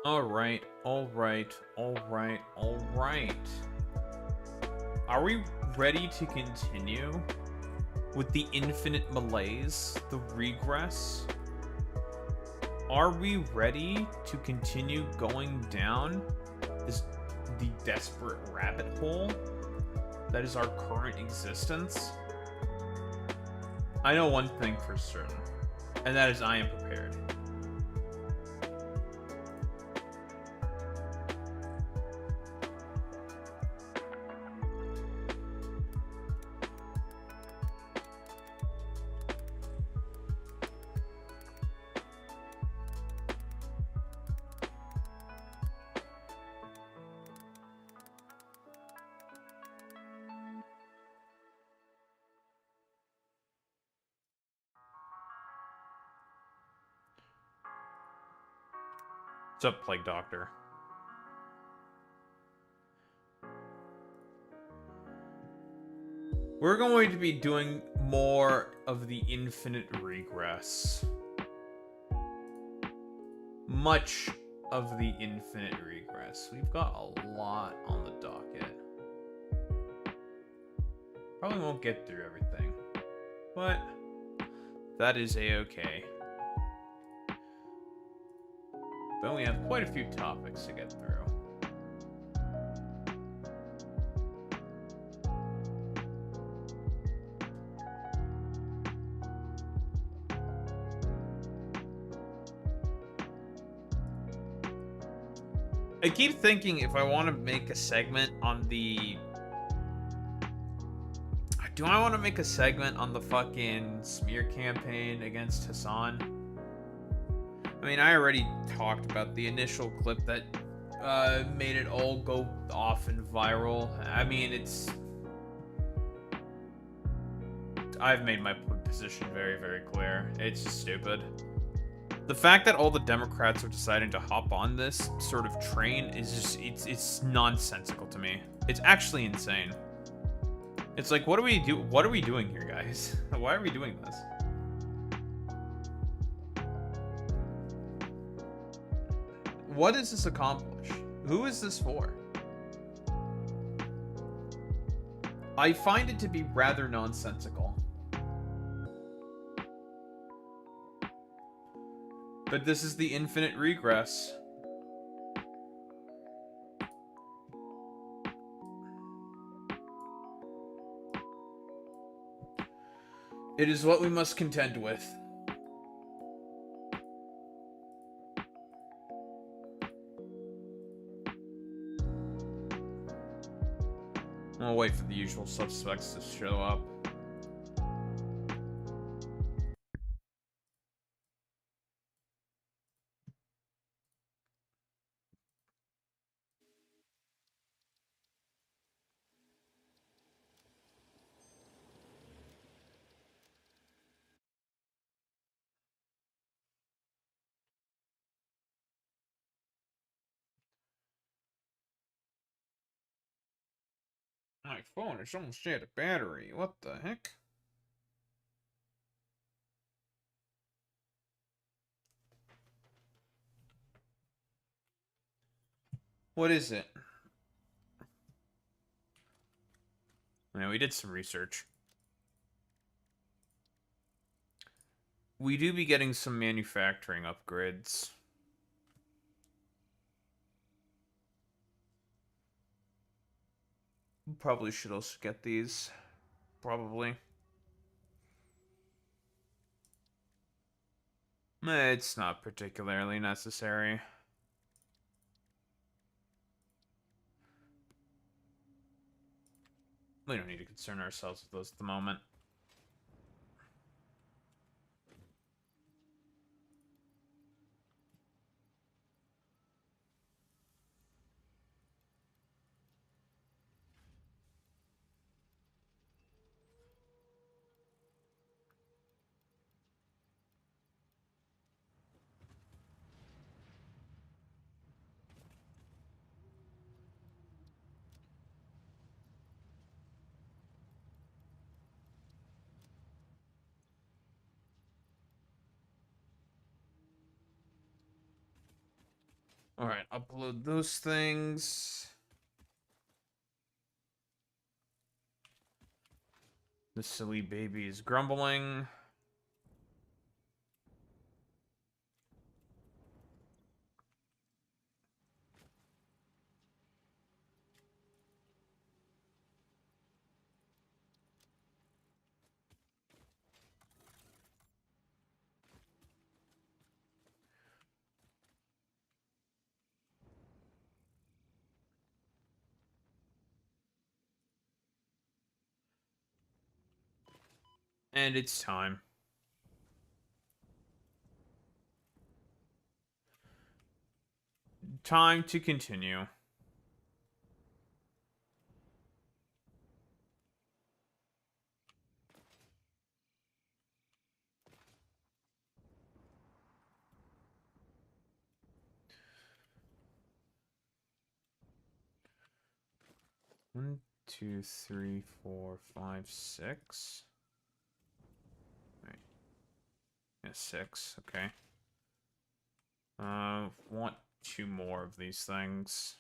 Alright, alright, alright, alright. Are we ready to continue with the infinite malaise, the regress? Are we ready to continue going down the desperate rabbit hole that is our current existence? I know one thing for certain, and that is I am prepared. What's up, Plague Doctor? We're going to be doing more of the infinite regress. Much of the infinite regress. We've got a lot on the docket. Probably won't get through everything, but that is a-okay. But we have quite a few topics to get through. I keep thinking if I want to make a segment on the... Do I want to make a segment on the fucking smear campaign against Hassan? I mean, I already talked about the initial clip that made it all go off and viral. I mean, it's... I've made my position very, very clear. It's just stupid. The fact that all the Democrats are deciding to hop on this sort of train is just... It's nonsensical to me. It's actually insane. It's like, what do we do? What are we doing here, guys? Why are we doing this? What does this accomplish? Who is this for? I find it to be rather nonsensical. But this is the infinite regress. It is what we must contend with. I'll wait for the usual suspects to show up. My phone is almost out of battery. What the heck? What is it? Yeah, we did some research. We do be getting some manufacturing upgrades. Probably should also get these. Probably. It's not particularly necessary. We don't need to concern ourselves with those at the moment. Alright, upload those things. The silly baby is grumbling. And it's time. Time to continue. One, two, three, four, five, six. Right. Yeah, six. Okay. Want two more of these things.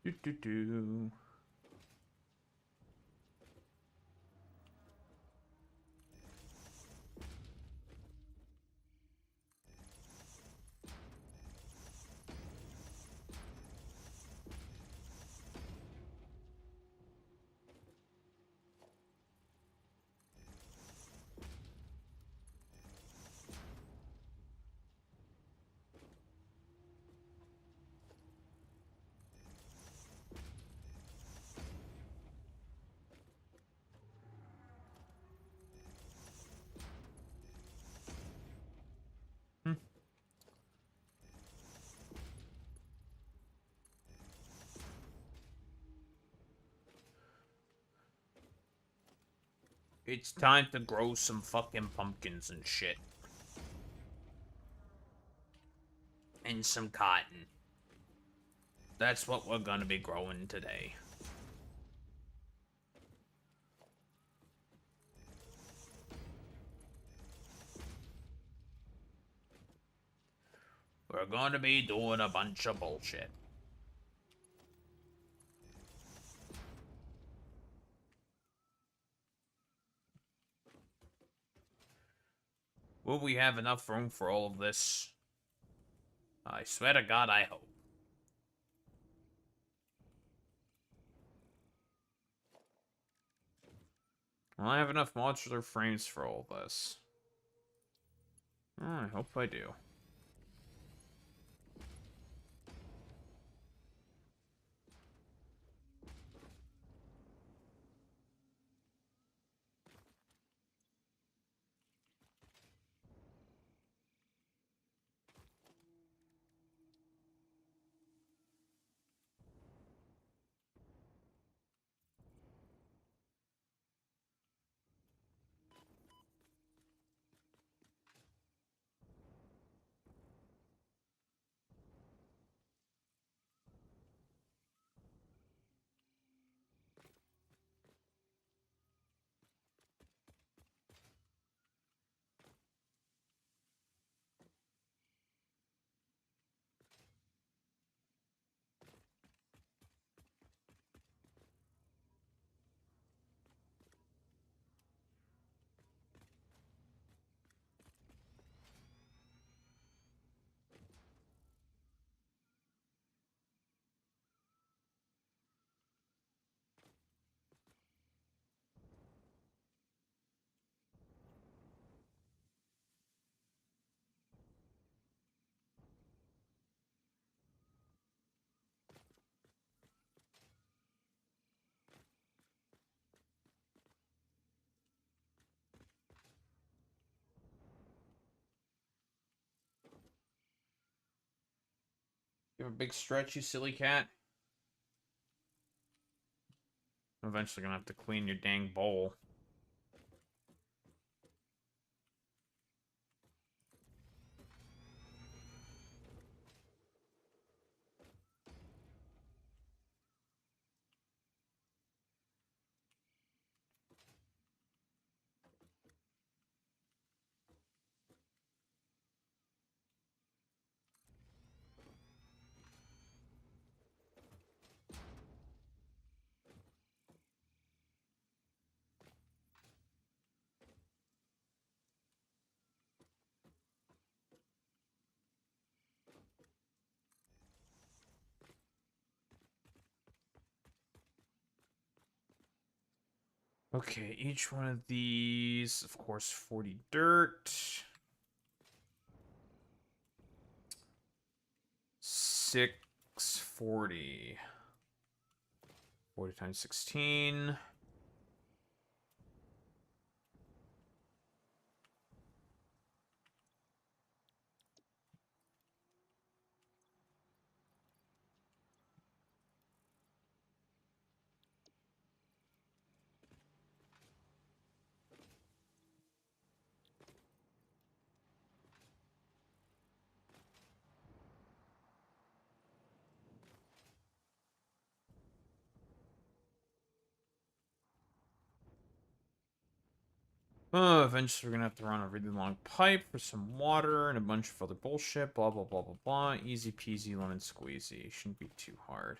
Do do do. Hmm. It's time to grow some fucking pumpkins and shit. And some cotton. That's what we're gonna be growing today. We're gonna be doing a bunch of bullshit. Will we have enough room for all of this? I swear to God, I hope. Will I have enough modular frames for all this? Oh, I hope I do. You have a big stretch, you silly cat. I'm eventually gonna have to clean your dang bowl. Okay, each one of these, of course, 40 dirt. 640. 40 times 16. Eventually we're gonna have to run a really long pipe for some water and a bunch of other bullshit. Blah, blah, blah, blah, blah. Easy peasy lemon squeezy. Shouldn't be too hard.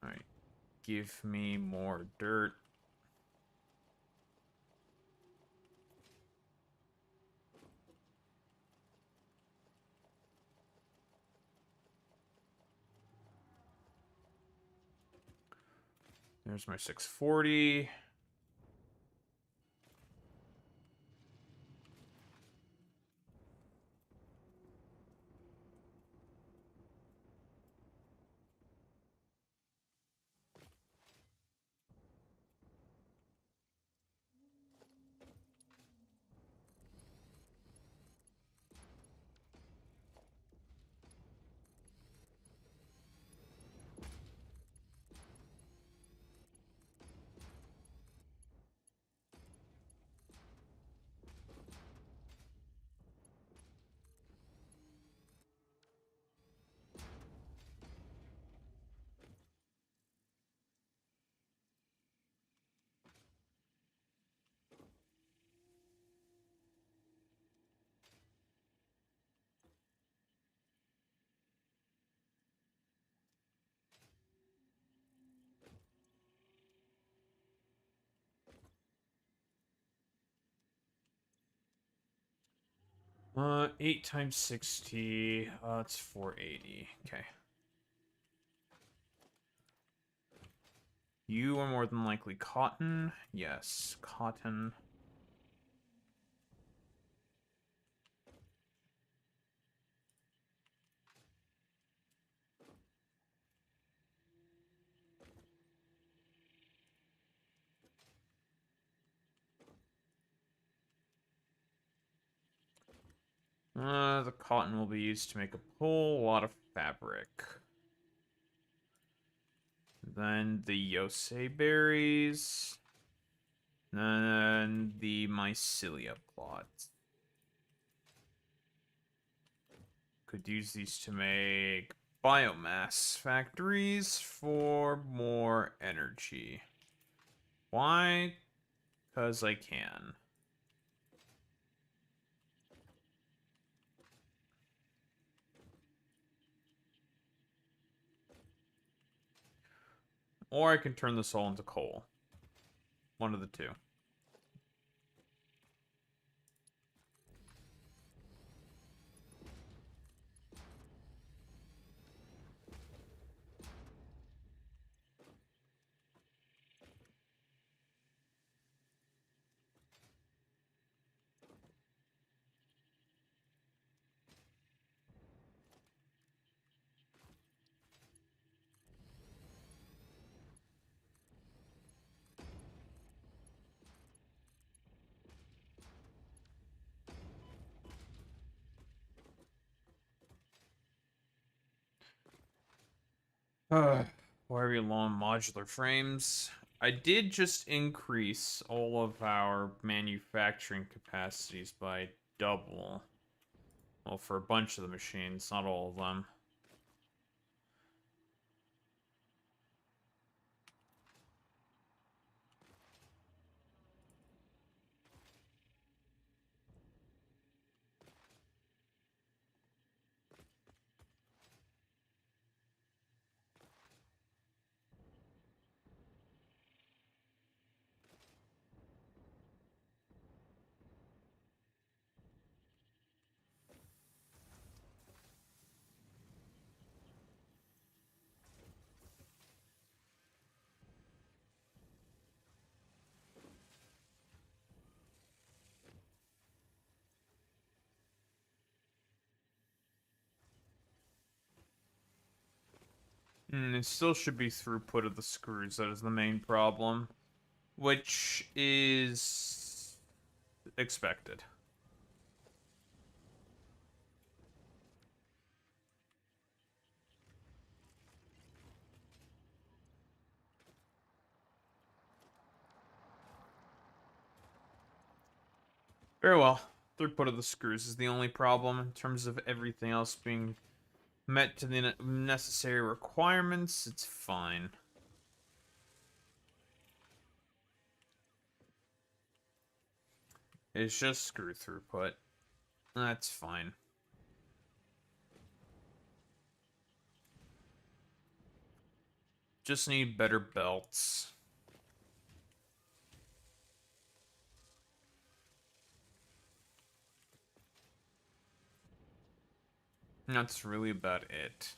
Alright. Give me more dirt. There's my 640. Uh, 8 times 60. That's 480. Okay. You are more than likely cotton. Yes, cotton. The cotton will be used to make a whole lot of fabric. Then the Yosei berries. Then the mycelia plots. Could use these to make biomass factories for more energy. Why? Because I can. Or I can turn this all into coal. One of the two. Why are we low on modular frames? I did just increase all of our manufacturing capacities by double. Well, for a bunch of the machines, not all of them. It still should be throughput of the screws that is the main problem, which is expected. Very well. Throughput of the screws is the only problem in terms of everything else being met to the necessary requirements. It's fine. It's just screw throughput. That's fine. Just need better belts. That's really about it.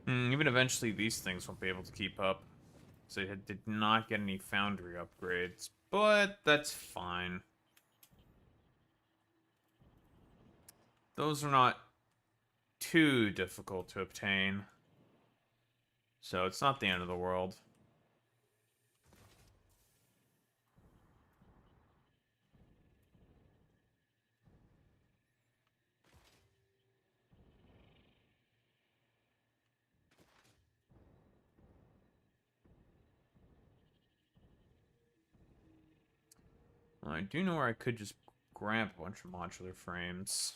Even eventually, these things won't be able to keep up. So it did not get any foundry upgrades, but that's fine. Those are not too difficult to obtain. So it's not the end of the world. I do know where I could just grab a bunch of modular frames.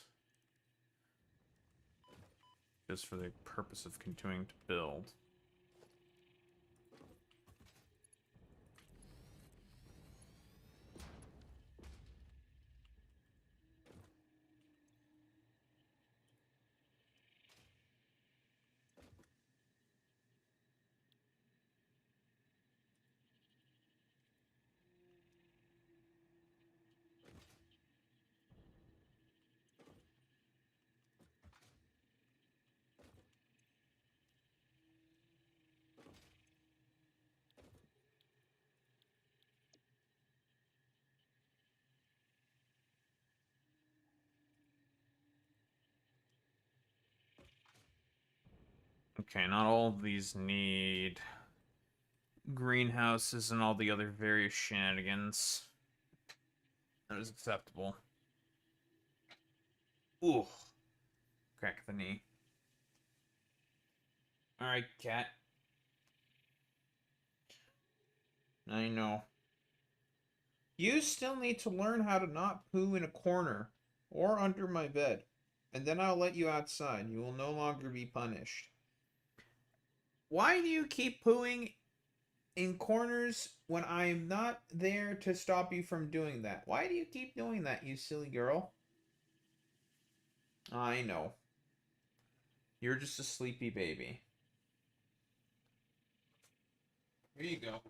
Just for the purpose of continuing to build. Okay, not all of these need greenhouses and all the other various shenanigans. That is acceptable. Ooh. Crack the knee. Alright, cat. I know. You still need to learn how to not poo in a corner or under my bed. And then I'll let you outside. You will no longer be punished. Why do you keep pooing in corners when I'm not there to stop you from doing that? Why do you keep doing that, you silly girl? I know. You're just a sleepy baby. Here you go.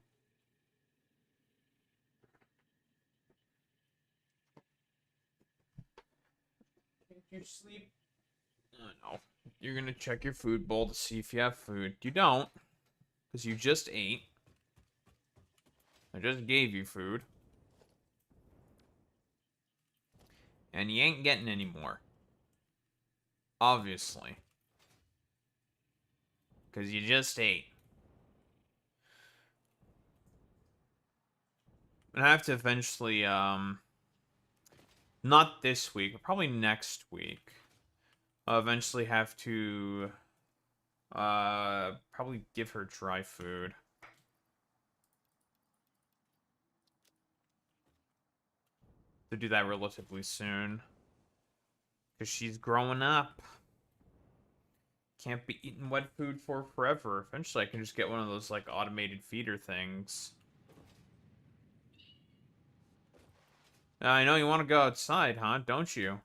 You sleep. No. You're gonna check your food bowl to see if you have food. You don't, because you just ate. I just gave you food. And you ain't getting any more. Obviously. Because you just ate. And I have to eventually, not this week, but probably next week. I'll eventually have to, probably give her dry food. To do that relatively soon. Because she's growing up. Can't be eating wet food for forever. Eventually I can just get one of those, like, automated feeder things. I know you want to go outside, huh? Don't you?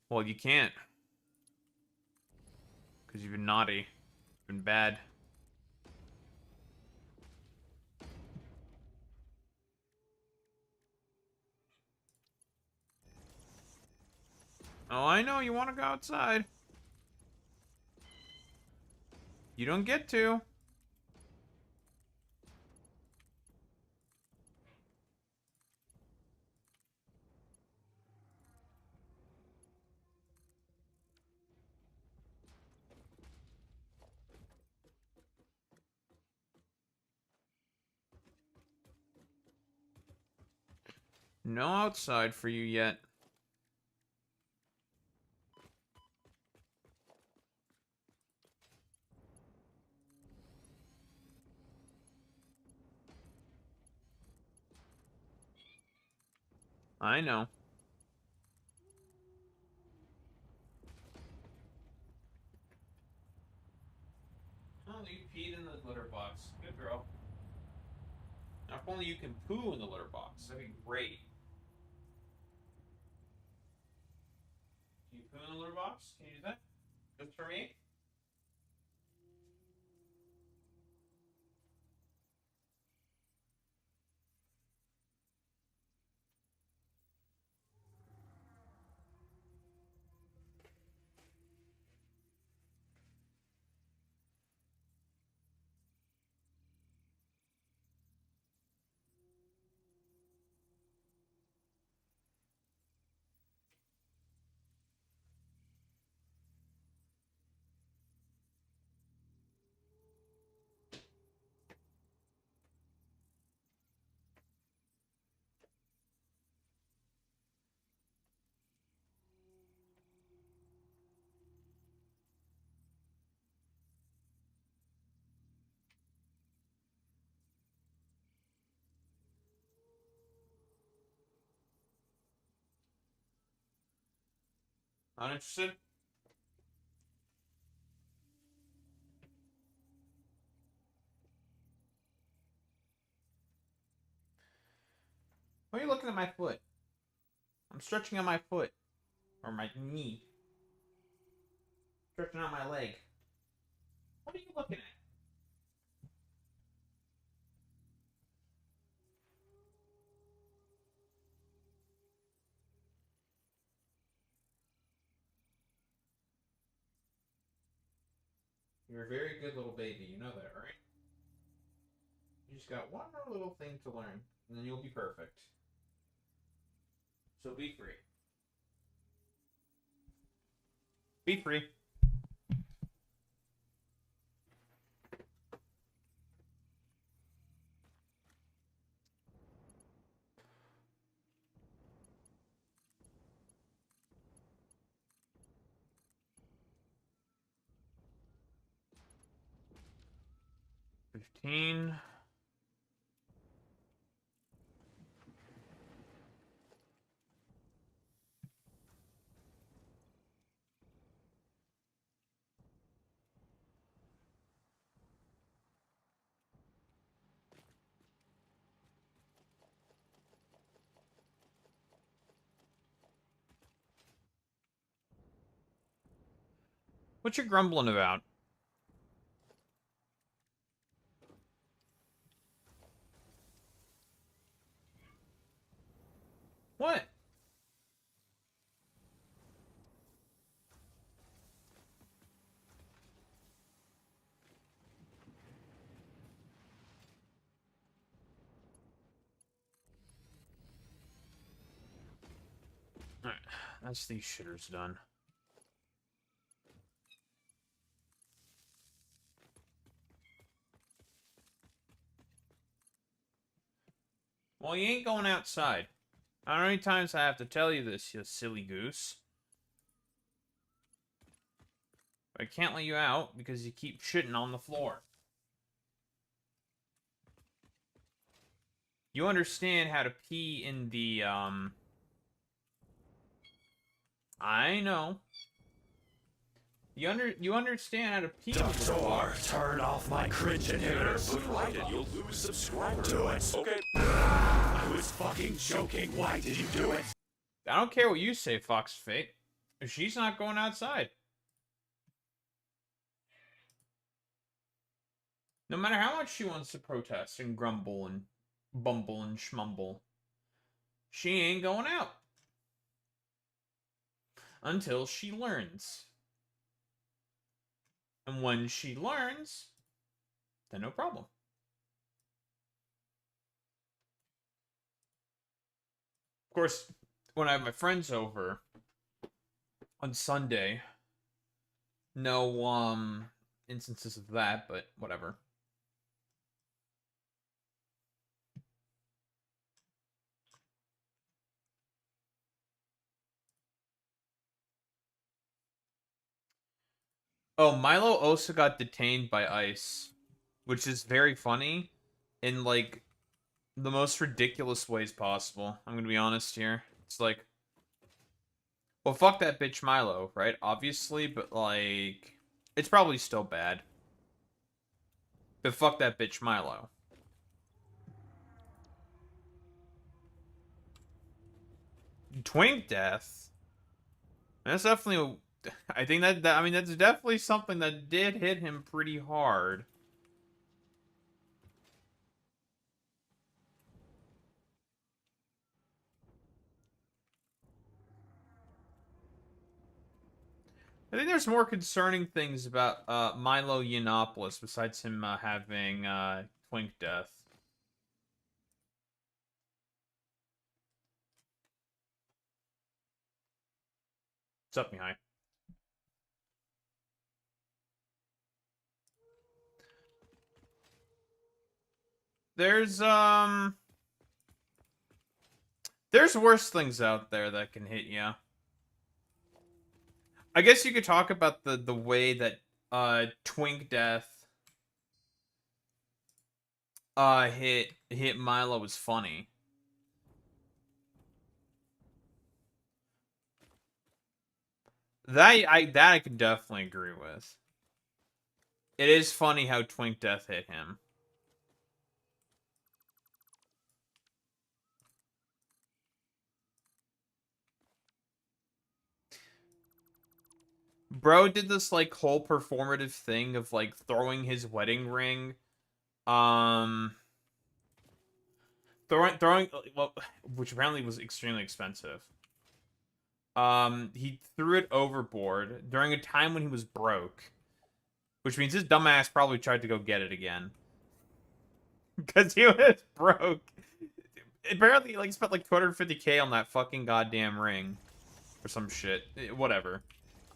Well, you can't. Because you've been naughty. Been bad. Oh, I know you want to go outside. You don't get to. No outside for you yet. I know. Oh, you peed in the litter box. Good girl. Now, if only you can poo in the litter box. That'd be great. Can you poo in the litter box? Can you do that? Just for me? Not interested? Why are you looking at my foot? I'm stretching on my foot. Or my knee. Stretching out my leg. What are you looking at? You're a very good little baby. You know that, right? You just got one more little thing to learn, and then you'll be perfect. So be free. Be free. $15. What you grumbling about? What? That's these shitters done. Well, you ain't going outside. I don't know how many times I have to tell you this, you silly goose. I can't let you out because you keep shitting on the floor. You understand how to pee in the, I know. You understand how to pee in the Doctor, turn off my cringe inhibitors. Put right it, you'll lose subscribers. Do it. Okay. I was fucking joking. Why did you do it? I don't care what you say, Fox Fate. She's not going outside. No matter how much she wants to protest and grumble and bumble and schmumble, she ain't going out. Until she learns. And when she learns, then no problem. Of course, when I have my friends over on Sunday, no instances of that, but whatever. Oh, Milo also got detained by ICE, which is very funny in like the most ridiculous ways possible. I'm gonna be honest here. It's like, well, fuck that bitch Milo, right? Obviously, but like, it's probably still bad. But fuck that bitch Milo. Twink death. That's definitely. I think that I mean that's definitely something that did hit him pretty hard. I think there's more concerning things about Milo Yiannopoulos besides him having twink death. What's up, Mihai? There's worse things out there that can hit you. I guess you could talk about the way that twink death hit Milo was funny. That I can definitely agree with. It is funny how twink death hit him. Bro did this like whole performative thing of like throwing his wedding ring, um, throwing well, which apparently was extremely expensive. He threw it overboard during a time when he was broke, which means his dumbass probably tried to go get it again because he was broke. Apparently, like spent like 250K on that fucking goddamn ring or some shit. Whatever.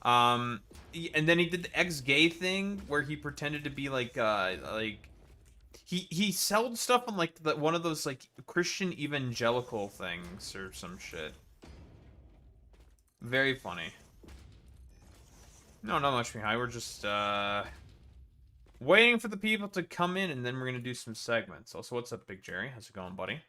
And then he did the ex-gay thing where he pretended to be like he sold stuff on like one of those like Christian evangelical things or some shit. Very funny. No, not much behind. We're just waiting for the people to come in, and then we're gonna do some segments. Also, what's up, Big Jerry? How's it going, buddy?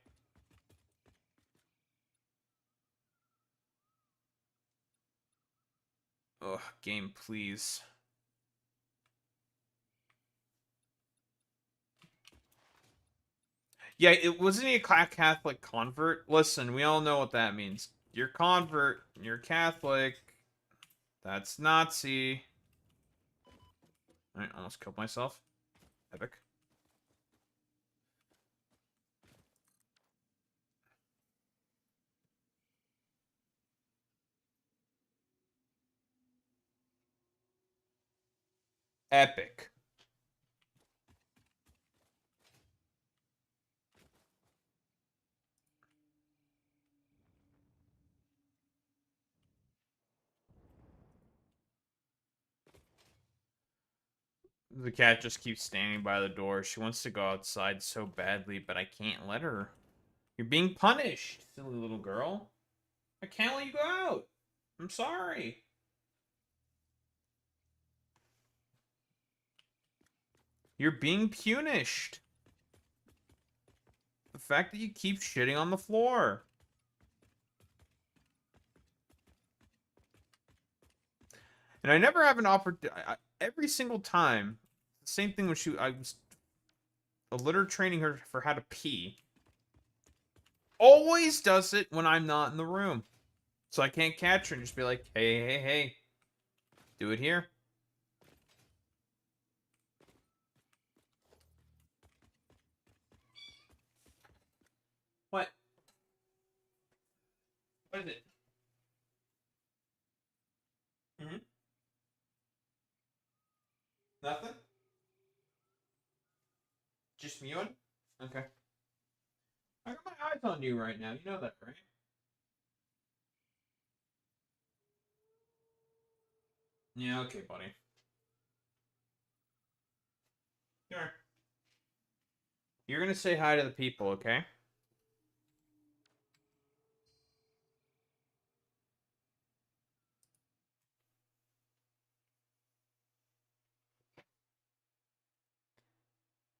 Ugh, game, please. Yeah, it wasn't he a Catholic convert? Listen, we all know what that means. You're convert, you're Catholic. That's Nazi. Alright, almost killed myself. Epic. Epic. The cat just keeps standing by the door. She wants to go outside so badly, but I can't let her. You're being punished, silly little girl. I can't let you go out. I'm sorry. You're being punished. The fact that you keep shitting on the floor. And I never have an opportunity. Every single time, same thing when I was a litter training her for how to pee. Always does it when I'm not in the room. So I can't catch her and just be like, hey, hey, hey. Do it here. What? What is it? Mm-hmm. Nothing? Just mewing? Okay. I got my eyes on you right now. You know that, right? Yeah, okay, buddy. Sure. You're gonna say hi to the people, okay?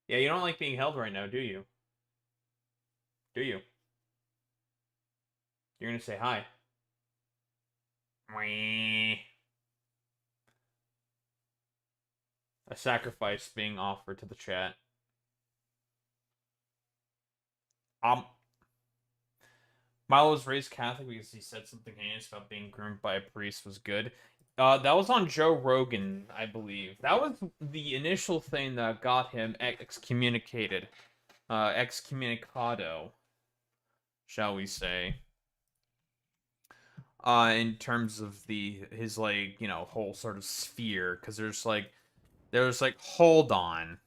Yeah, you don't like being held right now, do you? Do you? You're gonna say hi. Wee. A sacrifice being offered to the chat. Milo was raised Catholic because he said something heinous about being groomed by a priest was good. That was on Joe Rogan, I believe. That was the initial thing that got him excommunicated. Excommunicado, shall we say. In terms of his like, whole sort of sphere. Because there's like, hold on.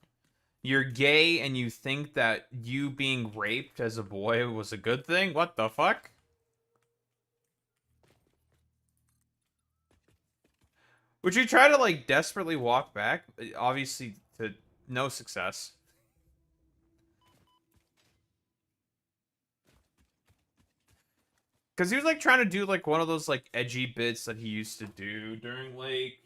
You're gay and you think that you being raped as a boy was a good thing? What the fuck? Would you try to like desperately walk back? Obviously to no success. Cause he was like trying to do like one of those like edgy bits that he used to do during like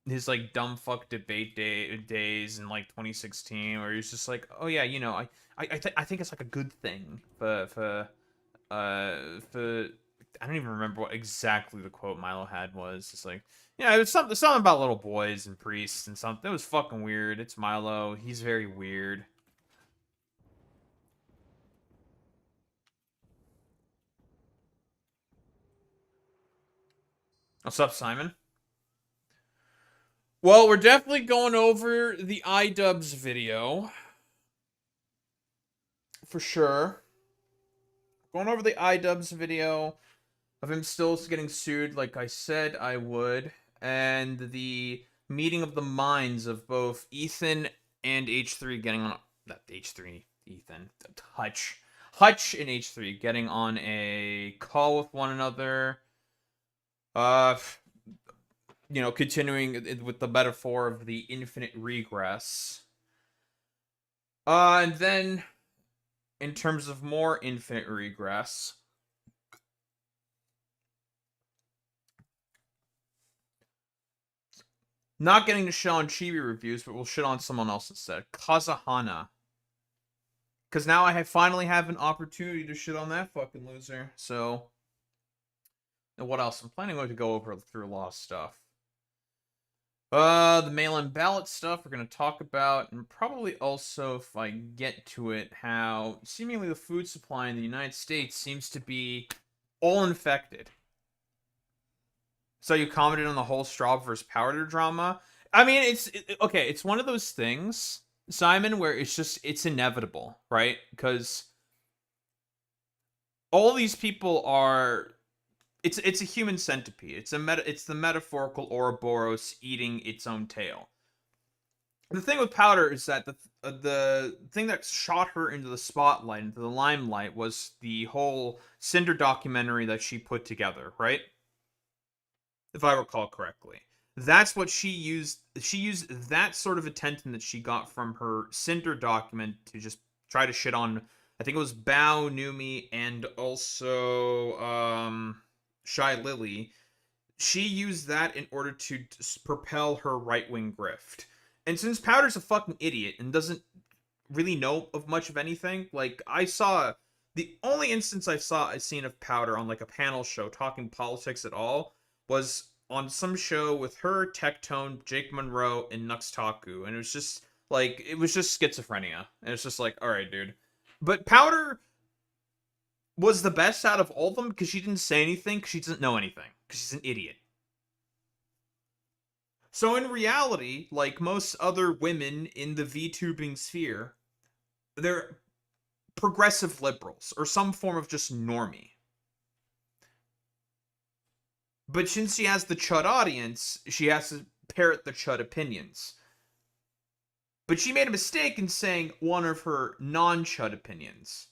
his like dumb fuck debate days in like 2016, where he's just like, oh yeah, I think it's like a good thing for I don't even remember what exactly the quote Milo had was. It's like, yeah, it was something about little boys and priests and something. It was fucking weird. It's Milo. He's very weird. What's up, Simon? Well, we're definitely going over the iDubbbz video. For sure. Going over the iDubbbz video of him still getting sued like I said I would. And the meeting of the minds of both Ethan and H3 getting on... Not H3, Ethan. Hutch and H3 getting on a call with one another. Continuing with the metaphor of the infinite regress. And then, in terms of more infinite regress, not getting to shit on Chibi reviews, but we'll shit on someone else instead. Kazahana. Because now I finally have an opportunity to shit on that fucking loser. So, and what else? I'm planning to go through a lot of stuff. The mail-in ballot stuff we're going to talk about, and probably also, if I get to it, how seemingly the food supply in the United States seems to be all infected. So you commented on the whole straw versus powder drama. I mean, it's one of those things, Simon, where it's inevitable, right? Because all these people are... It's a human centipede. It's the metaphorical Ouroboros eating its own tail. The thing with Powder is that the thing that shot her into the spotlight, into the limelight, was the whole Cinder documentary that she put together, right? If I recall correctly. That's what she used. She used that sort of attention that she got from her Cinder document to just try to shit on. I think it was Bao, Numi, and also Shy Lily. She used that in order to propel her right wing grift. And since Powder's a fucking idiot and doesn't really know of much of anything, like I saw the only instance I seen of Powder on like a panel show talking politics at all was on some show with her, Tectone, Jake Monroe, and Nux Taku, and it was just schizophrenia. And it's just like, all right, dude. But Powder was the best out of all of them because she didn't say anything because she doesn't know anything because she's an idiot. So in reality, like most other women in the VTubing sphere, they're progressive liberals or some form of just normie. But since she has the Chud audience, she has to parrot the Chud opinions. But she made a mistake in saying one of her non-Chud opinions.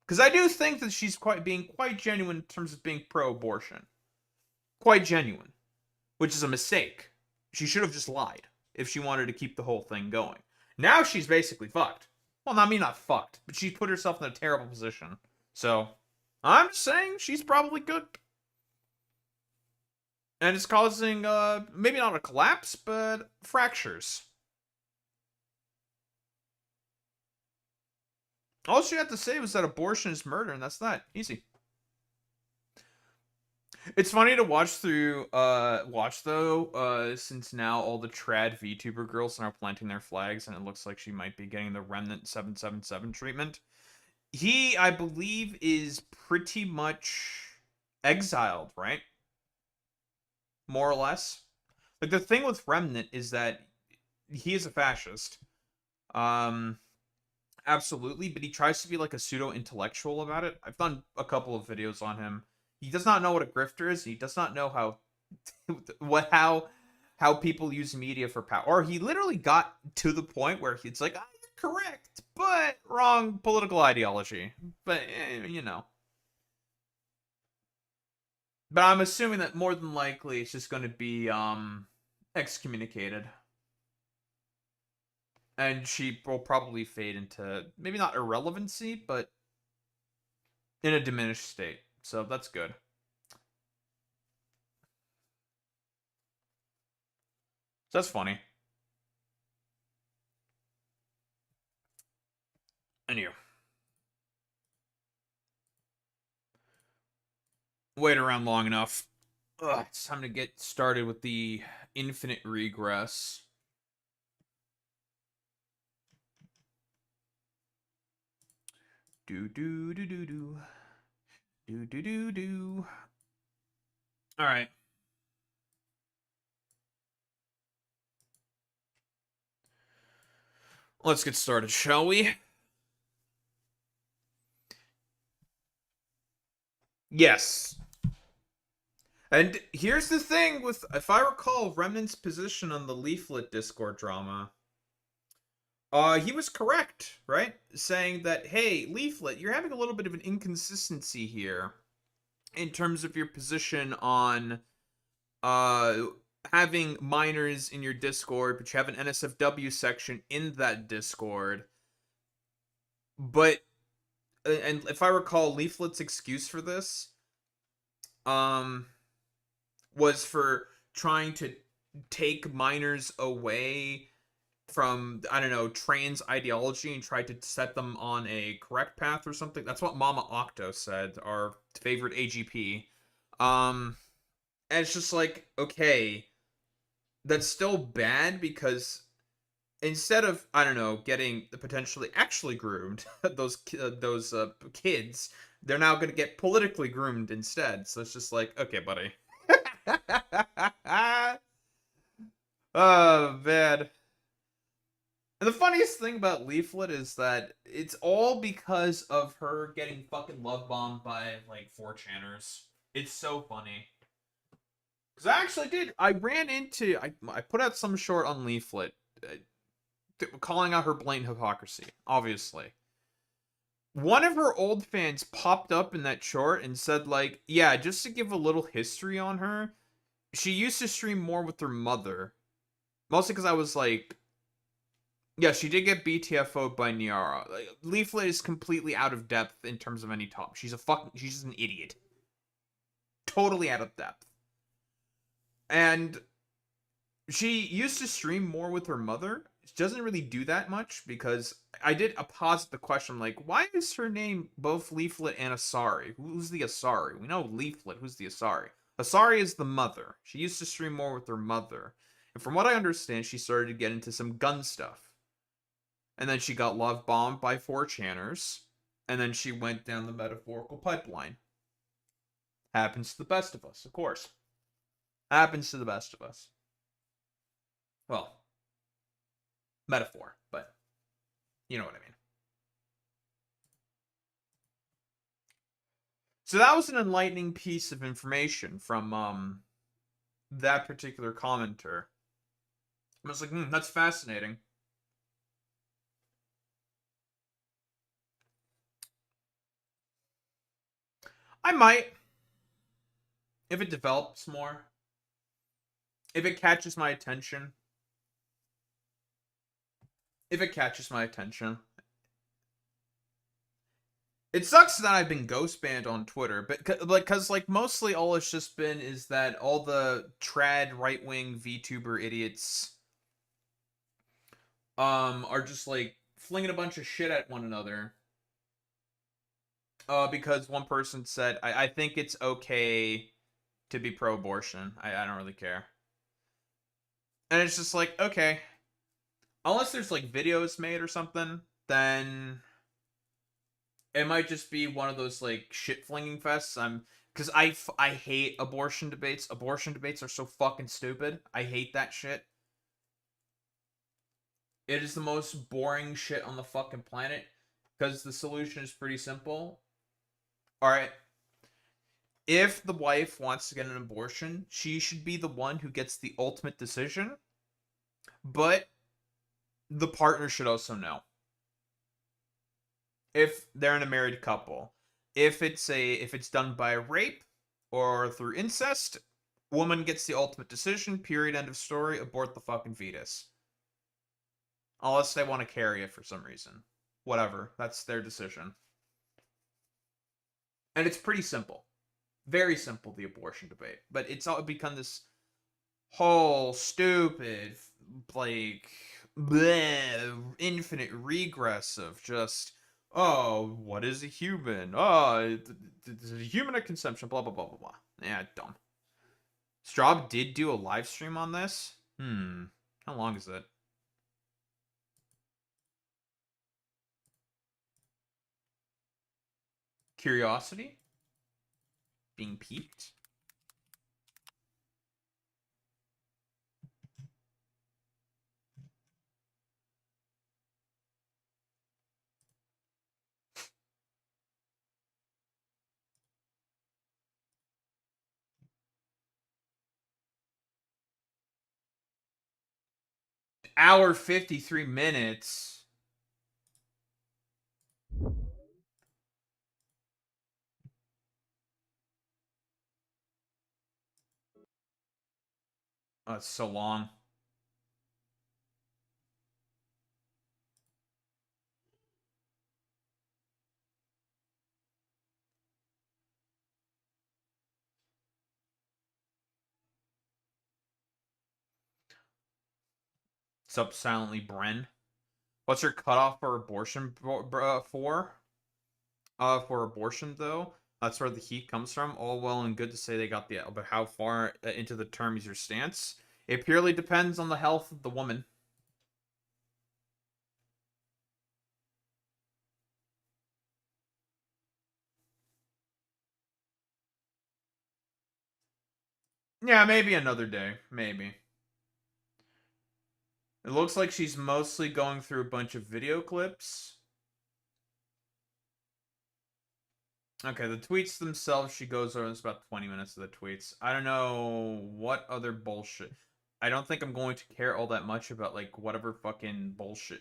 Because I do think that she's being quite genuine in terms of being pro-abortion. Quite genuine. Which is a mistake. She should have just lied if she wanted to keep the whole thing going. Now she's basically fucked. Well, I mean, not fucked, but she put herself in a terrible position. So, I'm just saying she's probably good. And it's causing, maybe not a collapse, but fractures. All she had to say was that abortion is murder, and that's that. Easy. It's funny to watch though, since now all the trad VTuber girls are planting their flags, and it looks like she might be getting the Remnant 777 treatment. He, I believe, is pretty much exiled, right? More or less. Like, the thing with Remnant is that he is a fascist. Absolutely, but he tries to be like a pseudo-intellectual about it. I've done a couple of videos on him. He does not know what a grifter is. He does not know how people use media for power. Or he literally got to the point where it's like, oh, you're correct, but wrong political ideology. But, you know. But I'm assuming that more than likely it's just going to be excommunicated. And she will probably fade into, maybe not irrelevancy, but in a diminished state. So that's good. That's funny. Anyway. Wait around long enough. Ugh, it's time to get started with the infinite regress. Do do do do do. Do do do do. All right. Let's get started, shall we? Yes. And here's the thing with, if I recall, Remnant's position on the Leaflet Discord drama. He was correct, right? Saying that, hey, Leaflet, you're having a little bit of an inconsistency here in terms of your position on having minors in your Discord, but you have an NSFW section in that Discord. But, and if I recall, Leaflet's excuse for this was for trying to take minors away from, I don't know, trans ideology and try to set them on a correct path or something. That's what Mama Octo said, our favorite AGP. And it's just like, okay, that's still bad because instead of, I don't know, getting potentially actually groomed, those kids, they're now going to get politically groomed instead. So it's just like, okay, buddy. Oh, man. And the funniest thing about Leaflet is that it's all because of her getting fucking love bombed by, like, 4chaners. It's so funny. Because I actually did. I put out some short on Leaflet, calling out her blatant hypocrisy, obviously. One of her old fans popped up in that short and said, like, yeah, just to give a little history on her, she used to stream more with her mother. Mostly because I was like, yeah, she did get BTFO'd by Niara. Like, Leaflet is completely out of depth in terms of any top. She's just an idiot. Totally out of depth. And she used to stream more with her mother. She doesn't really do that much because I did posit the question, like, why is her name both Leaflet and Asari? Who's the Asari? We know Leaflet. Who's the Asari? Asari is the mother. She used to stream more with her mother. And from what I understand, she started to get into some gun stuff. And then she got love bombed by 4chaners. And then she went down the metaphorical pipeline. Happens to the best of us, of course. Happens to the best of us. Well, metaphor, but you know what I mean. So that was an enlightening piece of information from that particular commenter. I was like, that's fascinating. I might, if it develops more, if it catches my attention. If it catches my attention. It sucks that I've been ghost banned on Twitter, but because like mostly all it's just been is that all the trad right-wing VTuber idiots are just like flinging a bunch of shit at one another. Because one person said, I think it's okay to be pro-abortion. I don't really care. And it's just like, okay. Unless there's like videos made or something, then it might just be one of those like shit flinging fests. Because I hate abortion debates. Abortion debates are so fucking stupid. I hate that shit. It is the most boring shit on the fucking planet. Because the solution is pretty simple. Alright. If the wife wants to get an abortion, she should be the one who gets the ultimate decision. But the partner should also know. If they're in a married couple. If it's done by rape or through incest, woman gets the ultimate decision, period, end of story, abort the fucking fetus. Unless they want to carry it for some reason. Whatever, that's their decision. And it's pretty simple. Very simple, the abortion debate. But it's all become this whole stupid, like, bleh, infinite regress of just, oh, what is a human? Oh, is a human at conception? Blah, blah, blah, blah, blah. Yeah, dumb. Straub did do a live stream on this? How long is it? Curiosity? Being piqued? Hour 53 minutes. Oh, it's so long. Sup, silently, Bren. What's your cutoff for abortion for abortion, though? That's where the heat comes from. All well and good to say they got the, but how far into the term is your stance? It purely depends on the health of the woman. Yeah, maybe another day. Maybe. It looks like she's mostly going through a bunch of video clips. Okay, the tweets themselves, she goes over, it's about 20 minutes of the tweets. I don't know what other bullshit. I don't think I'm going to care all that much about, like, whatever fucking bullshit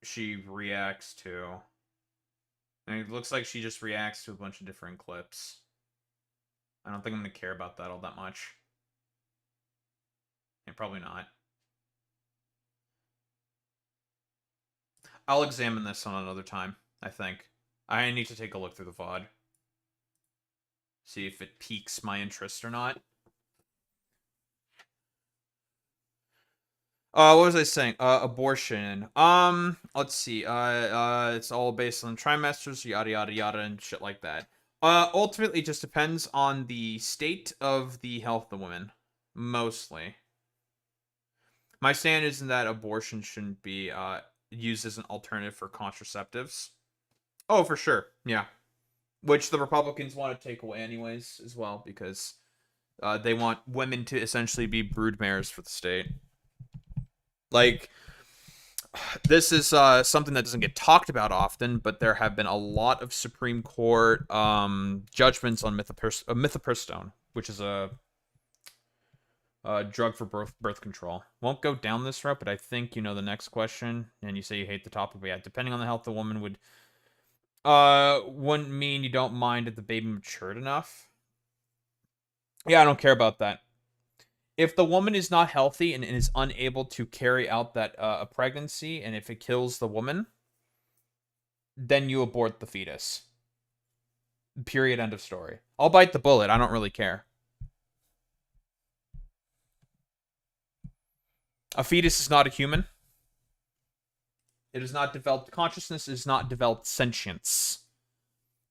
she reacts to. And it looks like she just reacts to a bunch of different clips. I don't think I'm going to care about that all that much. Probably not. I'll examine this on another time, I think. I need to take a look through the VOD. See if it piques my interest or not. What was I saying? Abortion. Let's see. It's all based on trimesters, yada yada yada, and shit like that. Ultimately, it just depends on the state of the health of the woman, mostly. My stand is that abortion shouldn't be used as an alternative for contraceptives. Oh, for sure, yeah. Which the Republicans want to take away anyways, as well, because they want women to essentially be broodmares for the state. Like, this is something that doesn't get talked about often, but there have been a lot of Supreme Court judgments on mifepristone, which is a drug for birth control. Won't go down this route, but I think you know the next question, and you say you hate the topic. But yeah, depending on the health of the woman wouldn't mean you don't mind if the baby matured enough. Yeah, I don't care about that. If the woman is not healthy and is unable to carry out that a pregnancy, and if it kills the woman, then you abort the fetus. Period. End of story. I'll bite the bullet. I don't really care. A fetus is not a human. It has not developed consciousness. It has not developed sentience.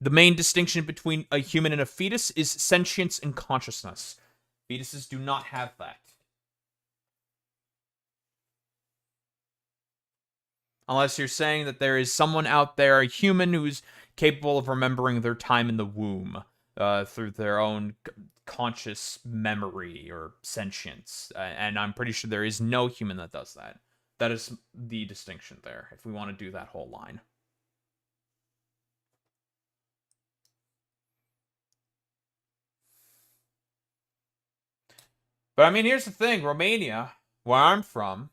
The main distinction between a human and a fetus is sentience and consciousness. Fetuses do not have that. Unless you're saying that there is someone out there, a human, who's capable of remembering their time in the womb through their own conscious memory or sentience. And I'm pretty sure there is no human that does that. That is the distinction there, if we want to do that whole line. But I mean, here's the thing. Romania, where I'm from,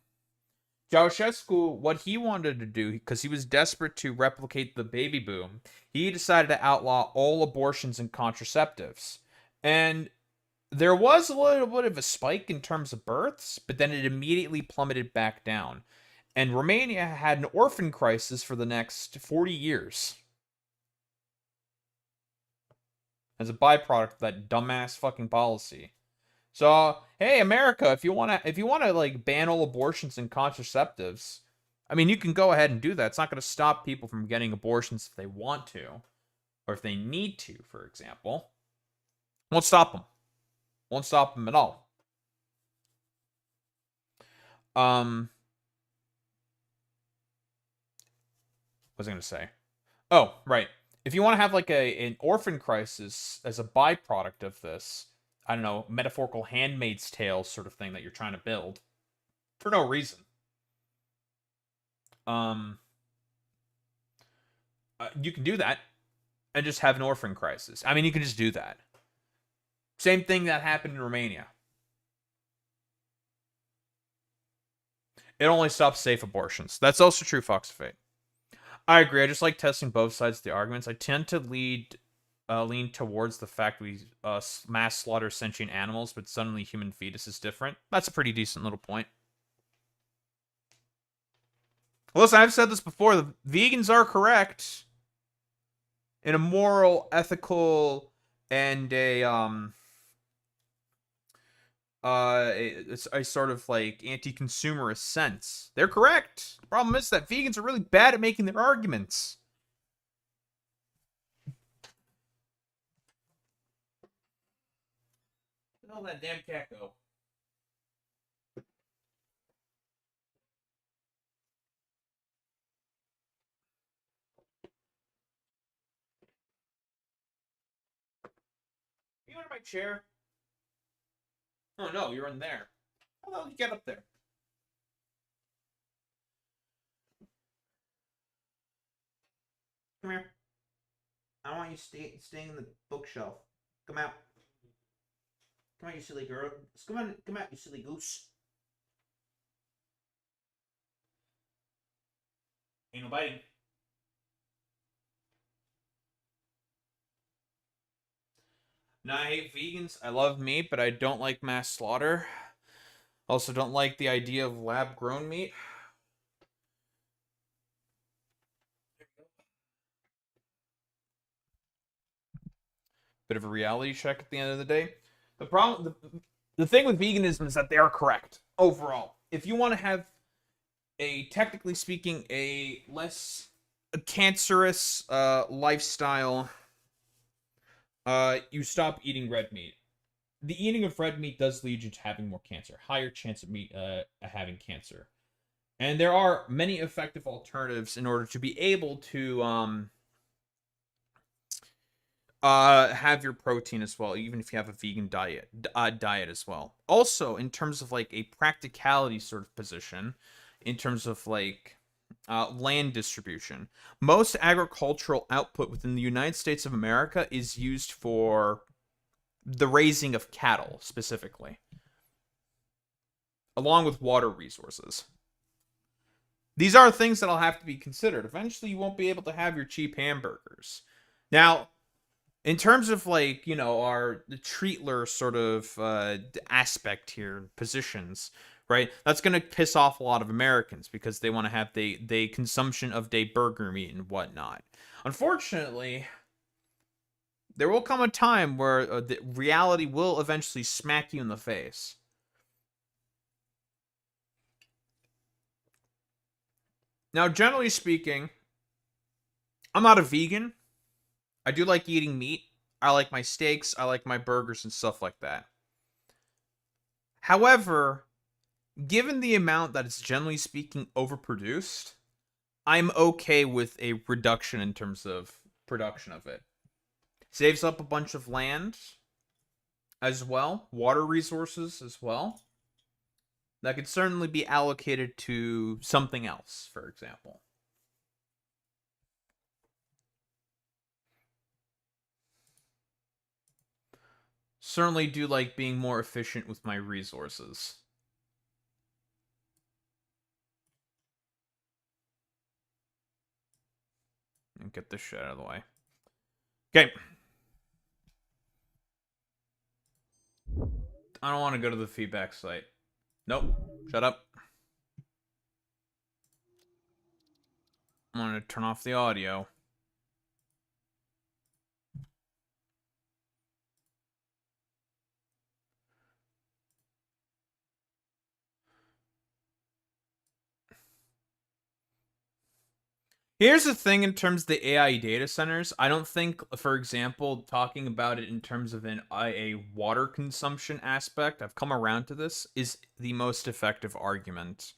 Ceausescu, what he wanted to do, because he was desperate to replicate the baby boom, he decided to outlaw all abortions and contraceptives. And there was a little bit of a spike in terms of births, but then it immediately plummeted back down. And Romania had an orphan crisis for the next 40 years. As a byproduct of that dumbass fucking policy. So, hey, America, if you wanna like ban all abortions and contraceptives, I mean, you can go ahead and do that. It's not going to stop people from getting abortions if they want to, or if they need to, for example. Won't stop them. Won't stop them at all. What was I going to say? Oh, right. If you want to have like an orphan crisis as a byproduct of this, I don't know, metaphorical Handmaid's Tale sort of thing that you're trying to build for no reason. You can do that and just have an orphan crisis. I mean, you can just do that. Same thing that happened in Romania. It only stops safe abortions. That's also true, Fox of Fate. I agree. I just like testing both sides of the arguments. I tend to lean towards the fact we mass slaughter sentient animals, but suddenly human fetus is different. That's a pretty decent little point. Listen, I've said this before. The vegans are correct in a moral, ethical, and a sort of like anti-consumerist sense. They're correct. The problem is that vegans are really bad at making their arguments. Where the hell did that damn cat go? You under my chair? Oh no, you're in there. How the hell did you get up there? Come here. I don't want you staying in the bookshelf. Come out. Come out, you silly girl. Come on, come out, you silly goose. Ain't no biting. No, I hate vegans. I love meat, but I don't like mass slaughter. Also, don't like the idea of lab-grown meat. Bit of a reality check at the end of the day. The thing with veganism is that they are correct overall. If you want to have technically speaking, a less cancerous lifestyle, you stop eating red meat. The eating of red meat does lead you to having more cancer, higher chance of having cancer. And there are many effective alternatives in order to be able to have your protein as well, even if you have a vegan diet as well. Also, in terms of like a practicality sort of position, in terms of like land distribution, most agricultural output within the United States of America is used for the raising of cattle specifically, along with water resources. These are things that'll have to be considered. Eventually, you won't be able to have your cheap hamburgers. Now, in terms of like, you know, our the treatler sort of aspect here, positions, right? That's gonna piss off a lot of Americans because they want to have the consumption of day burger meat and whatnot. Unfortunately, there will come a time where the reality will eventually smack you in the face. Now, generally speaking, I'm not a vegan. I do like eating meat. I like my steaks. I like my burgers and stuff like that. However, given the amount that is generally speaking overproduced, I'm okay with a reduction in terms of production of it. Saves up a bunch of land as well, water resources as well. That could certainly be allocated to something else, for example. Certainly do like being more efficient with my resources. And get this shit out of the way. Okay. I don't want to go to the feedback site. Nope. Shut up. I'm going to turn off the audio. Here's the thing in terms of the AI data centers. I don't think, for example, talking about it in terms of a water consumption aspect, I've come around to this, is the most effective argument.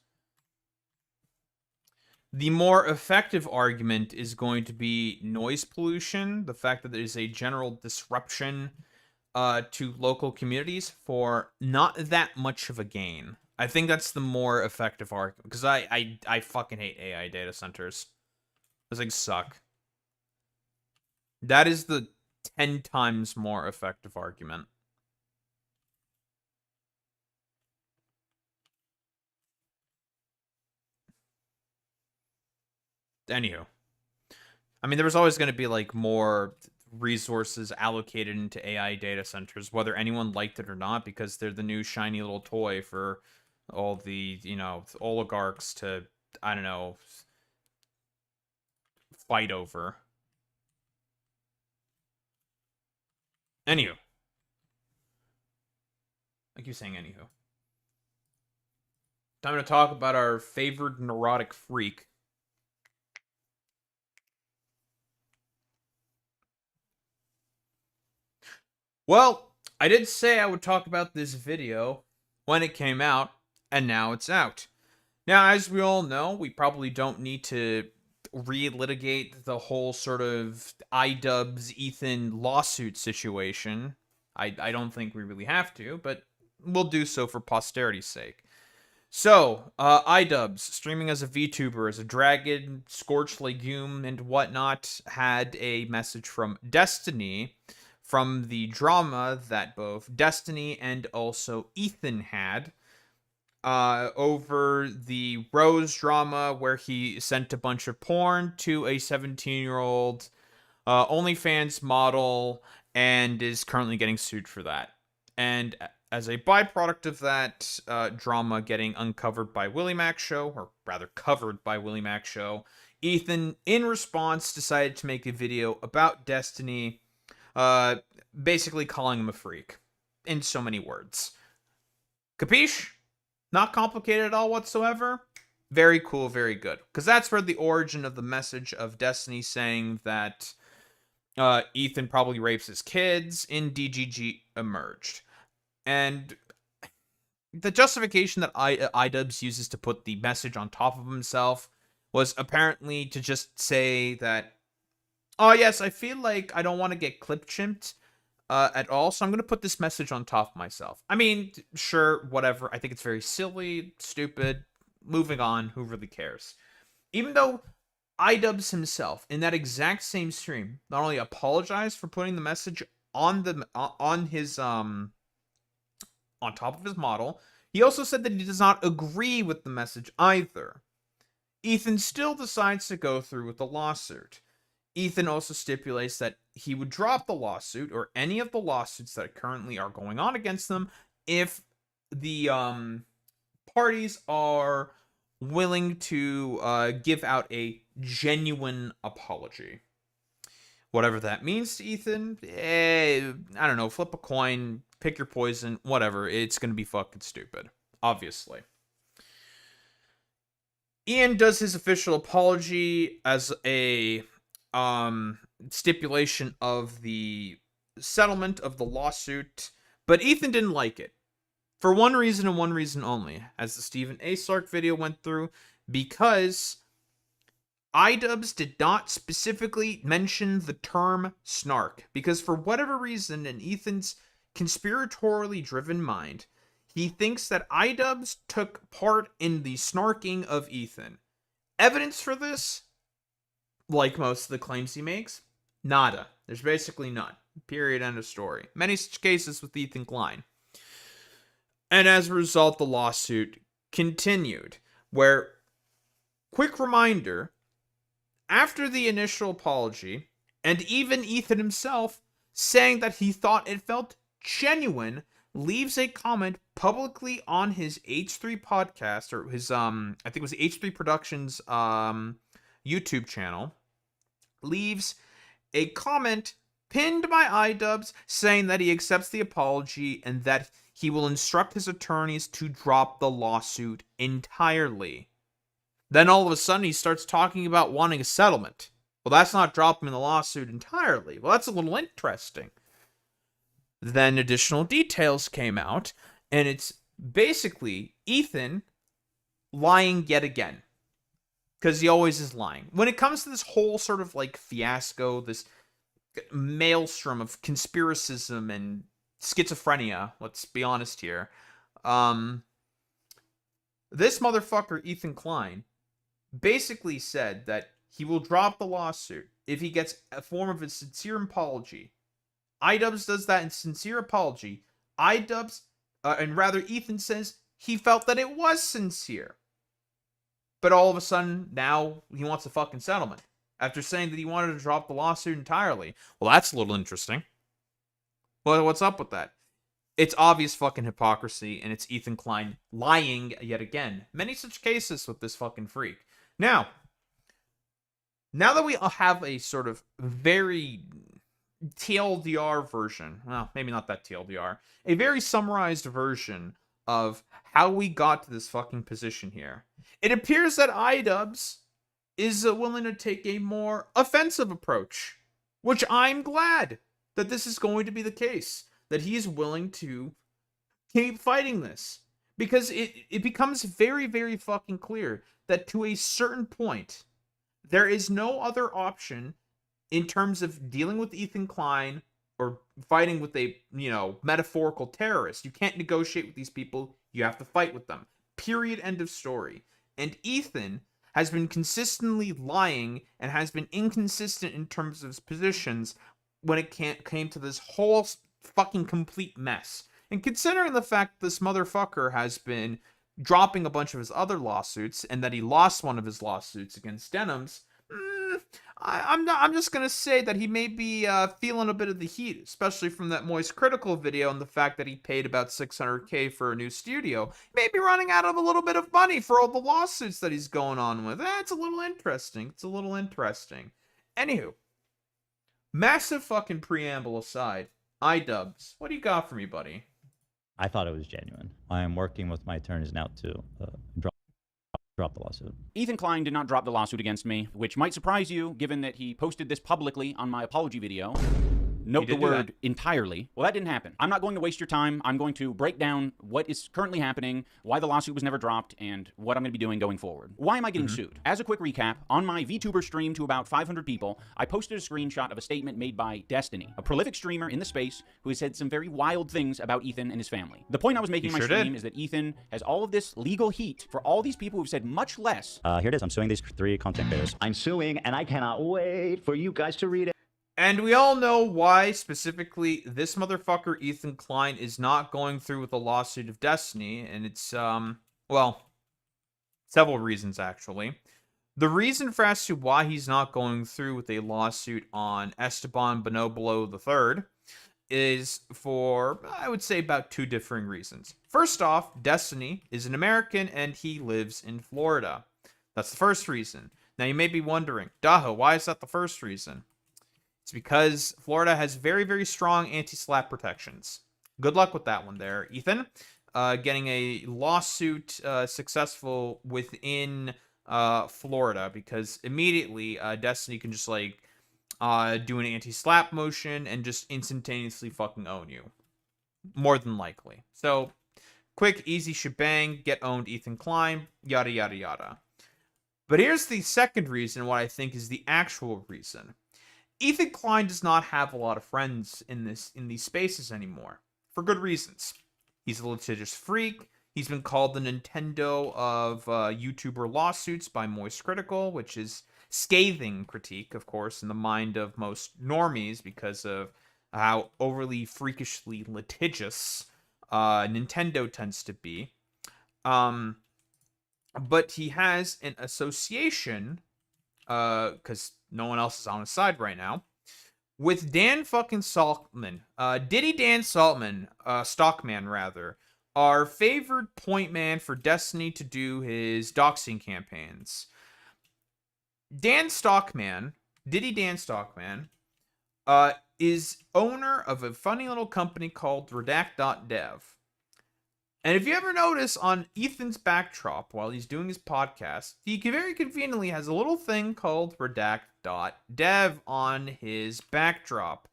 The more effective argument is going to be noise pollution, the fact that there is a general disruption to local communities for not that much of a gain. I think that's the more effective argument, because I fucking hate AI data centers. Those things suck. That is the 10 times more effective argument. Anywho. I mean, there was always going to be, like, more resources allocated into AI data centers, whether anyone liked it or not, because they're the new shiny little toy for all the, you know, oligarchs to, I don't know, fight over. Anywho. I keep saying anywho. Time to talk about our favored neurotic freak. Well, I did say I would talk about this video when it came out, and now it's out. Now, as we all know, we probably don't need to relitigate the whole sort of iDubbbz Ethan lawsuit situation. I don't think we really have to, but we'll do so for posterity's sake. So, iDubbbz, streaming as a VTuber, as a dragon, scorched legume, and whatnot, had a message from Destiny from the drama that both Destiny and also Ethan had over the Rose drama, where he sent a bunch of porn to a 17-year-old OnlyFans model and is currently getting sued for that. And as a byproduct of that drama getting uncovered by Willie Mac Show, or rather covered by Willie Mac Show, Ethan, in response, decided to make a video about Destiny, basically calling him a freak, in so many words. Capiche? Not complicated at all whatsoever. Very cool, very good. Because that's where the origin of the message of Destiny saying that Ethan probably rapes his kids in DGG emerged. And the justification that iDubbbz uses to put the message on top of himself was apparently to just say that, oh yes, I feel like I don't want to get clip chimped at all, so I'm going to put this message on top of myself. I mean, sure, whatever. I think it's very silly, stupid. Moving on, who really cares? Even though iDubbbz himself, in that exact same stream, not only apologized for putting the message on his on top of his model, he also said that he does not agree with the message either. Ethan still decides to go through with the lawsuit. Ethan also stipulates that he would drop the lawsuit, or any of the lawsuits that currently are going on against them, if the parties are willing to give out a genuine apology. Whatever that means to Ethan, I don't know, flip a coin, pick your poison, whatever. It's going to be fucking stupid, obviously. Ian does his official apology as a stipulation of the settlement of the lawsuit, but Ethan didn't like it. For one reason and one reason only, as the Stephen A. Sark video went through, because iDubbbz did not specifically mention the term snark, because for whatever reason, in Ethan's conspiratorially driven mind, he thinks that iDubbbz took part in the snarking of Ethan. Evidence for this, like most of the claims he makes, nada. There's basically none. Period, end of story. Many such cases with Ethan Klein. And as a result, the lawsuit continued, where, quick reminder, after the initial apology, and even Ethan himself saying that he thought it felt genuine, leaves a comment publicly on his H3 podcast, or his, I think it was H3 Productions YouTube channel, leaves a comment pinned by iDubbbz saying that he accepts the apology and that he will instruct his attorneys to drop the lawsuit entirely. Then all of a sudden he starts talking about wanting a settlement. Well, that's not dropping the lawsuit entirely. Well, that's a little interesting. Then additional details came out, and it's basically Ethan lying yet again. Because he always is lying. When it comes to this whole sort of like fiasco, this maelstrom of conspiracism and schizophrenia, let's be honest here, this motherfucker, Ethan Klein, basically said that he will drop the lawsuit if he gets a form of a sincere apology. iDubbbz does that in sincere apology. iDubbbz, and rather Ethan says he felt that it was sincere. But all of a sudden, now he wants a fucking settlement. After saying that he wanted to drop the lawsuit entirely. Well, that's a little interesting. Well, what's up with that? It's obvious fucking hypocrisy, and it's Ethan Klein lying yet again. Many such cases with this fucking freak. Now that we have a sort of very TLDR version, well, maybe not that TLDR, a very summarized version of how we got to this fucking position here, it appears that iDubbbz is willing to take a more offensive approach, which I'm glad that this is going to be the case, that he is willing to keep fighting this, because it becomes very, very fucking clear that to a certain point, there is no other option in terms of dealing with Ethan Klein or fighting with a, metaphorical terrorist. You can't negotiate with these people. You have to fight with them. Period. End of story. And Ethan has been consistently lying and has been inconsistent in terms of his positions when it came to this whole fucking complete mess. And considering the fact this motherfucker has been dropping a bunch of his other lawsuits and that he lost one of his lawsuits against Denims, I'm just gonna say that he may be feeling a bit of the heat, especially from that Moist Critical video and the fact that he paid about 600K for a new studio. He may be running out of a little bit of money for all the lawsuits that he's going on with. It's a little interesting. It's a little interesting. Anywho, massive fucking preamble aside, iDubbbz, what do you got for me, buddy? I thought it was genuine. I am working with my attorneys now to drop the lawsuit. Ethan Klein did not drop the lawsuit against me, which might surprise you, given that he posted this publicly on my apology video. Note the word entirely. Well, that didn't happen. I'm not going to waste your time. I'm going to break down what is currently happening, why the lawsuit was never dropped, and what I'm going to be doing going forward. Why am I getting sued? As a quick recap, on my VTuber stream to about 500 people, I posted a screenshot of a statement made by Destiny, a prolific streamer in the space who has said some very wild things about Ethan and his family. The point I was making in my stream is that Ethan has all of this legal heat for all these people who've said much less. Here it is. I'm suing these 3 content creators. I'm suing, and I cannot wait for you guys to read it. And we all know why, specifically, this motherfucker, Ethan Klein, is not going through with the lawsuit of Destiny. And it's, well, several reasons, actually. The reason for as to why he's not going through with a lawsuit on Esteban Bonoblo III is for, I would say, about 2 differing reasons. First off, Destiny is an American and he lives in Florida. That's the first reason. Now, you may be wondering, Daho, why is that the first reason? It's because Florida has very, very strong anti-slap protections. Good luck with that one there, Ethan. Getting a lawsuit successful within Florida, because immediately Destiny can just like do an anti-slap motion and just instantaneously fucking own you. More than likely. So, quick, easy shebang, get owned Ethan Klein, yada, yada, yada. But here's the second reason, what I think is the actual reason. Ethan Klein does not have a lot of friends in these spaces anymore, for good reasons. He's a litigious freak. He's been called the Nintendo of YouTuber lawsuits by Moist Critical, which is scathing critique, of course, in the mind of most normies because of how overly freakishly litigious Nintendo tends to be. But he has an association, because no one else is on his side right now, with Dan fucking Saltman. Diddy Dan Saltman, Stockman rather, our favored point man for Destiny to do his doxing campaigns. Dan Stockman, Diddy Dan Stockman, is owner of a funny little company called Redact.dev. And if you ever notice on Ethan's backdrop while he's doing his podcast, he very conveniently has a little thing called Redact.dev on his backdrop.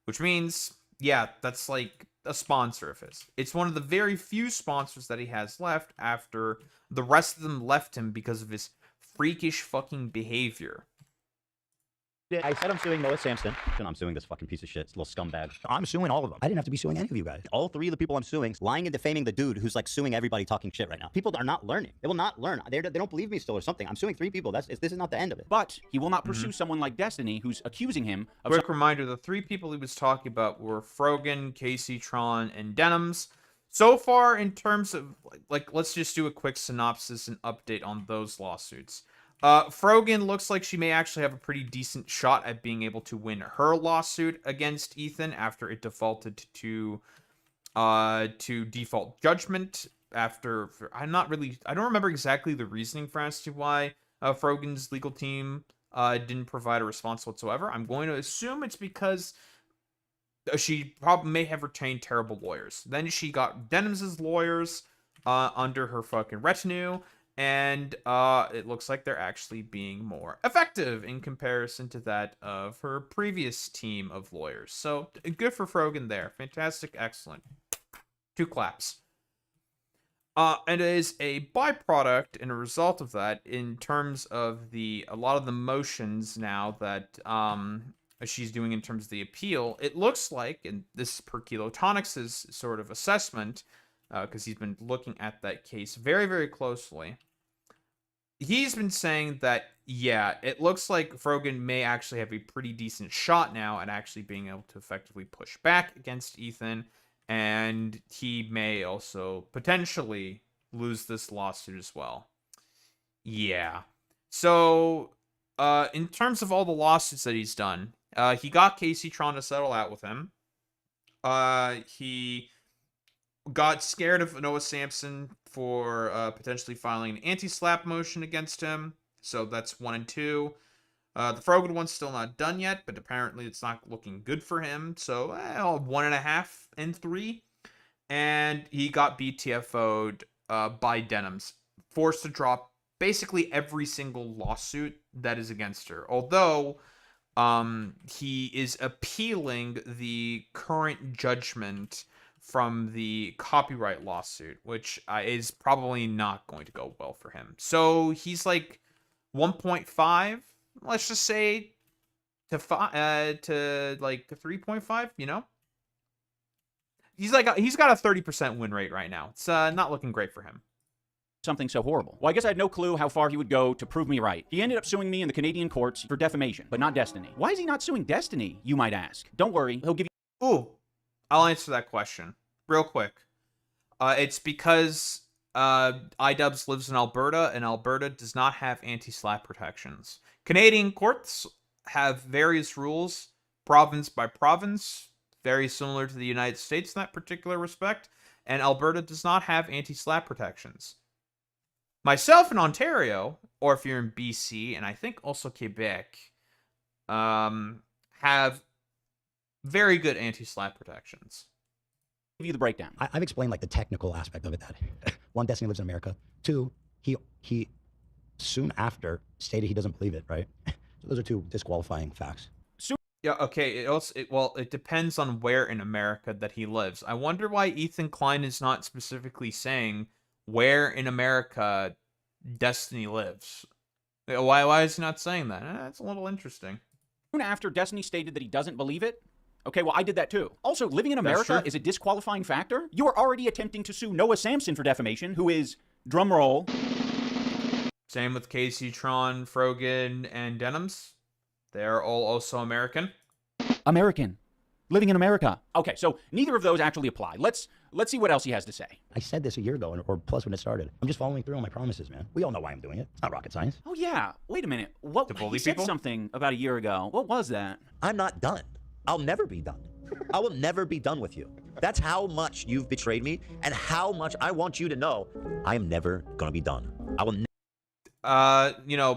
Which means, yeah, that's like a sponsor of his. It's one of the very few sponsors that he has left after the rest of them left him because of his freakish fucking behavior. I said I'm suing Noah Samson. I'm suing this fucking piece of shit, this little scumbag. I'm suing all of them. I didn't have to be suing any of you guys. All 3 of the people I'm suing, lying and defaming the dude who's like suing everybody talking shit right now. People are not learning. They will not learn. They don't believe me still or something. I'm suing 3 people. This is not the end of it. But he will not pursue someone like Destiny who's accusing him of... Quick reminder, the 3 people he was talking about were Frogan, Casey Tron, and Denims. So far, in terms of, like, let's just do a quick synopsis and update on those lawsuits. Frogan looks like she may actually have a pretty decent shot at being able to win her lawsuit against Ethan after it defaulted to default judgment. After I don't remember exactly the reasoning for as to why Frogan's legal team didn't provide a response whatsoever. I'm going to assume it's because she probably may have retained terrible lawyers. Then she got Denims' lawyers under her fucking retinue. And it looks like they're actually being more effective in comparison to that of her previous team of lawyers. So good for Frogan there. Fantastic. Excellent. 2 claps. And it is a byproduct and a result of that in terms of a lot of the motions now that she's doing in terms of the appeal. It looks like, and this is per Kilotonics' sort of assessment, because he's been looking at that case very, very closely. He's been saying that, yeah, it looks like Frogan may actually have a pretty decent shot now at actually being able to effectively push back against Ethan, and he may also potentially lose this lawsuit as well. Yeah. So, in terms of all the lawsuits that he's done, he got Casey Tron to settle out with him. He got scared of Noah Sampson for potentially filing an anti-slap motion against him. So that's 1 and 2. The Frogan one's still not done yet, but apparently it's not looking good for him. So 1.5 and 3. And he got BTFO'd by Denims, forced to drop basically every single lawsuit that is against her. Although he is appealing the current judgment from the copyright lawsuit, which is probably not going to go well for him. So he's like 1.5, let's just say, to 3.5. You know, he's got a 30% win rate right now. It's not looking great for him. Something so horrible. Well, I guess I had no clue how far he would go to prove me right. He ended up suing me in the Canadian courts for defamation, but not Destiny. Why is he not suing Destiny, you might ask? Don't worry, he'll give you... Ooh, I'll answer that question real quick. It's because iDubbbz lives in Alberta, and Alberta does not have anti-slap protections. Canadian courts have various rules, province by province, very similar to the United States in that particular respect, and Alberta does not have anti-slap protections. Myself in Ontario, or if you're in BC, and I think also Quebec, have very good anti-slap protections. Give you the breakdown. I've explained like the technical aspect of it. That 1, Destiny lives in America. 2, he soon after stated he doesn't believe it. Right. So those are 2 disqualifying facts. Yeah, okay. It depends on where in America that he lives. I wonder why Ethan Klein is not specifically saying where in America Destiny lives. Why is he not saying that? That's a little interesting. Soon after Destiny stated that he doesn't believe it. Okay, well, I did that too. Also, living in America is a disqualifying factor. You are already attempting to sue Noah Sampson for defamation, who is, drumroll... Same with Casey Tron, Frogan, and Denims. They're all also American. American. Living in America. Okay, so neither of those actually apply. Let's see what else he has to say. I said this a year ago, or plus when it started. I'm just following through on my promises, man. We all know why I'm doing it. It's not rocket science. Oh yeah. Wait a minute. What? To bully he said people? something about a year ago. What was that? I'm not done. I'll never be done. I will never be done with you. That's how much you've betrayed me and how much I want you to know I am never going to be done. I will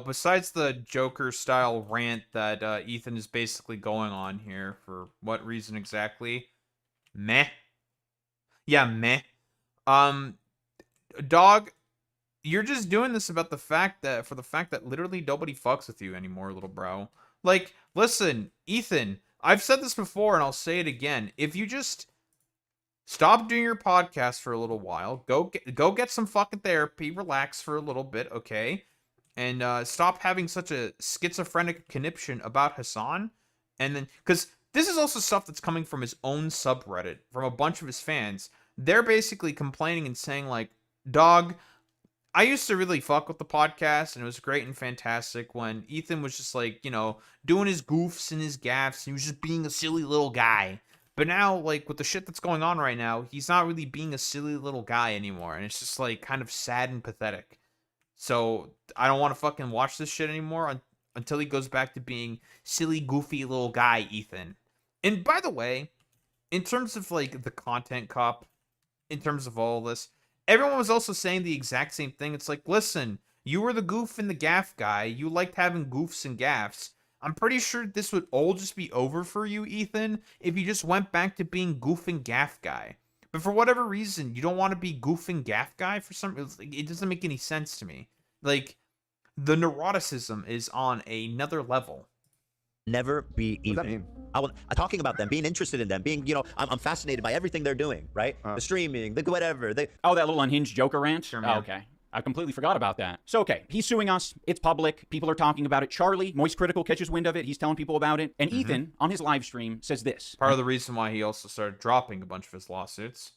besides the Joker-style rant that Ethan is basically going on here, for what reason exactly? Meh. Yeah, meh. Dog, you're just doing this about the fact that literally nobody fucks with you anymore, little bro. Like, listen, Ethan, I've said this before and I'll say it again. If you just stop doing your podcast for a little while, go get some fucking therapy, relax for a little bit, okay? And stop having such a schizophrenic conniption about Hassan. And then, because this is also stuff that's coming from his own subreddit, from a bunch of his fans. They're basically complaining and saying, like, dog, I used to really fuck with the podcast, and it was great and fantastic when Ethan was just, like, doing his goofs and his gaffes, and he was just being a silly little guy. But now, like, with the shit that's going on right now, he's not really being a silly little guy anymore, and it's just, like, kind of sad and pathetic. So, I don't want to fucking watch this shit anymore until he goes back to being silly, goofy little guy, Ethan. And by the way, in terms of, like, the content cop, in terms of all this, everyone was also saying the exact same thing. It's like, listen, you were the goof and the gaff guy. You liked having goofs and gaffs. I'm pretty sure this would all just be over for you, Ethan, if you just went back to being goof and gaff guy. But for whatever reason, you don't want to be goof and gaff guy for some... It doesn't make any sense to me. Like, the neuroticism is on another level. never be even. What does that mean? I'm talking about them, being interested in them, being, I'm fascinated by everything they're doing, right? The streaming, the whatever. Oh, that little unhinged Joker rant? Sure, oh, okay. I completely forgot about that. So, okay, he's suing us. It's public. People are talking about it. Charlie, Moist Critical, catches wind of it. He's telling people about it. And Ethan, on his live stream, says this. Part of the reason why he also started dropping a bunch of his lawsuits.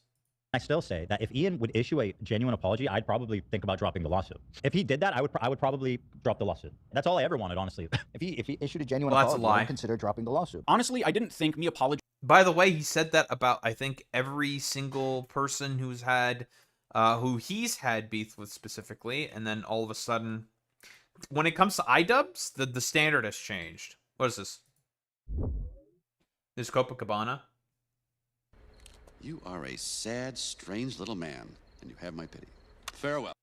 I still say that if Ian would issue a genuine apology, I'd probably think about dropping the lawsuit. If he did that, I would probably drop the lawsuit. That's all I ever wanted, honestly. If he issued a genuine Well, that's a apology, I lie. would consider dropping the lawsuit. Honestly, I didn't think me apologizing By the way, he said that about, I think, every single person who's had, who he's had beef with specifically, and then all of a sudden, when it comes to iDubbbz, the standard has changed. What is this? This is Copacabana. You are a sad, strange little man, and you have my pity. Farewell.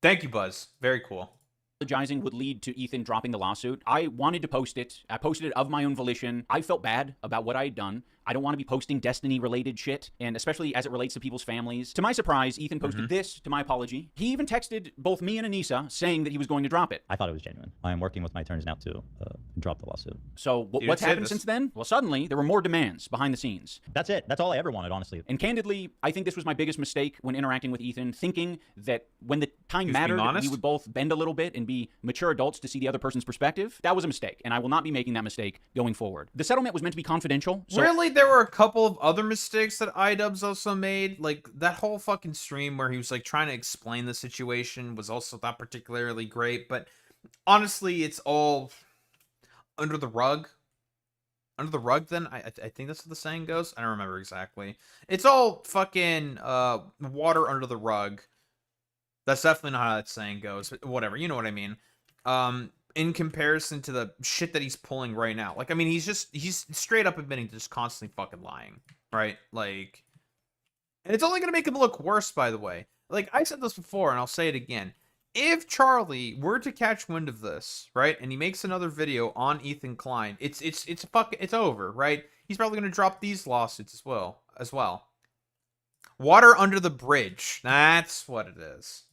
Thank you, Buzz. Very cool. Apologizing would lead to Ethan dropping the lawsuit. I wanted to post it. I posted it of my own volition. I felt bad about what I had done. I don't want to be posting Destiny-related shit, and especially as it relates to people's families. To my surprise, Ethan posted this to my apology. He even texted both me and Anissa saying that he was going to drop it. I thought it was genuine. I am working with my attorneys now to drop the lawsuit. So what's happened since then? Well, suddenly, there were more demands behind the scenes. That's it. That's all I ever wanted, honestly. And candidly, I think this was my biggest mistake when interacting with Ethan, thinking that when the time mattered, we would both bend a little bit and be mature adults to see the other person's perspective. That was a mistake, and I will not be making that mistake going forward. The settlement was meant to be confidential. So really? There were a couple of other mistakes that iDubbbz also made. Like, that whole fucking stream where he was, like, trying to explain the situation was also not particularly great. But honestly, it's all under the rug. Under the rug, then? I think that's what the saying goes. I don't remember exactly. It's all fucking water under the rug. That's definitely not how that saying goes. But whatever, you know what I mean. In comparison to the shit that he's pulling right now. Like, I mean, he's straight up admitting to just constantly fucking lying, right? Like, and it's only going to make him look worse, by the way. Like, I said this before, and I'll say it again. If Charlie were to catch wind of this, right, and he makes another video on Ethan Klein, it's over, right? He's probably going to drop these lawsuits as well. Water under the bridge. That's what it is.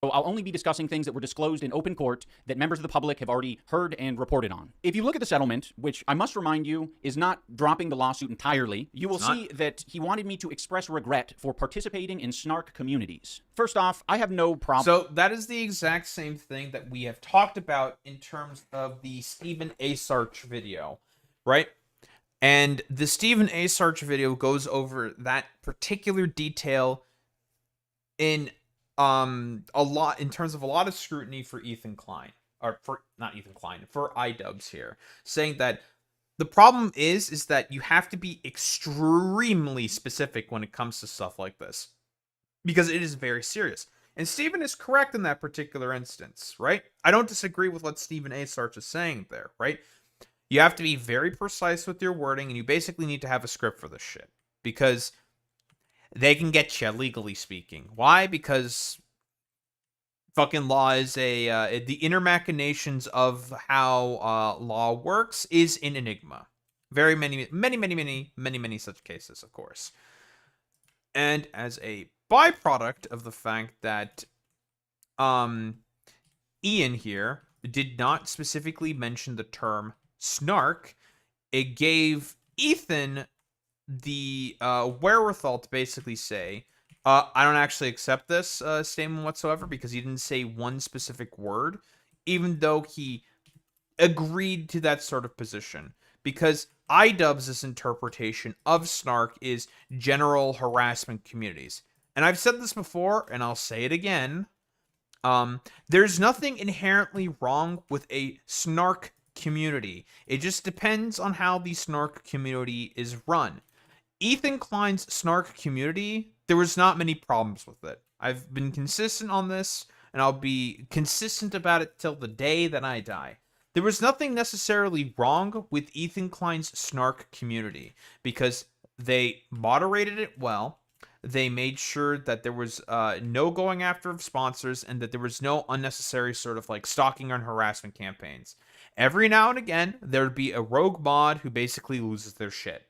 So I'll only be discussing things that were disclosed in open court that members of the public have already heard and reported on. If you look at the settlement, which I must remind you is not dropping the lawsuit entirely, you will see that he wanted me to express regret for participating in snark communities. First off, I have no problem. So that is the exact same thing that we have talked about in terms of the Stephen A. Sarch video, right? And the Stephen A. Sarch video goes over that particular detail in a lot in terms of a lot of scrutiny for Ethan Klein, or for not Ethan Klein, for iDubbbz here, saying that the problem is that you have to be extremely specific when it comes to stuff like this, because it is very serious. And Stephen is correct in that particular instance, right? I don't disagree with what Stephen A. Sarch is saying there, right? You have to be very precise with your wording, and you basically need to have a script for this shit, because they can get you, legally speaking. Why? Because fucking law is the inner machinations of how law works is an enigma. Very many such cases, of course. And as a byproduct of the fact that Ian here did not specifically mention the term snark, it gave Ethan the wherewithal to basically say, I don't actually accept this statement whatsoever, because he didn't say one specific word, even though he agreed to that sort of position. Because iDubbbz's interpretation of snark is general harassment communities. And I've said this before, and I'll say it again. There's nothing inherently wrong with a snark community. It just depends on how the snark community is run. Ethan Klein's snark community, there was not many problems with it. I've been consistent on this, and I'll be consistent about it till the day that I die. There was nothing necessarily wrong with Ethan Klein's snark community, because they moderated it well. They made sure that there was no going after sponsors, and that there was no unnecessary sort of like stalking and harassment campaigns. Every now and again, there'd be a rogue mod who basically loses their shit.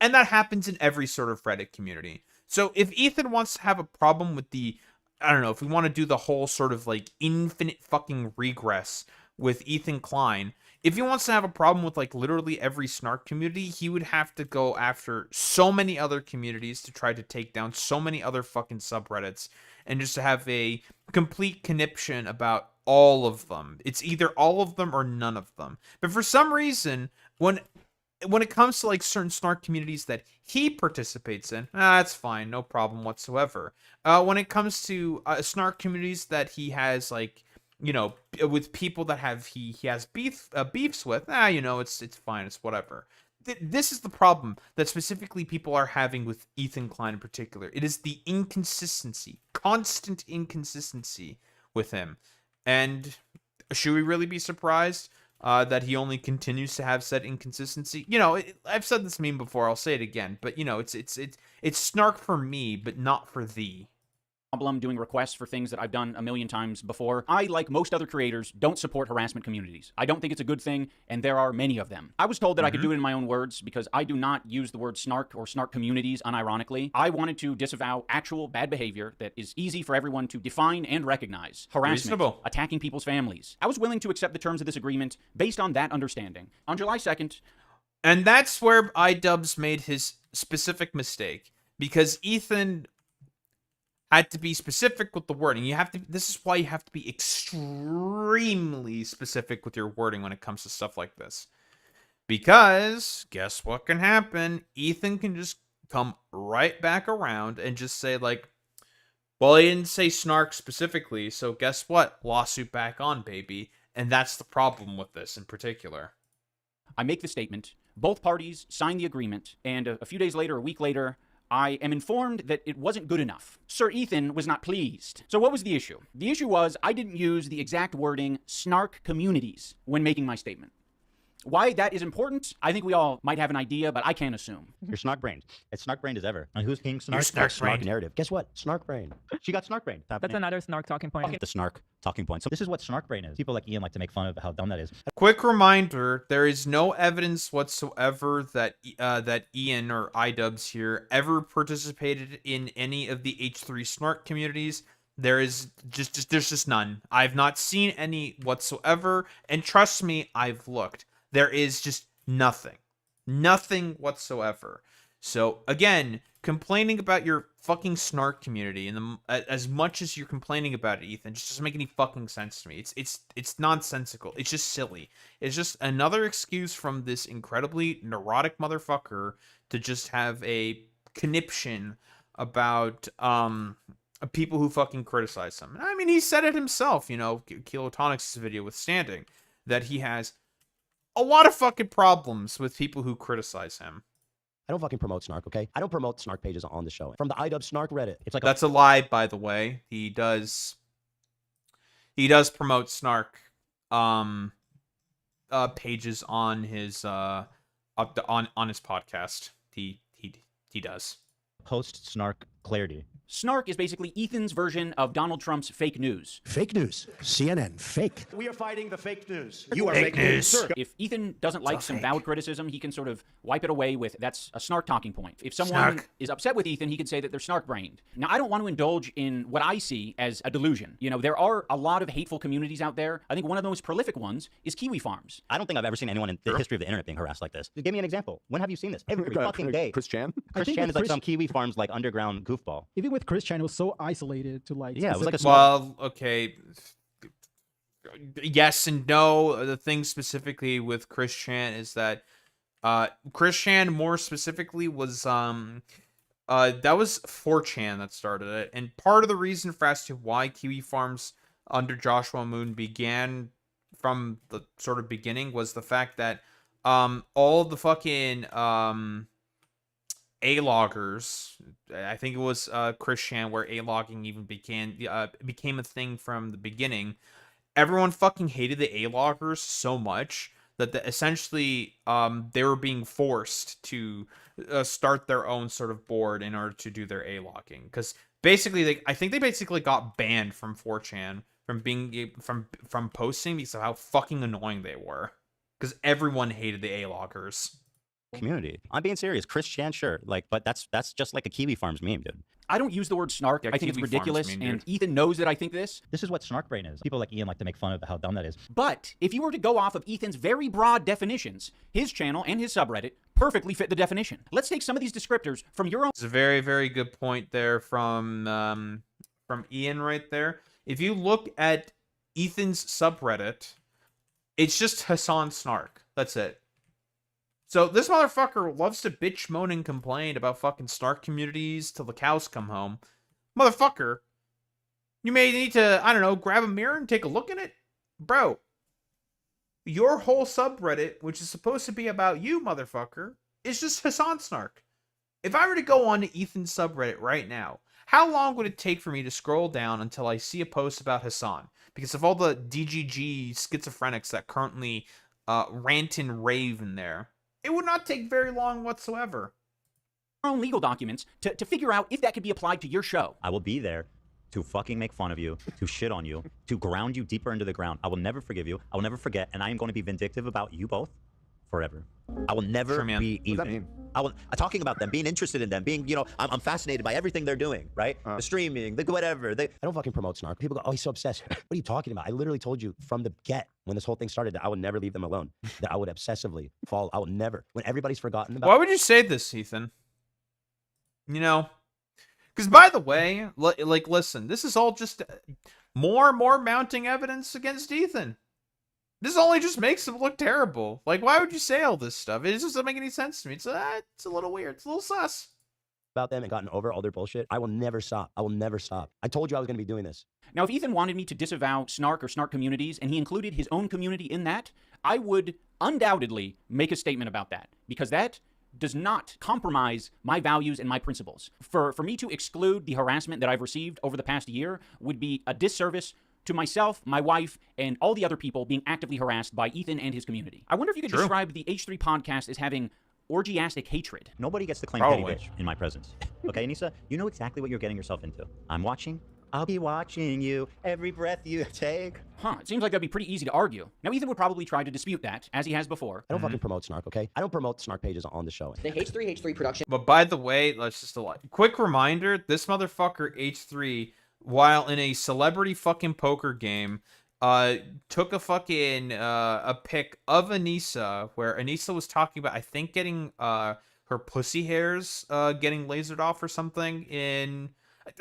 And that happens in every sort of Reddit community. So if Ethan wants to have a problem with the, I don't know, if we want to do the whole sort of like infinite fucking regress with Ethan Klein, if he wants to have a problem with like literally every snark community, he would have to go after so many other communities to try to take down so many other fucking subreddits, and just to have a complete conniption about all of them. It's either all of them or none of them. But for some reason, when it comes to like certain snark communities that he participates in, that's fine, no problem whatsoever. When it comes to snark communities that he has, like, you know, with people that he has beefs with, you know, it's fine, it's whatever. This is the problem that specifically people are having with Ethan Klein in particular. It is the inconsistency, constant inconsistency with him. And should we really be surprised that he only continues to have said inconsistency? You know, I've said this meme before. I'll say it again. But you know, it's snark for me, but not for thee. Problem doing requests for things that I've done a million times before. I, like most other creators, don't support harassment communities. I don't think it's a good thing, and there are many of them. I was told that I could do it in my own words because I do not use the word snark or snark communities unironically. I wanted to disavow actual bad behavior that is easy for everyone to define and recognize. Harassment, attacking people's families. I was willing to accept the terms of this agreement based on that understanding. On July 2nd... And that's where iDubbbz made his specific mistake, because Ethan had to be specific with the wording. You have to. This is why you have to be extremely specific with your wording when it comes to stuff like this. Because guess what can happen? Ethan can just come right back around and just say like, "Well, he didn't say snark specifically, so guess what? Lawsuit back on, baby." And that's the problem with this in particular. I make the statement. Both parties sign the agreement, and a few days later, a week later, I am informed that it wasn't good enough. Sir Ethan was not pleased. So what was the issue? The issue was I didn't use the exact wording snark communities when making my statement. Why that is important, I think we all might have an idea, but I can't assume. You're snark-brained. As snark-brained as ever. And who's king snark? Snark Snark narrative. Guess what? Snark brain. She got snark-brained. That's another snark talking point. The snark talking point. So this is what snark-brain is. People like Ian like to make fun of how dumb that is. Quick reminder, there is no evidence whatsoever that that Ian or iDubbbz here ever participated in any of the H3 snark communities. There's just none. I've not seen any whatsoever, and trust me, I've looked. There is just nothing. Nothing whatsoever. So, again, complaining about your fucking snark community, and as much as you're complaining about it, Ethan, just doesn't make any fucking sense to me. It's nonsensical. It's just silly. It's just another excuse from this incredibly neurotic motherfucker to just have a conniption about people who fucking criticize him. I mean, he said it himself, you know, Kilotonics' video withstanding, that he has a lot of fucking problems with people who criticize him. I don't fucking promote snark, okay? I don't promote snark pages on the show. From the iDubbbz snark Reddit. It's like that's a lie, by the way. He does promote snark pages on his on his podcast. He does. Post snark clarity. Snark is basically Ethan's version of Donald Trump's fake news. Fake news. CNN. Fake. We are fighting the fake news. You are fake news. Sir. If Ethan doesn't like some valid criticism, he can sort of wipe it away with, that's a snark talking point. If someone is upset with Ethan, he can say that they're snark-brained. Now, I don't want to indulge in what I see as a delusion. You know, there are a lot of hateful communities out there. I think one of the most prolific ones is Kiwi Farms. I don't think I've ever seen anyone in the history of the internet being harassed like this. Give me an example. When have you seen this? Every fucking day. Chris Chan? Chris Chan is like some Kiwi Farms like underground goofball. Even with Chris Chan, it was so isolated to like. Yeah, it was like a well, okay. Yes and no. The thing specifically with Chris Chan is that Chris Chan more specifically was that was 4chan that started it, and part of the reason for as to why Kiwi Farms under Joshua Moon began from the sort of beginning was the fact that all the fucking A-loggers, I think it was Chris Chan where A-logging even became a thing from the beginning. Everyone fucking hated the A-loggers so much that essentially they were being forced to start their own sort of board in order to do their A-logging. Because basically, I think they basically got banned from 4chan from being from posting because of how fucking annoying they were. Because everyone hated the A-loggers. Community. I'm being serious. Chris Chan, sure. Like, but that's just like a Kiwi Farms meme, dude. I don't use the word snark. Yeah, I think it's Kiwi ridiculous, Farms meme, and dude. Ethan knows that I think this. This is what snark brain is. People like Ian like to make fun of how dumb that is. But if you were to go off of Ethan's very broad definitions, his channel and his subreddit perfectly fit the definition. Let's take some of these descriptors from your own. It's a very, very good point there from Ian right there. If you look at Ethan's subreddit, it's just Hassan Snark. That's it. So this motherfucker loves to bitch, moan, and complain about fucking snark communities till the cows come home. Motherfucker, you may need to, I don't know, grab a mirror and take a look at it. Bro, your whole subreddit, which is supposed to be about you, motherfucker, is just Hassan Snark. If I were to go on to Ethan's subreddit right now, How long would it take for me to scroll down until I see a post about Hassan? Because of all the DGG schizophrenics that currently rant and rave in there, it would not take very long whatsoever. Own legal documents to figure out if that could be applied to your show. I will be there to fucking make fun of you, to shit on you, to ground you deeper into the ground. I will never forgive you. I will never forget, and I am going to be vindictive about you both forever. I will never Sure, man. be even. What does that mean? I will talking about them, being interested in them, being, you know, I'm fascinated by everything they're doing, right? The streaming, the whatever. I don't fucking promote snark. People go, oh, he's so obsessed. What are you talking about? I literally told you from the get, when this whole thing started, that I would never leave them alone. That I would obsessively fall. I would never. When everybody's forgotten about. Why would you say this, Ethan? You know, because by the way, like, listen, this is all just more and more mounting evidence against Ethan. This only just makes him look terrible. Like, why would you say all this stuff? It just doesn't make any sense to me. It's a little weird. It's a little sus. About them and gotten over all their bullshit. I will never stop. I will never stop. I told you I was going to be doing this. Now, if Ethan wanted me to disavow snark or snark communities, and he included his own community in that, I would undoubtedly make a statement about that, because that does not compromise my values and my principles. For me to exclude the harassment that I've received over the past year would be a disservice to myself, my wife, and all the other people being actively harassed by Ethan and his community. I wonder if you could describe the H3 podcast as having orgiastic hatred. Nobody gets to claim Probably. petty bitch in my presence. Okay, Anissa? You know exactly what you're getting yourself into. I'm watching. I'll be watching you every breath you take. Huh, it seems like that'd be pretty easy to argue. Now, Ethan would probably try to dispute that, as he has before. I don't fucking promote snark, okay? I don't promote snark pages on the show. The H3 production. But by the way, let's just quick reminder: this motherfucker H3, while in a celebrity fucking poker game, took a fucking a pic of Anissa, where Anissa was talking about, I think, getting her pussy hairs getting lasered off or something in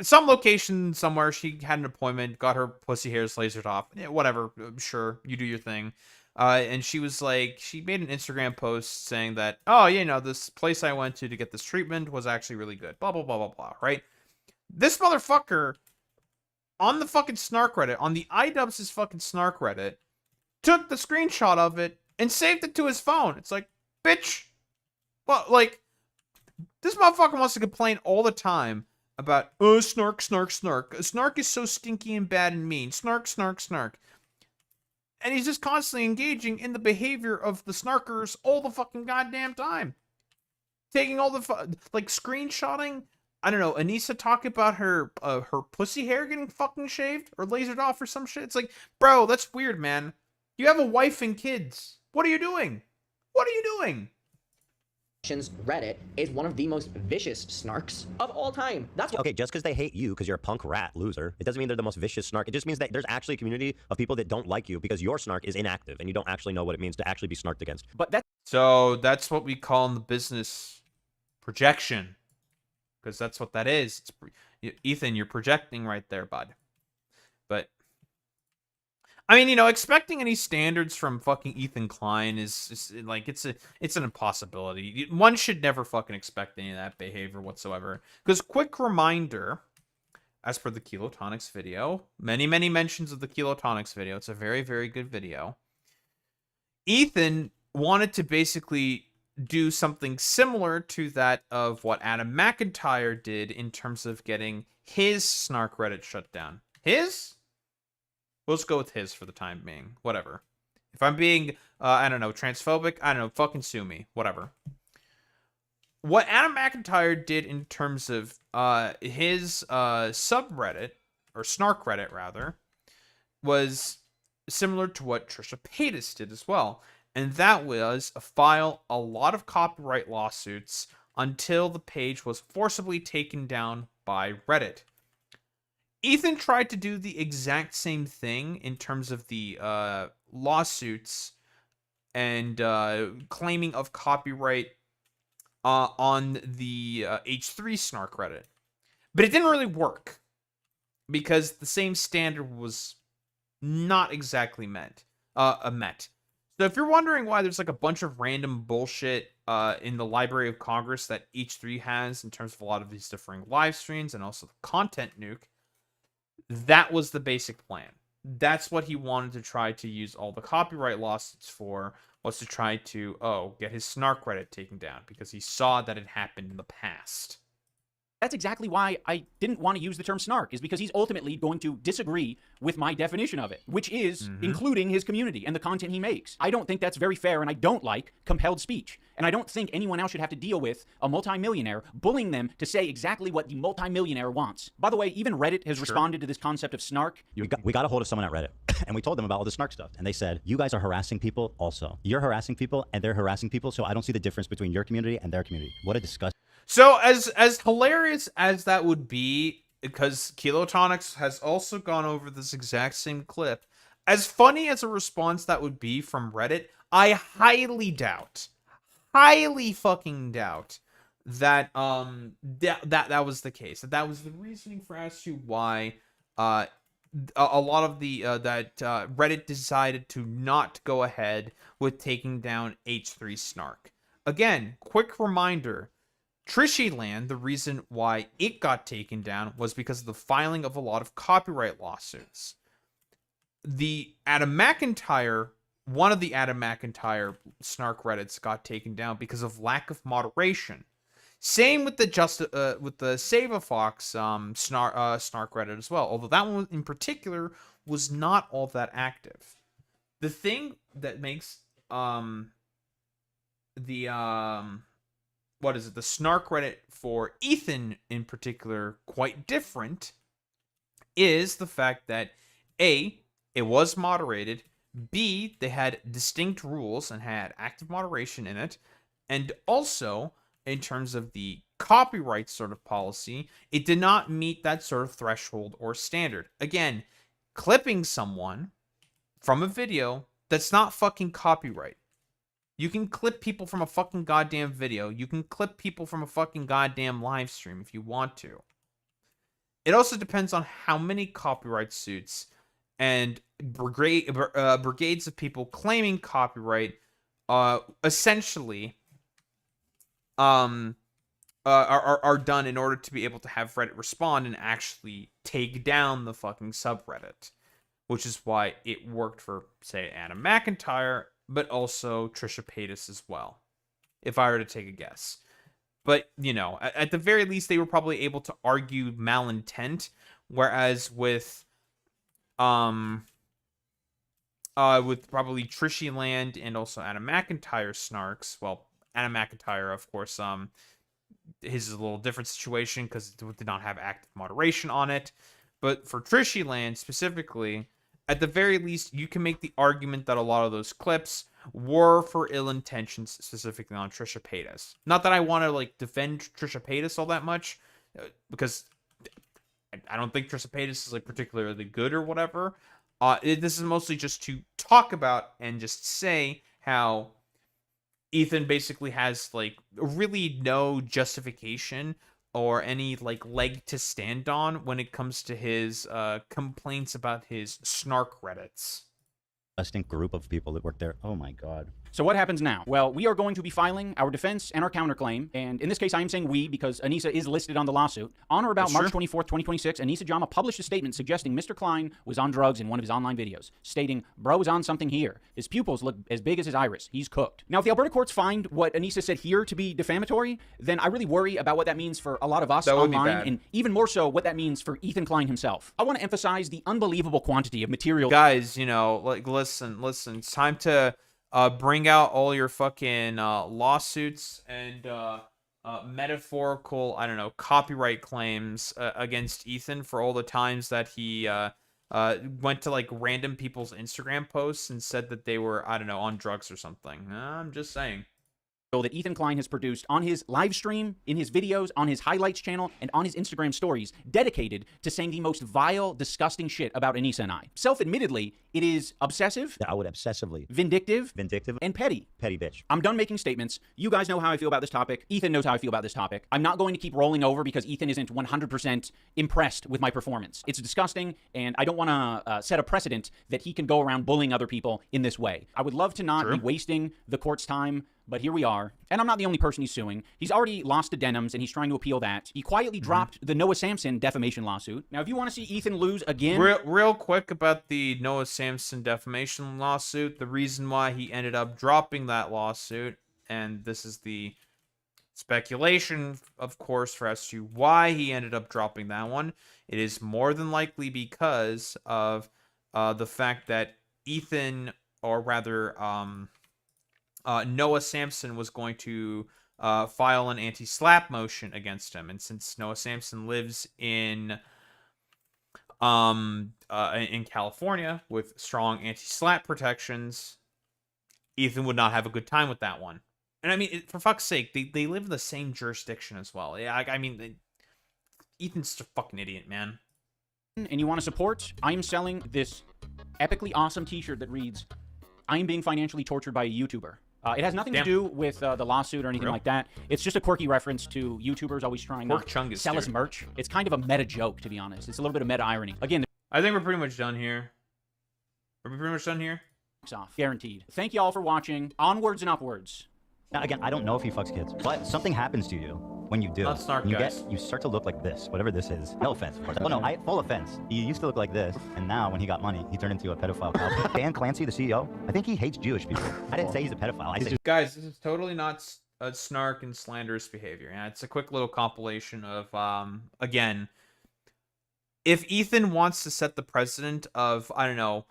some location somewhere. She had an appointment, got her pussy hairs lasered off. Yeah, whatever, sure, you do your thing. And she was like, she made an Instagram post saying that, oh, you know, this place I went to get this treatment was actually really good. Blah, blah, blah, blah, blah, right? This motherfucker, on the fucking Snark Reddit, on the iDubbbz' fucking Snark Reddit, took the screenshot of it and saved it to his phone. It's like, bitch, well, like, this motherfucker wants to complain all the time about, oh, snark, snark, snark. Snark is so stinky and bad and mean. Snark, snark, snark. And he's just constantly engaging in the behavior of the snarkers all the fucking goddamn time. Taking all the, like, screenshotting, I don't know, Anissa talking about her pussy hair getting fucking shaved or lasered off or some shit. It's like, bro, that's weird, man. You have a wife and kids. What are you doing? What are you doing? Reddit is one of the most vicious snarks of all time. That's what. Okay, just because they hate you because you're a punk rat loser, it doesn't mean they're the most vicious snark. It just means that there's actually a community of people that don't like you because your snark is inactive and you don't actually know what it means to actually be snarked against. But that's So that's what we call in the business projection. Because that's what that is. It's, Ethan, you're projecting right there, bud. But I mean, you know, expecting any standards from fucking Ethan Klein is like, it's an impossibility. One should never fucking expect any of that behavior whatsoever. Because quick reminder, as per the Kilotonics video, many mentions of the Kilotonics video. It's a very, very good video. Ethan wanted to basically do something similar to that of what Adam McIntyre did in terms of getting his Snark Reddit shut down. His? Let's go with his for the time being. Whatever. If I'm being, I don't know, transphobic, I don't know, fucking sue me. Whatever. What Adam McIntyre did in terms of his subreddit, or Snark Reddit rather, was similar to what Trisha Paytas did as well. And that was file a lot of copyright lawsuits until the page was forcibly taken down by Reddit. Ethan tried to do the exact same thing in terms of the lawsuits and claiming of copyright on the H3 Snark Reddit. But it didn't really work because the same standard was not exactly met. So if you're wondering why there's like a bunch of random bullshit in the Library of Congress that H3 has in terms of a lot of these differing live streams and also the content nuke, that was the basic plan. That's what he wanted to try to use all the copyright lawsuits for, was to try to, get his Snark Reddit taken down because he saw that it happened in the past. That's exactly why I didn't want to use the term snark, is because he's ultimately going to disagree with my definition of it, which is including his community and the content he makes. I don't think that's very fair, and I don't like compelled speech. And I don't think anyone else should have to deal with a multimillionaire bullying them to say exactly what the multimillionaire wants. By the way, even Reddit has responded to this concept of snark. We got a hold of someone at Reddit, and we told them about all the snark stuff. And they said, you guys are harassing people also. You're harassing people, and they're harassing people, so I don't see the difference between your community and their community. What a disgust. So as hilarious as that would be, because Kilotonics has also gone over this exact same clip, as funny as a response that would be from Reddit, I highly fucking doubt that that was the case. That was the reasoning for as to why a lot of the Reddit decided to not go ahead with taking down H3 Snark. Again, quick reminder. Trishyland, the reason why it got taken down was because of the filing of a lot of copyright lawsuits. The Adam McIntyre, one of the Adam McIntyre snark Reddits got taken down because of lack of moderation. Same with the Save a Fox snark Reddit as well, although that one in particular was not all that active. The thing that makes the snark Reddit for Ethan in particular quite different is the fact that A, it was moderated, B, they had distinct rules and had active moderation in it, and also, in terms of the copyright sort of policy, it did not meet that sort of threshold or standard. Again, clipping someone from a video, that's not fucking copyright. You can clip people from a fucking goddamn video. You can clip people from a fucking goddamn live stream if you want to. It also depends on how many copyright suits and brigades of people claiming copyright essentially are done in order to be able to have Reddit respond and actually take down the fucking subreddit. Which is why it worked for, say, Adam McIntyre, but also Trisha Paytas as well, if I were to take a guess. But, you know, at the very least, they were probably able to argue malintent, whereas with probably Trishyland and also Adam McIntyre snarks, well, Adam McIntyre, of course, his is a little different situation because it did not have active moderation on it. But for Trishyland specifically, at the very least, you can make the argument that a lot of those clips were for ill intentions, specifically on Trisha Paytas. Not that I want to like defend Trisha Paytas all that much, because I don't think Trisha Paytas is like particularly good or whatever. This is mostly just to talk about and just say how Ethan basically has like really no justification or any like leg to stand on when it comes to his complaints about his snark Reddits. Distinct group of people that work there. Oh my god. So what happens now? Well, we are going to be filing our defense and our counterclaim, and in this case, I am saying we because Anissa is listed on the lawsuit. On or about March 24th, 2026, Anissa Jama published a statement suggesting Mr. Klein was on drugs in one of his online videos, stating, "Bro is on something here. His pupils look as big as his iris. He's cooked." Now, if the Alberta courts find what Anissa said here to be defamatory, then I really worry about what that means for a lot of us online, and even more so what that means for Ethan Klein himself. I want to emphasize the unbelievable quantity of material. Guys, you know, like, listen, it's time to bring out all your fucking lawsuits and metaphorical, I don't know, copyright claims against Ethan for all the times that he went to like random people's Instagram posts and said that they were, I don't know, on drugs or something. I'm just saying. That Ethan Klein has produced on his live stream, in his videos, on his highlights channel, and on his Instagram stories, dedicated to saying the most vile, disgusting shit about Anissa and I. Self-admittedly, it is obsessive. I would obsessively. Vindictive. And petty. Petty bitch. I'm done making statements. You guys know how I feel about this topic. Ethan knows how I feel about this topic. I'm not going to keep rolling over because Ethan isn't 100% impressed with my performance. It's disgusting, and I don't want to set a precedent that he can go around bullying other people in this way. I would love to not be wasting the court's time, but here we are. And I'm not the only person he's suing. He's already lost to Denims, and he's trying to appeal that. He quietly dropped the Noah Samson defamation lawsuit. Now, if you want to see Ethan lose again... Real quick about the Noah Samson defamation lawsuit, the reason why he ended up dropping that lawsuit, and this is the Speculation, of course, for as to why he ended up dropping that one. It is more than likely because of the fact that Ethan, or rather, Noah Samson was going to file an anti-slap motion against him, and since Noah Samson lives in California with strong anti-slap protections, Ethan would not have a good time with that one. And I mean, for fuck's sake, they live in the same jurisdiction as well. Yeah, I mean, Ethan's just a fucking idiot, man. And you want to support, I am selling this epically awesome t-shirt that reads, I am being financially tortured by a YouTuber. It has nothing to do with the lawsuit or anything like that. It's just a quirky reference to YouTubers always trying to sell us merch. It's kind of a meta joke, to be honest. It's a little bit of meta irony. Again, I think we're pretty much done here. Are we pretty much done here? Off. Guaranteed. Thank you all for watching. Onwards and upwards. Now, again, I don't know if he fucks kids, but something happens to you when you do. Not snark, guys. You start to look like this, whatever this is. No offense, of course. Oh, no, full offense. He used to look like this, and now when he got money, he turned into a pedophile cowboy. Dan Clancy, the CEO, I think he hates Jewish people. I didn't say he's a pedophile. I said... Guys, this is totally not a snark and slanderous behavior. Yeah, it's a quick little compilation of, again, if Ethan wants to set the precedent of, I don't know,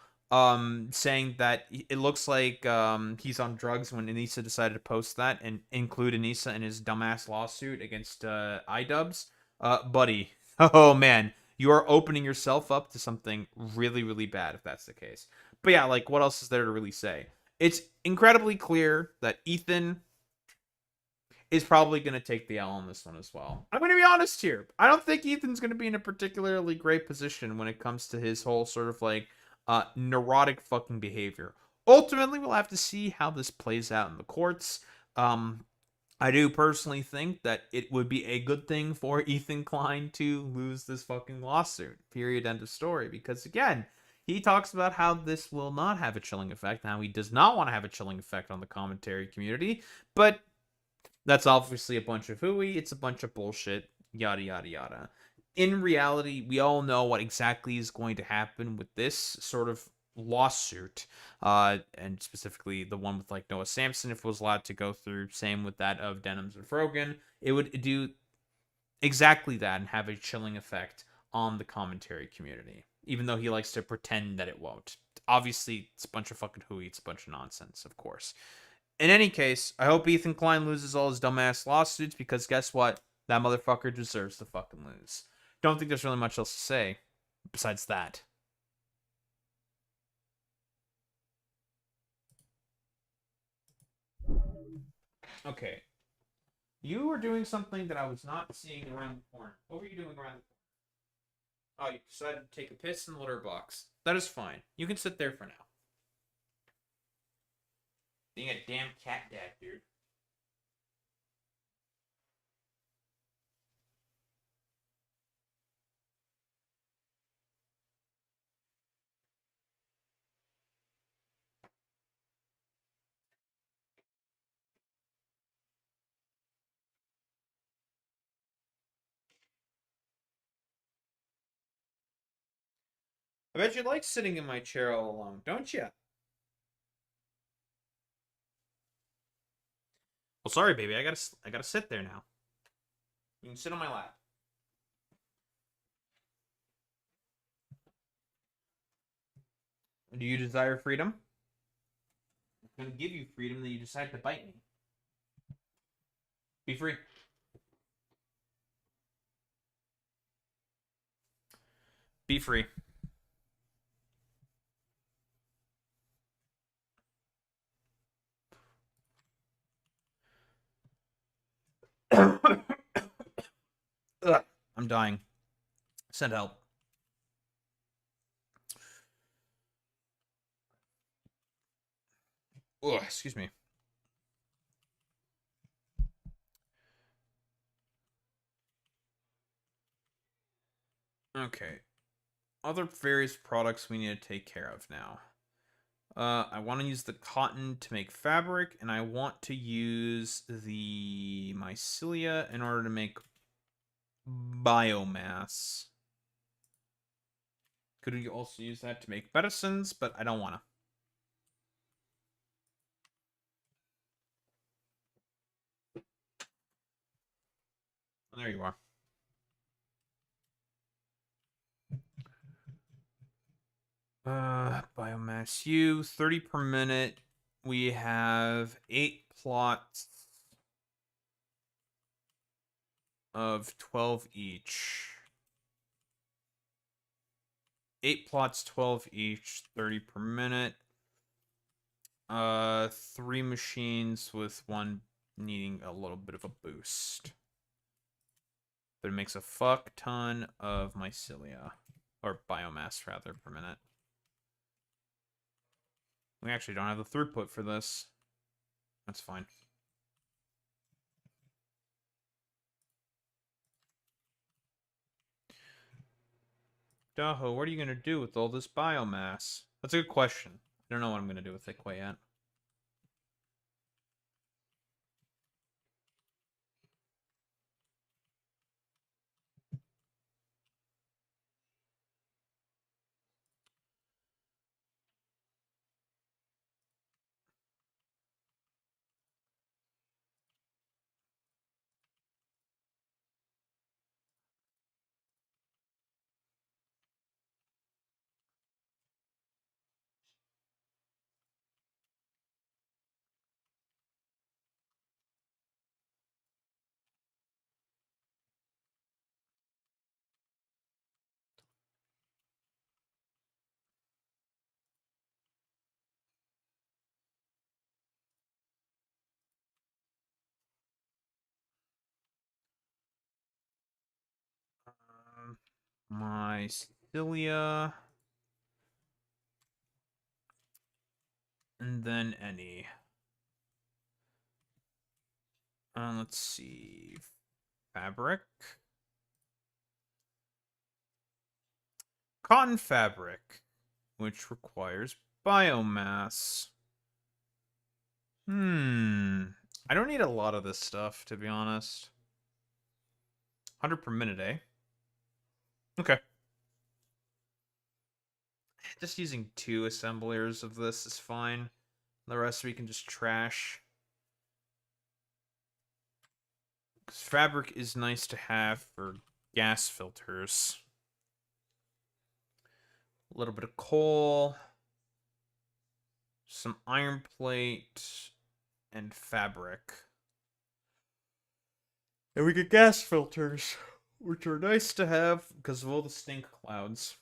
saying that it looks like he's on drugs when Anissa decided to post that and include Anissa in his dumbass lawsuit against iDubbbz, buddy, oh man, you are opening yourself up to something really, really bad if that's the case. But yeah, like, what else is there to really say? It's incredibly clear that Ethan is probably going to take the L on this one as well. I'm going to be honest here. I don't think Ethan's going to be in a particularly great position when it comes to his whole sort of like neurotic fucking behavior. Ultimately, we'll have to see how this plays out in the courts. I do personally think that it would be a good thing for Ethan Klein to lose this fucking lawsuit. Period. End of story. Because again, he talks about how this will not have a chilling effect. Now, he does not want to have a chilling effect on the commentary community, but that's obviously a bunch of hooey. It's a bunch of bullshit. Yada, yada, yada. In reality, we all know what exactly is going to happen with this sort of lawsuit, and specifically the one with like Noah Samson, if it was allowed to go through. Same with that of Denims and Frogan. It would do exactly that and have a chilling effect on the commentary community, even though he likes to pretend that it won't. Obviously, it's a bunch of fucking hooey. It's a bunch of nonsense, of course. In any case, I hope Ethan Klein loses all his dumbass lawsuits, because guess what? That motherfucker deserves to fucking lose. Don't think there's really much else to say besides that. Okay. You were doing something that I was not seeing around the corner. What were you doing around the corner? Oh, you decided to take a piss in the litter box. That is fine. You can sit there for now. Being a damn cat dad, dude. I bet you like sitting in my chair all alone, don't you? Well, sorry, baby. I gotta sit there now. You can sit on my lap. Do you desire freedom? I'm gonna give you freedom, then you decide to bite me. Be free. Be free. Ugh, I'm dying. Send help. Oh, excuse me. Okay. Other various products we need to take care of now. I want to use the cotton to make fabric, and I want to use the mycelia in order to make biomass. Could we also use that to make medicines, but I don't want to. There you are. Biomass U, 30 per minute. We have 8 plots of 12 each. 8 plots, 12 each, 30 per minute. 3 machines with one needing a little bit of a boost. But it makes a fuck ton of mycelia. Or biomass, rather, per minute. We actually don't have the throughput for this. That's fine. Daho, what are you going to do with all this biomass? That's a good question. I don't know what I'm going to do with it quite yet. Mycelia. And then any. Let's see. Fabric. Cotton fabric, which requires biomass. I don't need a lot of this stuff, to be honest. 100 per minute, eh? Okay. Just using 2 assemblers of this is fine. The rest we can just trash. Because fabric is nice to have for gas filters. A little bit of coal. Some iron plate. And fabric. And we get gas filters, which are nice to have because of all the stink clouds.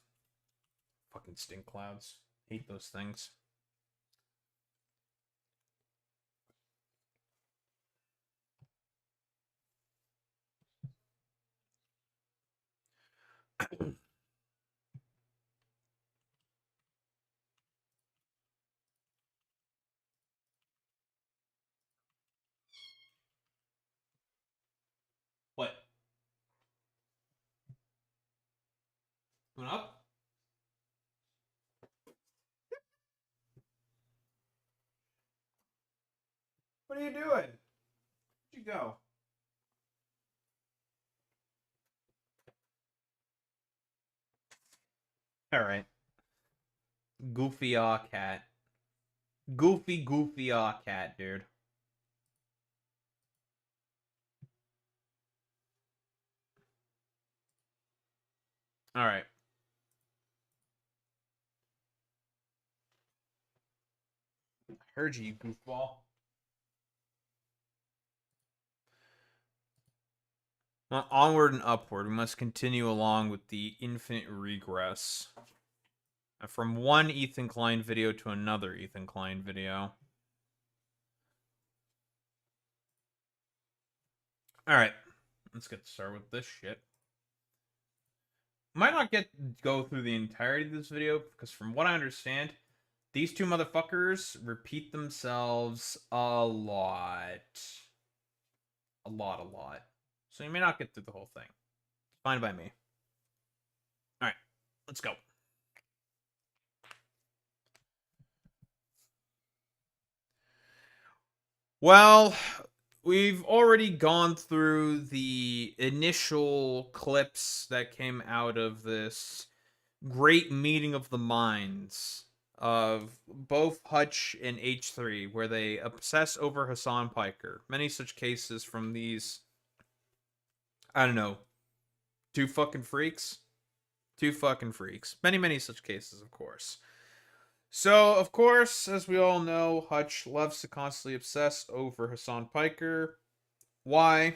Fucking stink clouds. Hate those things. What? Going up? What are you doing? Where'd you go? Alright. Goofy aw cat. Goofy aw cat, dude. Alright. Heard you, goofball. Well, onward and upward, we must continue along with the infinite regress. From one Ethan Klein video to another Ethan Klein video. Alright. Let's get started with this shit. Might not go through the entirety of this video, because from what I understand, these two motherfuckers repeat themselves a lot. A lot. So you may not get through the whole thing. Fine by me. Alright, let's go. Well, we've already gone through the initial clips that came out of this great meeting of the minds of both Hutch and H3, where they obsess over Hassan Piker. Many such cases from these I don't know, two fucking freaks? Two fucking freaks. Many, many such cases, of course. So, of course, as we all know, Hutch loves to constantly obsess over Hassan Piker. Why?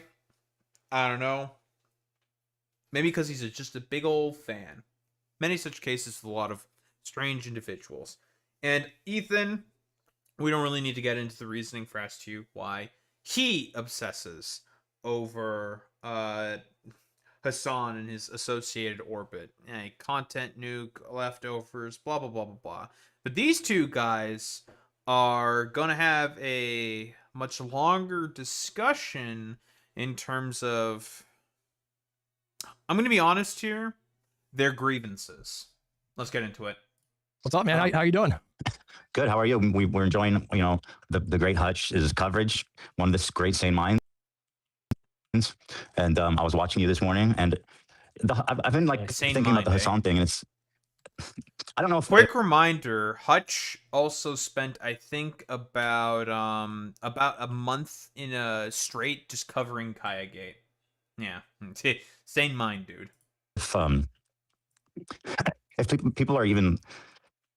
I don't know. Maybe because he's just a big old fan. Many such cases with a lot of strange individuals. And Ethan, we don't really need to get into the reasoning for as to why he obsesses over Hassan and his associated orbit. Content nuke, leftovers, blah, blah, blah, blah, blah. But these two guys are going to have a much longer discussion in terms of, I'm going to be honest here, their grievances. Let's get into it. What's up, man? How you doing? Good. How are you? We're enjoying, the great Hutch's coverage. One of this great sane minds. And I was watching you this morning, and I've been thinking about the Hassan thing, and it's, I don't know if... Quick reminder, Hutch also spent, I think, about a month in a straight just covering Kaya Gate. Yeah. Sane mind, dude. If people are even...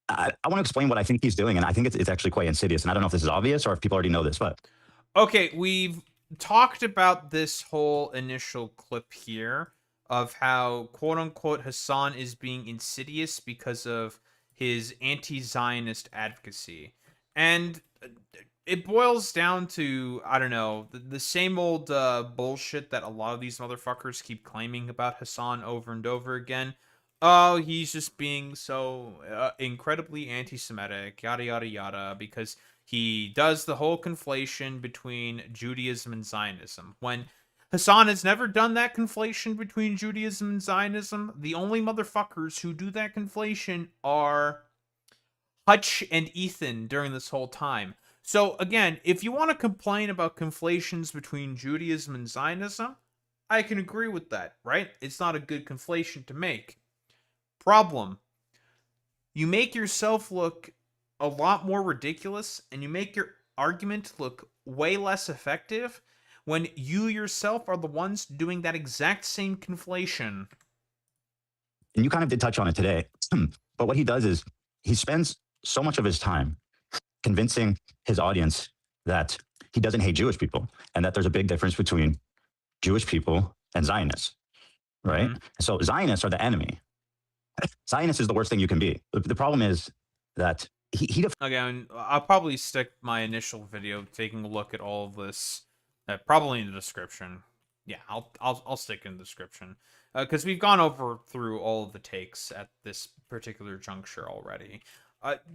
I want to explain what I think he's doing, and I think it's actually quite insidious, and I don't know if this is obvious or if people already know this, but... Okay, we've talked about this whole initial clip here of how, quote-unquote, Hassan is being insidious because of his anti-Zionist advocacy. And it boils down to, I don't know, the same old bullshit that a lot of these motherfuckers keep claiming about Hassan over and over again. Oh, he's just being so incredibly anti-Semitic, yada, yada, yada, because he does the whole conflation between Judaism and Zionism. When Hassan has never done that conflation between Judaism and Zionism. The only motherfuckers who do that conflation are Hutch and Ethan during this whole time. So, again, if you want to complain about conflations between Judaism and Zionism, I can agree with that, right? It's not a good conflation to make. Problem. You make yourself look a lot more ridiculous, and you make your argument look way less effective when you yourself are the ones doing that exact same conflation. And you kind of did touch on it today. But what he does is he spends so much of his time convincing his audience that he doesn't hate Jewish people and that there's a big difference between Jewish people and Zionists, right? Mm-hmm. So Zionists are the enemy. Zionist is the worst thing you can be. The problem is that Again, I'll probably stick my initial video taking a look at all of this, probably in the description. Yeah, I'll stick in the description because we've gone through all of the takes at this particular juncture already.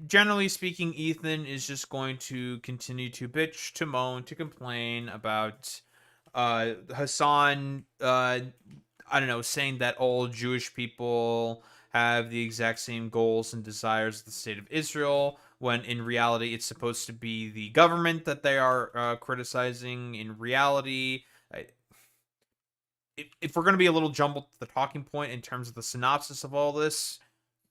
Generally speaking, Ethan is just going to continue to bitch, to moan, to complain about Hassan. I don't know, saying that all Jewish people have the exact same goals and desires of the state of Israel, when in reality it's supposed to be the government that they are criticizing. In reality, if we're going to be a little jumbled to the talking point in terms of the synopsis of all this,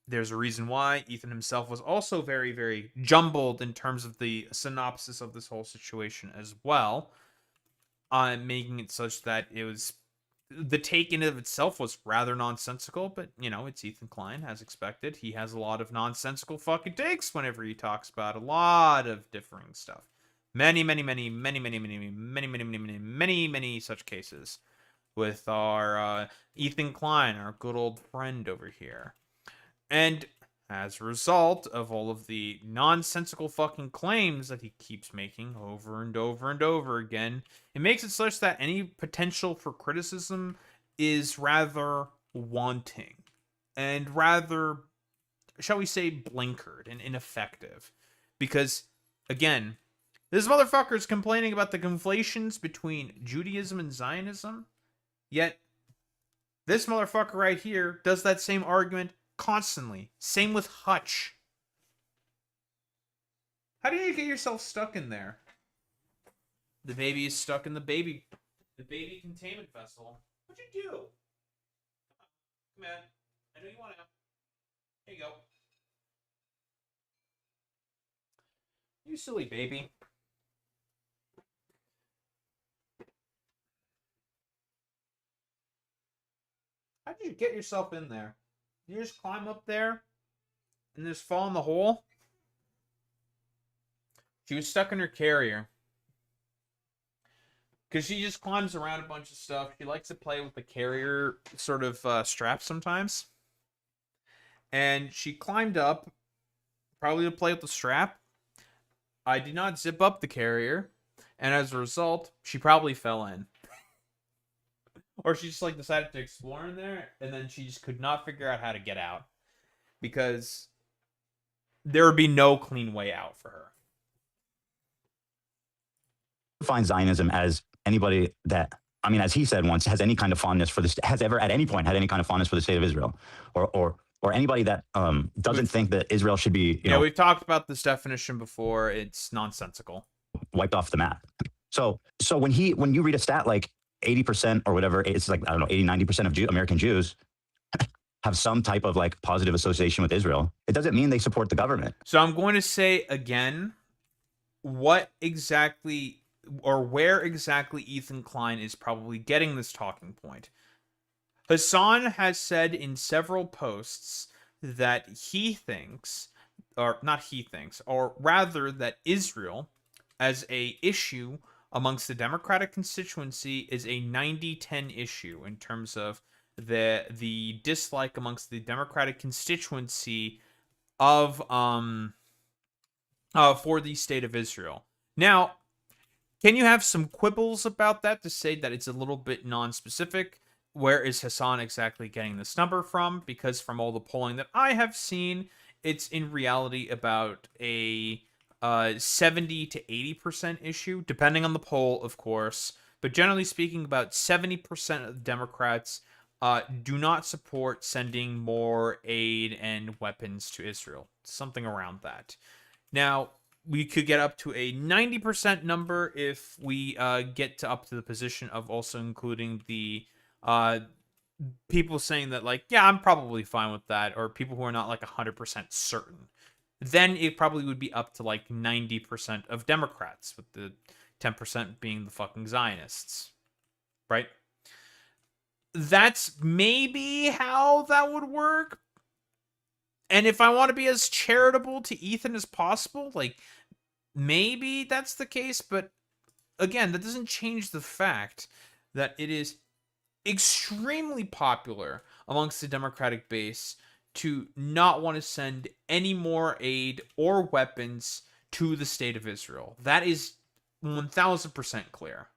there's a reason why. Ethan himself was also very, very jumbled in terms of the synopsis of this whole situation as well, making it such that it was... The take in of itself was rather nonsensical, but, you know, it's Ethan Klein, as expected. He has a lot of nonsensical fucking takes whenever he talks about a lot of differing stuff. Many such cases with our Ethan Klein, our good old friend over here. And as a result of all of the nonsensical fucking claims that he keeps making over and over and over again, it makes it such that any potential for criticism is rather wanting and rather, shall we say, blinkered and ineffective. Because, again, this motherfucker is complaining about the conflations between Judaism and Zionism, yet this motherfucker right here does that same argument constantly. Same with Hutch. How do you get yourself stuck in there? The baby is stuck in the baby containment vessel. What'd you do? Come on. I know you want to. Here you go. You silly baby. did you get yourself in there? You just climb up there and just fall in the hole? She was stuck in her carrier. Because she just climbs around a bunch of stuff. She likes to play with the carrier sort of strap sometimes. And she climbed up, probably to play with the strap. I did not zip up the carrier. And as a result, she probably fell in. Or she just decided to explore in there. And then she just could not figure out how to get out. Because there would be no clean way out for her. Define Zionism as anybody that, I mean, as he said once, has any kind of fondness for this, has ever at any point had any kind of fondness for the state of Israel, or anybody that doesn't think that Israel should be, you know, we've talked about this definition before. It's nonsensical, wiped off the map. So when you read a stat like 80% or whatever, it's like, I don't know, 80-90% of American Jews have some type of positive association with Israel. It doesn't mean they support the government. So I'm going to say again, what exactly or where exactly Ethan Klein is probably getting this talking point. Hassan has said in several posts that he thinks, or not he thinks, or rather that Israel as a issue amongst the Democratic constituency is a 90-10 issue in terms of the dislike amongst the Democratic constituency of for the state of Israel. Now, can you have some quibbles about that to say that it's a little bit non-specific? Where is Hassan exactly getting this number from? Because from all the polling that I have seen, it's in reality about a 70 to 80% issue, depending on the poll, of course. But generally speaking, about 70% of Democrats do not support sending more aid and weapons to Israel. Something around that. Now, we could get up to a 90% number if we get up to the position of also including the people saying that, yeah, I'm probably fine with that, or people who are not 100% certain. Then it probably would be up to 90% of Democrats, with the 10% being the fucking Zionists, right? That's maybe how that would work. And if I want to be as charitable to Ethan as possible, maybe that's the case. But again, that doesn't change the fact that it is extremely popular amongst the Democratic base to not want to send any more aid or weapons to the state of Israel. That is 1000% clear.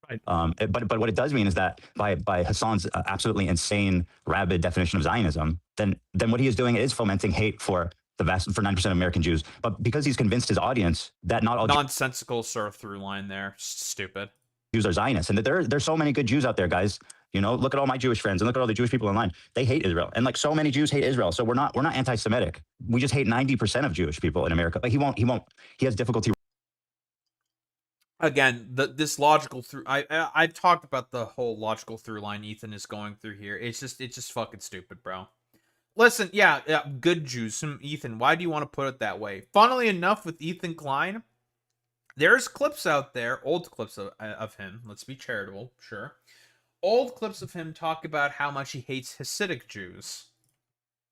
Right. But what it does mean is that by Hassan's absolutely insane, rabid definition of Zionism, then what he is doing is fomenting hate for 90% of American Jews. But because he's convinced his audience that not all nonsensical sort of through line there, stupid Jews are Zionists, and that there's so many good Jews out there, guys. You know, look at all my Jewish friends and look at all the Jewish people online. They hate Israel, and so many Jews hate Israel. So we're not anti-Semitic. We just hate 90% of Jewish people in America. But he won't. He has difficulty. Again, this logical through. I've talked about the whole logical through line Ethan is going through here. It's just fucking stupid, bro. Listen, yeah, good Jews. Ethan, why do you want to put it that way? Funnily enough, with Ethan Klein, there's clips out there, old clips of him. Let's be charitable, sure. Old clips of him talk about how much he hates Hasidic Jews.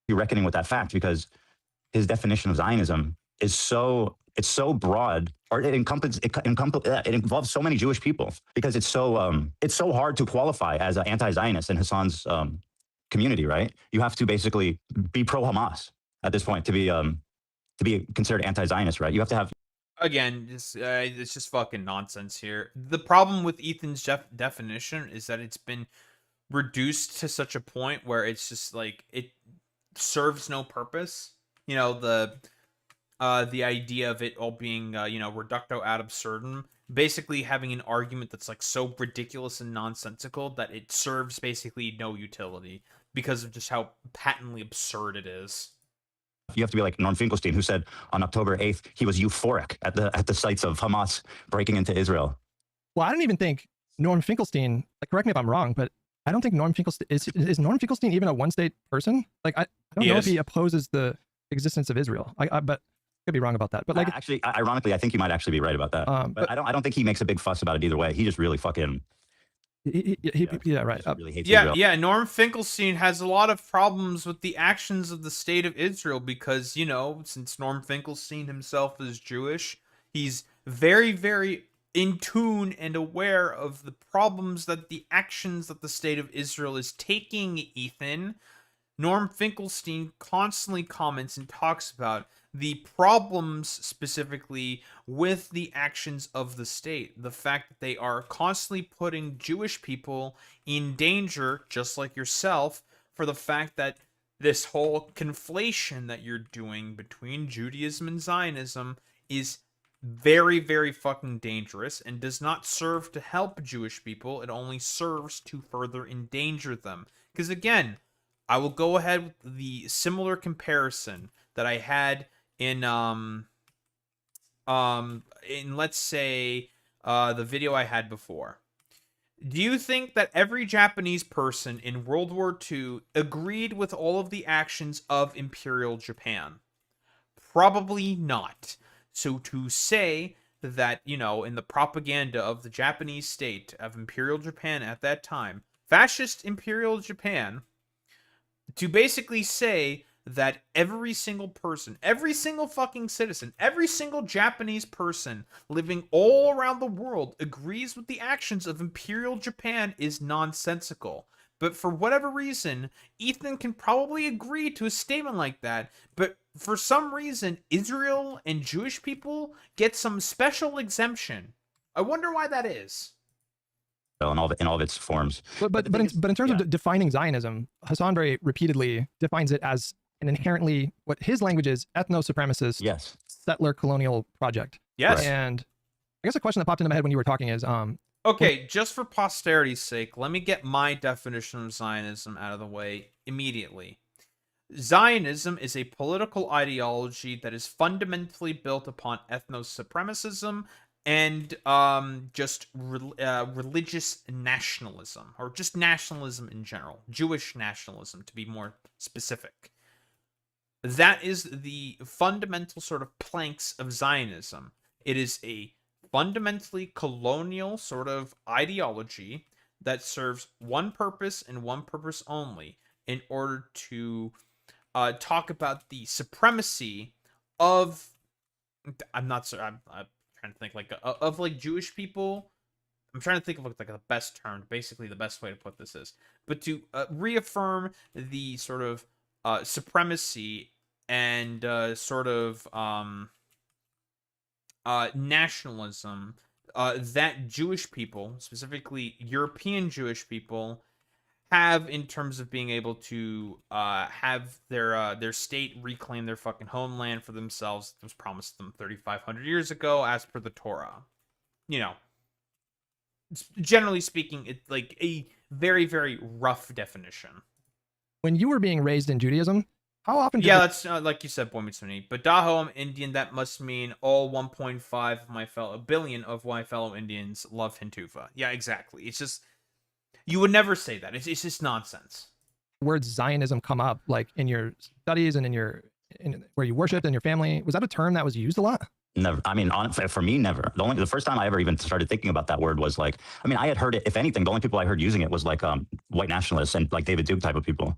You're reckoning with that fact because his definition of Zionism is so broad, or it involves so many Jewish people because it's so hard to qualify as an anti-Zionist in Hassan's community, right? You have to basically be pro-Hamas at this point to be considered anti-Zionist, right? You have to have. Again, it's just fucking nonsense here. The problem with Ethan's definition is that it's been reduced to such a point where it's just it serves no purpose. You know, the idea of it all being reducto ad absurdum, basically having an argument that's so ridiculous and nonsensical that it serves basically no utility because of just how patently absurd it is. You have to be like Norm Finkelstein, who said on October 8th he was euphoric at the sights of Hamas breaking into Israel. Well, I don't even think Norm Finkelstein, correct me if I'm wrong, but I don't think Norm Finkelstein is Norm Finkelstein even a one-state person? I don't know if he opposes the existence of Israel. But I could be wrong about that. But actually, ironically, I think you might actually be right about that. But I don't think he makes a big fuss about it either way. He just really fucking Yeah, right. Really hates Yeah, Israel. yeah. Norm Finkelstein has a lot of problems with the actions of the state of Israel because, you know, since Norm Finkelstein himself is Jewish, he's very, very in tune and aware of the problems that the actions that the state of Israel is taking, Ethan. Norm Finkelstein constantly comments and talks about the problems specifically with the actions of the state. The fact that they are constantly putting Jewish people in danger, just like yourself, for the fact that this whole conflation that you're doing between Judaism and Zionism is very, very fucking dangerous and does not serve to help Jewish people. It only serves to further endanger them. Because again, I will go ahead with the similar comparison that I had in let's say the video I had before. Do you think that every Japanese person in World War II agreed with all of the actions of Imperial Japan? Probably not. So to say that, you know, in the propaganda of the Japanese state of Imperial Japan at that time, fascist Imperial Japan, to basically say that every single person, every single fucking citizen, every single Japanese person living all around the world agrees with the actions of Imperial Japan is nonsensical. But for whatever reason, Ethan can probably agree to a statement like that, but for some reason, Israel and Jewish people get some special exemption. I wonder why that is. In all of its forms. But in terms of defining Zionism, Hassan very repeatedly defines it as an inherently, what his language is, ethno-supremacist, settler colonial project. Yes. And I guess a question that popped into my head when you were talking is, okay, just for posterity's sake, let me get my definition of Zionism out of the way immediately. Zionism is a political ideology that is fundamentally built upon ethno-supremacism and just religious nationalism, or just nationalism in general, Jewish nationalism to be more specific. That is the fundamental sort of planks of Zionism. It is a fundamentally colonial sort of ideology that serves one purpose and one purpose only, in order to talk about the supremacy of, I'm trying to think like of like Jewish people. I'm trying to think of like the best term, basically the best way to put this is, but to reaffirm the sort of supremacy and sort of nationalism that Jewish people, specifically European Jewish people, have in terms of being able to have their state reclaim their fucking homeland for themselves. It was promised them 3,500 years ago, as per the Torah. You know, generally speaking, it's like a very, very rough definition. When you were being raised in Judaism, how often? That's like you said, Boy Meets Sunni. But Daho, I'm Indian. That must mean all 1.5 billion of my fellow Indians love Hintuva. Yeah, exactly. It's just, you would never say that. It's just nonsense. Words Zionism come up like in your studies and in where you worshipped and your family. Was that a term that was used a lot? Never. I mean, for me, never. The first time I ever even started thinking about that word was like, I mean, I had heard it. If anything, the only people I heard using it was like white nationalists and like David Duke type of people.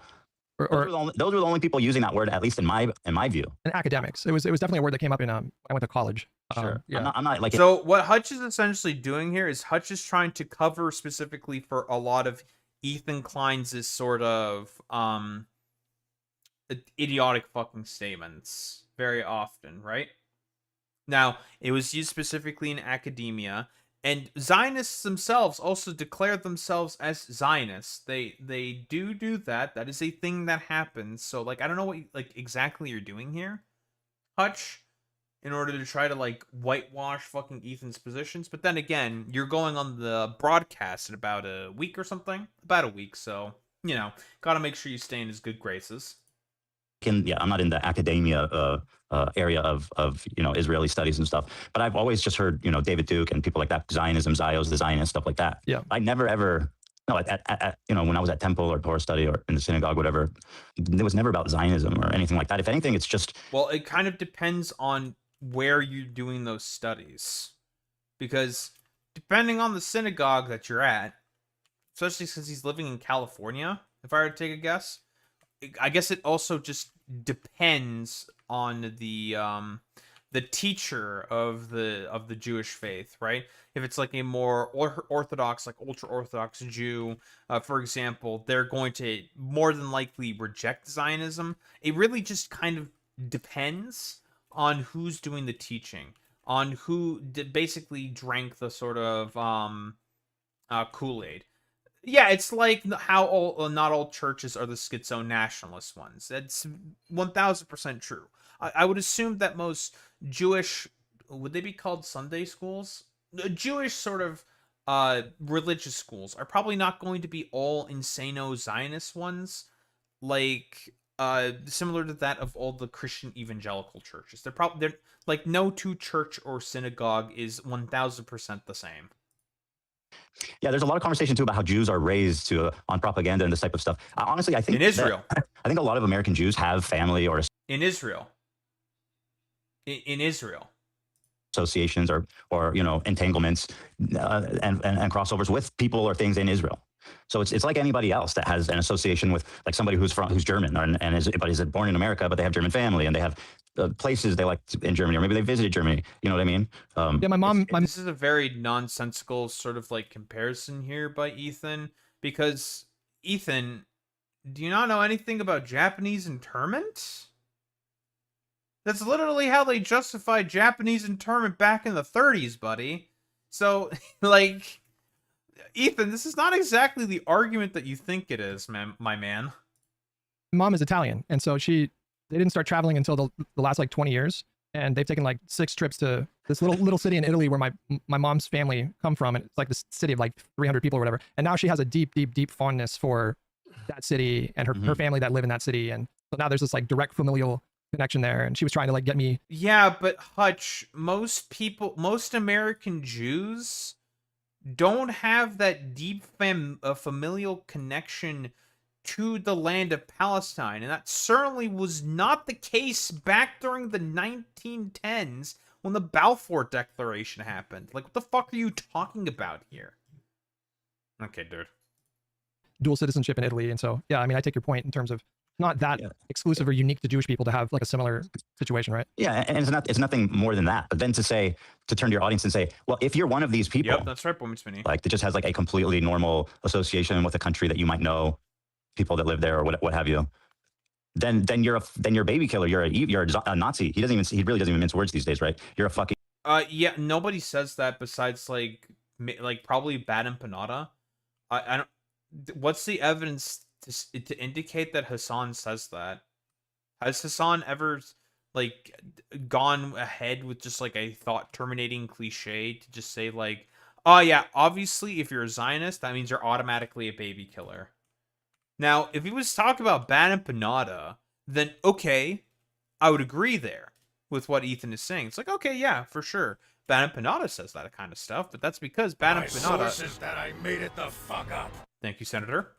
Those were the only people using that word, at least in my view. And academics, it was definitely a word that came up in I went to college. Sure. Yeah. I'm not like. So what Hutch is essentially doing here is Hutch is trying to cover specifically for a lot of Ethan Klein's sort of idiotic fucking statements very often, right? Now, it was used specifically in academia, and Zionists themselves also declare themselves as Zionists. They do that. That is a thing that happens. So, like, I don't know what exactly you're doing here, Hutch, in order to try to like whitewash fucking Ethan's positions. But then again, you're going on the broadcast in about a week or something. About a week, so you know, gotta make sure you stay in his good graces. I'm not in the academia area of Israeli studies and stuff, but I've always just heard David Duke and people like that, Zionism, Zios, the Zionist, stuff like that. Yeah, I never ever when I was at temple or Torah study or in the synagogue, whatever, it was never about Zionism or anything like that. If anything, it's just, well, it kind of depends on where you're doing those studies, because depending on the synagogue that you're at, especially since he's living in California, if I were to take a guess. I guess it also just depends on the teacher of the Jewish faith, right? If it's like a more orthodox, like ultra orthodox Jew, for example, they're going to more than likely reject Zionism. It really just kind of depends on who's doing the teaching, on who basically drank the sort of Kool-Aid. Yeah, it's like how not all churches are the schizo nationalist ones. That's 1000% true. I would assume that most Jewish, would they be called Sunday schools? Jewish sort of religious schools are probably not going to be all insano Zionist ones, like similar to that of all the Christian evangelical churches. They're like no two church or synagogue is 1000% the same. Yeah, there's a lot of conversation too about how Jews are raised to on propaganda and this type of stuff. Honestly, I think in Israel, I think a lot of American Jews have family or in Israel. In Israel, associations or entanglements and crossovers with people or things in Israel. So it's like anybody else that has an association with like somebody who's German and is born in America, but they have German family and they have places they like in Germany, or maybe they visited Germany. You know what I mean? Yeah, my mom. This is a very nonsensical sort of like comparison here by Ethan, because Ethan, do you not know anything about Japanese internment? That's literally how they justified Japanese internment back in the 30s, buddy. So, like, Ethan, this is not exactly the argument that you think it is, my man. Mom is Italian, and so they didn't start traveling until the last like 20 years, and they've taken like 6 trips to this little city in Italy where my mom's family come from, and it's like this city of like 300 people or whatever. And now she has a deep fondness for that city and her family that live in that city, and so now there's this like direct familial connection there, and she was trying to like get me. Yeah, but Hutch, most American Jews don't have that deep familial connection to the land of Palestine, and that certainly was not the case back during the 1910s when the Balfour Declaration happened. Like, what the fuck are you talking about here? Okay, dude. Dual citizenship in Italy, and so yeah, I mean, I take your point in terms of not that exclusive or unique to Jewish people to have like a similar situation, right? Yeah, and it's nothing more than that. But then to turn to your audience and say, well, if you're one of these people, yep, that's right, like that just has like a completely normal association with a country that you might know, people that live there or what have you, then you're a baby killer. You're a Nazi. He really doesn't even mince words these days, right? You're a fucking. Yeah, nobody says that besides like probably Bad Empanada. I don't. What's the evidence to indicate that Hassan says that? Has Hassan ever like gone ahead with just like a thought terminating cliche to just say like, oh yeah, obviously if you're a Zionist, that means you're automatically a baby killer. Now, if he was talking about Bad Empanada, then okay, I would agree there with what Ethan is saying. It's like, okay, yeah, for sure. Bad Empanada says that kind of stuff, but that's because Bad Empanada... My source is that I made it the fuck up. Thank you, Senator.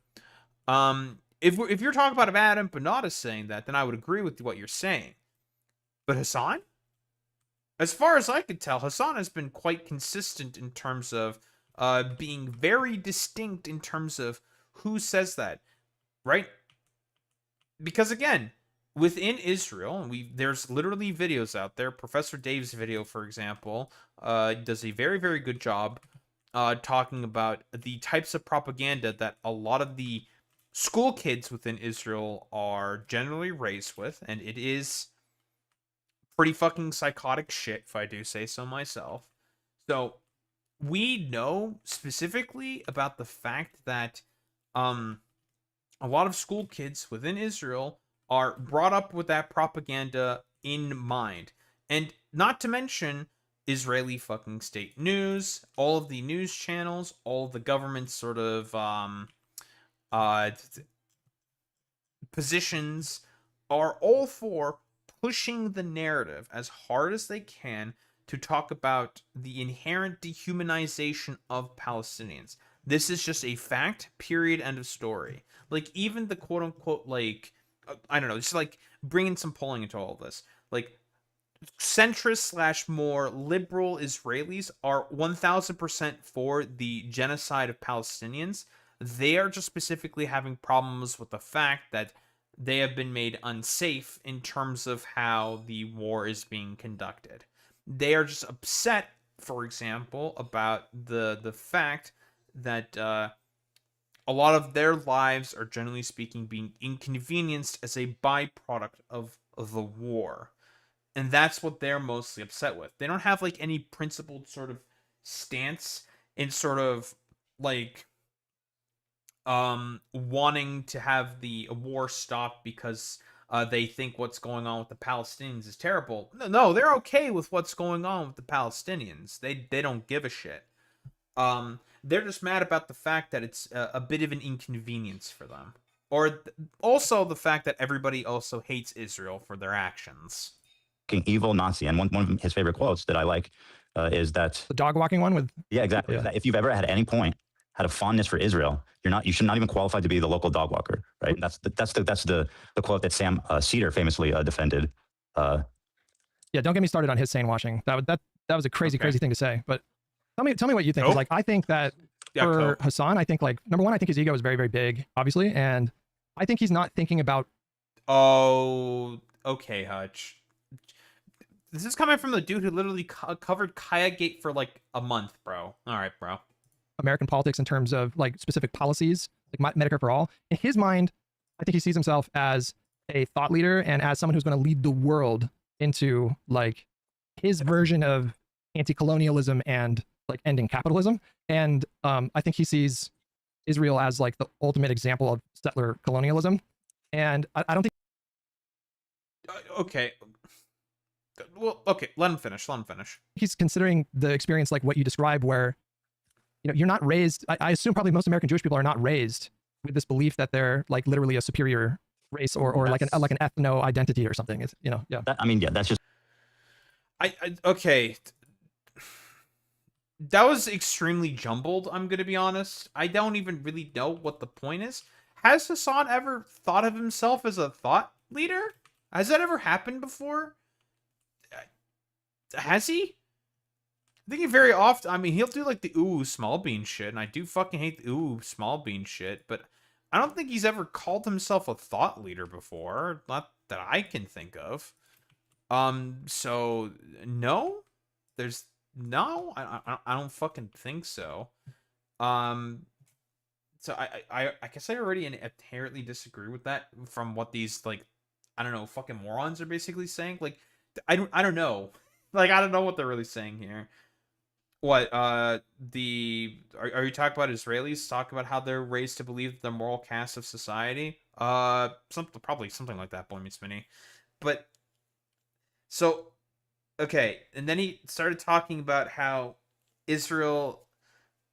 If you're talking about a Bad Empanada saying that, then I would agree with what you're saying. But Hassan? As far as I could tell, Hassan has been quite consistent in terms of being very distinct in terms of who says that, right? Because again, within Israel, there's literally videos out there. Professor Dave's video, for example, does a very, very good job talking about the types of propaganda that a lot of the school kids within Israel are generally raised with, and it is pretty fucking psychotic shit, if I do say so myself. So we know specifically about the fact that a lot of school kids within Israel are brought up with that propaganda in mind. And not to mention Israeli fucking state news, all of the news channels, all of the government sort of positions are all for pushing the narrative as hard as they can to talk about the inherent dehumanization of Palestinians. This is just a fact, period, end of story. Like, even the quote-unquote, like, I don't know, just, like, bringing some polling into all of this. Like, centrist / more liberal Israelis are 1000% for the genocide of Palestinians. They are just specifically having problems with the fact that they have been made unsafe in terms of how the war is being conducted. They are just upset, for example, about the fact that a lot of their lives are, generally speaking, being inconvenienced as a byproduct of the war. And that's what they're mostly upset with. They don't have like any principled sort of stance in sort of like wanting to have the war stop because they think what's going on with the Palestinians is terrible. No, they're okay with what's going on with the Palestinians. They don't give a shit. They're just mad about the fact that it's a bit of an inconvenience for them, or also the fact that everybody also hates Israel for their actions. Evil Nazi, and one of his favorite quotes that I like is that the dog walking one with exactly. That if you've ever at any point had a fondness for Israel, you should not even qualify to be the local dog walker, right? And that's the quote that Sam Cedar famously defended. Yeah, don't get me started on his sane washing. That was a crazy thing to say. But tell me what you think. 'Cause, like, I think that for Hassan, I think like number one, I think his ego is very, very big, obviously, and I think he's not thinking about. Oh, okay, Hutch. This is coming from the dude who literally covered Kaya Gate for like a month, bro. All right, bro. American politics in terms of like specific policies, like Medicare for all. In his mind, I think he sees himself as a thought leader and as someone who's going to lead the world into like his version of anti-colonialism and like ending capitalism. And I think he sees Israel as like the ultimate example of settler colonialism. And I don't think. Okay. Well, okay, let him finish. He's considering the experience like what you described, where you're not raised. I assume probably most American Jewish people are not raised with this belief that they're like literally a superior race or like an ethno identity or something. It's yeah. That's just. Okay. That was extremely jumbled. I'm gonna be honest. I don't even really know what the point is. Has Hassan ever thought of himself as a thought leader? Has that ever happened before? Has he? I think he very often, I mean, he'll do like the ooh small bean shit, and I do fucking hate the ooh small bean shit, but I don't think he's ever called himself a thought leader before, not that I can think of. So no, I don't fucking think so. So I guess I already inherently disagree with that from what these like, I don't know, fucking morons are basically saying. Like, I don't know. Like, I don't know what they're really saying here. What, are you talking about Israelis talking about how they're raised to believe the moral cast of society? Probably something like that, Boy Meets Mini. But, so, okay, and then he started talking about how Israel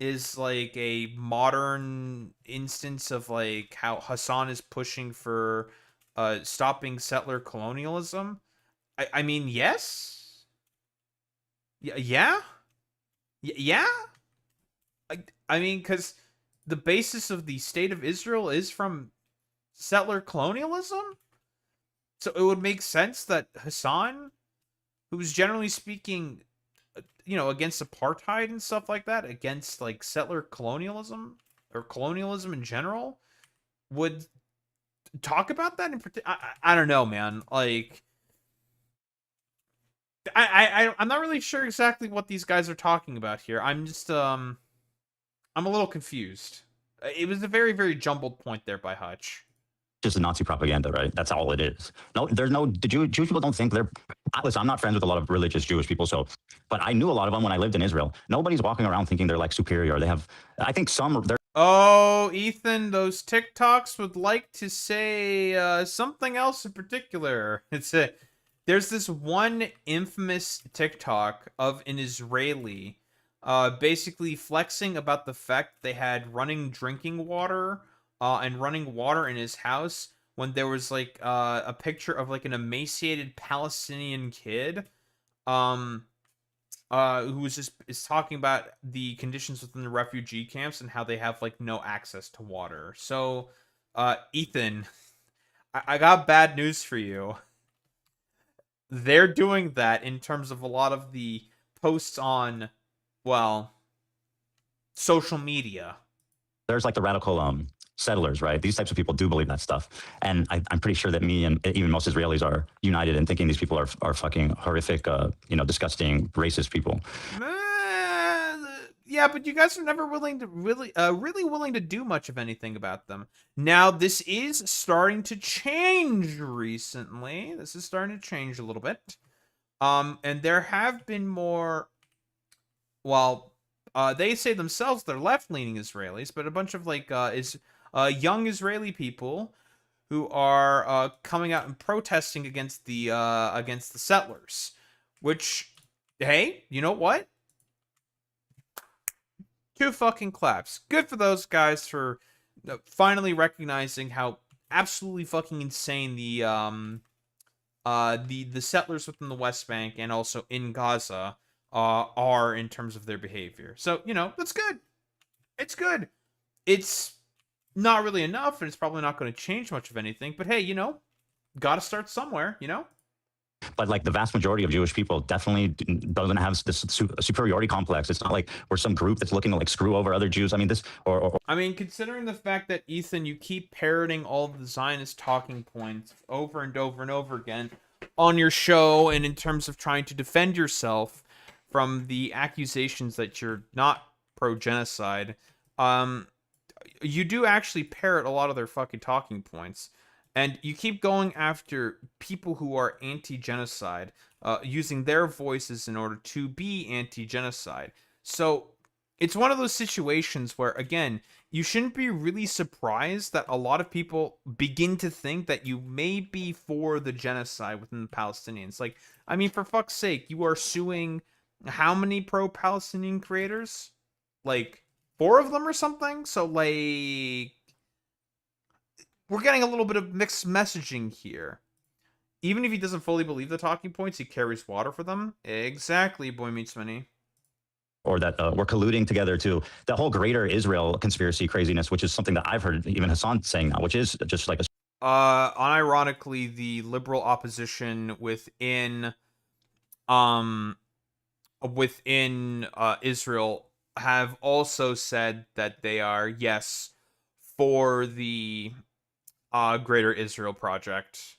is like a modern instance of like how Hassan is pushing for stopping settler colonialism. I mean, yes. Yeah. I mean, because the basis of the state of Israel is from settler colonialism, so it would make sense that Hassan, who's generally speaking, against apartheid and stuff like that, against like settler colonialism or colonialism in general, would talk about that in particular. I don't know, man. Like, I'm not really sure exactly what these guys are talking about here. I'm just I'm a little confused. It was a very, very jumbled point there by Hutch. Just the Nazi propaganda, right? That's all it is. No, there's no Jewish people don't think they're. Listen, I'm not friends with a lot of religious Jewish people, but I knew a lot of them when I lived in Israel. Nobody's walking around thinking they're like superior. They have, I think they're. Oh, Ethan, those TikToks would like to say something else in particular. There's this one infamous TikTok of an Israeli basically flexing about the fact they had running drinking water and running water in his house when there was like a picture of like an emaciated Palestinian kid who is talking about the conditions within the refugee camps and how they have like no access to water. So Ethan, I got bad news for you. They're doing that in terms of a lot of the posts on, well, social media. there's like the radical settlers, right? These types of people do believe that stuff. And I'm pretty sure that me and even most Israelis are united in thinking these people are fucking horrific, disgusting, racist people. Yeah, but you guys are never willing to really willing to do much of anything about them. Now, this is starting to change recently. This is starting to change a little bit. And there have been more, well, they say themselves they're left-leaning Israelis, but a bunch of like young Israeli people who are coming out and protesting against the settlers, which, hey, you know what? 2 fucking claps. Good for those guys for finally recognizing how absolutely fucking insane the settlers within the West Bank and also in Gaza are in terms of their behavior. So, that's good. It's good. It's not really enough, and it's probably not going to change much of anything, but hey, gotta start somewhere, But like the vast majority of Jewish people definitely doesn't have this superiority complex. It's not like we're some group that's looking to like screw over other Jews. I mean, considering the fact that, Ethan, you keep parroting all of the Zionist talking points over and over and over again on your show, and in terms of trying to defend yourself from the accusations that you're not pro-genocide, you do actually parrot a lot of their fucking talking points. And you keep going after people who are anti-genocide, using their voices in order to be anti-genocide. So it's one of those situations where, again, you shouldn't be really surprised that a lot of people begin to think that you may be for the genocide within the Palestinians. Like, I mean, for fuck's sake, you are suing how many pro-Palestinian creators? Like, 4 of them or something? So, like, we're getting a little bit of mixed messaging here. Even if he doesn't fully believe the talking points, he carries water for them. Exactly, Boy Meets Mini. Or that we're colluding together to the whole greater Israel conspiracy craziness, which is something that I've heard even Hassan saying now, which is just like unironically, the liberal opposition within Israel have also said that they are, yes, for the Greater Israel Project.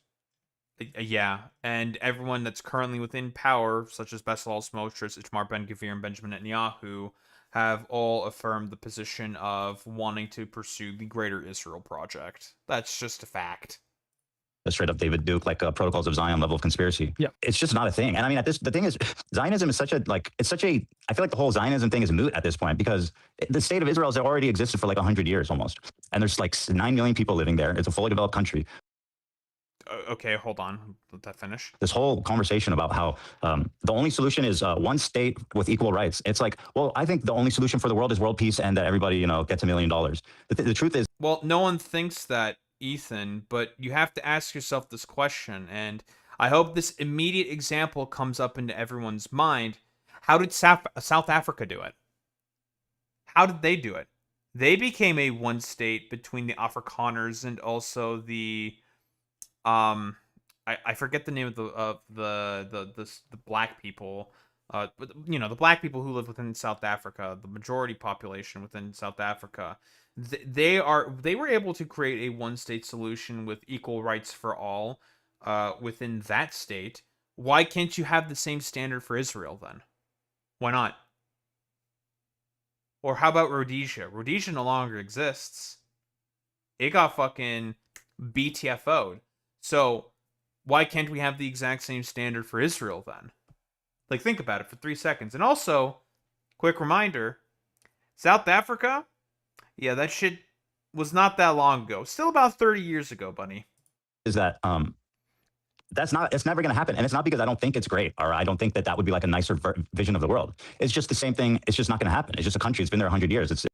Yeah, and everyone that's currently within power, such as Bezalel Smotrich, Itamar Ben-Gvir, and Benjamin Netanyahu, have all affirmed the position of wanting to pursue the Greater Israel Project. That's just a fact. A straight up David Duke, like Protocols of Zion level of conspiracy. Yeah, it's just not a thing. And I mean, the thing is, Zionism is I feel like the whole Zionism thing is moot at this point, because the state of Israel has already existed for like 100 years almost. And there's like 9 million people living there. It's a fully developed country. Okay, hold on. Let that finish. This whole conversation about how the only solution is one state with equal rights. It's like, well, I think the only solution for the world is world peace and that everybody, gets $1 million. The truth is, well, no one thinks that, Ethan, but you have to ask yourself this question, and I hope this immediate example comes up into everyone's mind. How did South Africa do it? How did they do it? They became a one state between the Afrikaners and also the I forget the name of the black people. But the black people who live within South Africa, the majority population within South Africa, they were able to create a one-state solution with equal rights for all within that state. Why can't you have the same standard for Israel then? Why not? Or how about Rhodesia? Rhodesia no longer exists. It got fucking BTFO'd. So why can't we have the exact same standard for Israel then? Like, think about it for 3 seconds. And also, quick reminder, South Africa, yeah, that shit was not that long ago. Still about 30 years ago, buddy. Is that it's never going to happen. And it's not because I don't think it's great, or I don't think that would be like a nicer vision of the world. It's just the same thing. It's just not going to happen. It's just a country. It's been there 100 years.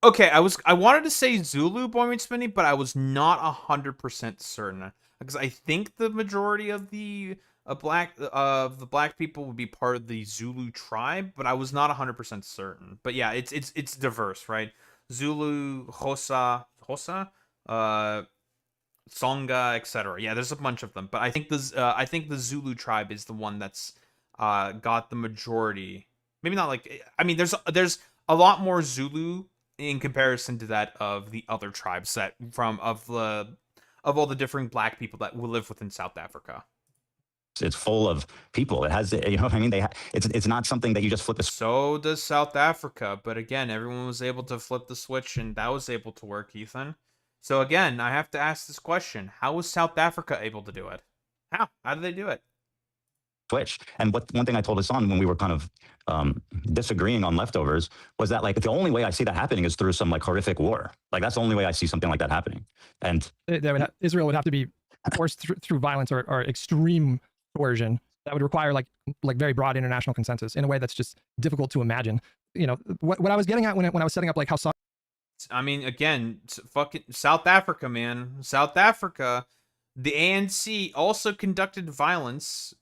Okay, I wanted to say Zulu, Boy Meets Mini, but I was not 100% certain, because I think the majority of the black people would be part of the Zulu tribe, but I was not 100% certain. But yeah, it's diverse, right? Zulu, Xhosa, Songa, etc. Yeah, there's a bunch of them, but I think the Zulu tribe is the one that's got the majority. Maybe not like, I mean, there's a lot more Zulu in comparison to that of the other tribes that of all the different black people that will live within South Africa. It's full of people. It has, you know what I mean? It's not something that you just flip a. So does South Africa, but again, everyone was able to flip the switch, and that was able to work, Ethan. So again, I have to ask this question: how was South Africa able to do it? How did they do it? Switch. And one thing I told Hassan when we were kind of disagreeing on leftovers was that like the only way I see that happening is through some like horrific war. Like that's the only way I see something like that happening. And Israel would have to be forced through violence or extreme coercion that would require like very broad international consensus in a way that's just difficult to imagine. You know, what I was getting at when I was setting up like how. I mean, again, fucking South Africa, man. South Africa, the ANC also conducted violence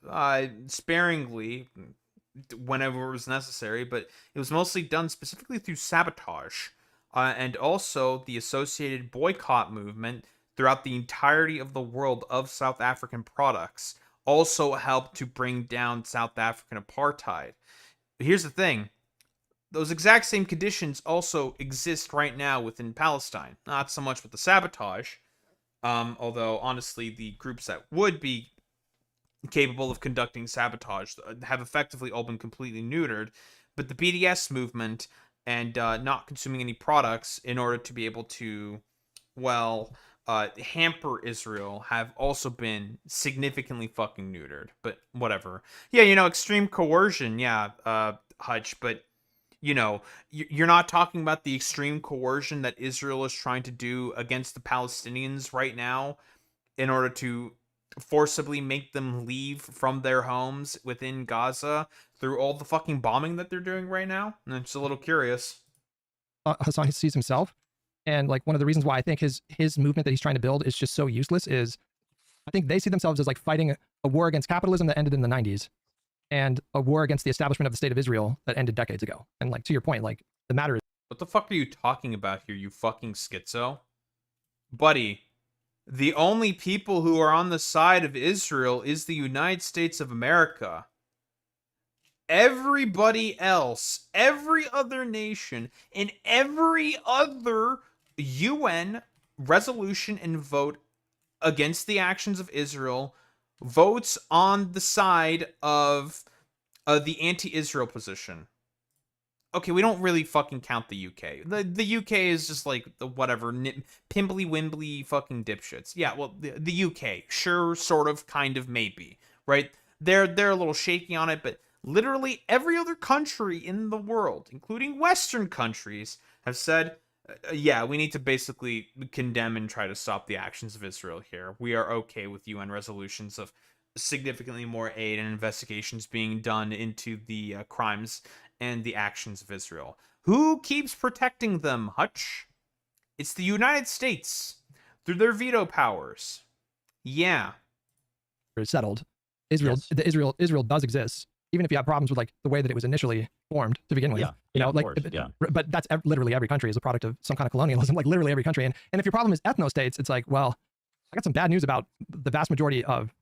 sparingly whenever it was necessary, but it was mostly done specifically through sabotage and also the associated boycott movement throughout the entirety of the world of South African products also helped to bring down South African apartheid. But here's the thing. Those exact same conditions also exist right now within Palestine. Not so much with the sabotage, although honestly the groups that would be capable of conducting sabotage have effectively all been completely neutered, but the BDS movement and not consuming any products in order to be able to, well, hamper Israel have also been significantly fucking neutered. But whatever. Yeah, you know, extreme coercion, yeah, Hutch, but you know, you're not talking about the extreme coercion that Israel is trying to do against the Palestinians right now in order to forcibly make them leave from their homes within Gaza through all the fucking bombing that they're doing right now. And I'm just a little curious. Hassan sees himself, and like one of the reasons why I think his movement that he's trying to build is just so useless is I think they see themselves as like fighting a war against capitalism that ended in the 90s and a war against the establishment of the state of Israel that ended decades ago. And like to your point, like the matter is, what the fuck are you talking about here, you fucking schizo? Buddy, the only people who are on the side of Israel is the United States of America. Everybody else, every other nation, and every other UN resolution and vote against the actions of Israel votes on the side of the anti-Israel position. Okay, we don't really fucking count the UK. The UK is just like the whatever, pimbly-wimbly fucking dipshits. Yeah, well, the UK, sure, sort of, kind of, maybe, right? They're a little shaky on it, but literally every other country in the world, including Western countries, have said, yeah, we need to basically condemn and try to stop the actions of Israel here. We are okay with UN resolutions of significantly more aid and investigations being done into the crimes and the actions of Israel. Who keeps protecting them, Hutch? It's the United States through their veto powers. Yeah. Settled. Israel does exist, even if you have problems with like the way that it was initially formed to begin with. Yeah. You know, like, course, yeah. But that's literally every country is a product of some kind of colonialism, like literally every country. And if your problem is ethno-states, it's like, well, I got some bad news about the vast majority of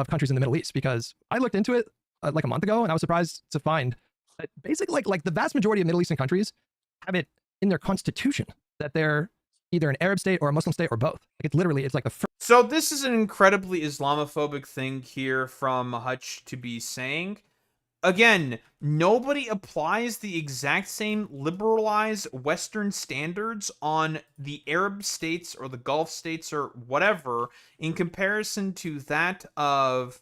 countries in the Middle East, because I looked into it like a month ago and I was surprised to find that basically like the vast majority of Middle Eastern countries have it in their constitution that they're either an Arab state or a Muslim state or both. Like it's literally, it's like the first. So this is an incredibly Islamophobic thing here from Hutch to be saying. Again, nobody applies the exact same liberalized Western standards on the Arab states or the Gulf states or whatever in comparison to that of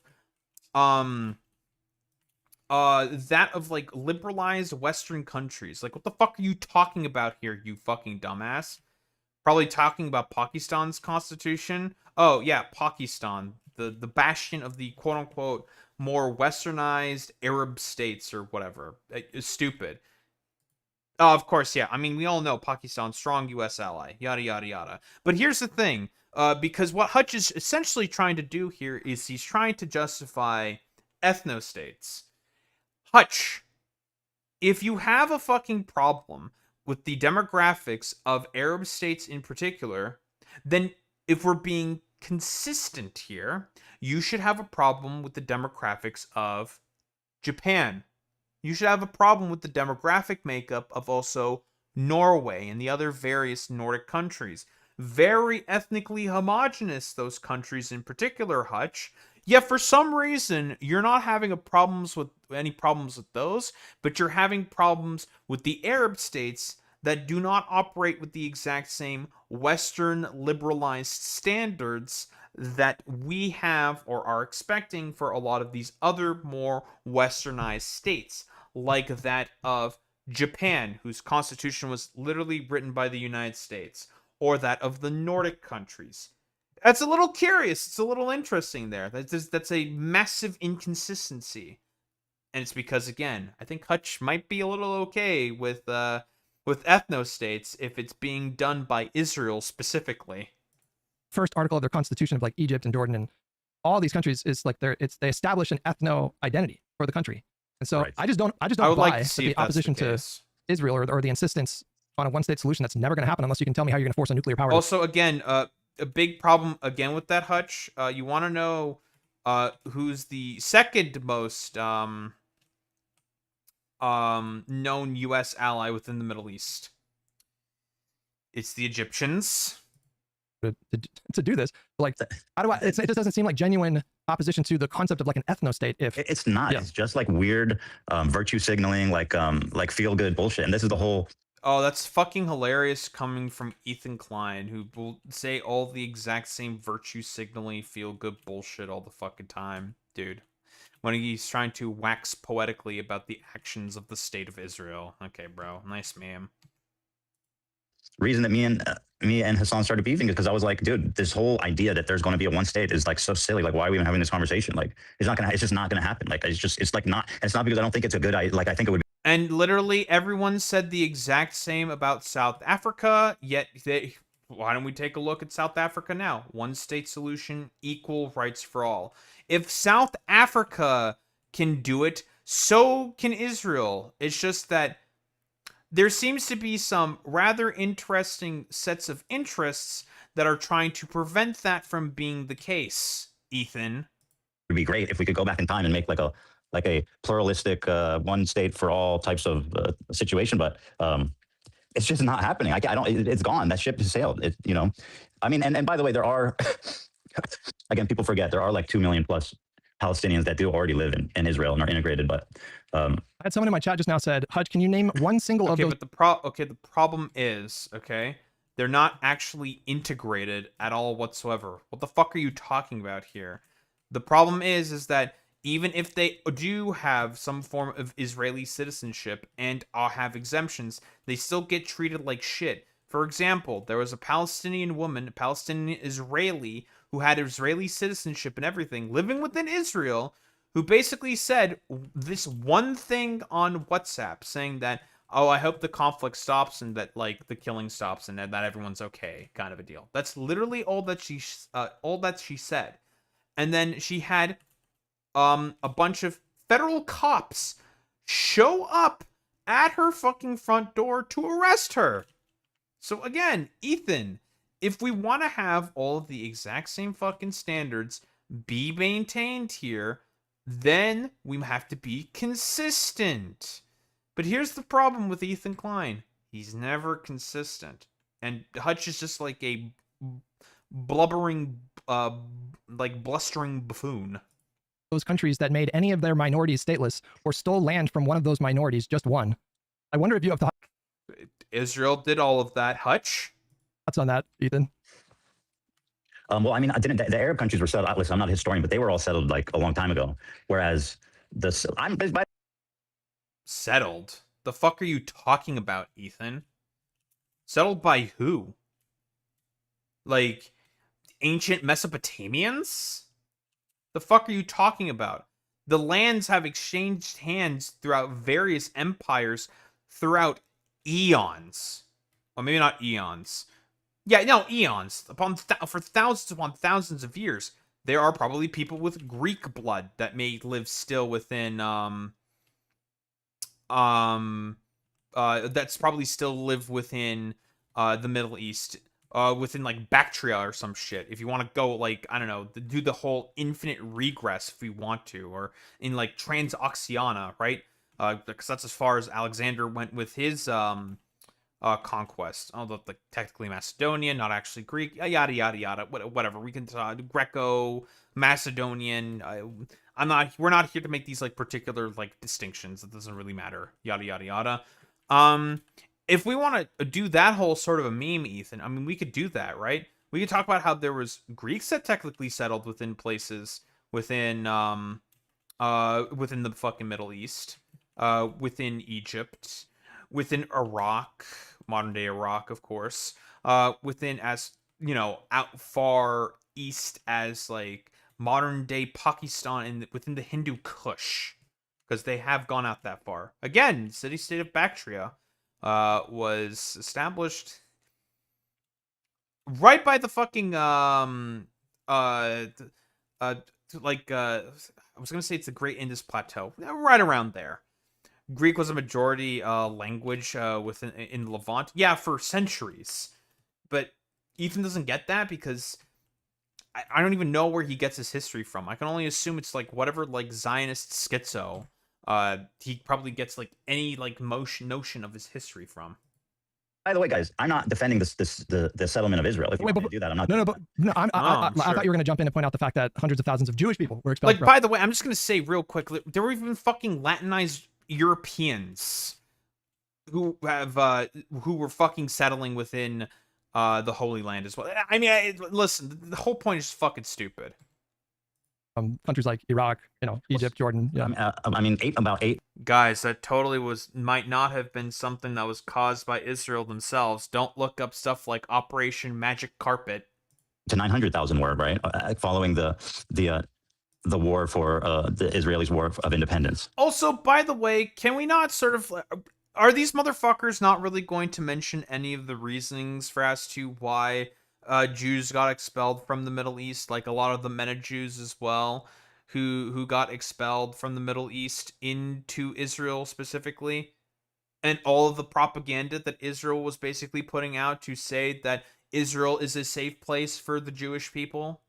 like liberalized Western countries. Like, what the fuck are you talking about here, you fucking dumbass? Probably talking about Pakistan's constitution. Oh yeah, Pakistan, the bastion of the quote unquote more westernized Arab states or whatever. It's stupid. Oh, of course, yeah. I mean, we all know Pakistan's strong U.S. ally, yada, yada, yada. But here's the thing, because what Hutch is essentially trying to do here is he's trying to justify ethno-states. Hutch, if you have a fucking problem with the demographics of Arab states in particular, then if we're being consistent here, you should have a problem with the demographics of Japan. You should have a problem with the demographic makeup of also Norway, and the other various Nordic countries. Very ethnically homogenous, those countries in particular, Hutch. Yet for some reason, you're not having any problems with those, but you're having problems with the Arab states that do not operate with the exact same Western liberalized standards that we have or are expecting for a lot of these other more westernized states, like that of Japan, whose constitution was literally written by the United States, or that of the Nordic countries. That's a little curious. It's a little interesting there. That's a massive inconsistency. And it's because, again, I think Hutch might be a little okay with ethno-states if it's being done by Israel specifically. First article of their constitution of like Egypt and Jordan and all these countries is like they establish an ethno identity for the country. And so I just don't buy like to the opposition to Israel or the insistence on a one-state solution that's never going to happen unless you can tell me how you're going to force a nuclear power. Also, again, a big problem again with that, Hutch. You want to know who's the second most known U.S. ally within the Middle East? It's the Egyptians. To do this, like, how do I? It just doesn't seem like genuine opposition to the concept of like an ethno state. If it's not, it's just like weird virtue signaling, like feel good bullshit. And this is the whole. Oh, that's fucking hilarious coming from Ethan Klein, who will say all the exact same virtue signaling, feel good bullshit all the fucking time, dude. When he's trying to wax poetically about the actions of the state of Israel. Okay, bro, nice meme. Reason that me and Hassan started beefing is because I was like, dude, this whole idea that there's going to be a one state is like so silly. Like, why are we even having this conversation? Like, it's just not gonna happen. Like, it's not because I don't think it's a good idea. Like, I think it would be. And literally everyone said the exact same about South Africa, yet why don't we take a look at South Africa now? One state solution, equal rights for all. If South Africa can do it, so can Israel. It's just that there seems to be some rather interesting sets of interests that are trying to prevent that from being the case, Ethan. It would be great if we could go back in time and make like a pluralistic one state for all types of situation, but it's just not happening. I don't. It's gone. That ship has sailed. I mean, and by the way, there are again, people forget there are like 2 million plus Palestinians that do already live in Israel and are integrated, but I had someone in my chat just now said, Hutch, can you name one single of those? But the problem is, they're not actually integrated at all whatsoever. What the fuck are you talking about here? The problem is that even if they do have some form of Israeli citizenship and have exemptions, they still get treated like shit. For example, there was a Palestinian woman, a Palestinian Israeli, who had Israeli citizenship and everything, living within Israel, who basically said this one thing on WhatsApp, saying that, oh, I hope the conflict stops and that, like, the killing stops and that everyone's okay, kind of a deal. That's literally all that she said. And then she had a bunch of federal cops show up at her fucking front door to arrest her. So again, Ethan, if we want to have all of the exact same fucking standards be maintained here, then we have to be consistent. But here's the problem with Ethan Klein. He's never consistent. And Hutch is just like a blustering buffoon. Those countries that made any of their minorities stateless or stole land from one of those minorities, just one. I wonder if you have the... Israel did all of that. Hutch? Thoughts on that, Ethan? Well, I mean, the Arab countries were settled. Listen, I'm not a historian, but they were all settled like a long time ago. Whereas settled? The fuck are you talking about, Ethan? Settled by who? Like, ancient Mesopotamians? The fuck are you talking about? The lands have exchanged hands throughout various empires throughout eons. Well, maybe not eons. Yeah, no, eons. For thousands upon thousands of years. There are probably people with Greek blood that may live still within, that's probably still live within, the Middle East. Within, like, Bactria or some shit. If you want to go, like, I don't know, do the whole infinite regress if we want to. Or in, like, Transoxiana, right? Because that's as far as Alexander went with his conquest. Although like technically Macedonian, not actually Greek. Yada yada yada. Whatever. We can Greco, Macedonian. We're not here to make these like particular like distinctions. It doesn't really matter. Yada yada yada. If we want to do that whole sort of a meme, Ethan, I mean, we could do that, right? We could talk about how there was Greeks that technically settled within places within the fucking Middle East, within Egypt, within Iraq, modern day Iraq, of course, within, as you know, out far east as like modern day Pakistan and within the Hindu Kush, because they have gone out that far. Again, city-state of Bactria was established right by the fucking I was gonna say it's the Great Indus Plateau, right around there. Greek was a majority language in Levant, yeah, for centuries. But Ethan doesn't get that because I don't even know where he gets his history from. I can only assume it's like whatever like Zionist schizo he probably gets like any like notion of his history from. By the way, guys, I'm not defending the settlement of Israel. If you want me to do that, I'm not. No, I thought you were going to jump in and point out the fact that hundreds of thousands of Jewish people were expelled. Like, by the way, I'm just going to say real quick, there were even fucking Latinized Europeans who were fucking settling within the Holy Land as well. I mean, listen, the whole point is fucking stupid. Countries like Iraq, Egypt, Jordan. Yeah. About eight. Guys, that totally might not have been something that was caused by Israel themselves. Don't look up stuff like Operation Magic Carpet. To 900,000 were, right? Following the war for the Israelis' war of independence. Also, by the way, can we not sort of... Are these motherfuckers not really going to mention any of the reasonings for as to why Jews got expelled from the Middle East? Like a lot of the Mena Jews as well, who got expelled from the Middle East into Israel specifically. And all of the propaganda that Israel was basically putting out to say that Israel is a safe place for the Jewish people.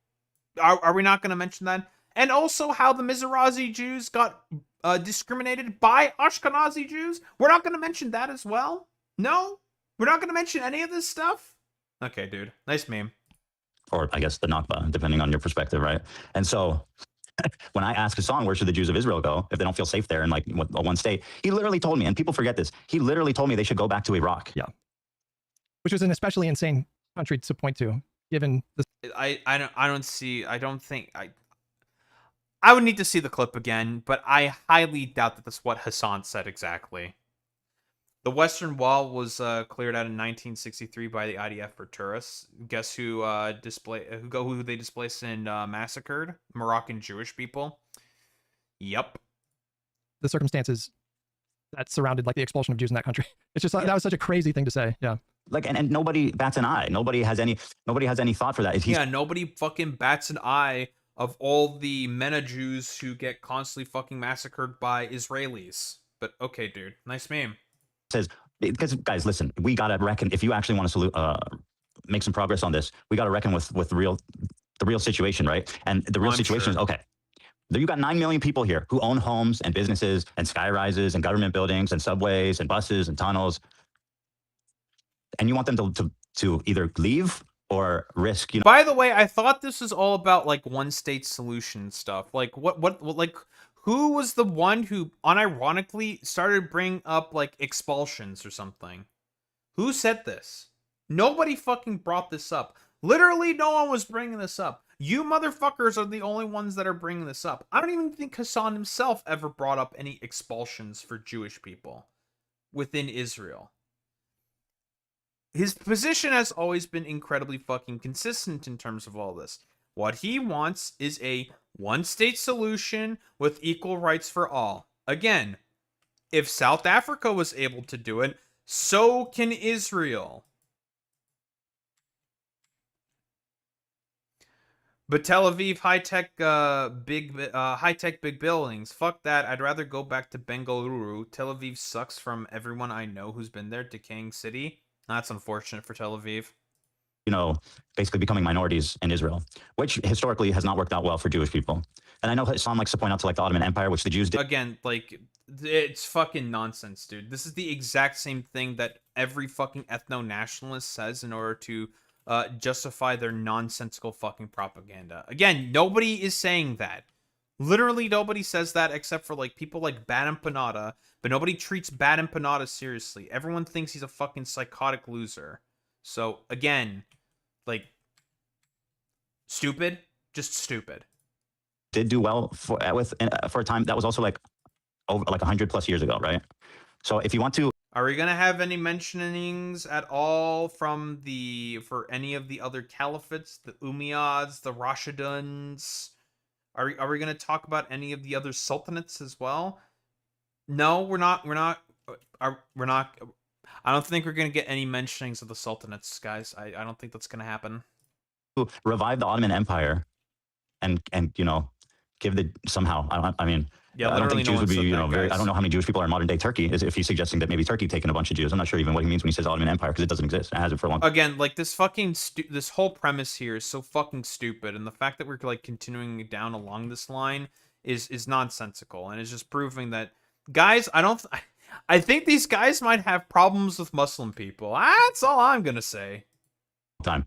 Are we not going to mention that? And also how the Mizrahi Jews got discriminated by Ashkenazi Jews. We're not going to mention that as well? No? We're not going to mention any of this stuff? Okay, dude. Nice meme. Or I guess the Nakba, depending on your perspective, right? And so when I asked Hassan, where should the Jews of Israel go if they don't feel safe there in like one state? He literally told me, and people forget this, he literally told me they should go back to Iraq. Yeah. Which was an especially insane country to point to, given the... I would need to see the clip again, but I highly doubt that that's what Hassan said exactly. The Western Wall was cleared out in 1963 by the IDF for tourists. Guess who they displaced and massacred? Moroccan Jewish people. Yep. The circumstances that surrounded like the expulsion of Jews in that country. It's just that was such a crazy thing to say. Yeah. Like and nobody bats an eye. Nobody has any thought for that. Yeah, nobody fucking bats an eye of all the Mena Jews who get constantly fucking massacred by Israelis. But okay, dude. Nice meme. Says, because guys, listen, we got to reckon, if you actually want to make some progress on this, we got to reckon with the real situation, right? And the real situation is, okay, you got 9 million people here who own homes and businesses and skyrises and government buildings and subways and buses and tunnels. And you want them to either leave or risk, By the way, I thought this was all about like one state solution stuff. Like what like who was the one who unironically started bringing up like expulsions or something? Who said this? Nobody fucking brought this up. Literally no one was bringing this up. You motherfuckers are the only ones that are bringing this up. I don't even think Hassan himself ever brought up any expulsions for Jewish people within Israel. His position has always been incredibly fucking consistent in terms of all this. What he wants is a one-state solution with equal rights for all. Again, if South Africa was able to do it, so can Israel. But Tel Aviv, high-tech big buildings. Fuck that. I'd rather go back to Bengaluru. Tel Aviv sucks from everyone I know who's been there. Decaying city. That's unfortunate for Tel Aviv. Basically becoming minorities in Israel, which historically has not worked out well for Jewish people. And I know Hassan likes to point out to like the Ottoman Empire, which the Jews did. Again, like, it's fucking nonsense, dude. This is the exact same thing that every fucking ethno-nationalist says in order to justify their nonsensical fucking propaganda. Again, nobody is saying that. Literally nobody says that except for like people like Bad Empanada, but nobody treats Bad Empanada seriously. Everyone thinks he's a fucking psychotic loser. So again, like, stupid, just stupid. Did do well for a time that was also like over like 100+ years ago, right? So if you want to, are we gonna have any mentionings at all from for any of the other caliphates, the Umayyads, the Rashiduns? Are we gonna talk about any of the other sultanates as well? No, we're not. We're not. We're not. I don't think we're gonna get any mentionings of the sultanates, guys. I don't think that's gonna happen. Revive the Ottoman Empire, and you know, give the somehow. I mean, yeah, I don't think no Jews would be, that, you know, very. guys. I don't know how many Jewish people are in modern day Turkey. If he's suggesting that maybe Turkey taking a bunch of Jews, I'm not sure even what he means when he says Ottoman Empire, because it doesn't exist. It hasn't for a long time. Again, like this fucking this whole premise here is so fucking stupid, and the fact that we're like continuing down along this line is nonsensical, and it's just proving that, guys, I think these guys might have problems with Muslim people. That's all I'm gonna say. Time.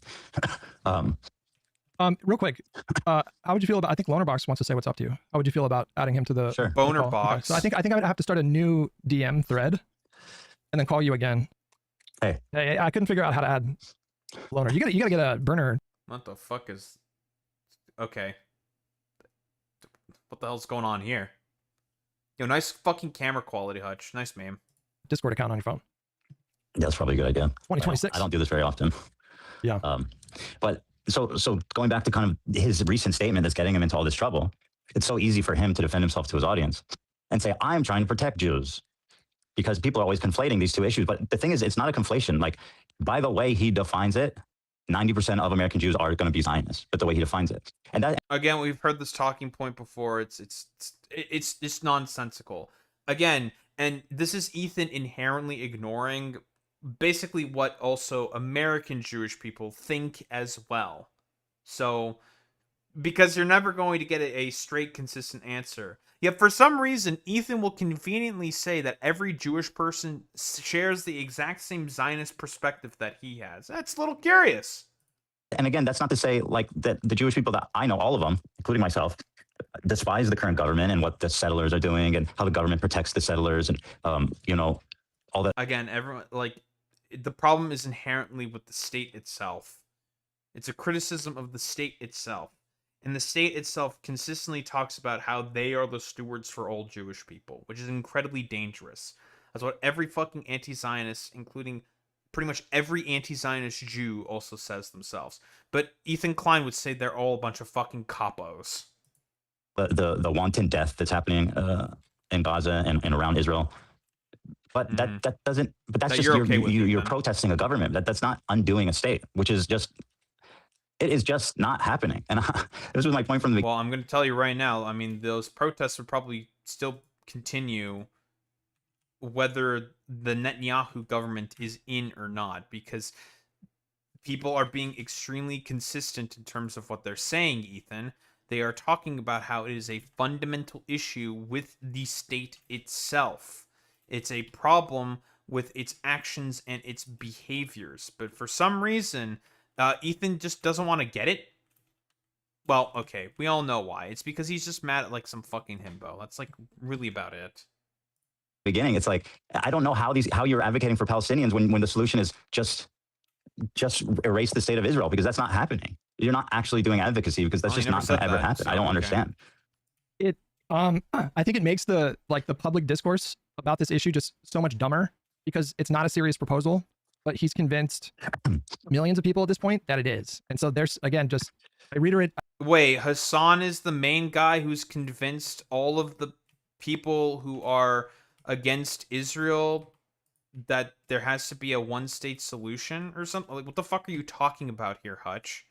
Real quick, how would you feel about? I think Lonerbox wants to say what's up to you. How would you feel about adding him to the Boner call? Box? Okay. So I think I would have to start a new DM thread, and then call you again. Hey, I couldn't figure out how to add Loner. You gotta get a burner. What the fuck is? Okay. What the hell's going on here? Yo, nice fucking camera quality, Hutch. Nice meme. Discord account on your phone. Yeah, that's probably a good idea. 2026. I don't do this very often. Yeah. But so going back to kind of his recent statement that's getting him into all this trouble, it's so easy for him to defend himself to his audience and say, I'm trying to protect Jews, because people are always conflating these two issues. But the thing is, it's not a conflation. Like, by the way he defines it, 90% of American Jews are going to be Zionists, but the way he defines it. And that, again, we've heard this talking point before. It's just nonsensical. Again, and this is Ethan inherently ignoring basically what also American Jewish people think as well. So, because you're never going to get a straight, consistent answer. Yet for some reason, Ethan will conveniently say that every Jewish person shares the exact same Zionist perspective that he has. That's a little curious. And again, that's not to say like that the Jewish people that I know, all of them, including myself, despise the current government and what the settlers are doing and how the government protects the settlers and, you know, all that. Again, everyone, like, the problem is inherently with the state itself. It's a criticism of the state itself. And the state itself consistently talks about how they are the stewards for all Jewish people, which is incredibly dangerous. That's what every fucking anti-Zionist, including pretty much every anti-Zionist Jew, also says themselves. But Ethan Klein would say they're all a bunch of fucking capos. The wanton death that's happening in Gaza and around Israel. But that doesn't. But that's just you're protesting a government. That's not undoing a state, which is just. It is just not happening. And this was my point from the beginning. Well, I'm going to tell you right now, I mean, those protests would probably still continue whether the Netanyahu government is in or not, because people are being extremely consistent in terms of what they're saying, Ethan. They are talking about how it is a fundamental issue with the state itself. It's a problem with its actions and its behaviors. But for some reason, Ethan just doesn't want to get it. Well, okay, we all know why. It's because he's just mad at like some fucking himbo. That's like really about it. Beginning, it's like I don't know how you're advocating for Palestinians when the solution is just erase the state of Israel, because that's not happening. You're not actually doing advocacy, because that's just not going to ever happen. So, I don't understand. It I think it makes the public discourse about this issue just so much dumber, because it's not a serious proposal. But he's convinced millions of people at this point that it is. And so there's, again, just, I reiterate. Wait, Hassan is the main guy who's convinced all of the people who are against Israel that there has to be a one-state solution or something? Like, what the fuck are you talking about here, Hutch?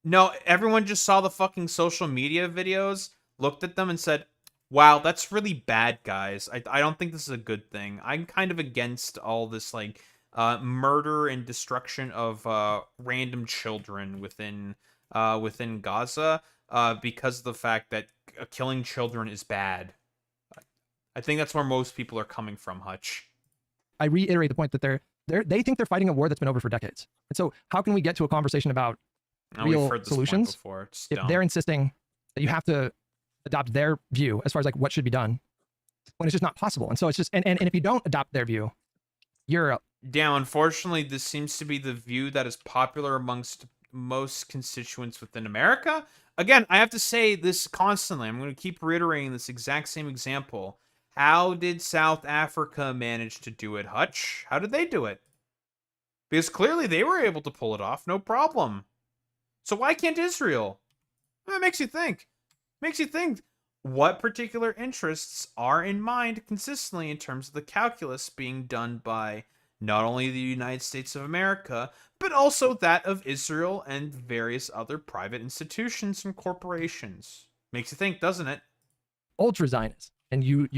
No, everyone just saw the fucking social media videos, looked at them and said, wow, that's really bad, guys. I don't think this is a good thing. I'm kind of against all this, like, murder and destruction of random children within Gaza because of the fact that killing children is bad. I think that's where most people are coming from, Hutch. I reiterate the point that they think they're fighting a war that's been over for decades. And so how can we get to a conversation about Now, we've real heard this solutions point before. It's if dumb. they're insisting that you have to adopt their view as far as like what should be done when it's just not possible? And so it's just, and if you don't adopt their view, you're Yeah, unfortunately, this seems to be the view that is popular amongst most constituents within America. Again, I have to say this constantly. I'm going to keep reiterating this exact same example. How did South Africa manage to do it, Hutch? How did they do it? Because clearly they were able to pull it off, no problem. So why can't Israel? That makes you think. Makes you think what particular interests are in mind consistently in terms of the calculus being done by not only the United States of America, but also that of Israel and various other private institutions and corporations. Makes you think, doesn't it? ultra Zionist, and you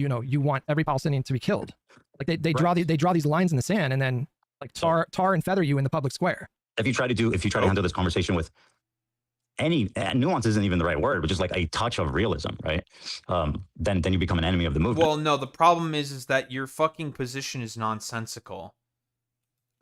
want every Palestinian to be killed. Like they draw these lines in the sand and then like tar and feather you in the public square. If you try to handle this conversation with any nuance isn't even the right word, but just like a touch of realism, right? Then you become an enemy of the movement. Well, no, the problem is that your fucking position is nonsensical.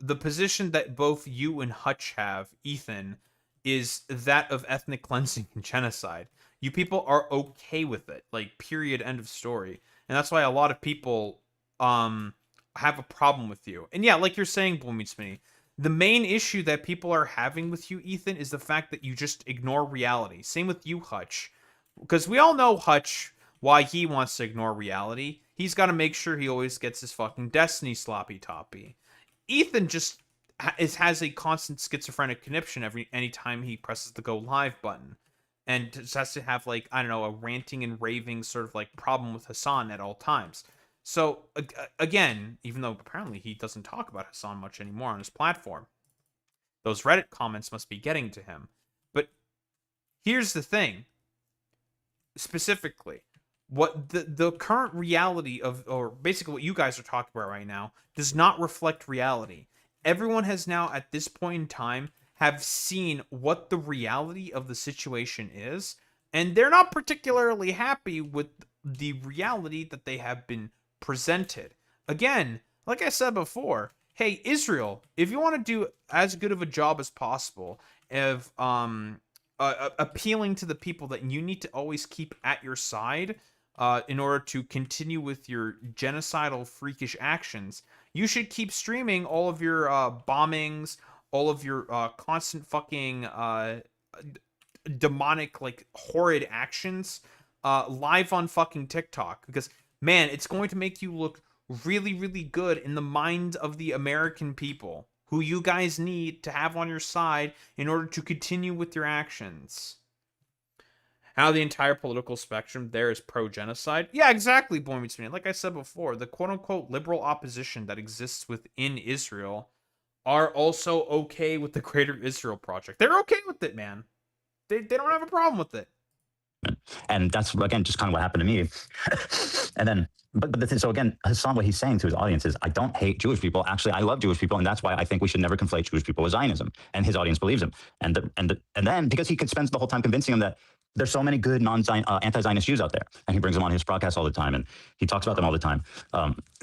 The position that both you and Hutch have, Ethan, is that of ethnic cleansing and genocide. You people are okay with it, like period, end of story. And that's why a lot of people have a problem with you. And yeah, like you're saying, Boy Meets Me, the main issue that people are having with you, Ethan, is the fact that you just ignore reality. Same with you, Hutch. Because we all know Hutch, why he wants to ignore reality. He's got to make sure he always gets his fucking Destiny sloppy toppy. Ethan just has a constant schizophrenic conniption anytime he presses the go live button. And just has to have, like, I don't know, a ranting and raving sort of like problem with Hassan at all times. So, again, even though apparently he doesn't talk about Hassan much anymore on his platform, those Reddit comments must be getting to him. But here's the thing. Specifically, what the current reality of, or basically what you guys are talking about right now, does not reflect reality. Everyone has now, at this point in time, have seen what the reality of the situation is, and they're not particularly happy with the reality that they have been presented. Again, like I said before, hey, Israel, if you want to do as good of a job as possible of appealing to the people that you need to always keep at your side in order to continue with your genocidal freakish actions, you should keep streaming all of your bombings, all of your constant fucking demonic, like, horrid actions live on fucking TikTok, because man, it's going to make you look really, really good in the mind of the American people, who you guys need to have on your side in order to continue with your actions. How the entire political spectrum there is pro-genocide? Yeah, exactly, Boy Meets Me. Like I said before, the quote-unquote liberal opposition that exists within Israel are also okay with the Greater Israel Project. They're okay with it, man. They don't have a problem with it. And that's, again, just kind of what happened to me. And then, but the thing, so again, Hassan, what he's saying to his audience is, I don't hate Jewish people. Actually, I love Jewish people, and that's why I think we should never conflate Jewish people with Zionism. And his audience believes him. And then because he spends the whole time convincing them that there's so many good anti-Zionist Jews out there, and he brings them on his broadcast all the time, and he talks about them all the time.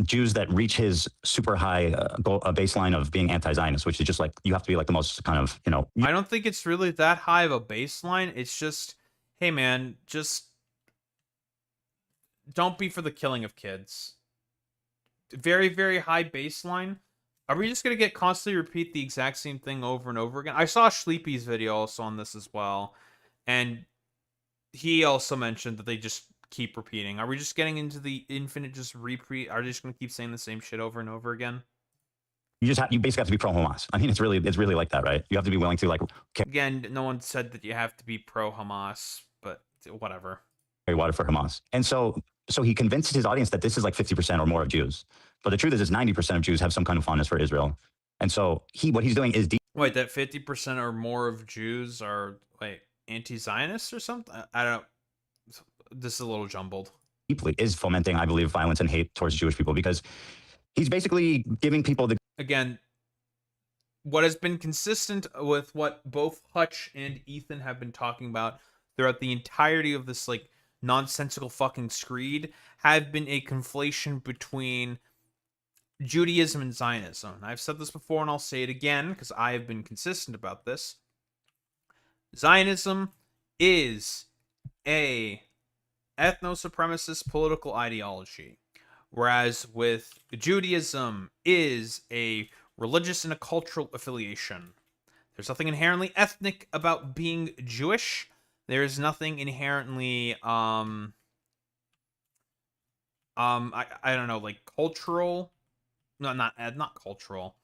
Jews that reach his super high baseline of being anti-Zionist, which is just like, you have to be like the most kind of, I don't think it's really that high of a baseline. It's just, hey man, just don't be for the killing of kids. Very, very high baseline. Are we just going to get constantly repeat the exact same thing over and over again? I saw Sleepy's video also on this as well, and he also mentioned that they just keep repeating. Are we just getting into the infinite just repeat? Are they just going to keep saying the same shit over and over again? You basically have to be pro-Hamas. I mean, it's really like that, right? You have to be willing to, like, again, no one said that you have to be pro-Hamas, but whatever. Carry water for Hamas. And so he convinced his audience that this is like 50% or more of Jews. But the truth is 90% of Jews have some kind of fondness for Israel. And so what he's doing is wait, that 50% or more of Jews are anti-Zionists or something? I don't know. This is a little jumbled. Deeply is fomenting, I believe, violence and hate towards Jewish people, because he's basically giving people again, what has been consistent with what both Hutch and Ethan have been talking about throughout the entirety of this, like, nonsensical fucking screed, have been a conflation between Judaism and Zionism. I've said this before and I'll say it again because I have been consistent about this. Zionism is a ethno-supremacist political ideology, whereas with Judaism is a religious and a cultural affiliation. There's nothing inherently ethnic about being Jewish. There's nothing inherently I don't know, like cultural. No, not cultural.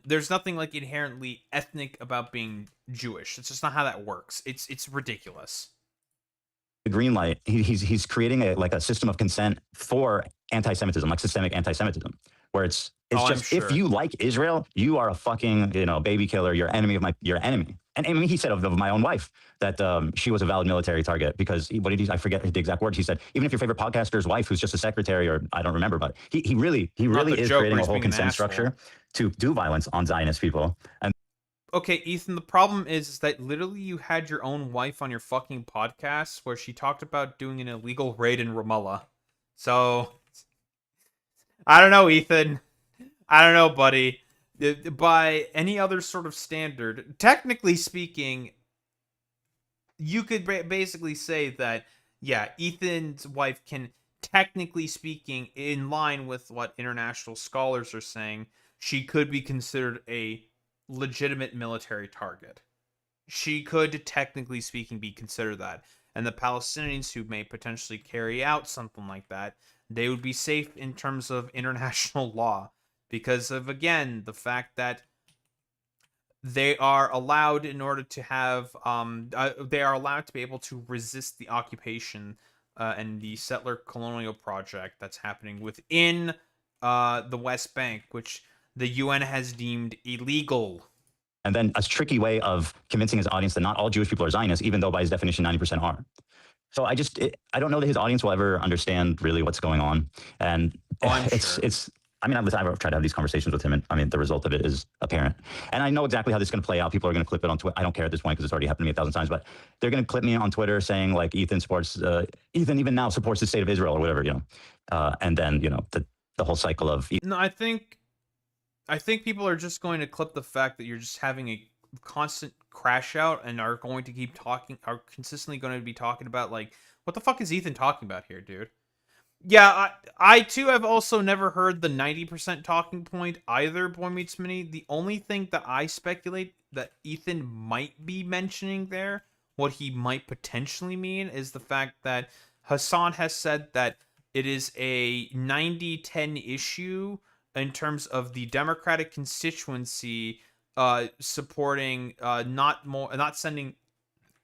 There's nothing like inherently ethnic about being Jewish. It's just not how that works. It's ridiculous. The green light. He's creating a system of consent for anti-Semitism, like systemic anti-Semitism, where it's just if you like Israel, you are a fucking baby killer. You're enemy of your enemy. And I mean, he said of my own wife that she was a valid military target because what did he? I forget the exact words. He said even if your favorite podcaster's wife, who's just a secretary, or I don't remember, but he really is creating a whole consent structure to do violence on Zionist people. And okay, Ethan, the problem is that literally you had your own wife on your fucking podcast where she talked about doing an illegal raid in Ramallah. So I don't know, Ethan. I don't know, buddy. By any other sort of standard, technically speaking, you could basically say that, yeah, Ethan's wife can, technically speaking, in line with what international scholars are saying, she could be considered a legitimate military target. She could, technically speaking, be considered that. And the Palestinians who may potentially carry out something like that, they would be safe in terms of international law. Because of, again, the fact that they are allowed in order to have, they are allowed to be able to resist the occupation and the settler colonial project that's happening within the West Bank, which the UN has deemed illegal. And then a tricky way of convincing his audience that not all Jewish people are Zionists, even though by his definition, 90% are. So I don't know that his audience will ever understand really what's going on. And I mean, I've tried to have these conversations with him, and I mean, the result of it is apparent. And I know exactly how this is going to play out. People are going to clip it on Twitter. I don't care at this point because it's already happened to me 1,000 times, but they're going to clip me on Twitter saying like Ethan even now supports the state of Israel or whatever, and then, the whole cycle of. No, I think people are just going to clip the fact that you're just having a constant crash out and are going to keep talking, are consistently going to be talking about like, what the fuck is Ethan talking about here, dude? Yeah, I too have also never heard the 90% talking point either, Boy Meets Mini. The only thing that I speculate that Ethan might be mentioning there, what he might potentially mean, is the fact that Hassan has said that it is a 90-10 issue in terms of the Democratic constituency supporting not sending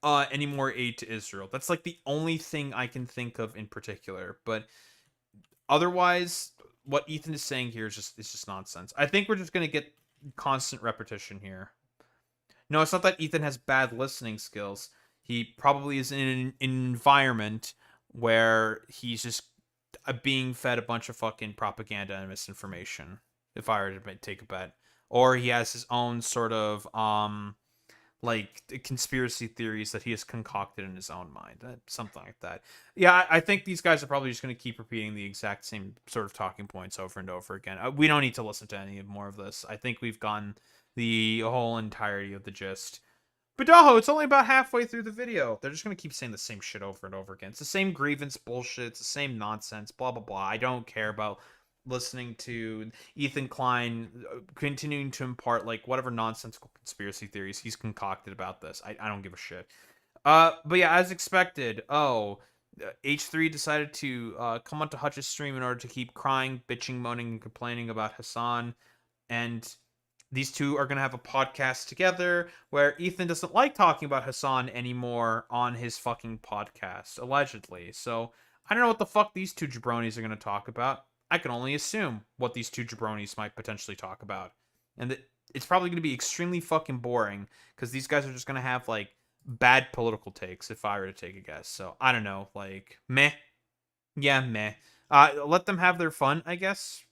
any more aid to Israel. That's like the only thing I can think of in particular. But otherwise, what Ethan is saying here is just nonsense. I think we're just gonna get constant repetition here. No, it's not that Ethan has bad listening skills. He probably is in an environment where he's just being fed a bunch of fucking propaganda and misinformation, if I were to take a bet. Or he has his own sort of like conspiracy theories that he has concocted in his own mind, something like that. Yeah, I think these guys are probably just going to keep repeating the exact same sort of talking points over and over again. We don't need to listen to any more of this. I think we've gotten the whole entirety of the gist. But Daho, it's only about halfway through the video. They're just going to keep saying the same shit over and over again. It's the same grievance bullshit. It's the same nonsense, blah, blah, blah. I don't care about listening to Ethan Klein continuing to impart like whatever nonsensical conspiracy theories he's concocted about this. I don't give a shit. But yeah, as expected, H3 decided to come onto Hutch's stream in order to keep crying, bitching, moaning, and complaining about Hassan. And these two are going to have a podcast together where Ethan doesn't like talking about Hassan anymore on his fucking podcast, allegedly. So I don't know what the fuck these two jabronis are going to talk about. I can only assume what these two jabronis might potentially talk about. And that it's probably going to be extremely fucking boring because these guys are just going to have like bad political takes if I were to take a guess. So I don't know, like meh. Yeah, meh. Let them have their fun, I guess.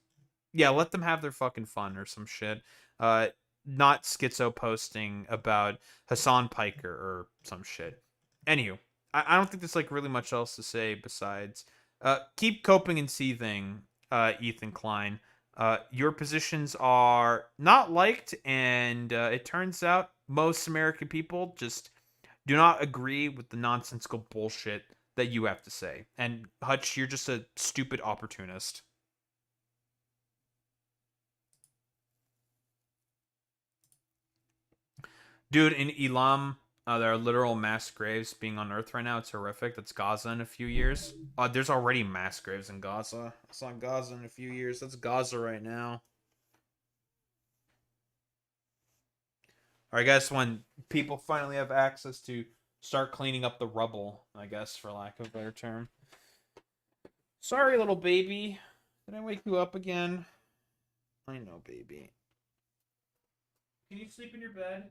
Yeah, let them have their fucking fun or some shit. Not schizo posting about Hassan Piker or some shit. Anywho, I don't think there's like really much else to say besides keep coping and seething, Ethan Klein. Your positions are not liked, and it turns out most American people just do not agree with the nonsensical bullshit that you have to say. And Hutch, you're just a stupid opportunist. Dude, in Elam, there are literal mass graves being unearthed right now. It's horrific. That's Gaza in a few years. There's already mass graves in Gaza. It's not Gaza in a few years. That's Gaza right now. Or I guess when people finally have access to start cleaning up the rubble, I guess, for lack of a better term. Sorry, little baby. Did I wake you up again? I know, baby. Can you sleep in your bed?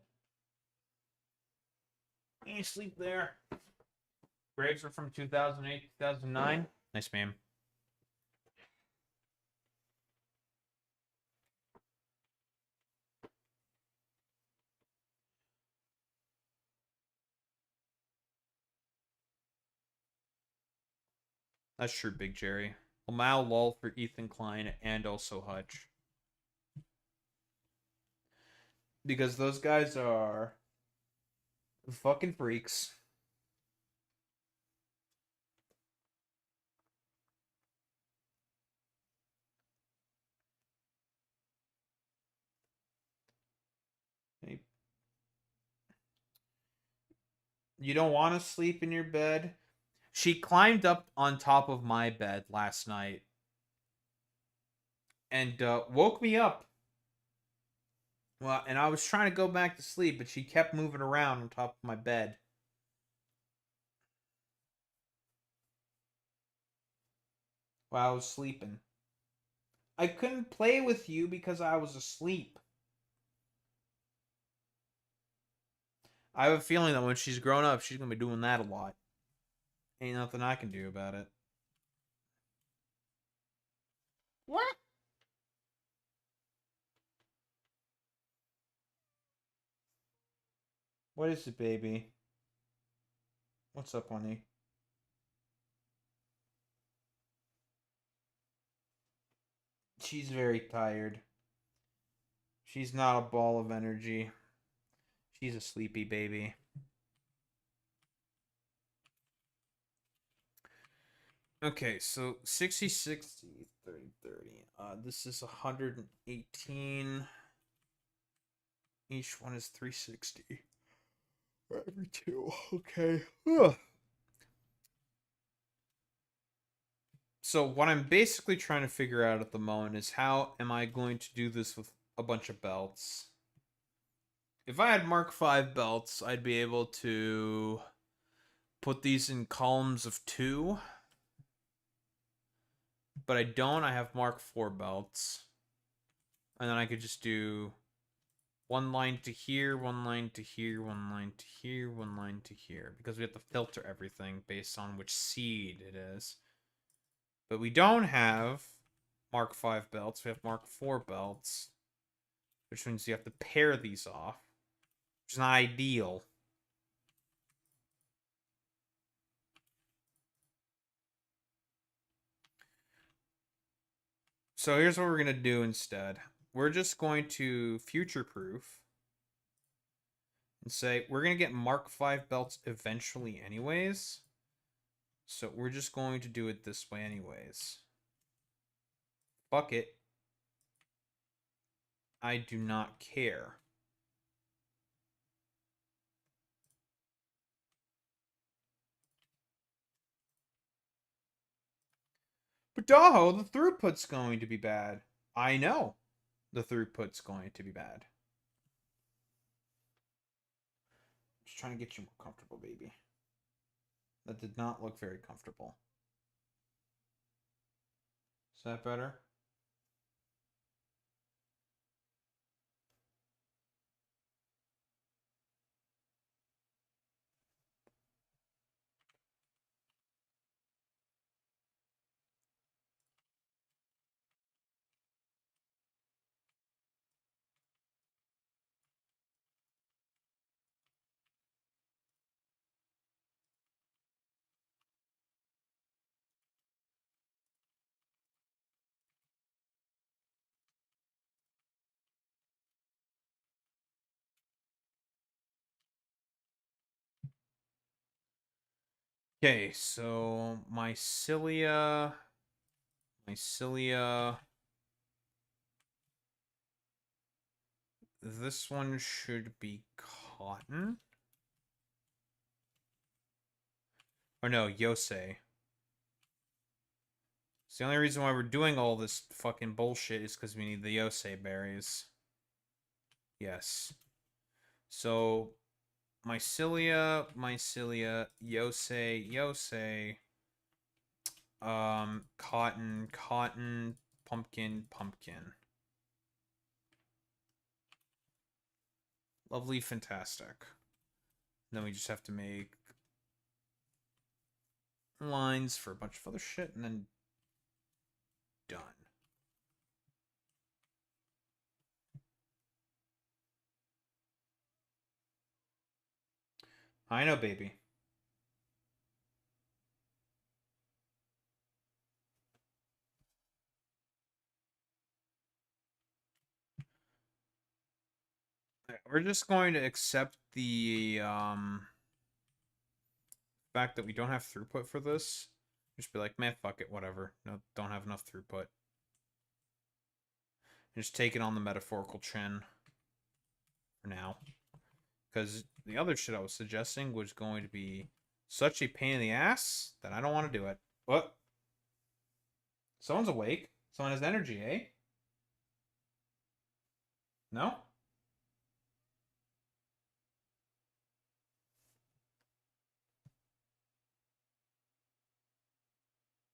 Can you sleep there? Graves are from 2008, 2009. Nice, ma'am. That's true, Big Jerry. Lamau lol for Ethan Klein and also Hutch. Because those guys are fucking freaks. Hey. You don't want to sleep in your bed? She climbed up on top of my bed last night and woke me up. Well, and I was trying to go back to sleep, but she kept moving around on top of my bed. While I was sleeping. I couldn't play with you because I was asleep. I have a feeling that when she's grown up, she's going to be doing that a lot. Ain't nothing I can do about it. What? What is it, baby? What's up, honey? She's very tired. She's not a ball of energy. She's a sleepy baby. Okay, so 60, 60, 30, 30. This is 118. Each one is 360. For every two. Okay. Ugh. So what I'm basically trying to figure out at the moment is how am I going to do this with a bunch of belts? If I had Mark V belts, I'd be able to put these in columns of 2. But I don't. I have Mark IV belts. And then I could just do one line to here, one line to here, one line to here, one line to here. Because we have to filter everything based on which seed it is. But we don't have Mark V belts. We have Mark IV belts. Which means you have to pair these off. Which is not ideal. So here's what we're going to do instead. We're just going to future-proof. And say, we're going to get Mark V belts eventually anyways. So we're just going to do it this way anyways. Fuck it. I do not care. But Daho, the throughput's going to be bad. I know the throughput's going to be bad. Just trying to get you more comfortable, baby. That did not look very comfortable. Is that better? Okay, so mycelia. This one should be cotton. Or no, yosei. So the only reason why we're doing all this fucking bullshit is because we need the yosei berries. Yes. So mycelia, yosei, cotton, pumpkin. Lovely, fantastic. Then we just have to make lines for a bunch of other shit, and then done. I know, baby. We're just going to accept the fact that we don't have throughput for this. Just be like, man, fuck it, whatever. No, don't have enough throughput. And just take it on the metaphorical chin for now. Because the other shit I was suggesting was going to be such a pain in the ass that I don't want to do it. What? Someone's awake. Someone has energy, eh? No?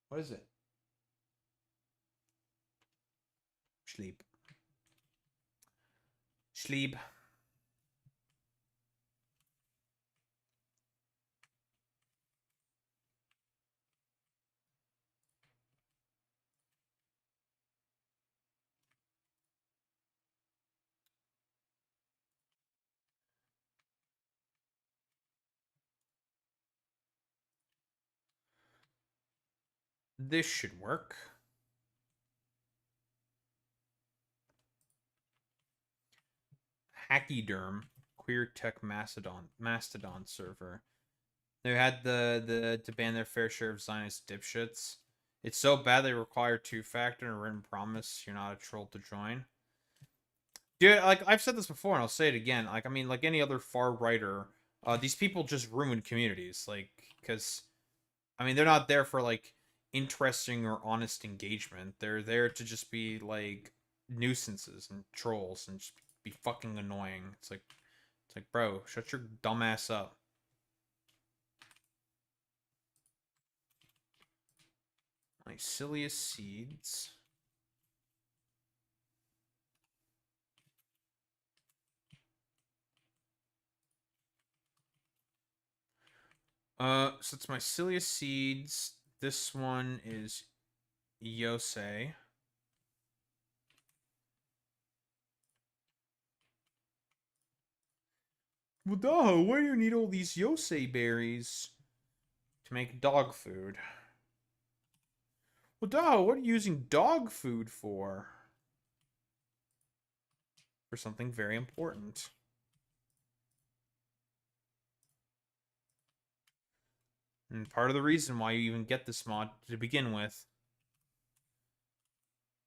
What is it? Sleep. Sleep. This should work. Hachyderm, queer tech mastodon server. They had the to ban their fair share of Zionist dipshits. It's so bad they require two-factor and a written promise you're not a troll to join. Dude, like I've said this before and I'll say it again. Like I mean, like any other far righter, these people just ruin communities. Like, because I mean, they're not there for like interesting or honest engagement. They're there to just be like nuisances and trolls and just be fucking annoying. It's like, bro, shut your dumb ass up. Mycelia seeds. So it's mycelia seeds. This one is yosei. Well, duh, why do you need all these yosei berries? To make dog food. Well, duh, what are you using dog food for? For something very important. And part of the reason why you even get this mod to begin with.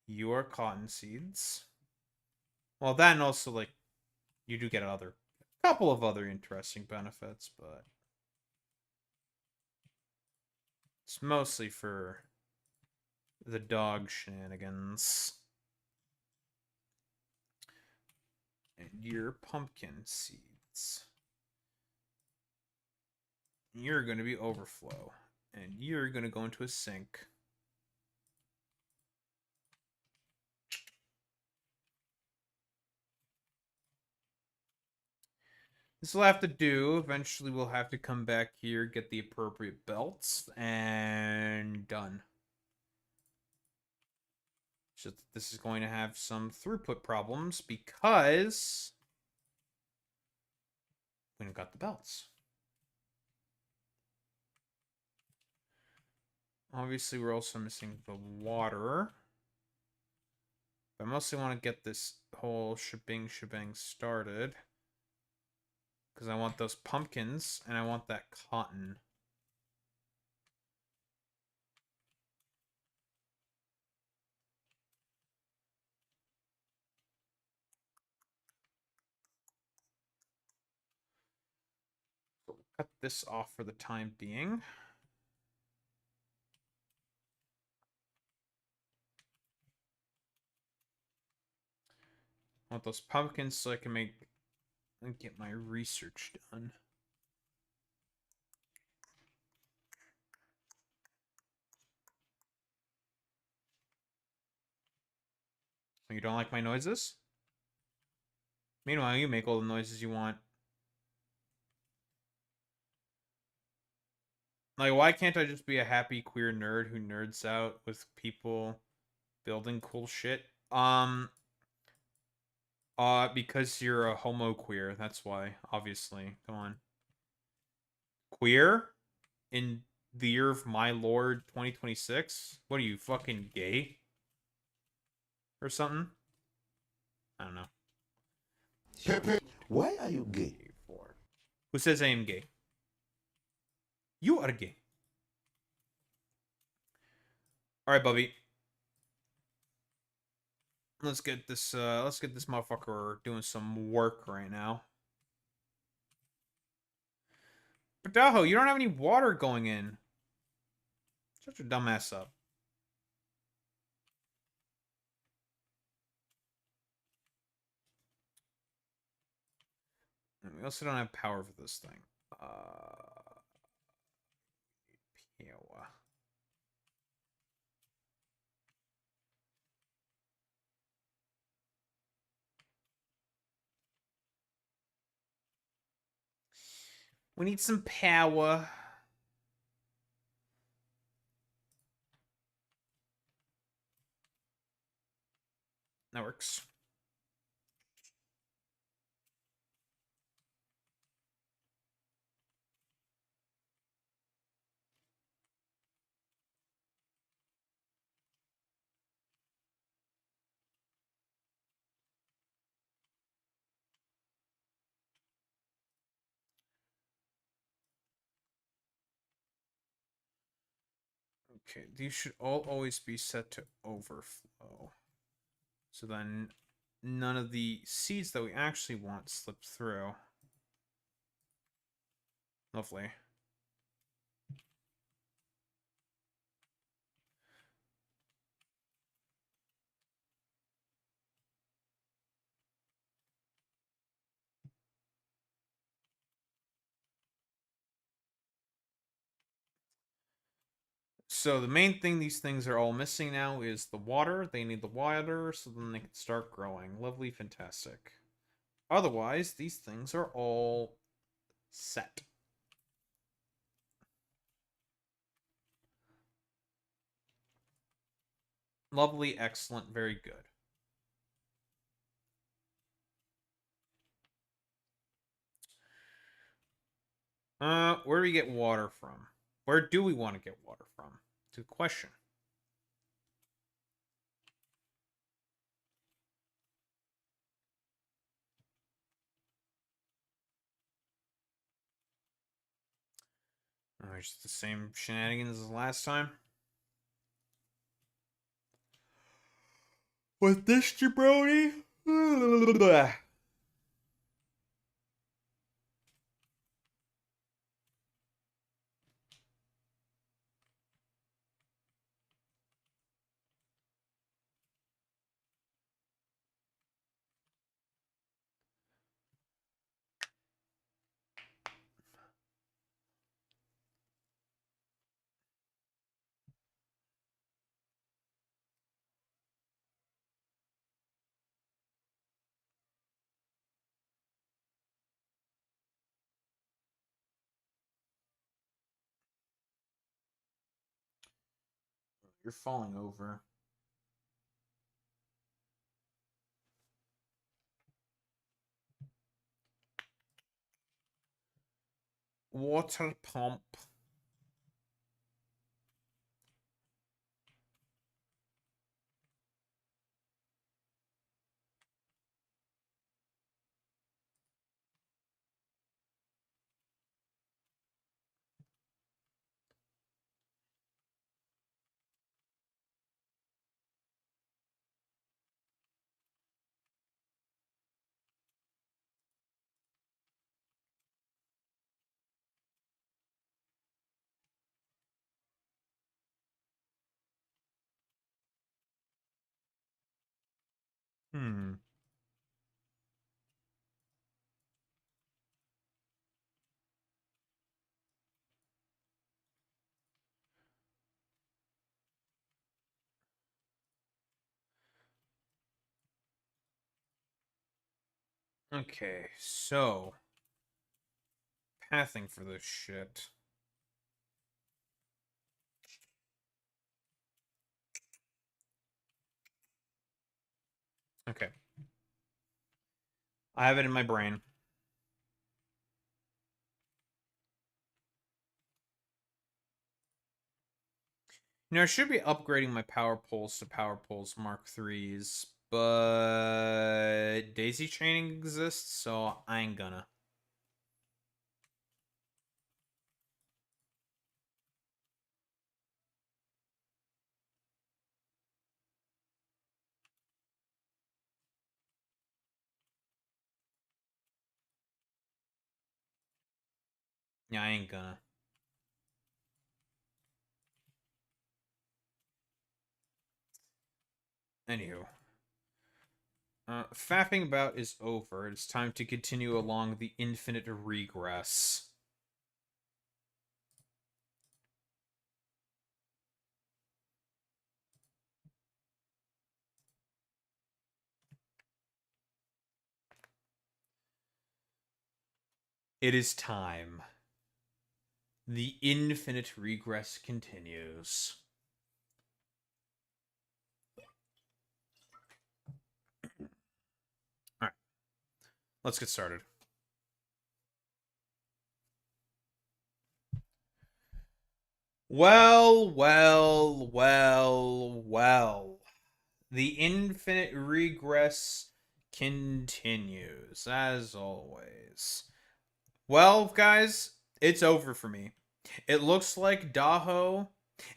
Your cotton seeds. Well, that and also, like, you do get a couple of other interesting benefits, but it's mostly for the dog shenanigans. And your pumpkin seeds. You're going to be overflow. And you're going to go into a sink. This will have to do. Eventually we'll have to come back here, get the appropriate belts, and done. So this is going to have some throughput problems because we haven't got the belts. Obviously, we're also missing the water. But I mostly want to get this whole shebang started. Because I want those pumpkins, and I want that cotton. Cut this off for the time being. I want those pumpkins so I can get my research done. You don't like my noises? Meanwhile, you make all the noises you want. Like, why can't I just be a happy queer nerd who nerds out with people building cool shit? Because you're a homo queer, that's why, obviously. Come on. Queer? In the year of my lord 2026? What are you, fucking gay? Or something? I don't know. Why are you gay? Who says I am gay? You are gay. Alright, Bubby. Let's get this motherfucker doing some work right now. But Daho, you don't have any water going in. Shut your dumb ass up. We also don't have power for this thing. Power. We need some power. That works. Okay, these should all always be set to overflow. So then none of the seeds that we actually want slip through. Lovely. So the main thing these things are all missing now is the water. They need the water so then they can start growing. Lovely, fantastic. Otherwise, these things are all set. Lovely, excellent, very good. Where do we get water from? Where do we want to get water from? It's a question. Just the same shenanigans as last time. With this jabroni? You're falling over. Water pump. Okay, so pathing for this shit. Okay. I have it in my brain. I should be upgrading my power poles to power poles Mark IIIs, but daisy chaining exists, so I ain't gonna. Yeah, I ain't gonna. Anywho. Fapping about is over. It's time to continue along the infinite regress. It is time. The infinite regress continues. Alright. Let's get started. Well. The infinite regress continues, as always. Well, guys, it's over for me. It looks like Daho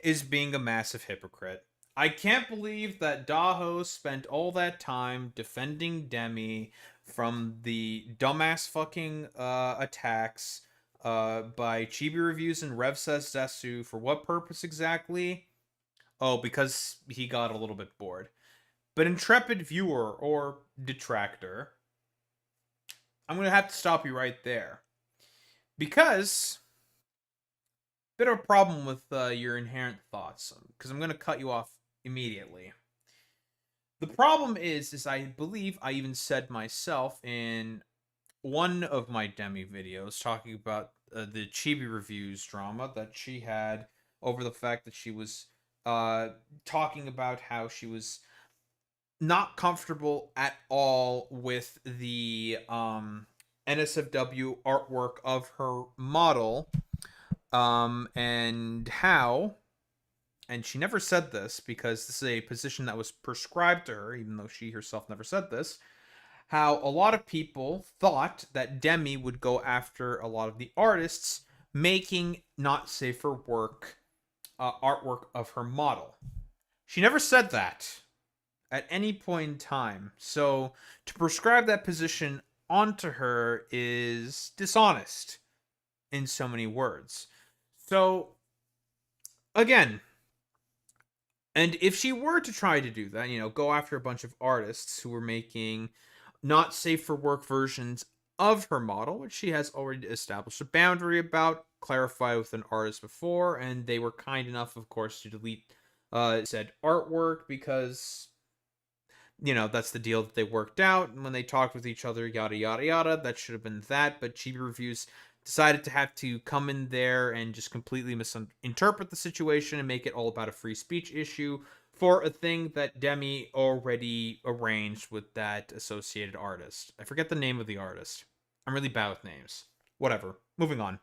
is being a massive hypocrite. I can't believe that Daho spent all that time defending Demi from the dumbass fucking attacks by Chibi Reviews and Rev Says Desu. For what purpose exactly? Oh, because he got a little bit bored. But intrepid viewer or detractor, I'm going to have to stop you right there. Because bit of a problem with your inherent thoughts, because I'm going to cut you off immediately. The problem is I believe I even said myself in one of my Demi videos talking about the Chibi Reviews drama that she had over the fact that she was talking about how she was not comfortable at all with the NSFW artwork of her model, and how, and she never said this because this is a position that was prescribed to her, even though she herself never said this, how a lot of people thought that Demi would go after a lot of the artists making not safe for work artwork of her model. She never said that at any point in time. So to prescribe that position onto her is dishonest in so many words. So again, and if she were to try to do that, go after a bunch of artists who were making not safe for work versions of her model, which she has already established a boundary about, clarified with an artist before, and they were kind enough, of course, to delete said artwork because that's the deal that they worked out. And when they talked with each other, yada, yada, yada, that should have been that. But Chibi Reviews decided to have to come in there and just completely misinterpret the situation and make it all about a free speech issue for a thing that Demi already arranged with that associated artist. I forget the name of the artist. I'm really bad with names. Whatever. Moving on.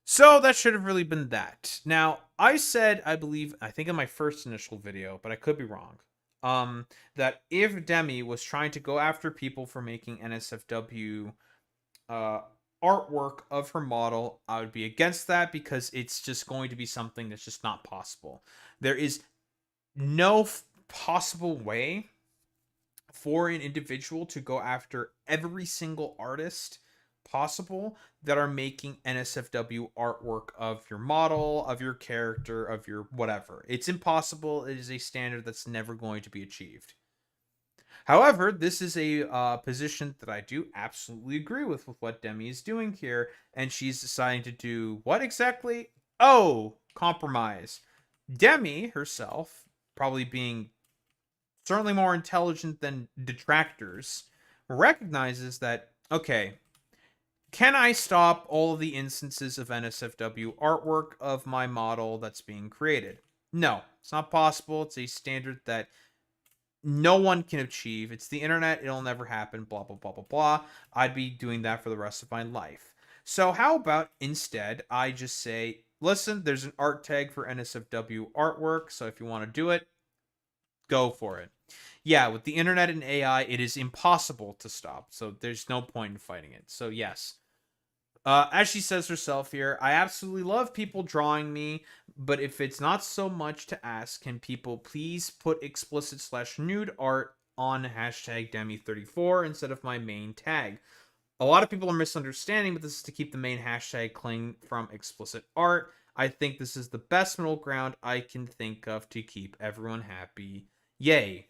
So that should have really been that. Now, I said, I think in my first initial video, but I could be wrong, that if Demi was trying to go after people for making NSFW artwork of her model, I would be against that because it's just going to be something that's just not possible. There is no possible way for an individual to go after every single artist possible that are making NSFW artwork of your model, of your character, of your whatever. It's impossible. It is a standard that's never going to be achieved. However, this is a position that I do absolutely agree with what Demi is doing here, and she's deciding to do what exactly? Oh, compromise. Demi herself, probably being certainly more intelligent than detractors, recognizes that, okay, can I stop all of the instances of NSFW artwork of my model that's being created? No, it's not possible. It's a standard that no one can achieve. It's the internet. It'll never happen. Blah, blah, blah, blah, blah. I'd be doing that for the rest of my life. So how about instead I just say, listen, there's an art tag for NSFW artwork. So if you want to do it, go for it. Yeah, with the internet and AI, it is impossible to stop. So there's no point in fighting it. So yes. As she says herself here, I absolutely love people drawing me, but if it's not so much to ask, can people please put explicit/nude art on hashtag Demi34 instead of my main tag? A lot of people are misunderstanding, but this is to keep the main hashtag clean from explicit art. I think this is the best middle ground I can think of to keep everyone happy. Yay.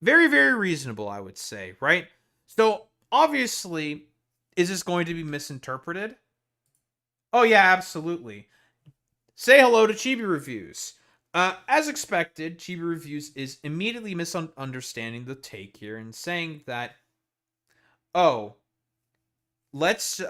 Very, very reasonable, I would say, right? So, obviously, is this going to be misinterpreted? Oh, yeah, absolutely. Say hello to Chibi Reviews. As expected, Chibi Reviews is immediately misunderstanding the take here and saying that, oh, let's,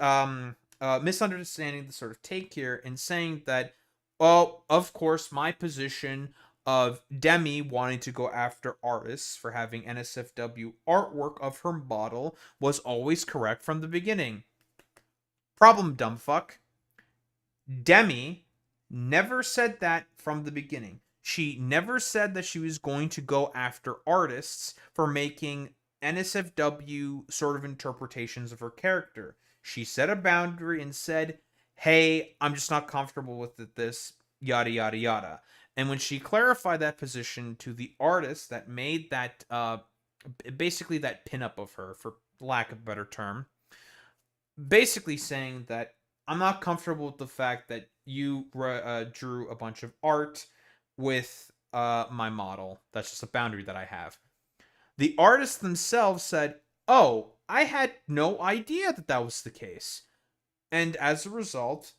misunderstanding the sort of take here and saying that, well, of course, my position of Demi wanting to go after artists for having NSFW artwork of her model was always correct from the beginning. Problem, dumbfuck. Demi never said that from the beginning. She never said that she was going to go after artists for making NSFW sort of interpretations of her character. She set a boundary and said, hey, I'm just not comfortable with this, yada, yada, yada. And when she clarified that position to the artist that made that, basically that pinup of her, for lack of a better term, basically saying that I'm not comfortable with the fact that you drew a bunch of art with my model. That's just a boundary that I have. The artists themselves said, oh, I had no idea that that was the case. And as a result,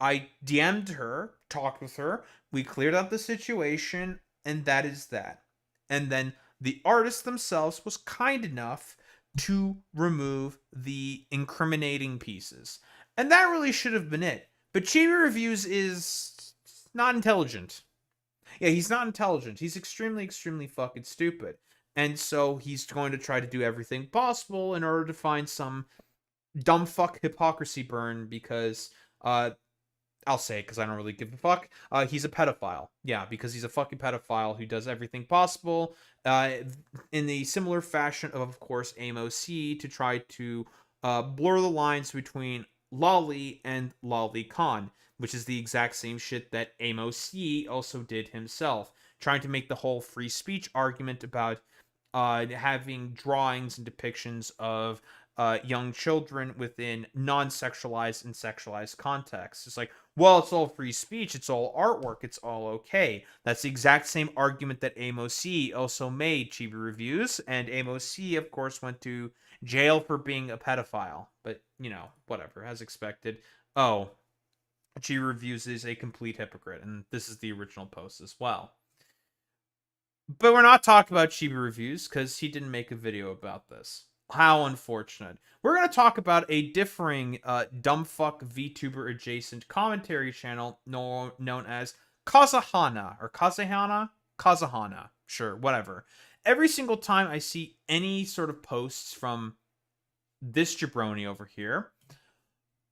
I DM'd her, talked with her, we cleared up the situation, and that is that. And then the artist themselves was kind enough to remove the incriminating pieces. And that really should have been it. But Chibi Reviews is not intelligent. Yeah, he's not intelligent. He's extremely, extremely fucking stupid. And so he's going to try to do everything possible in order to find some dumb fuck hypocrisy burn because, I'll say it because I don't really give a fuck. He's a pedophile. Yeah, because he's a fucking pedophile who does everything possible in the similar fashion of course, AIM-OC to try to blur the lines between Lolly and Lolly Khan, which is the exact same shit that AIM-OC also did himself, trying to make the whole free speech argument about having drawings and depictions of young children within non-sexualized and sexualized contexts. It's like, well, it's all free speech, it's all artwork, it's all okay. That's the exact same argument that AIM-OC also made, Chibi Reviews, and AIM-OC, of course, went to jail for being a pedophile. But, you know, whatever, as expected. Oh, Chibi Reviews is a complete hypocrite, and this is the original post as well. But we're not talking about Chibi Reviews, because he didn't make a video about this. How unfortunate. We're going to talk about a differing dumbfuck VTuber adjacent commentary channel known as Kazahana, or Kazahana? Kazahana. Sure, whatever. Every single time I see any sort of posts from this jabroni over here,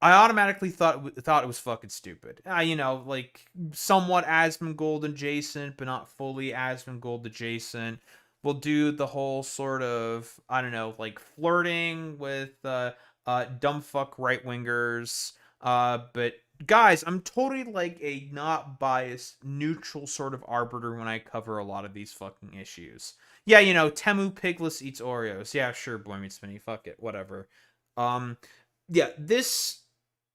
I automatically thought it was fucking stupid. You know, like, somewhat Asmongold adjacent, but not fully Asmongold adjacent. We'll do the whole sort of, I don't know, like flirting with dumb fuck right-wingers. But guys, I'm totally like a not biased, neutral sort of arbiter when I cover a lot of these fucking issues. Yeah, you know, Temu Pigless eats Oreos. Yeah, sure, Boy Meets Spinny, fuck it, whatever. Yeah, this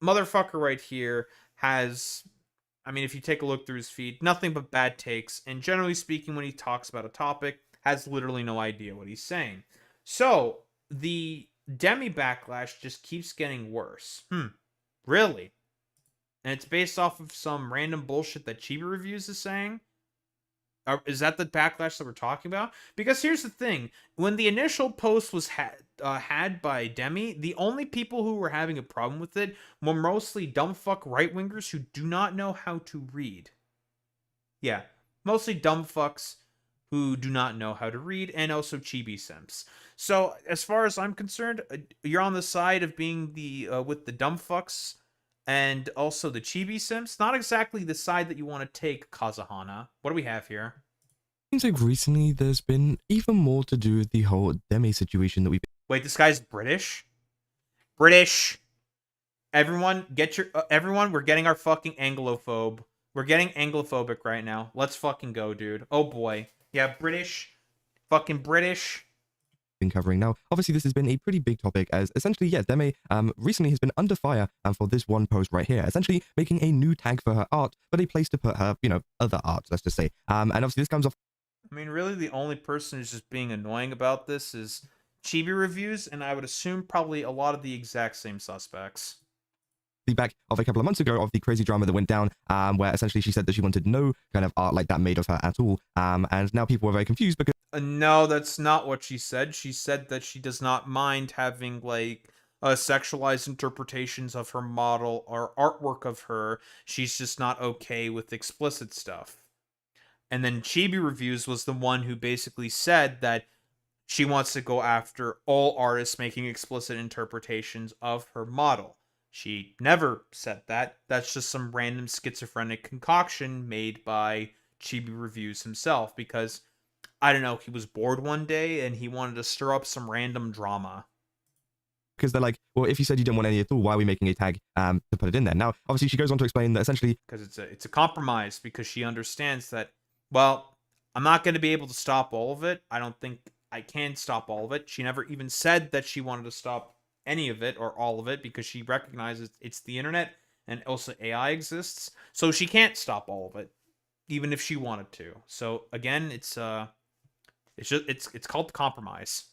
motherfucker right here has, I mean, if you take a look through his feed, nothing but bad takes. And generally speaking, when he talks about a topic, has literally no idea what he's saying. So the Demi backlash just keeps getting worse. Really? And it's based off of some random bullshit that Chibi Reviews is saying? Is that the backlash that we're talking about? Because here's the thing. When the initial post was had by Demi, the only people who were having a problem with it were mostly dumbfuck right-wingers who do not know how to read. Yeah, mostly dumb fucks who do not know how to read, and also chibi simps. So, as far as I'm concerned, you're on the side of being the with the dumb fucks and also the chibi simps. Not exactly the side that you want to take, Kazahana. What do we have here? Seems like recently there's been even more to do with the whole Demi situation that we've. Wait, this guy's British? British. Everyone, everyone. We're getting our fucking Anglophobe. We're getting Anglophobic right now. Let's fucking go, dude. Oh boy. Yeah, British. Fucking British. Been covering now. Obviously, this has been a pretty big topic as essentially, yeah, Demi recently has been under fire for this one post right here, essentially making a new tag for her art, but a place to put her, other art, let's just say. And obviously, this comes off. I mean, really, the only person who's just being annoying about this is Chibi Reviews, and I would assume probably a lot of the exact same suspects. Feedback of a couple of months ago of the crazy drama that went down, where essentially she said that she wanted no kind of art like that made of her at all, and now people are very confused because. No, that's not what she said. She said that she does not mind having, like, sexualized interpretations of her model or artwork of her. She's just not okay with explicit stuff. And then Chibi Reviews was the one who basically said that she wants to go after all artists making explicit interpretations of her model. She never said that. That's just some random schizophrenic concoction made by Chibi Reviews himself because, I don't know, he was bored one day and he wanted to stir up some random drama. Because they're like, well, if you said you didn't want any at all, why are we making a tag to put it in there? Now, obviously, she goes on to explain that essentially. Because it's a compromise, because she understands that, well, I'm not going to be able to stop all of it. I don't think I can stop all of it. She never even said that she wanted to stop any of it or all of it because she recognizes it's the internet and also AI exists. So she can't stop all of it, even if she wanted to. So again, it's called the compromise.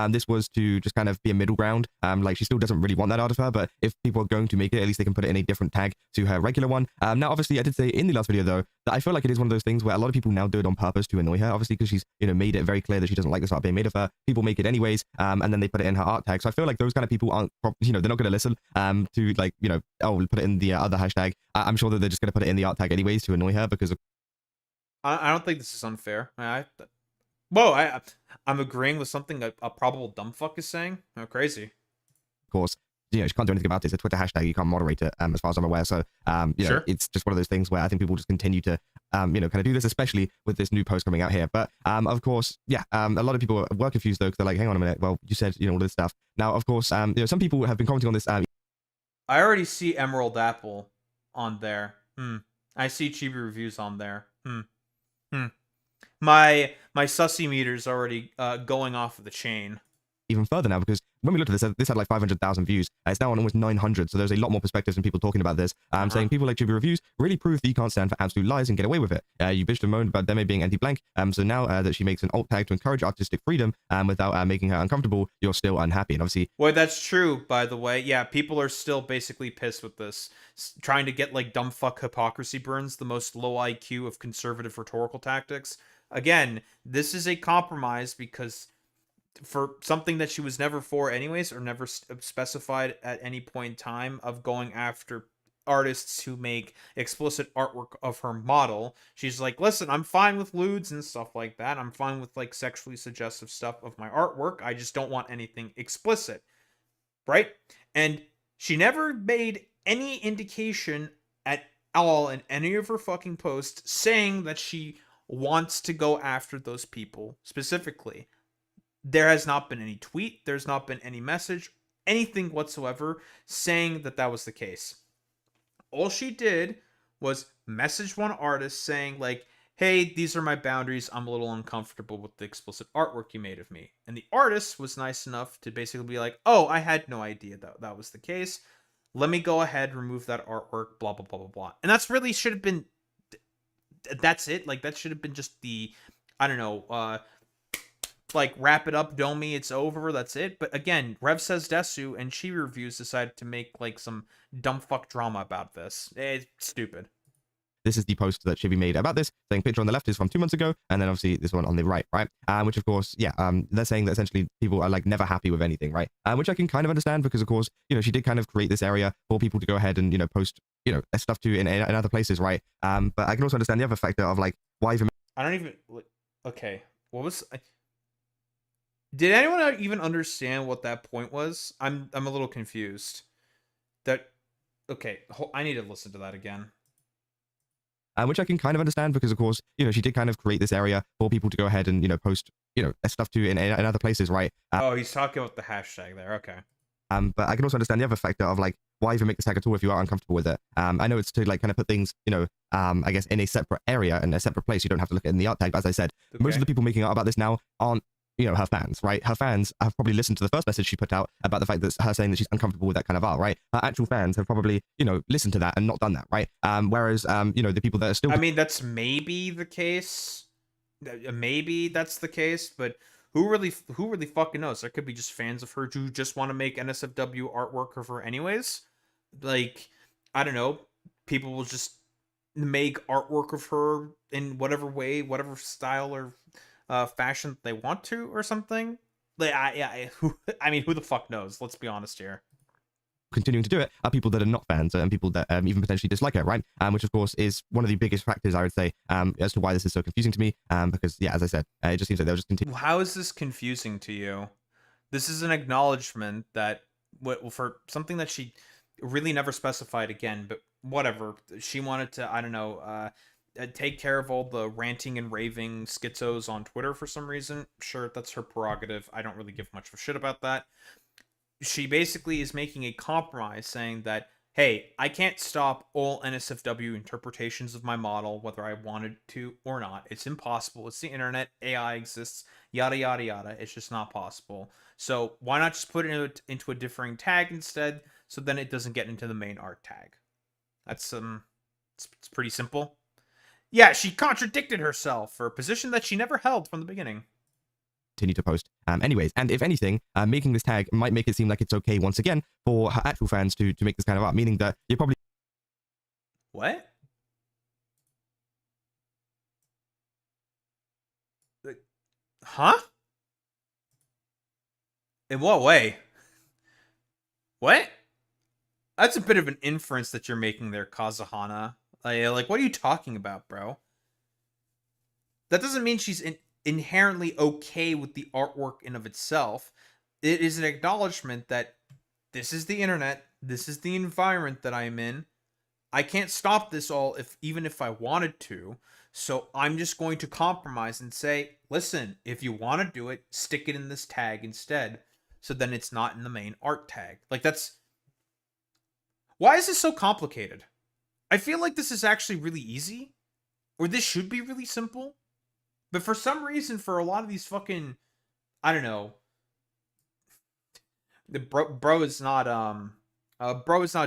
This was to just kind of be a middle ground. Like she still doesn't really want that out of her, but if people are going to make it, at least they can put it in a different tag to her regular one. Now, obviously, I did say in the last video though that I feel like it is one of those things where a lot of people now do it on purpose to annoy her. Obviously, because she's made it very clear that she doesn't like this art being made of her. People make it anyways, and then they put it in her art tag. So I feel like those kind of people aren't, they're not going to listen to like oh, we'll put it in the other hashtag. I'm sure that they're just going to put it in the art tag anyways to annoy her because. I don't think this is unfair. Whoa, I'm agreeing with something a probable dumbfuck is saying. Oh, crazy. Of course, she can't do anything about it. It's a Twitter hashtag. You can't moderate it, as far as I'm aware. So, sure. It's just one of those things where I think people just continue to, kind of do this, especially with this new post coming out here. But, of course, yeah, a lot of people were confused, though, because they're like, hang on a minute. Well, you said, all this stuff. Now, of course, some people have been commenting on this. I already see Emerald Apple on there. I see Chibi Reviews on there. My sussy meter's already going off of the chain. Even further now, because when we looked at this had like 500,000 views. It's now on almost 900, so there's a lot more perspectives and people talking about this. Saying people like Chibi Reviews really prove that you can't stand for absolute lies and get away with it. You bitched and moaned about Demi being anti-blank, so now that she makes an alt tag to encourage artistic freedom without making her uncomfortable, you're still unhappy. And obviously... Well, that's true, by the way. Yeah, people are still basically pissed with this. Trying to get like dumbfuck hypocrisy burns, the most low IQ of conservative rhetorical tactics. Again, this is a compromise because for something that she was never for anyways, or never specified at any point in time of going after artists who make explicit artwork of her model. She's like, listen, I'm fine with lewds and stuff like that. I'm fine with like sexually suggestive stuff of my artwork. I just don't want anything explicit. Right? And she never made any indication at all in any of her fucking posts saying that she wants to go after those people specifically. There has not been any tweet, there's not been any message, anything whatsoever saying that that was the case. All she did was message one artist saying like, hey, these are my boundaries, I'm a little uncomfortable with the explicit artwork you made of me. And the artist was nice enough to basically be like, oh, I had no idea that was the case. Let me go ahead, remove that artwork, blah, blah, blah, blah, blah. And that's really should have been... That's it. Like, that should have been just the I don't know, like wrap it up, Domi, it's over, that's it. But again, Rev Says Desu and She Reviews decided to make like some dumb fuck drama about this. It's stupid. This is the post that Chibi made about this, saying picture on the left is from 2 months ago, and then obviously this one on the right, right? Which of course, yeah, they're saying that essentially people are like never happy with anything, right? Which I can kind of understand because of course, you know, she did kind of create this area for people to go ahead and, you know, post, you know, stuff to in other places, right? But I can also understand the other factor of like, why even... I don't even, okay, what was... Did anyone even understand what that point was? I'm a little confused. That, okay, I need to listen to that again. Which I can kind of understand because, of course, you know, she did kind of create this area for people to go ahead and, you know, post, you know, stuff to in other places, right? Oh, he's talking about the hashtag there. Okay. But I can also understand the other factor of like, why even make this tag at all if you are uncomfortable with it? I know it's to like kind of put things, you know, I guess in a separate area and a separate place. You don't have to look at it in the art tag. But as I said, most of the people making art about this now aren't, you know, her fans, right? Her fans have probably listened to the first message she put out about the fact that her saying that she's uncomfortable with that kind of art, right? Her actual fans have probably, you know, listened to that and not done that, right? Whereas, you know, the people that are still... I mean, that's maybe the case. Maybe that's the case, but who really fucking knows? There could be just fans of her who just want to make NSFW artwork of her anyways. Like, I don't know. People will just make artwork of her in whatever way, whatever style or fashion they want to or something. Like, I mean, who the fuck knows? Let's be honest here. Continuing to do it are people that are not fans and people that even potentially dislike her, right? Which of course is one of the biggest factors I would say as to why this is so confusing to me. Because yeah, as I said, it just seems like they'll just continue. How is this confusing to you? This is an acknowledgement that for something that she really never specified again, but whatever. She wanted to, I don't know, take care of all the ranting and raving schizos on Twitter for some reason. Sure, that's her prerogative. I don't really give much of a shit about that. She basically is making a compromise saying that, hey, I can't stop all NSFW interpretations of my model, whether I wanted to or not. It's impossible. It's the internet. AI exists. Yada, yada, yada. It's just not possible. So why not just put it into a differing tag instead, so then it doesn't get into the main art tag? That's, it's pretty simple. Yeah, she contradicted herself for a position that she never held from the beginning. Continue to post anyways, and if anything, making this tag might make it seem like it's okay once again for her actual fans to make this kind of art, meaning that you're probably... What? Huh? In what way? What? That's a bit of an inference that you're making there, Kazuhana. Like, what are you talking about, bro? That doesn't mean she's inherently okay with the artwork in of itself. It is an acknowledgement that this is the internet, this is the environment that I'm in. I can't stop this all even if I wanted to. So I'm just going to compromise and say, listen, if you want to do it, stick it in this tag instead. So then it's not in the main art tag. Like, that's... Why is this so complicated? I feel like this is actually really easy. Or this should be really simple. But for some reason, for a lot of these fucking... I don't know. The bro is not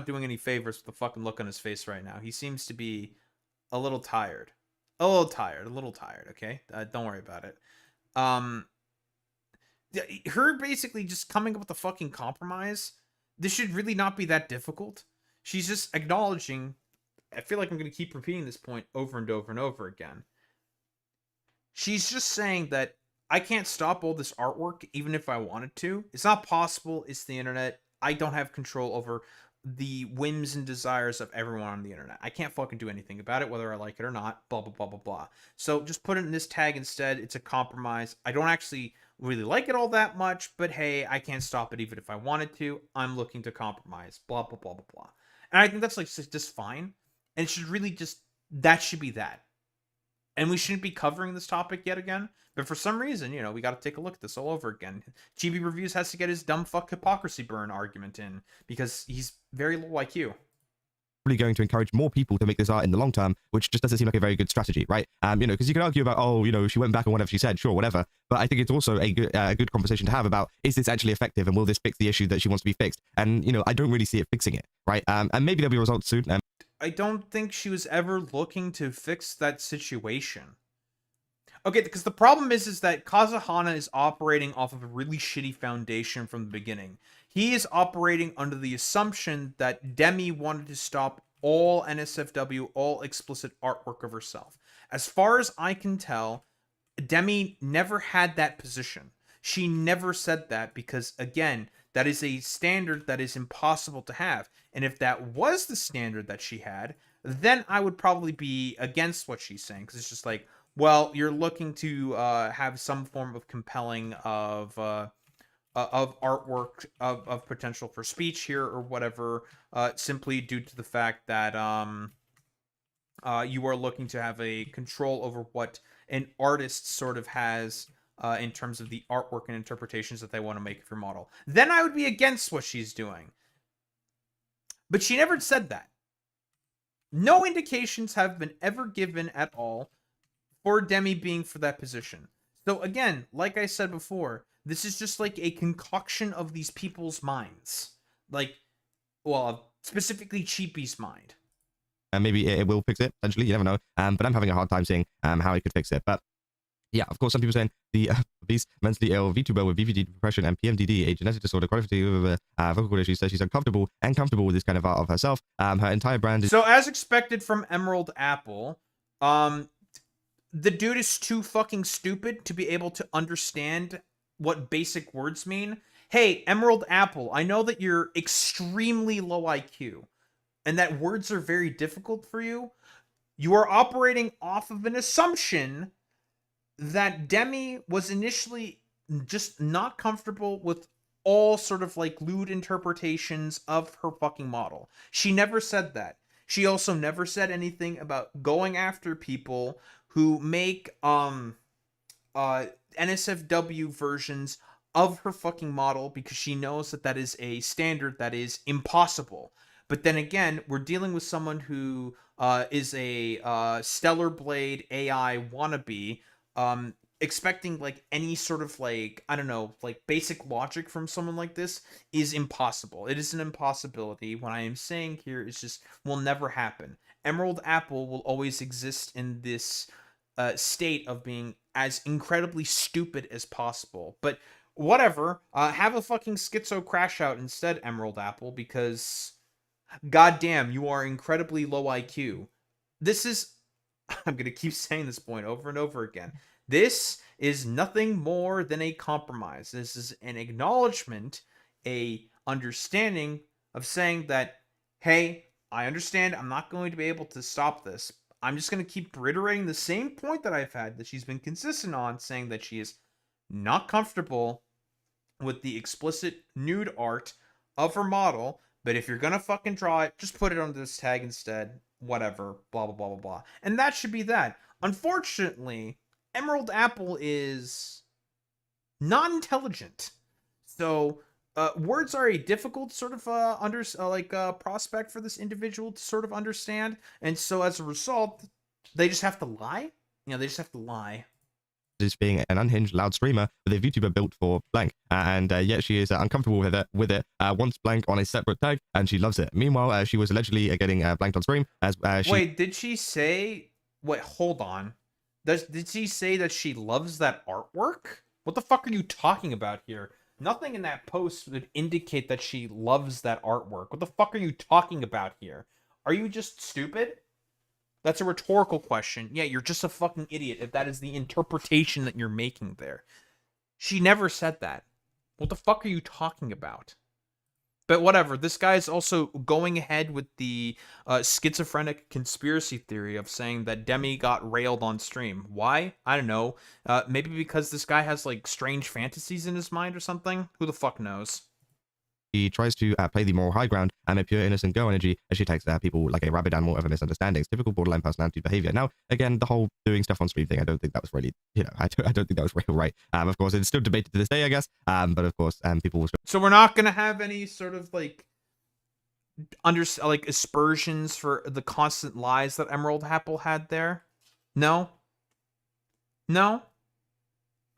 doing any favors with the fucking look on his face right now. He seems to be a little tired. A little tired, okay? Don't worry about it. Her basically just coming up with a fucking compromise. This should really not be that difficult. She's just acknowledging... I feel like I'm going to keep repeating this point over and over and over again. She's just saying that I can't stop all this artwork even if I wanted to. It's not possible. It's the internet. I don't have control over the whims and desires of everyone on the internet. I can't fucking do anything about it, whether I like it or not, blah, blah, blah, blah, blah. So just put it in this tag instead. It's a compromise. I don't actually really like it all that much, but hey, I can't stop it even if I wanted to. I'm looking to compromise, blah, blah, blah, blah, blah. And I think that's like just fine. And it should really just, that should be that. And we shouldn't be covering this topic yet again. But for some reason, you know, we got to take a look at this all over again. GB Reviews has to get his dumb fuck hypocrisy burn argument in because he's very low IQ. Probably going to encourage more people to make this art in the long term, which just doesn't seem like a very good strategy, right? You know, because you can argue about, oh, you know, she went back on whatever she said, sure, whatever. But I think it's also a good conversation to have about, is this actually effective and will this fix the issue that she wants to be fixed? And, you know, I don't really see it fixing it, right? And maybe there'll be results soon. I don't think she was ever looking to fix that situation. Okay, because the problem is that Kazuhana is operating off of a really shitty foundation from the beginning. He is operating under the assumption that Demi wanted to stop all NSFW, all explicit artwork of herself. As far as I can tell, Demi never had that position. She never said that because, again, that is a standard that is impossible to have. And if that was the standard that she had, then I would probably be against what she's saying, because it's just like, well, you're looking to have some form of compelling of artwork of potential for speech here or whatever, simply due to the fact that you are looking to have a control over what an artist sort of has in terms of the artwork and interpretations that they want to make of your model. Then I would be against what she's doing. But she never said that. No indications have been ever given at all for Demi being for that position. So again, like I said before, this is just like a concoction of these people's minds. Like, well, specifically Cheapy's mind. And maybe it will fix it, potentially, you never know. But I'm having a hard time seeing how it could fix it. But yeah, of course, some people saying the obese, mentally ill VTuber with VPD, depression, and PMDD, a genetic disorder, quality of vocal cord issues, says she's uncomfortable and comfortable with this kind of art of herself. Her entire brand is... So as expected from Emerald Apple, the dude is too fucking stupid to be able to understand what basic words mean. Hey, Emerald Apple, I know that you're extremely low IQ and that words are very difficult for you. You are operating off of an assumption that Demi was initially just not comfortable with all sort of like lewd interpretations of her fucking model. She never said that. She also never said anything about going after people who make NSFW versions of her fucking model, because she knows that that is a standard that is impossible. But then again, we're dealing with someone who is a Stellar Blade AI wannabe, expecting like any sort of like, I don't know, like basic logic from someone like this is impossible. It is an impossibility. What I am saying here is just will never happen. Emerald Apple will always exist in this state of being as incredibly stupid as possible. But whatever, have a fucking schizo crash out instead, Emerald Apple, because goddamn, you are incredibly low IQ. This is, I'm gonna keep saying this point over and over again. This is nothing more than a compromise. This is an acknowledgement, a understanding of saying that, hey, I understand I'm not going to be able to stop this. I'm just going to keep reiterating the same point that I've had, that she's been consistent on, saying that she is not comfortable with the explicit nude art of her model, but if you're going to fucking draw it, just put it under this tag instead, whatever, blah, blah, blah, blah, blah. And that should be that. Unfortunately, Emerald Apple is not intelligent. So words are a difficult sort of prospect for this individual to sort of understand, and so as a result, they just have to lie. You know, they just have to lie. Is being an unhinged loud streamer with a VTuber built for blank, and yet she is uncomfortable with it. Wants blank on a separate tag, and she loves it. Meanwhile, she was allegedly getting blanked on stream as Wait, did she say? Wait, hold on. Did she say that she loves that artwork? What the fuck are you talking about here? Nothing in that post would indicate that she loves that artwork. What the fuck are you talking about here? Are you just stupid? That's a rhetorical question. Yeah, you're just a fucking idiot if that is the interpretation that you're making there. She never said that. What the fuck are you talking about? But whatever, this guy's also going ahead with the schizophrenic conspiracy theory of saying that Demi got railed on stream. Why? I don't know. Maybe because this guy has like strange fantasies in his mind or something? Who the fuck knows? She tries to play the moral high ground and a pure innocent girl energy as she attacks people like a rabid animal over misunderstandings. Typical borderline personality behavior. Now, again, the whole doing stuff on stream thing, I don't think that was really, I don't think that was real right. Of course, it's still debated to this day, I guess. But of course, people will... So we're not going to have any sort of like aspersions for the constant lies that Emerald Apple had there? No? No?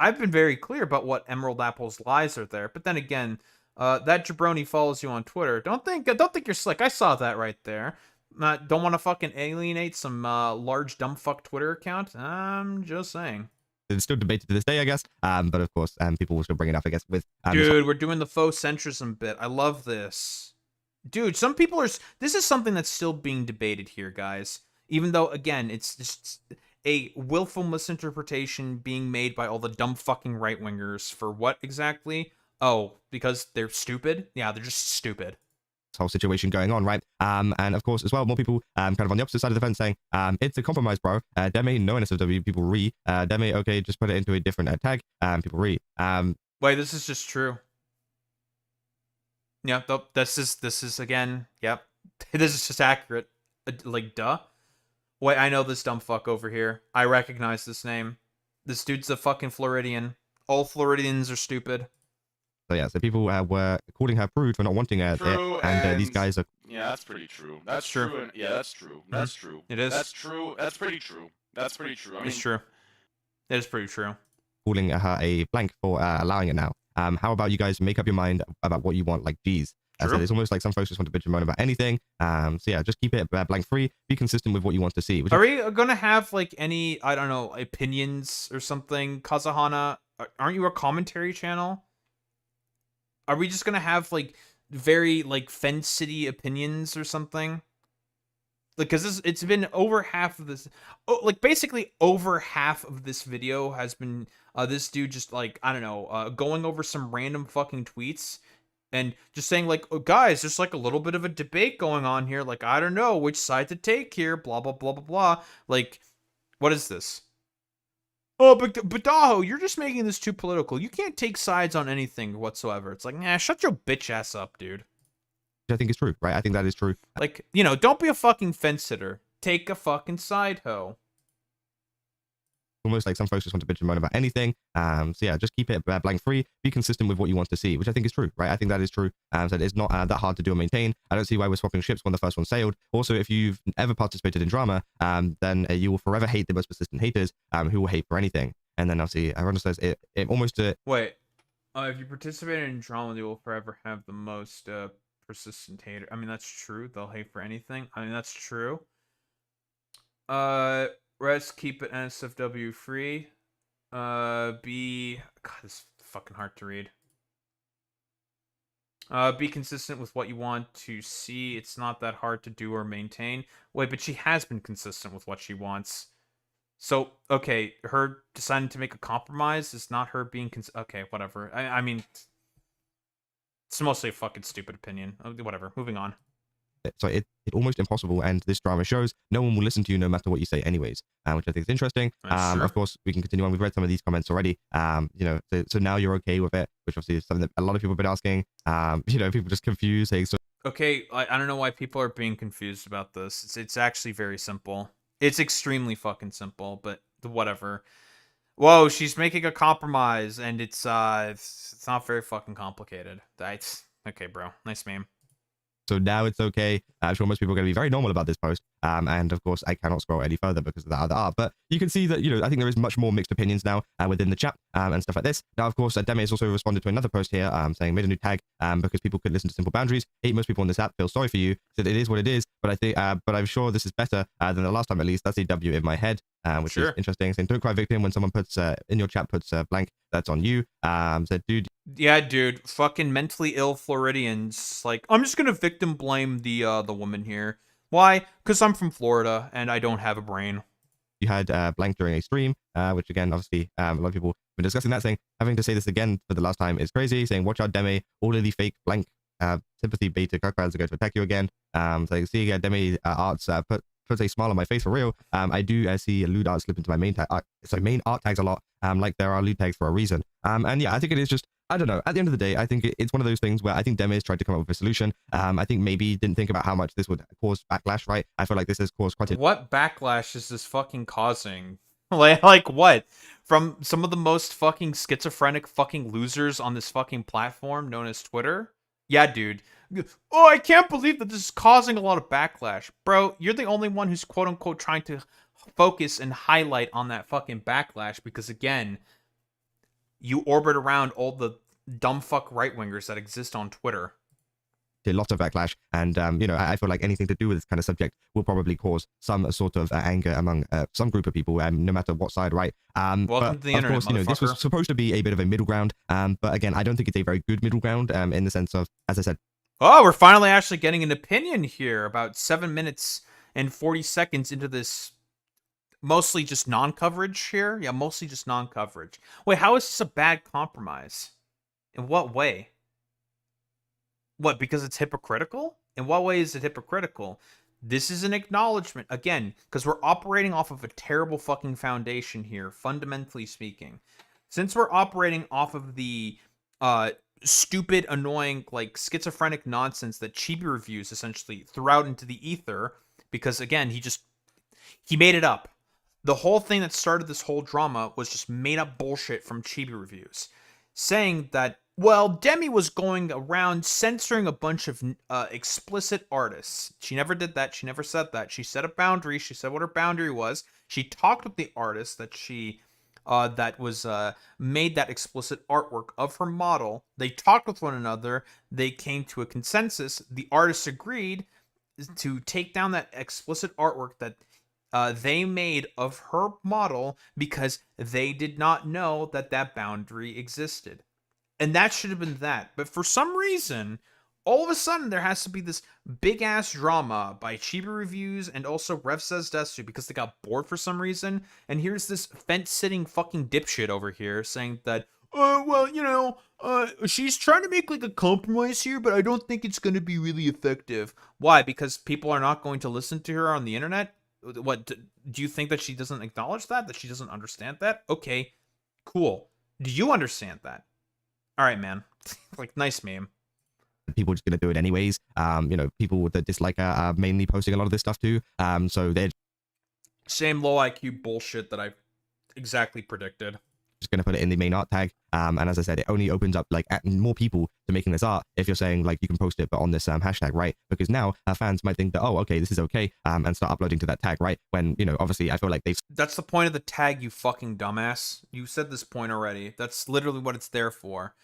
I've been very clear about what Emerald Apple's lies are there, but then again, that jabroni follows you on Twitter. Don't think you're slick. I saw that right there. Don't want to fucking alienate some large dumb fuck Twitter account? I'm just saying. it's still debated to this day, I guess. But of course, people will still bring it up, I guess, with Dude, we're doing the faux centrism bit. I love this. Dude, some people are... This is something that's still being debated here, guys. Even though, again, it's just a willful misinterpretation being made by all the dumb fucking right-wingers for what exactly? Oh, because they're stupid? Yeah, they're just stupid. Whole situation going on, right? And of course, as well, more people kind of on the opposite side of the fence saying, it's a compromise, bro. Deme, no NSFW, people re. Deme, okay, just put it into a different tag, people re. Wait, this is just true. Yeah, this is again, yep. This is just accurate. Like, duh. Wait, I know this dumb fuck over here. I recognize this name. This dude's a fucking Floridian. All Floridians are stupid. So yeah, so people were calling her prude for not wanting it, and these guys are... Yeah, that's pretty true. That's true. And, yeah, that's true. That's true. It is. That's true. That's pretty true. That's pretty true. I mean, it's true. It is pretty true. Calling her a blank for allowing it now. How about you guys make up your mind about what you want? Like, geez. So it's almost like some folks just want to bitch and moan about anything. So yeah, just keep it blank free. Be consistent with what you want to see. Are we gonna have like any, I don't know, opinions or something? Kazahana, aren't you a commentary channel? Are we just gonna have like very like Fen City opinions or something? Like, cause it's been over half of this, like basically over half of this video has been this dude just like, I don't know, going over some random fucking tweets and just saying like, oh, guys, there's like a little bit of a debate going on here. Like, I don't know which side to take here. Blah blah blah blah blah. Like, what is this? Oh, but Daho, you're just making this too political. You can't take sides on anything whatsoever. It's like, nah, shut your bitch ass up, dude. I think it's true, right? I think that is true. Like, you know, don't be a fucking fence sitter. Take a fucking side, ho. Almost like some folks just want to bitch and moan about anything. So yeah, just keep it blank free. Be consistent with what you want to see, which I think is true, right? I think that is true. So it's not that hard to do and maintain. I don't see why we're swapping ships when the first one sailed. Also, if you've ever participated in drama, then you will forever hate the most persistent haters who will hate for anything. And then obviously, everyone says it almost... Wait. If you participated in drama, you will forever have the most persistent hater. I mean, that's true. They'll hate for anything. I mean, that's true. Res, keep it NSFW free. Be... God, this is fucking hard to read. Be consistent with what you want to see. It's not that hard to do or maintain. Wait, but she has been consistent with what she wants. So, okay, her deciding to make a compromise is not her being... Okay, whatever. I mean... It's mostly a fucking stupid opinion. Whatever, moving on. So it's almost impossible, and this drama shows no one will listen to you no matter what you say anyways, which I think is interesting. Of course, we can continue on. We've read some of these comments already. You know, so now you're okay with it, which obviously is something that a lot of people have been asking. You know, people just confused. Saying, so okay, I don't know why people are being confused about this. It's actually very simple. It's extremely fucking simple, but whatever. Whoa, she's making a compromise, and it's not very fucking complicated. That's okay, bro. Nice meme. So now it's okay. I'm sure most people are going to be very normal about this post. And of course, I cannot scroll any further because of the other art. But you can see that, you know, I think there is much more mixed opinions now within the chat and stuff like this. Now, of course, Deme has also responded to another post here saying, made a new tag because people could listen to simple boundaries. Most people on this app feel sorry for you. Said it is what it is. But I think, but I'm sure this is better than the last time at least. That's a W in my head, which is interesting. Saying, don't cry victim when someone puts in your chat puts blank. That's on you. Said, dude. Yeah, dude. Fucking mentally ill Floridians. Like, I'm just gonna victim blame the woman here. Why? Because I'm from Florida and I don't have a brain. You had blank during a stream, which again, obviously, a lot of people have been discussing that, saying having to say this again for the last time is crazy. Saying, watch out, Deme, all of the fake blank sympathy beta cuckbags are going to attack you again. So see, Deme arts puts a smile on my face for real. I do see lewd art slip into my main tag. So main art tags a lot. Like there are lewd tags for a reason. And yeah, I think it is just, I don't know. At the end of the day, I think it's one of those things where I think Deme has tried to come up with a solution. I think maybe didn't think about how much this would cause backlash, right? I feel like this has caused quite a... What backlash is this fucking causing? Like what? From some of the most fucking schizophrenic fucking losers on this fucking platform known as Twitter? Yeah, dude. Oh, I can't believe that this is causing a lot of backlash. Bro, you're the only one who's quote-unquote trying to focus and highlight on that fucking backlash because, again, you orbit around all the dumb fuck right-wingers that exist on Twitter. to lots of backlash. And, you know, I feel like anything to do with this kind of subject will probably cause some sort of anger among some group of people, no matter what side, right? Welcome but to the of internet, course, you know, this was supposed to be a bit of a middle ground. But again, I don't think it's a very good middle ground in the sense of, as I said. Oh, we're finally actually getting an opinion here about 7 minutes and 40 seconds into this mostly just non-coverage here. Yeah, mostly just non-coverage. Wait, how is this a bad compromise? In what way? What, because it's hypocritical? In what way is it hypocritical? This is an acknowledgement, again, because we're operating off of a terrible fucking foundation here, fundamentally speaking. Since we're operating off of the stupid, annoying, like, schizophrenic nonsense that Chibi Reviews essentially threw out into the ether, because, again, he made it up. The whole thing that started this whole drama was just made up bullshit from Chibi Reviews, saying that, well, Demi was going around censoring a bunch of explicit artists. She never did that. She never said that. She set a boundary. She said what her boundary was. She talked with the artist that she that was made that explicit artwork of her model. They talked with one another. They came to a consensus. The artist agreed to take down that explicit artwork that they made of her model because they did not know that that boundary existed. And that should have been that. But for some reason, all of a sudden, there has to be this big-ass drama by Chibi Reviews and also Rev Says Desu because they got bored for some reason. And here's this fence-sitting fucking dipshit over here saying that, well, you know, she's trying to make, like, a compromise here, but I don't think it's going to be really effective. Why? Because people are not going to listen to her on the internet? What, do you think that she doesn't acknowledge that? That she doesn't understand that? Okay, cool. Do you understand that? All right, man. Like, nice meme. People are just going to do it anyways. You know, people that dislike her are mainly posting a lot of this stuff too. So they're same low IQ bullshit that I exactly predicted. Just going to put it in the main art tag. And as I said, it only opens up like more people to making this art if you're saying like you can post it, but on this hashtag, right? Because now fans might think that, oh, okay, this is okay, and start uploading to that tag, right? When, you know, obviously I feel like they've... That's the point of the tag, you fucking dumbass. You said this point already. That's literally what it's there for.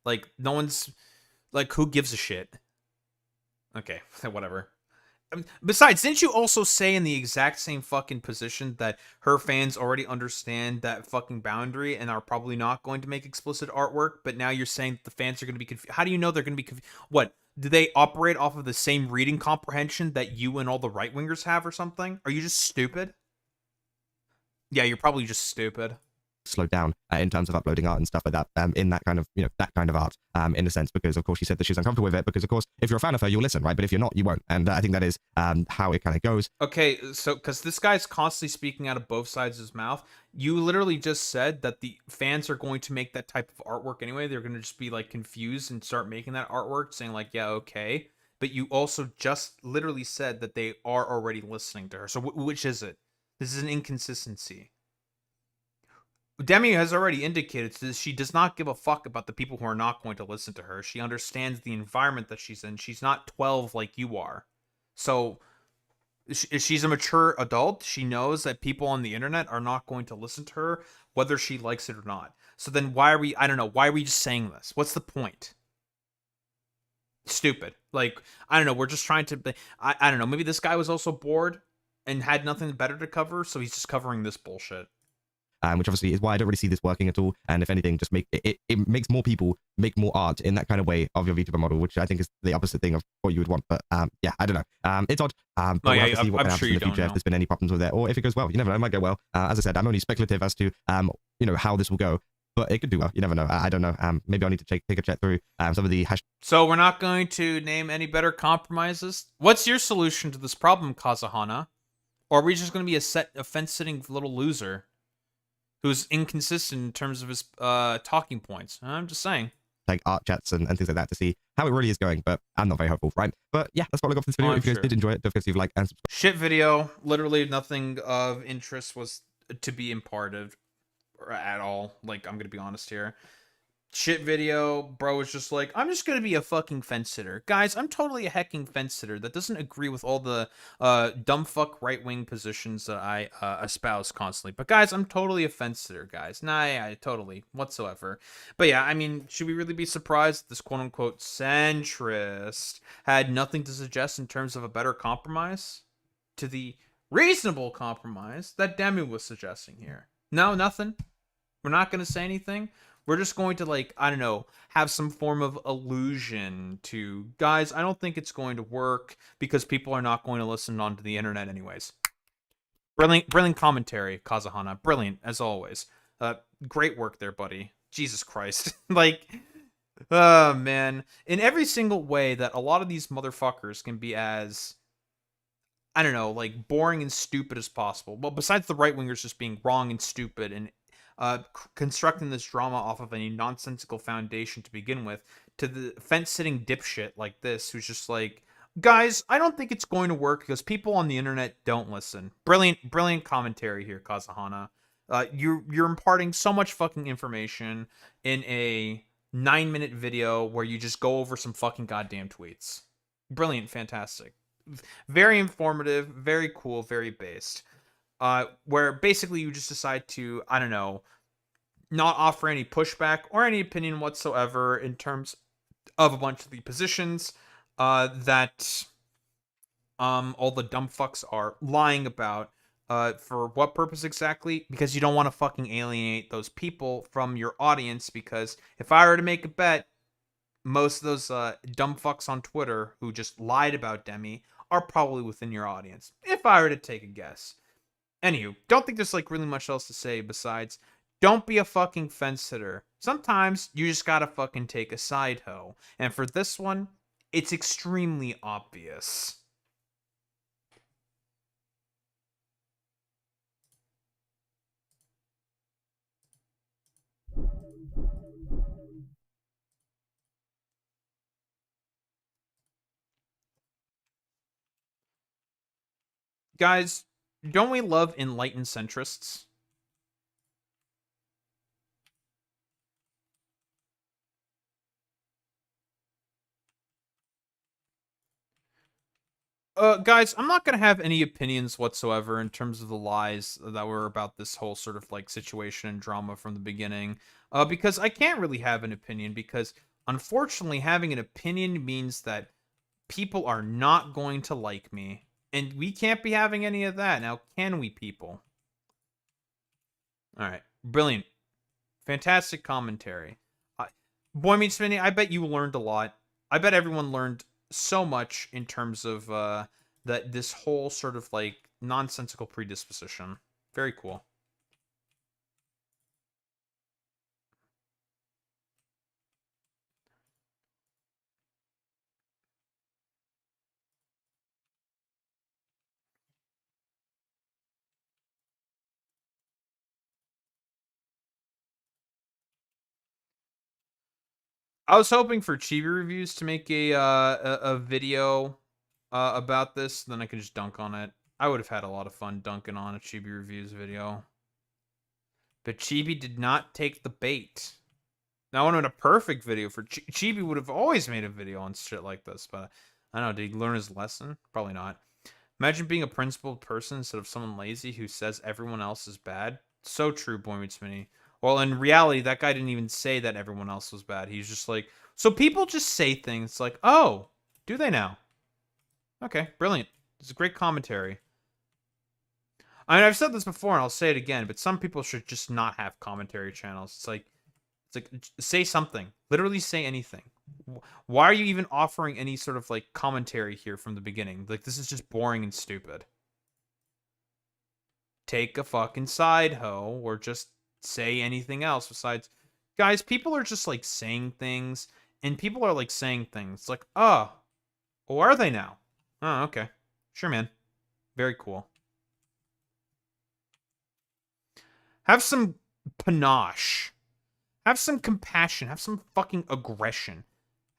Like, no one's... Like, who gives a shit? Okay, whatever. Besides, didn't you also say in the exact same fucking position that her fans already understand that fucking boundary and are probably not going to make explicit artwork, but now you're saying that the fans are going to be confused? How do you know they're going to be confused? What? Do they operate off of the same reading comprehension that you and all the right-wingers have or something? Are you just stupid? Yeah, you're probably just stupid. Slowed down in terms of uploading art and stuff like that in that kind of, you know, that kind of art in a sense, because of course she said that she's uncomfortable with it, because of course if you're a fan of her you'll listen, right? But if you're not, you won't. And I think that is how it kind of goes. Okay, so because this guy's constantly speaking out of both sides of his mouth, you literally just said that the fans are going to make that type of artwork anyway. They're going to just be like confused and start making that artwork saying like, yeah, okay. But you also just literally said that they are already listening to her. So which is it? This is an inconsistency. Demi has already indicated that she does not give a fuck about the people who are not going to listen to her. She understands the environment that she's in. She's not 12 like you are. So she's a mature adult. She knows that people on the internet are not going to listen to her, whether she likes it or not. So then why are we, I don't know, why are we just saying this? What's the point? Stupid. Like, I don't know, we're just trying to, I don't know, maybe this guy was also bored and had nothing better to cover, so he's just covering this bullshit. Which obviously is why I don't really see this working at all. And if anything, just make it makes more people make more art in that kind of way of your VTuber model, which I think is the opposite thing of what you would want. But yeah, I don't know. It's odd. But we'll have to see what happens in the future if there's been any problems with it, or if it goes well. You never know. It might go well. As I said, I'm only speculative as to you know, how this will go. But it could do well. You never know. I don't know. Maybe I'll need to take a check through some of the hash. So we're not going to name any better compromises? What's your solution to this problem, Kazahana? Or are we just going to be a fence-sitting little loser who's inconsistent in terms of his talking points? I'm just saying. Like art chats and things like that to see how it really is going, but I'm not very hopeful, right? But yeah, that's what I got for this video. If you guys did enjoy it, don't forget to leave a like and subscribe. Shit video. Literally nothing of interest was to be imparted at all. Like, I'm going to be honest here. shit video, bro was just like, I'm just gonna be a fucking fence sitter. Guys, I'm totally a hecking fence sitter that doesn't agree with all the dumb fuck right-wing positions that I espouse constantly. But guys, I'm totally a fence sitter, guys. Nah, yeah, totally, whatsoever. But yeah, I mean, should we really be surprised that this quote-unquote centrist had nothing to suggest in terms of a better compromise to the reasonable compromise that Demi was suggesting here? No, nothing. We're not gonna say anything. We're just going to, like, I don't know, have some form of allusion to, guys, I don't think it's going to work because people are not going to listen onto the internet anyways. Brilliant commentary, Kazahana. Brilliant, as always. Great work there, buddy. Jesus Christ. Like, oh, man. In every single way that a lot of these motherfuckers can be as, I don't know, like, boring and stupid as possible. Well, besides the right-wingers just being wrong and stupid and constructing this drama off of a nonsensical foundation to begin with, to the fence-sitting dipshit like this, who's just like, guys, I don't think it's going to work because people on the internet don't listen. Brilliant commentary here, Kazahana. You're imparting so much fucking information in a 9-minute video where you just go over some fucking goddamn tweets. Brilliant, fantastic. Very informative, very cool, very based. Where basically you just decide to, I don't know, not offer any pushback or any opinion whatsoever in terms of a bunch of the positions that all the dumb fucks are lying about. For what purpose exactly? Because you don't want to fucking alienate those people from your audience, because if I were to make a bet, most of those dumb fucks on Twitter who just lied about Demi are probably within your audience, if I were to take a guess. Anywho, don't think there's like really much else to say besides, don't be a fucking fence sitter. Sometimes you just gotta fucking take a side hoe. And for this one, it's extremely obvious. Guys, don't we love enlightened centrists? Guys, I'm not gonna have any opinions whatsoever in terms of the lies that were about this whole sort of like situation and drama from the beginning. Because I can't really have an opinion, because unfortunately having an opinion means that people are not going to like me. And we can't be having any of that. Now, can we, people? Alright. Brilliant. Fantastic commentary. Boy Meets Minnie, I bet you learned a lot. I bet everyone learned so much in terms of that this whole sort of like nonsensical predisposition. Very cool. I was hoping for Chibi Reviews to make a video about this, then I could just dunk on it. I would have had a lot of fun dunking on a Chibi Reviews video. But Chibi did not take the bait. Now, I wanted a perfect video for Chibi would have always made a video on shit like this, but I don't know, did he learn his lesson? Probably not. Imagine being a principled person instead of someone lazy who says everyone else is bad. So true, Boy Meets Minnie. Well, in reality, that guy didn't even say that everyone else was bad. He's just like, so people just say things like, oh, do they now? Okay, brilliant. It's a great commentary. I mean, I've said this before and I'll say it again, but some people should just not have commentary channels. It's like, say something. Literally say anything. Why are you even offering any sort of, like, commentary here from the beginning? Like, this is just boring and stupid. Take a fucking side hoe, or just say anything else besides, guys, people are just like saying things, and people are like saying things like, oh, are they now? Oh, okay, sure, man, very cool. Have some panache, have some compassion, have some fucking aggression,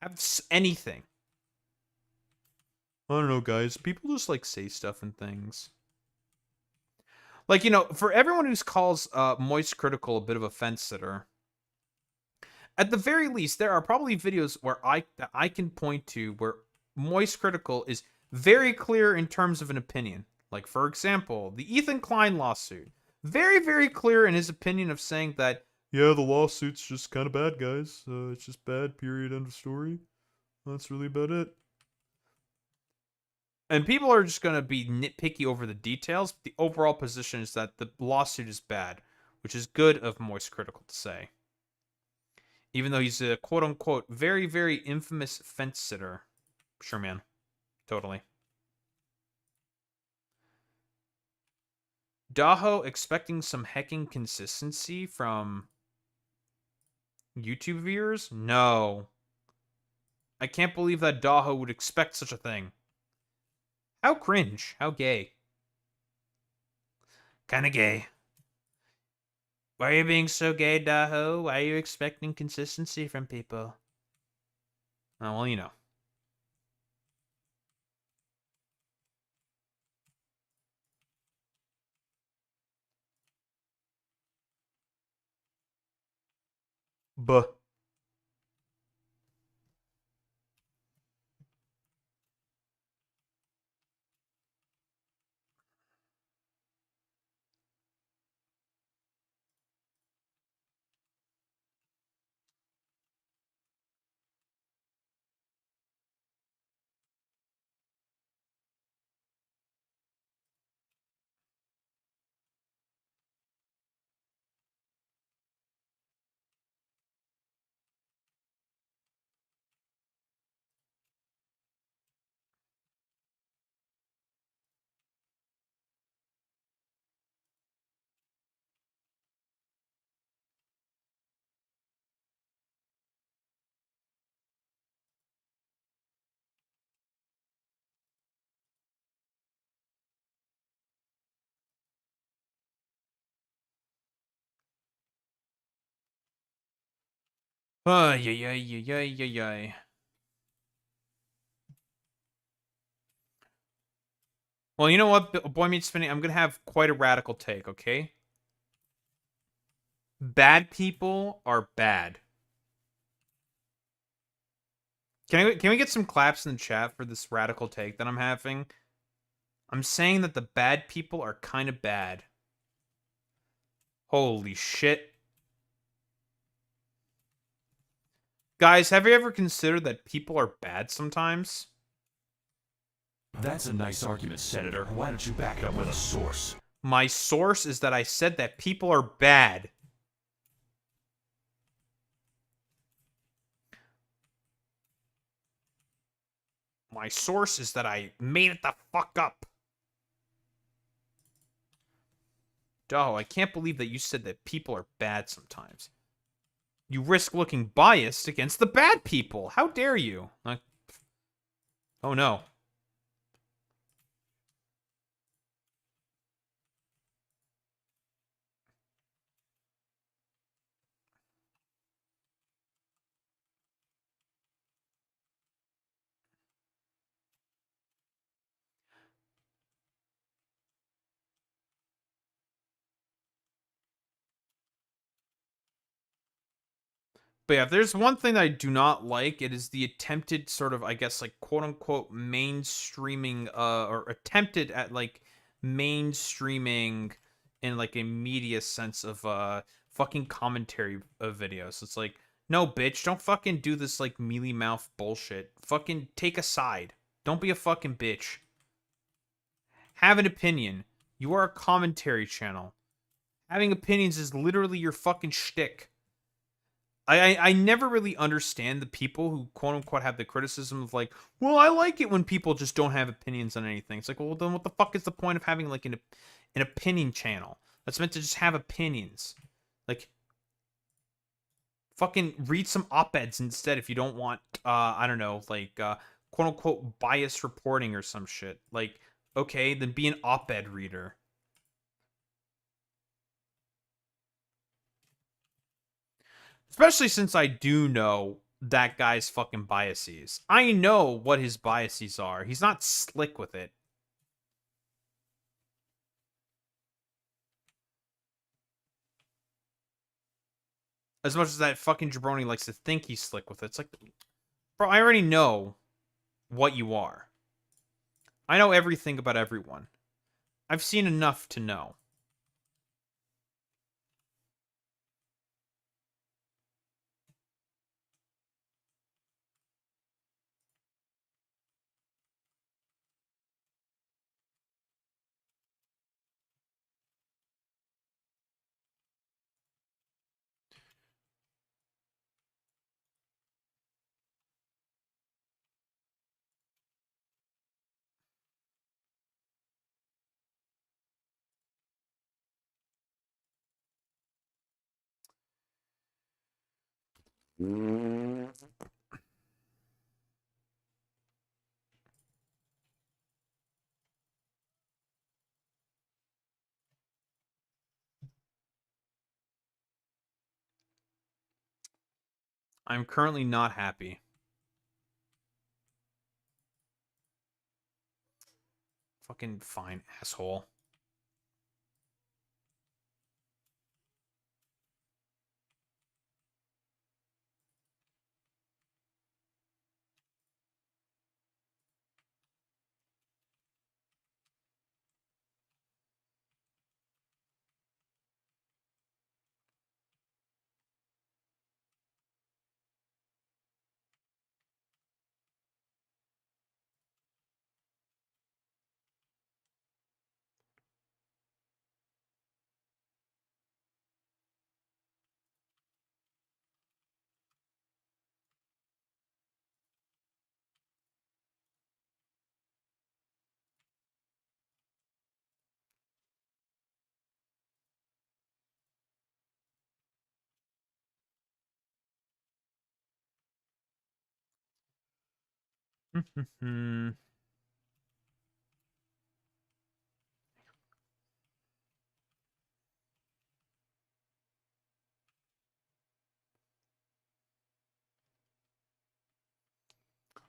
have anything. I don't know, guys, people just like say stuff and things. Like, you know, for everyone who calls Moist Critical a bit of a fence sitter, At the very least, there are probably videos where that I can point to where Moist Critical is very clear in terms of an opinion. Like, for example, the Ethan Klein lawsuit. Very, very clear in his opinion of saying that, yeah, the lawsuit's just kind of bad, guys. It's just bad, period, end of story. That's really about it. And people are just going to be nitpicky over the details. But the overall position is that the lawsuit is bad, which is good of Moist Critical to say. Even though he's a quote-unquote very, very infamous fence sitter. Sure, man. Totally. Daho expecting some hecking consistency from YouTube viewers? No. I can't believe that Daho would expect such a thing. How cringe. How gay. Kinda gay. Why are you being so gay, Daho? Why are you expecting consistency from people? Oh, well, you know. Buh. Ay, ay, ay, ay, ay, ay, ay. Well, you know what, Boy Meets Spinning? I'm going to have quite a radical take, okay? Bad people are bad. Can we get some claps in the chat for this radical take that I'm having? I'm saying that the bad people are kind of bad. Holy shit. Guys, have you ever considered that people are bad sometimes? That's a nice argument, Senator. Why don't you back it up with a source? My source is that I said that people are bad. My source is that I made it the fuck up. Oh, I can't believe that you said that people are bad sometimes. You risk looking biased against the bad people. How dare you? Oh no. But yeah, if there's one thing that I do not like, it is the attempted sort of, I guess, like, quote-unquote mainstreaming, or attempted at, like, mainstreaming in, like, a media sense of, fucking commentary of videos. It's like, no, bitch, don't fucking do this, like, mealy-mouth bullshit. Fucking take a side. Don't be a fucking bitch. Have an opinion. You are a commentary channel. Having opinions is literally your fucking shtick. I never really understand the people who quote unquote have the criticism of like, well, I like it when people just don't have opinions on anything. It's like, well, then what the fuck is the point of having like an opinion channel that's meant to just have opinions? Like, fucking read some op-eds instead if you don't want, I don't know, like, quote unquote biased reporting or some shit. Like, okay, then be an op-ed reader. Especially since I do know that guy's fucking biases. I know what his biases are. He's not slick with it. As much as that fucking jabroni likes to think he's slick with it. It's like, bro, I already know what you are. I know everything about everyone. I've seen enough to know. I'm currently not happy. Fucking fine, asshole. At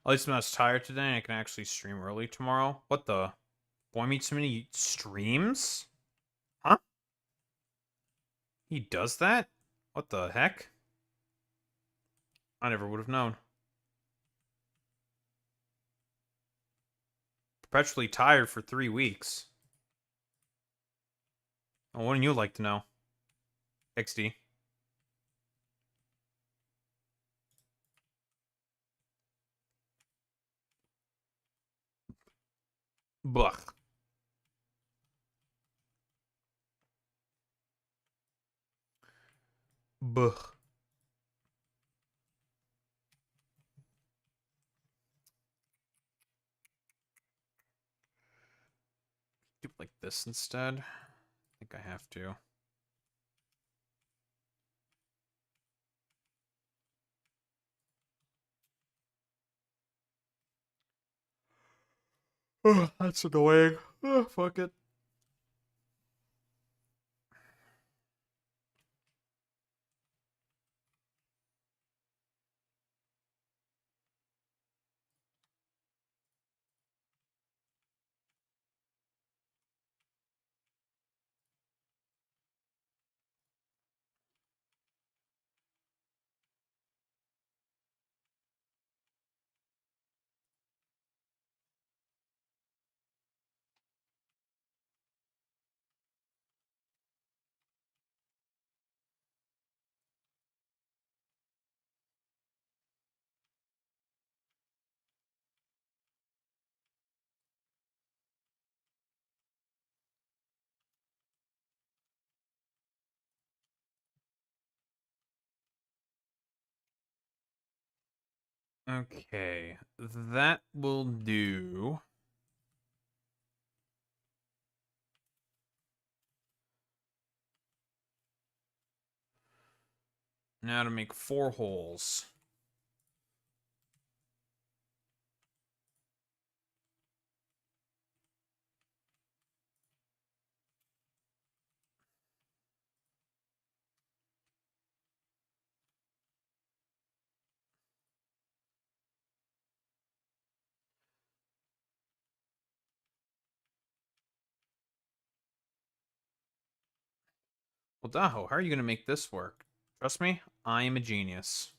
least I'm not as tired today and I can actually stream early tomorrow. What the? Boy meets so many streams? Huh? He does that? What the heck? I never would have known. Perpetually tired for 3 weeks. Oh, wouldn't you like to know? XD. Buh. Buh. Do it like this instead. I think I have to. Oh, that's annoying. Oh, fuck it. Okay, that will do. Now to make 4 holes. Well, Daho, how are you going to make this work? Trust me, I am a genius.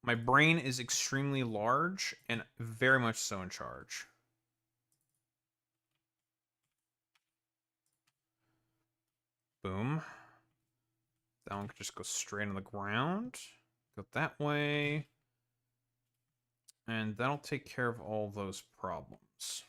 My brain is extremely large and very much so in charge. Boom. That one could just go straight on the ground. Go that way. And that'll take care of all those problems.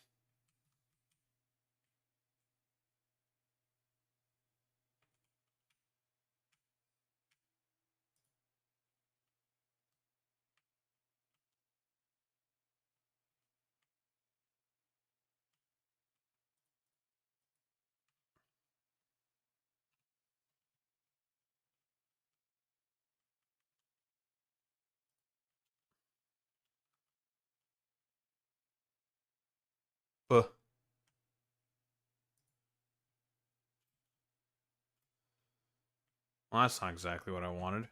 Well, that's not exactly what I wanted.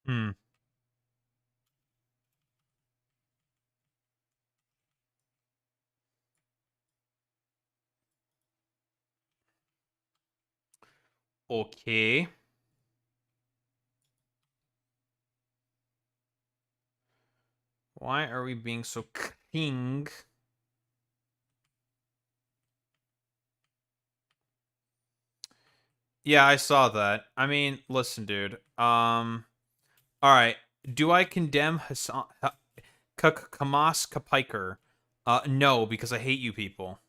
Hmm. Okay. Why are we being so king? Yeah, I saw that. I mean, listen, dude. All right. Do I condemn Hassan Kamas Kapiker? No, because I hate you people.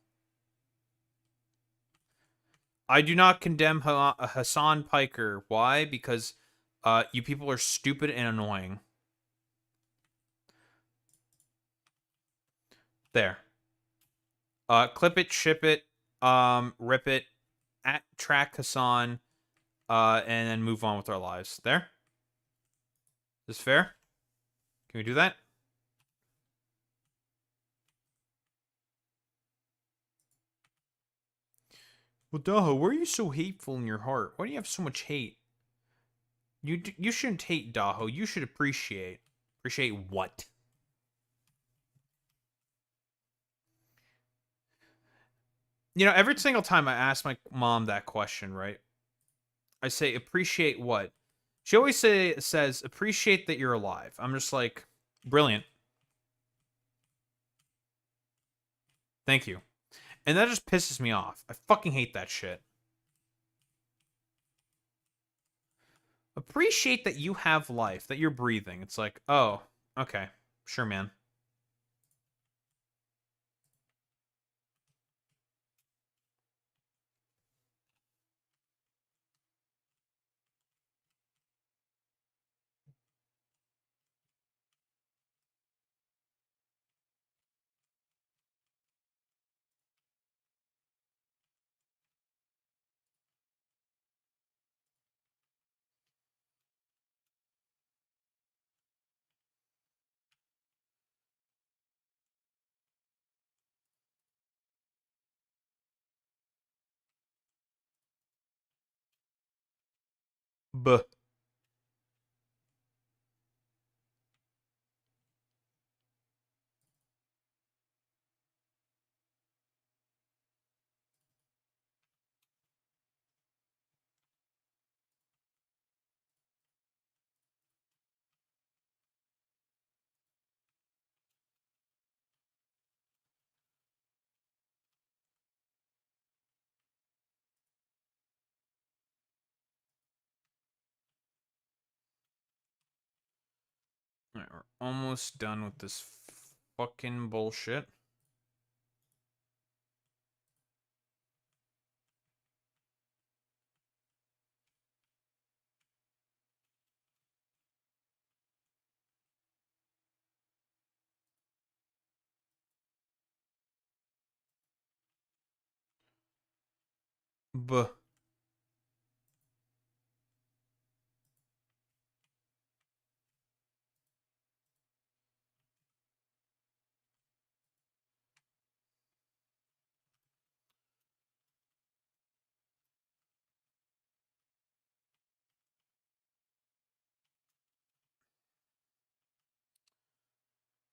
I do not condemn Hassan Piker. Why? Because you people are stupid and annoying. There. Clip it, ship it, rip it, at track Hassan, and then move on with our lives. There? Is this fair? Can we do that? Well, Daha, why are you so hateful in your heart? Why do you have so much hate? You shouldn't hate Daho. You should appreciate. Appreciate what? You know, every single time I ask my mom that question, right? I say, appreciate what? She always says, appreciate that you're alive. I'm just like, brilliant. Thank you. And that just pisses me off. I fucking hate that shit. Appreciate that you have life, that you're breathing. It's like, oh, okay. Sure, man. Buh. Alright, we're almost done with this fucking bullshit. Buh.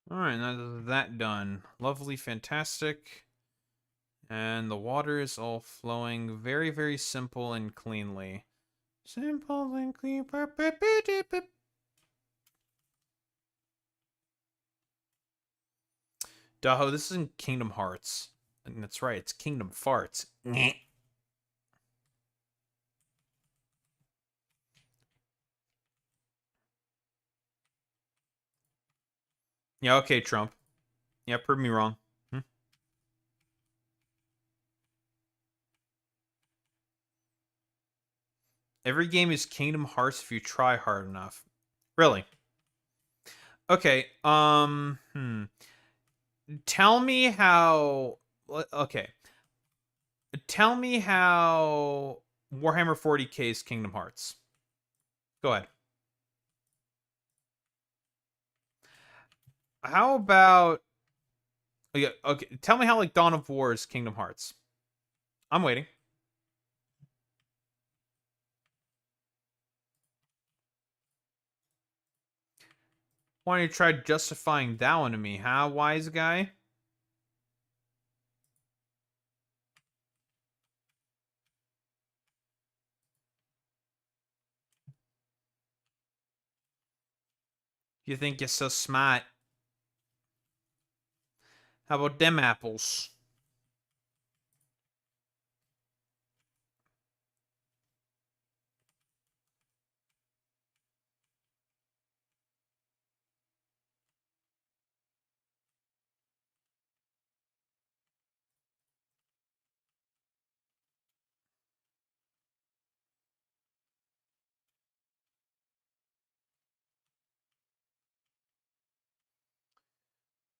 Alright, now that done. Lovely, fantastic. And the water is all flowing very, very simple and cleanly. Simple and clean. Daho, this isn't Kingdom Hearts. And that's right, it's Kingdom Farts. Yeah, okay, Trump. Yeah, prove me wrong. Every game is Kingdom Hearts if you try hard enough. Really? Okay, Tell me how... Okay. Tell me how Warhammer 40k is Kingdom Hearts. Go ahead. How about... Oh, yeah, okay, tell me how, like, Dawn of War is Kingdom Hearts. I'm waiting. Why don't you try justifying that one to me, huh, wise guy? You think you're so smart. How about them apples?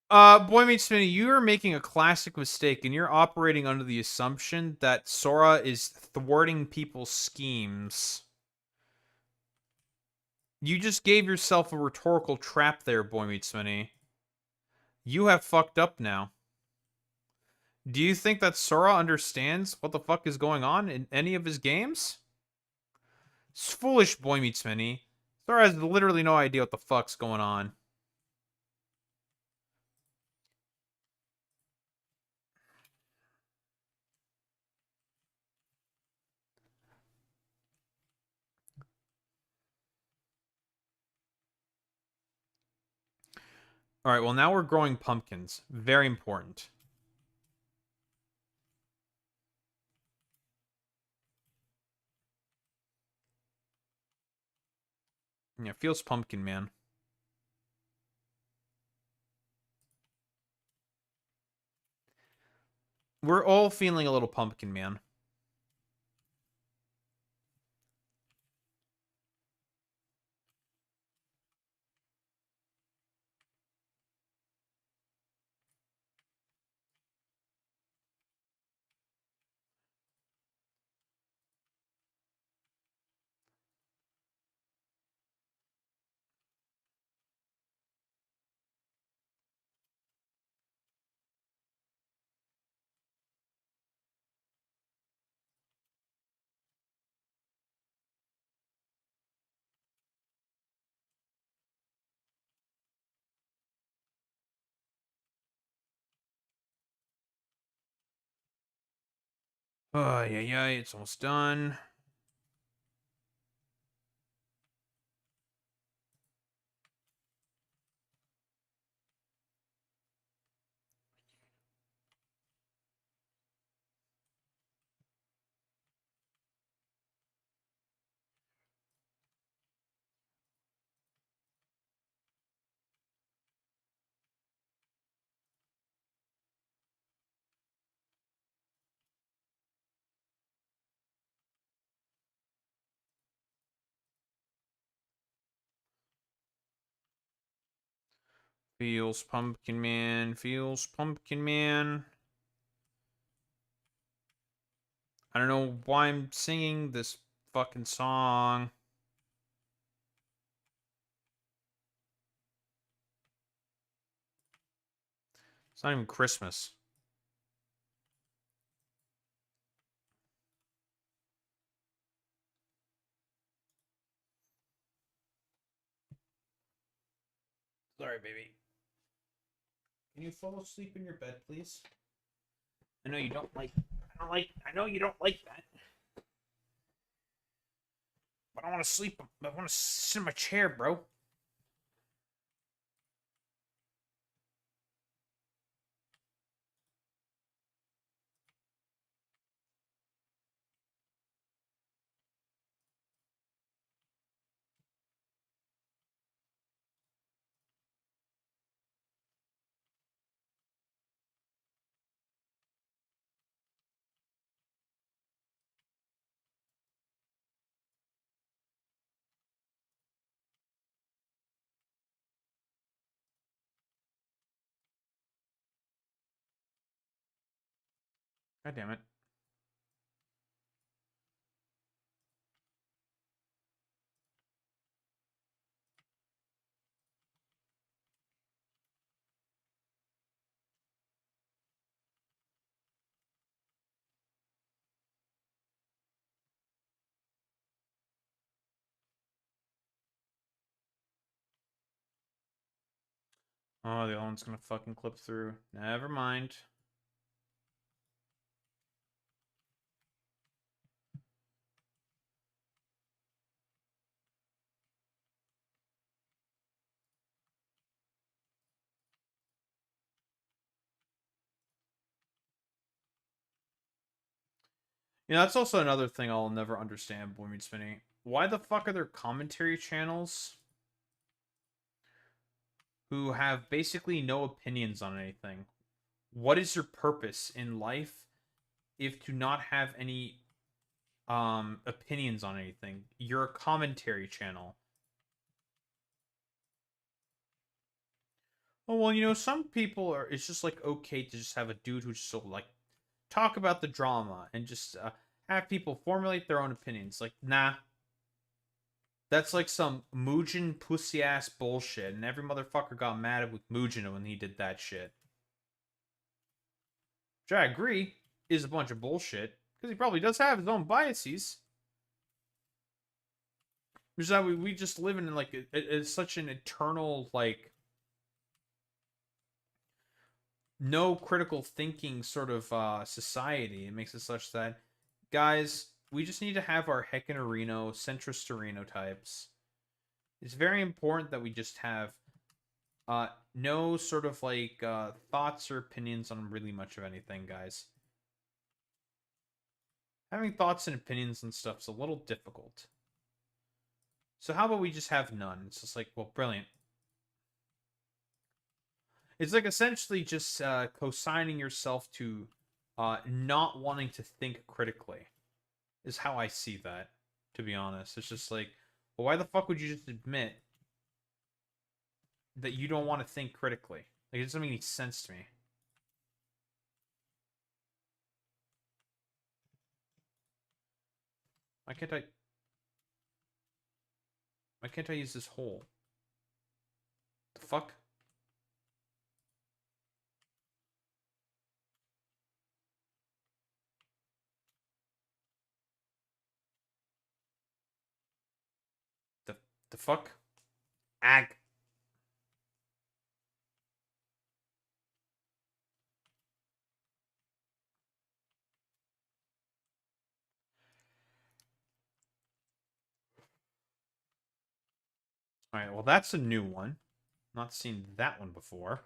Boy Meets Smitty, you are making a classic mistake, and you're operating under the assumption that Sora is thwarting people's schemes. You just gave yourself a rhetorical trap there, Boy Meets Smitty. You have fucked up now. Do you think that Sora understands what the fuck is going on in any of his games? It's foolish, Boy Meets Smitty. Sora has literally no idea what the fuck's going on. Alright, well now we're growing pumpkins. Very important. Yeah, feels pumpkin, man. We're all feeling a little pumpkin, man. Oh, yeah, it's almost done. Feels Pumpkin Man, feels Pumpkin Man. I don't know why I'm singing this fucking song. It's not even Christmas. Sorry, baby. Can you fall asleep in your bed, please? I know you don't like. I know you don't like that. But I want to sleep. I want to sit in my chair, bro. God damn it. Oh, the other one's gonna fucking clip through. Never mind. You know, that's also another thing I'll never understand when we're spinning. Why the fuck are there commentary channels who have basically no opinions on anything? What is your purpose in life if to not have any opinions on anything? You're a commentary channel. Oh, well, you know, some people are, it's just like okay to just have a dude who's so like talk about the drama and just have people formulate their own opinions. Like, nah. That's like some Mugen pussy ass bullshit, and every motherfucker got mad with Mugen when he did that shit. Which I agree is a bunch of bullshit, because he probably does have his own biases. Which is that we just live in like such an eternal like no critical thinking sort of society. It makes it such that guys, we just need to have our Hecanorino, Centristorino types. It's very important that we just have no sort of like thoughts or opinions on really much of anything, guys. Having thoughts and opinions and stuff's a little difficult. So how about we just have none? It's just like, well, brilliant. It's like essentially just co-signing yourself to not wanting to think critically is how I see that, to be honest. It's just like, well, why the fuck would you just admit that you don't want to think critically? Like, it doesn't make any sense to me. Why can't I use this hole? The fuck? The fuck? Ag. Alright, well that's a new one. Not seen that one before.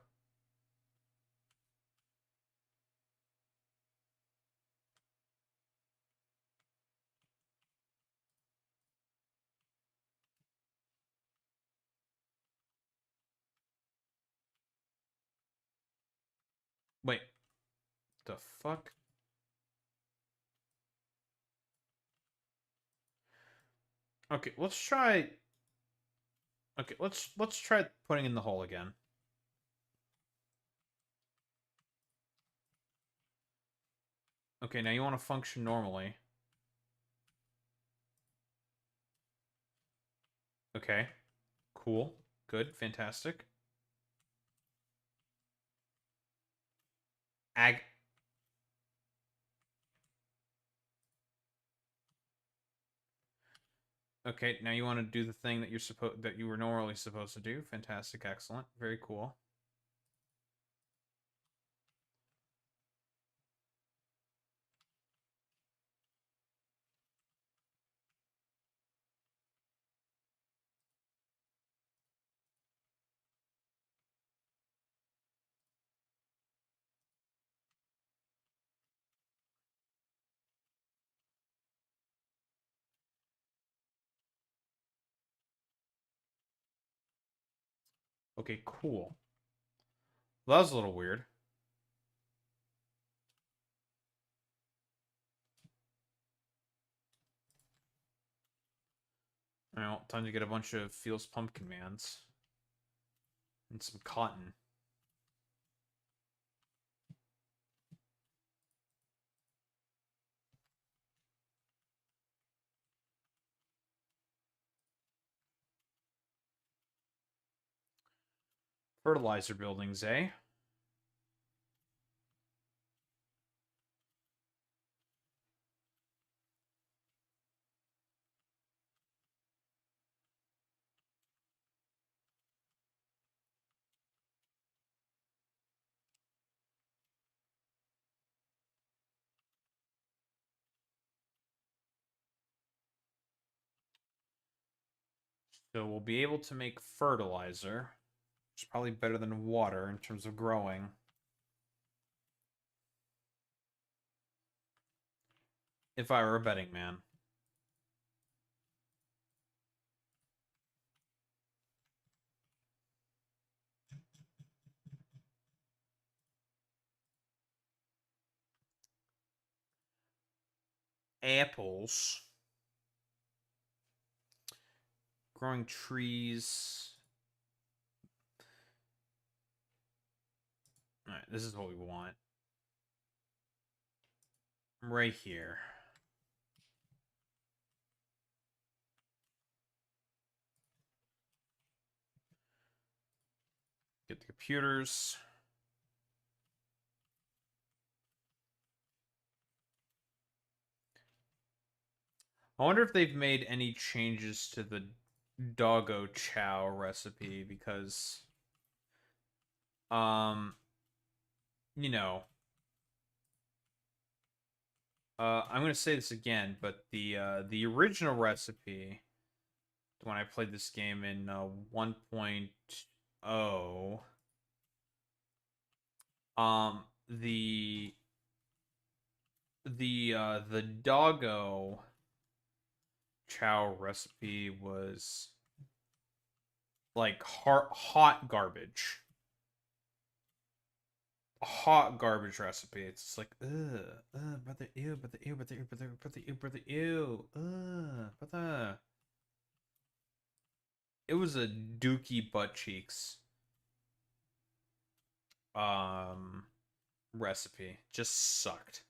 Wait. The fuck? Okay, let's try... Okay, let's try putting in the hole again. Okay, now you want to function normally. Okay. Cool. Good. Fantastic. Okay, now you want to do the thing that you were normally supposed to do. Fantastic, excellent, very cool. Okay, cool. Well, that was a little weird. Well, time to get a bunch of Feels Pumpkin Mans. And some cotton. Fertilizer buildings, eh? So we'll be able to make fertilizer, which is probably better than water in terms of growing. If I were a betting man. Apples. Growing trees. Alright, this is what we want. Right here. Get the computers. I wonder if they've made any changes to the doggo chow recipe because you know, I'm going to say this again, but the original recipe when I played this game in 1.0 the doggo chow recipe was like hot garbage. A hot garbage recipe. It's just like, brother, ew, brother, ew, brother, ew, brother, brother, ew, brother, ew, brother. It was a dookie butt cheeks recipe. Just sucked.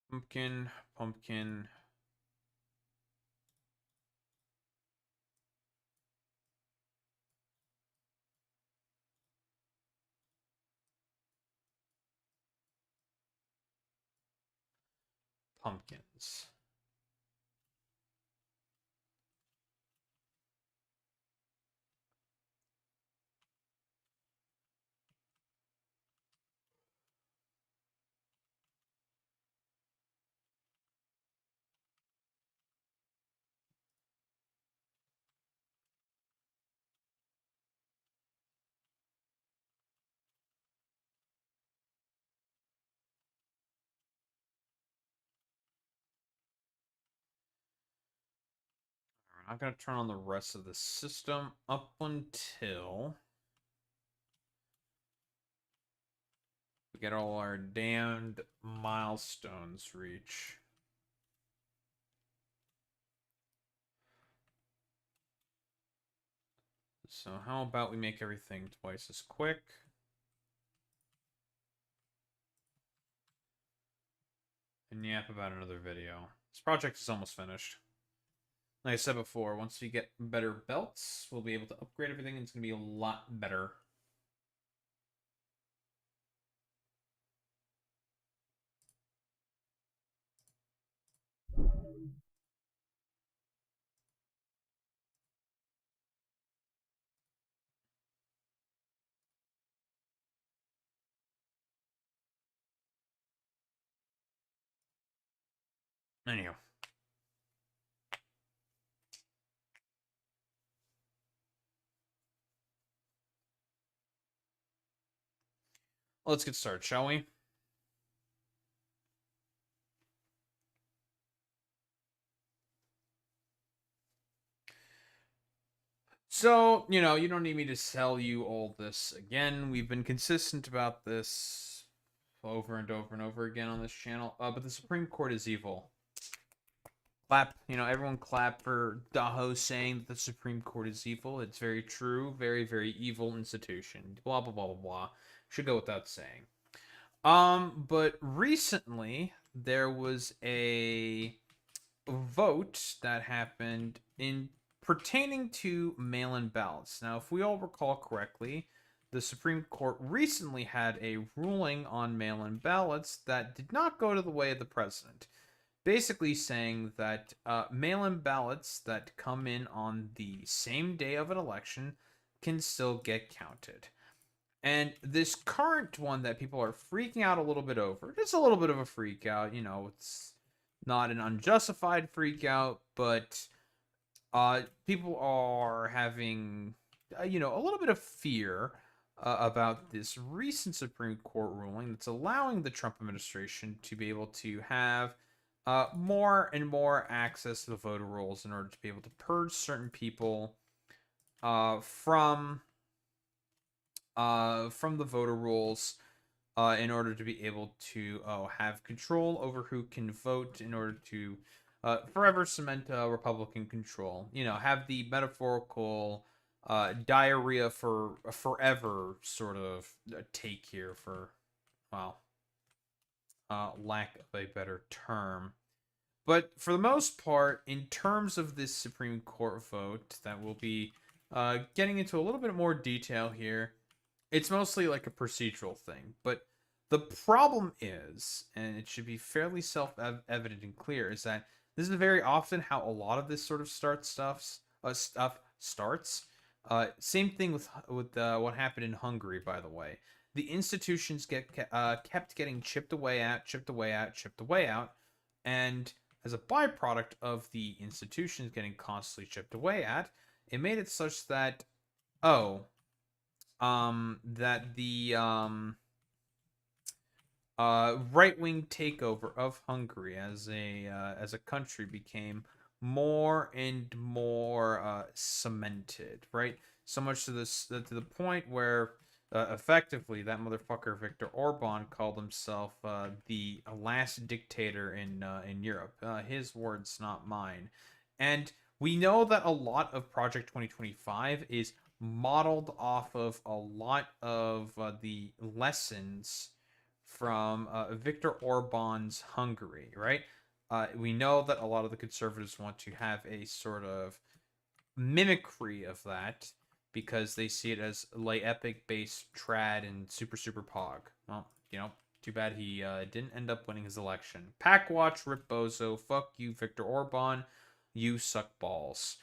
Pumpkin, pumpkin. Pumpkins. I'm not going to turn on the rest of the system up until we get all our damned milestones reach. So how about we make everything twice as quick? And yap about another video. This project is almost finished. Like I said before, once we get better belts, we'll be able to upgrade everything, and it's going to be a lot better. Anyhow. Let's get started, shall we? So, you know, you don't need me to tell you all this again. We've been consistent about this over and over and over again on this channel. But the Supreme Court is evil. Clap, you know, everyone clap for Daho saying that the Supreme Court is evil. It's very true. Very, very evil institution. Blah, blah, blah, blah, blah. Should go without saying. But recently, there was a vote that happened in pertaining to mail-in ballots. Now, if we all recall correctly, the Supreme Court recently had a ruling on mail-in ballots that did not go to the way of the president. Basically saying that mail-in ballots that come in on the same day of an election can still get counted. And this current one that people are freaking out a little bit over, it's a little bit of a freak out, you know, it's not an unjustified freak out, but people are having, you know, a little bit of fear about this recent Supreme Court ruling that's allowing the Trump administration to be able to have more and more access to the voter rolls in order to be able to purge certain people from the voter rolls in order to be able to have control over who can vote, in order to forever cement Republican control. You know, have the metaphorical diarrhea for forever sort of take here, for, well, lack of a better term. But for the most part, in terms of this Supreme Court vote that we'll be getting into a little bit more detail here, it's mostly like a procedural thing. But the problem is, and it should be fairly self-evident and clear, is that this is very often how a lot of this sort of stuff starts. Same thing with what happened in Hungary, by the way. The institutions kept getting chipped away out, and as a byproduct of the institutions getting constantly chipped away at, it made it such that that the right-wing takeover of Hungary as a country became more and more cemented, right? So much to the point where effectively that motherfucker Viktor Orban called himself the last dictator in Europe. His words, not mine. And we know that a lot of Project 2025 is modeled off of a lot of the lessons from Viktor Orban's Hungary, right? We know that a lot of the conservatives want to have a sort of mimicry of that because they see it as like epic-based trad and super pog. Well, you know, too bad he didn't end up winning his election. Packwatch, Rip Bozo, fuck you, Viktor Orban, you suck balls.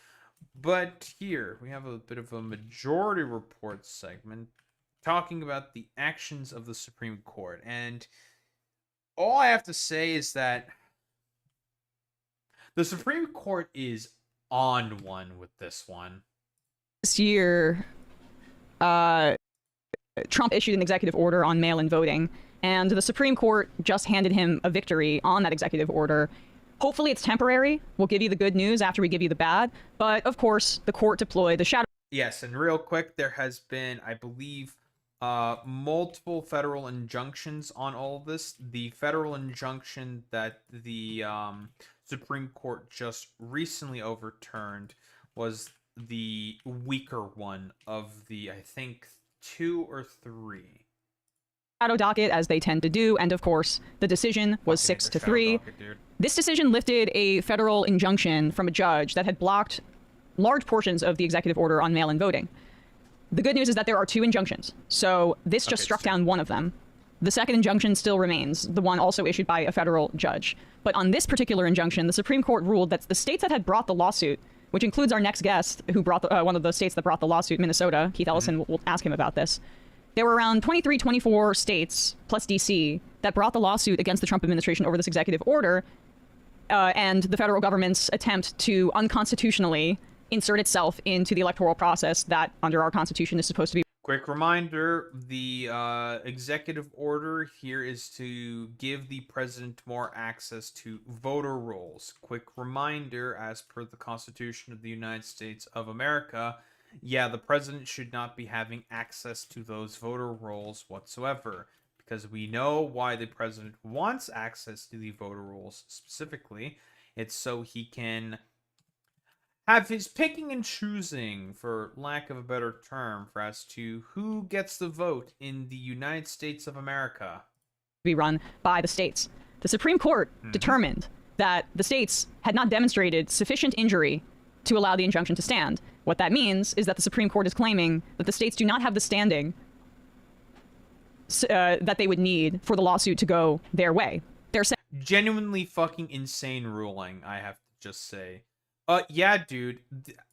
But here, we have a bit of a majority report segment talking about the actions of the Supreme Court. And all I have to say is that the Supreme Court is on one with this one. This year, Trump issued an executive order on mail-in voting, and the Supreme Court just handed him a victory on that executive order, Hopefully it's temporary. We'll give you the good news after we give you the bad. But of course, the court deployed the shadow. Yes, and real quick, there has been, I believe, multiple federal injunctions on all of this. The federal injunction that the Supreme Court just recently overturned was the weaker one of the, I think, 2 or 3. Shadow docket, as they tend to do, and of course, the decision was 6-3. This decision lifted a federal injunction from a judge that had blocked large portions of the executive order on mail-in voting. The good news is that there are 2 injunctions, so this just struck down one of them. The second injunction still remains, the one also issued by a federal judge. But on this particular injunction, the Supreme Court ruled that the states that had brought the lawsuit, which includes our next guest, who brought one of the states that brought the lawsuit, Minnesota, Keith Ellison, we'll ask him about this. There were around 23, 24 states, plus DC, that brought the lawsuit against the Trump administration over this executive order, and the federal government's attempt to unconstitutionally insert itself into the electoral process that, under our Constitution, is supposed to be. Quick reminder, the executive order here is to give the president more access to voter rolls. Quick reminder, as per the Constitution of the United States of America, yeah, the president should not be having access to those voter rolls whatsoever, because we know why the president wants access to the voter rolls specifically. It's so he can have his picking and choosing, for lack of a better term, for as to who gets the vote in the United States of America. Be run by the states. The Supreme Court determined that the states had not demonstrated sufficient injury to allow the injunction to stand. What that means is that the Supreme Court is claiming that the states do not have the standing that they would need for the lawsuit to go their way. They're saying genuinely fucking insane ruling, I have to just say. Yeah, dude,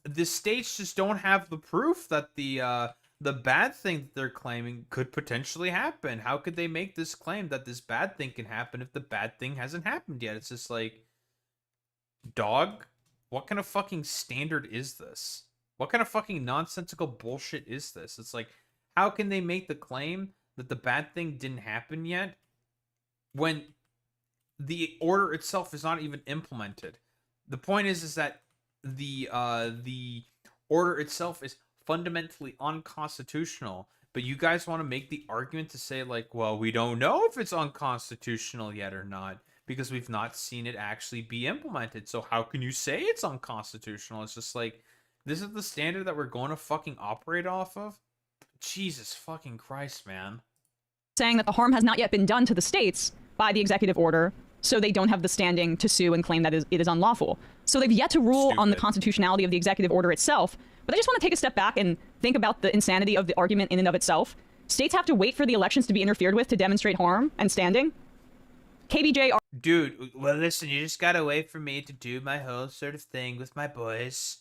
the states just don't have the proof that the bad thing that they're claiming could potentially happen. How could they make this claim that this bad thing can happen if the bad thing hasn't happened yet? It's just like, dog, what kind of fucking standard is this? What kind of fucking nonsensical bullshit is this? It's like, how can they make the claim that the bad thing didn't happen yet when the order itself is not even implemented? The point is that the order itself is fundamentally unconstitutional, but you guys want to make the argument to say, like, well, we don't know if it's unconstitutional yet or not, because we've not seen it actually be implemented. So how can you say it's unconstitutional? It's just like, this is the standard that we're going to fucking operate off of? Jesus fucking Christ, man. Saying that the harm has not yet been done to the states by the executive order, so they don't have the standing to sue and claim that it is unlawful. So they've yet to rule on the constitutionality of the executive order itself. But I just want to take a step back and think about the insanity of the argument in and of itself. States have to wait for the elections to be interfered with to demonstrate harm and standing. KBJ... Dude, well, listen, you just gotta wait for me to do my whole sort of thing with my boys,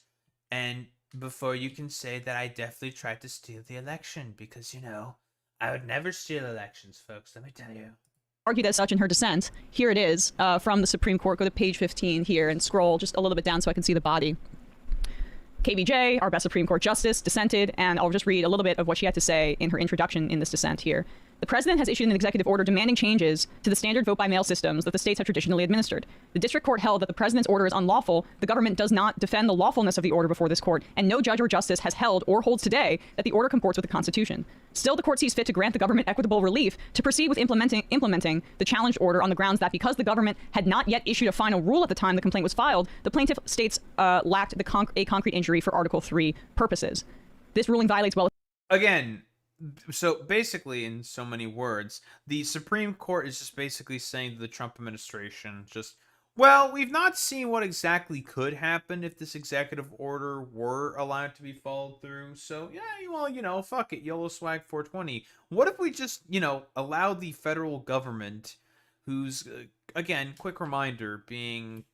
and before you can say that I definitely tried to steal the election, because, you know, I would never steal elections, folks, let me tell you. Argued as such in her dissent. Here it is from the Supreme Court. Go to page 15 here and scroll just a little bit down so I can see the body. KBJ, our best Supreme Court justice, dissented, and I'll just read a little bit of what she had to say in her introduction in this dissent here. The president has issued an executive order demanding changes to the standard vote-by-mail systems that the states have traditionally administered. The district court held that the president's order is unlawful. The government does not defend the lawfulness of the order before this court, and no judge or justice has held or holds today that the order comports with the Constitution. Still, the court sees fit to grant the government equitable relief to proceed with implementing the challenged order on the grounds that because the government had not yet issued a final rule at the time the complaint was filed, the plaintiff states lacked a concrete injury for Article 3 purposes. This ruling violates well... Again, so basically, in so many words, the Supreme Court is just basically saying to the Trump administration, just, well, we've not seen what exactly could happen if this executive order were allowed to be followed through. So, yeah, well, you know, fuck it, YOLO swag 420. What if we just, you know, allow the federal government, who's, again, quick reminder, being,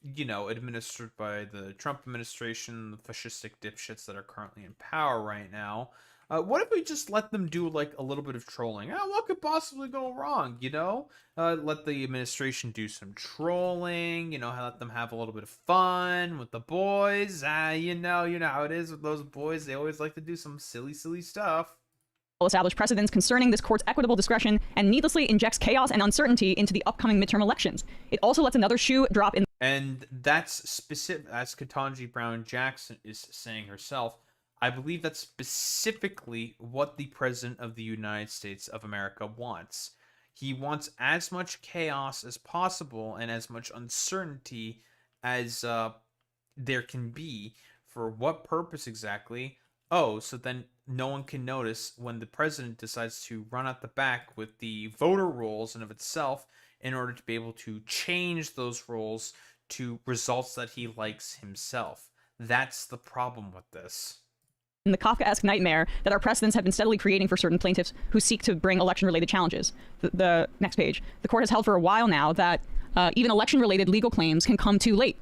you know, administered by the Trump administration, the fascistic dipshits that are currently in power right now, what if we just let them do, like, a little bit of trolling? What could possibly go wrong, you know? Let the administration do some trolling, you know, let them have a little bit of fun with the boys. You know how it is with those boys. They always like to do some silly, silly stuff. Established precedents concerning this court's equitable discretion and needlessly injects chaos and uncertainty into the upcoming midterm elections. It also lets another shoe drop in... And that's specific, as Ketanji Brown Jackson is saying herself. I believe that's specifically what the President of the United States of America wants. He wants as much chaos as possible and as much uncertainty as there can be. For what purpose exactly? Oh, so then no one can notice when the president decides to run out the back with the voter rolls and of itself in order to be able to change those rolls to results that he likes himself. That's the problem with this. The Kafkaesque nightmare that our precedents have been steadily creating for certain plaintiffs who seek to bring election-related challenges. The next page. The court has held for a while now that even election-related legal claims can come too late.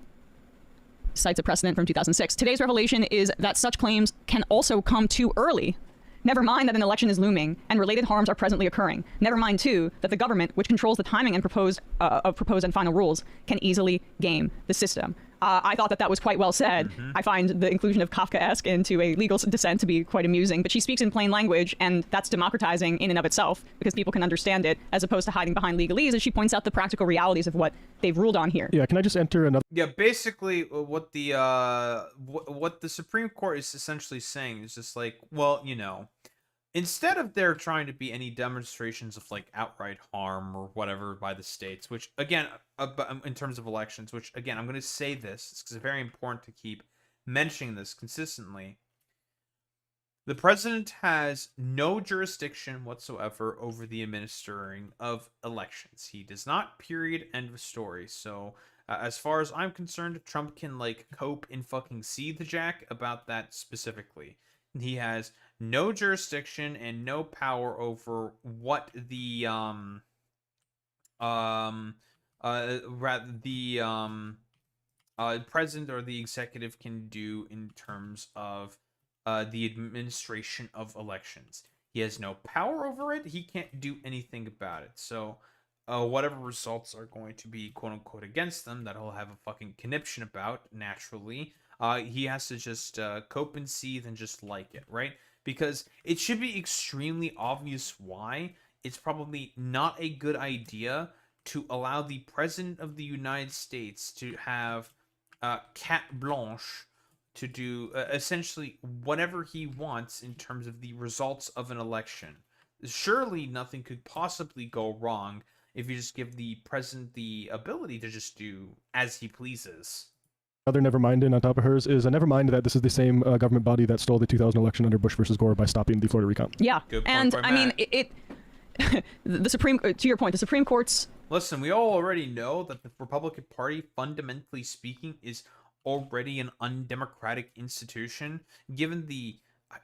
Cites a precedent from 2006. Today's revelation is that such claims can also come too early. Never mind that an election is looming and related harms are presently occurring. Never mind, too, that the government, which controls the timing and proposed and final rules, can easily game the system. I thought that was quite well said. I find the inclusion of Kafkaesque into a legal dissent to be quite amusing, but she speaks in plain language, and that's democratizing in and of itself because people can understand it as opposed to hiding behind legalese, as she points out the practical realities of what they've ruled on here. Yeah, can I just enter another? Yeah, basically what the Supreme Court is essentially saying is just like, well, you know, instead of there trying to be any demonstrations of like outright harm or whatever by the states, which again, in terms of elections, which again, I'm going to say this because it's very important to keep mentioning this consistently. The president has no jurisdiction whatsoever over the administering of elections. He does not, period, end of story. So as far as I'm concerned, Trump can like cope and fucking see the jack about that specifically. He has no jurisdiction and no power over what the president or the executive can do in terms of the administration of elections. He has no power over it. He can't do anything about it. So whatever results are going to be quote unquote against them that he'll have a fucking conniption about naturally. He has to just cope and seethe and just like it, right? Because it should be extremely obvious why it's probably not a good idea to allow the President of the United States to have carte blanche to do essentially whatever he wants in terms of the results of an election. Surely nothing could possibly go wrong if you just give the president the ability to just do as he pleases. Other never mind in on top of hers is a never mind that this is the same government body that stole the 2000 election under Bush versus Gore by stopping the Florida recount. Yeah, and I mean it the Supreme, to your point, the Supreme Court's. Listen, we all already know that the Republican Party, fundamentally speaking, is already an undemocratic institution. Given the,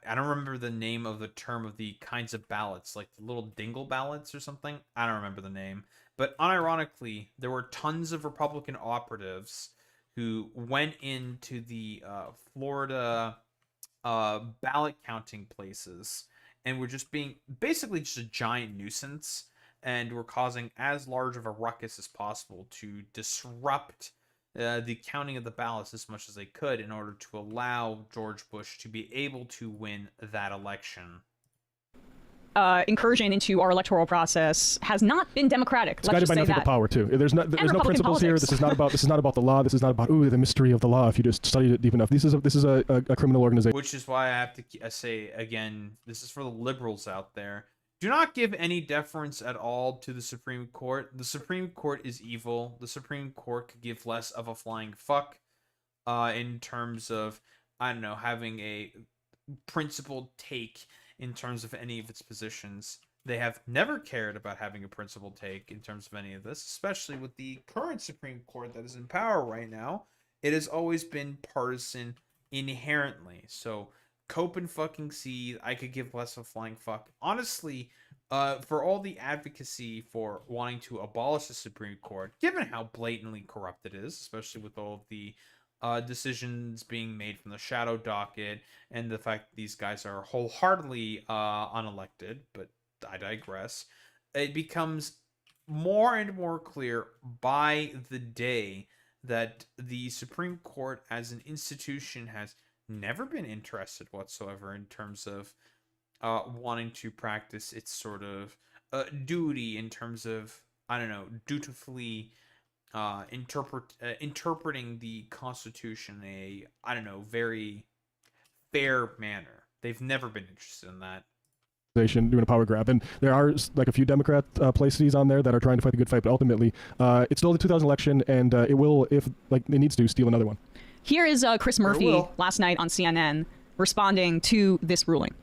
I don't remember the name of the term of the kinds of ballots, like the little dingle ballots or something. I don't remember the name, but unironically, there were tons of Republican operatives who went into the Florida ballot counting places and were just being basically just a giant nuisance and were causing as large of a ruckus as possible to disrupt the counting of the ballots as much as they could in order to allow George Bush to be able to win that election. Incursion into our electoral process has not been democratic. It's guided by nothing but power too. There's no principles here. This is not about the law. This is not about the mystery of the law. If you just studied it deep enough, this is a criminal organization. Which is why I have to say again, this is for the liberals out there. Do not give any deference at all to the Supreme Court. The Supreme Court is evil. The Supreme Court could give less of a flying fuck in terms of, I don't know, having a principled take in terms of any of its positions. They have never cared about having a principled take in terms of any of this, especially with the current Supreme Court that is in power right now. It has always been partisan inherently. So cope and fucking see. I could give less of a flying fuck. Honestly, for all the advocacy for wanting to abolish the Supreme Court, given how blatantly corrupt it is, especially with all of the decisions being made from the shadow docket and the fact that these guys are wholeheartedly unelected, but I digress. It becomes more and more clear by the day that the Supreme Court as an institution has never been interested whatsoever in terms of wanting to practice its sort of duty in terms of, I don't know, dutifully interpreting the Constitution in a, I don't know, very fair manner. They've never been interested in that. Doing a power grab, and there are like a few Democrat places on there that are trying to fight the good fight, but ultimately it's still the 2000 election, and it will, if like it needs to, steal another one. Here is Chris Murphy last night on CNN responding to this ruling.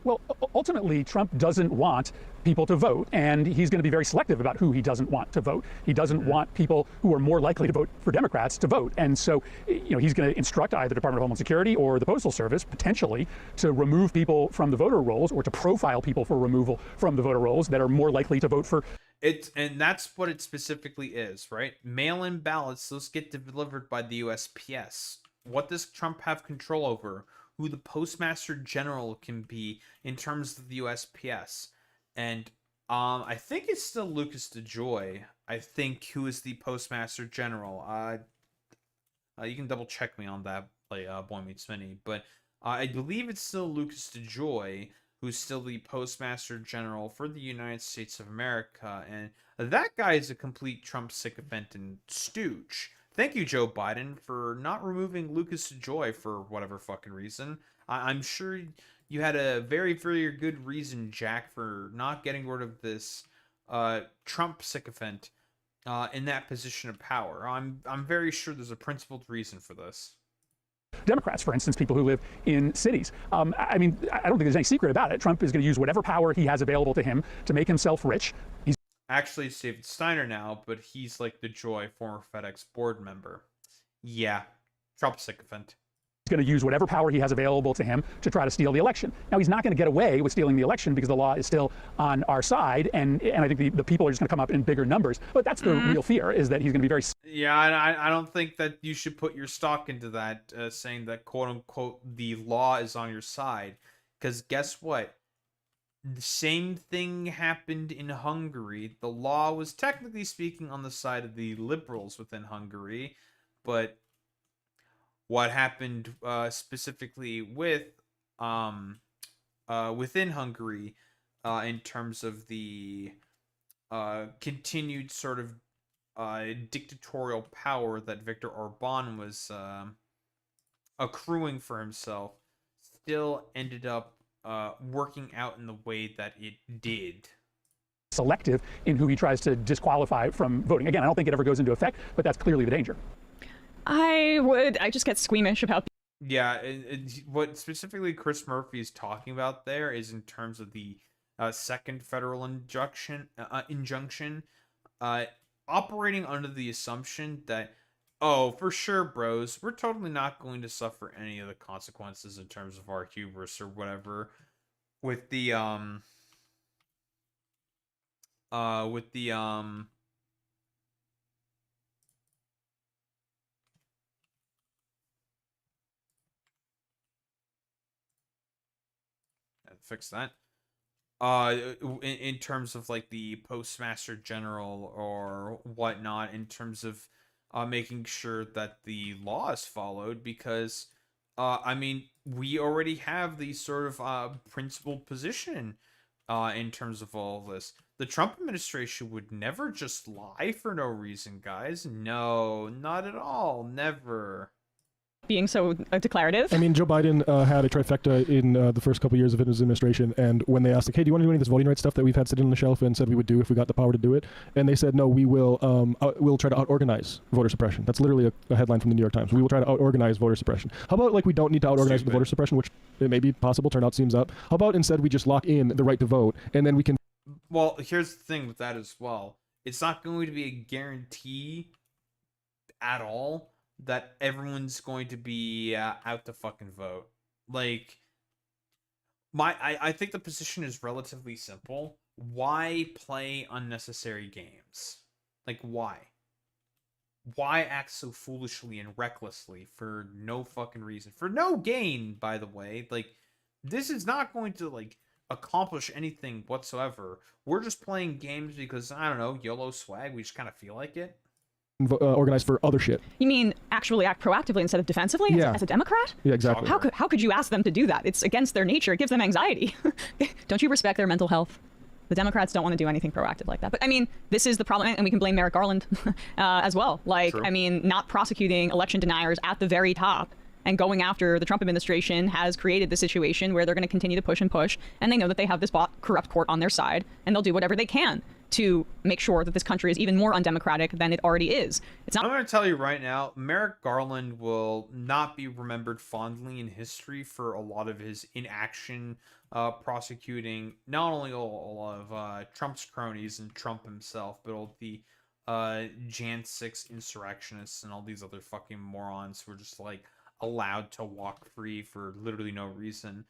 Well, ultimately, Trump doesn't want people to vote, and he's going to be very selective about who he doesn't want to vote. He doesn't want people who are more likely to vote for Democrats to vote. And so, he's going to instruct either the Department of Homeland Security or the Postal Service, potentially, to remove people from the voter rolls or to profile people for removal from the voter rolls that are more likely to vote for. And that's what it specifically is, right? Mail-in ballots, those get delivered by the USPS. What does Trump have control over? Who the Postmaster General can be in terms of the USPS. And I think it's still Lucas DeJoy, I think, who is the Postmaster General. You can double check me on that, Boy Meets Mini, but I believe it's still Lucas DeJoy, who's still the Postmaster General for the United States of America, and that guy is a complete Trump sycophant and stooge. Thank you, Joe Biden, for not removing Lucas DeJoy for whatever fucking reason. I'm sure you had a very, very good reason, Jack, for not getting rid of this Trump sycophant in that position of power. I'm very sure there's a principled reason for this. Democrats, for instance, people who live in cities. I mean, I don't think there's any secret about it. Trump is going to use whatever power he has available to him to make himself rich. Actually, it's David Steiner now, but he's like the Joy, former FedEx board member. Yeah, Trump sycophant. He's going to use whatever power he has available to him to try to steal the election. Now, he's not going to get away with stealing the election because the law is still on our side, and I think the people are just going to come up in bigger numbers. But that's the real fear, is that he's going to be very... Yeah, I don't think that you should put your stock into that, saying that, quote-unquote, the law is on your side. Because guess what? The same thing happened in Hungary. The law was technically speaking on the side of the liberals within Hungary, but what happened specifically with within Hungary in terms of the continued sort of dictatorial power that Viktor Orban was accruing for himself still ended up working out in the way that it did. Selective in who he tries to disqualify from voting. Again, I don't think it ever goes into effect, but that's clearly the danger. I just get squeamish about... Yeah, what specifically Chris Murphy is talking about there is in terms of the second federal injunction, operating under the assumption that, oh, for sure, bros, we're totally not going to suffer any of the consequences in terms of our hubris or whatever with the fix that. In terms of like the Postmaster General or whatnot, in terms of making sure that the law is followed, because I mean, we already have the sort of principled position in terms of all of this. The Trump administration would never just lie for no reason, guys. No, not at all. Never. Being so declarative. I mean, Joe Biden had a trifecta in the first couple years of his administration, and when they asked, like, hey, do you want to do any of this voting rights stuff that we've had sitting on the shelf and said we would do if we got the power to do it? And they said, no, we will we'll try to out-organize voter suppression. That's literally a headline from the New York Times. We will try to out-organize voter suppression. How about, like, we don't need to out-organize the voter suppression, which it may be possible, turnout seems up. How about instead we just lock in the right to vote, and then we can... Well, here's the thing with that as well. It's not going to be a guarantee at all that everyone's going to be out to fucking vote. Like, I think the position is relatively simple. Why play unnecessary games? Like, why? Why act so foolishly and recklessly for no fucking reason? For no gain, by the way. Like, this is not going to, like, accomplish anything whatsoever. We're just playing games because, I don't know, YOLO swag, we just kind of feel like it. Organize for other shit. You mean actually act proactively instead of defensively? Yeah. As a Democrat? Yeah, exactly. How could you ask them to do that? It's against their nature. It gives them anxiety. Don't you respect their mental health? The Democrats don't want to do anything proactive like that. But I mean, this is the problem, and we can blame Merrick Garland as well. Like, True. I mean, not prosecuting election deniers at the very top and going after the Trump administration has created the situation where they're going to continue to push and push, and they know that they have this corrupt court on their side, and they'll do whatever they can to make sure that this country is even more undemocratic than it already is. It's not. I'm going to tell you right now, Merrick Garland will not be remembered fondly in history for a lot of his inaction prosecuting not only all of Trump's cronies and Trump himself, but all the Jan 6 insurrectionists and all these other fucking morons who are just like allowed to walk free for literally no reason.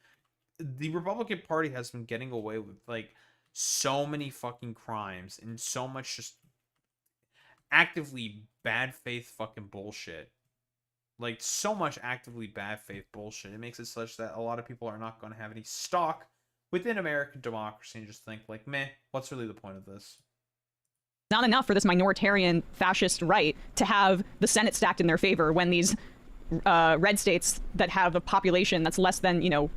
The Republican Party has been getting away with like so many fucking crimes and so much just actively bad faith fucking bullshit. Like, so much actively bad faith bullshit. It makes it such that a lot of people are not going to have any stock within American democracy and just think, like, meh, what's really the point of this? Not enough for this minoritarian fascist right to have the Senate stacked in their favor when these red states that have a population that's less than, you know,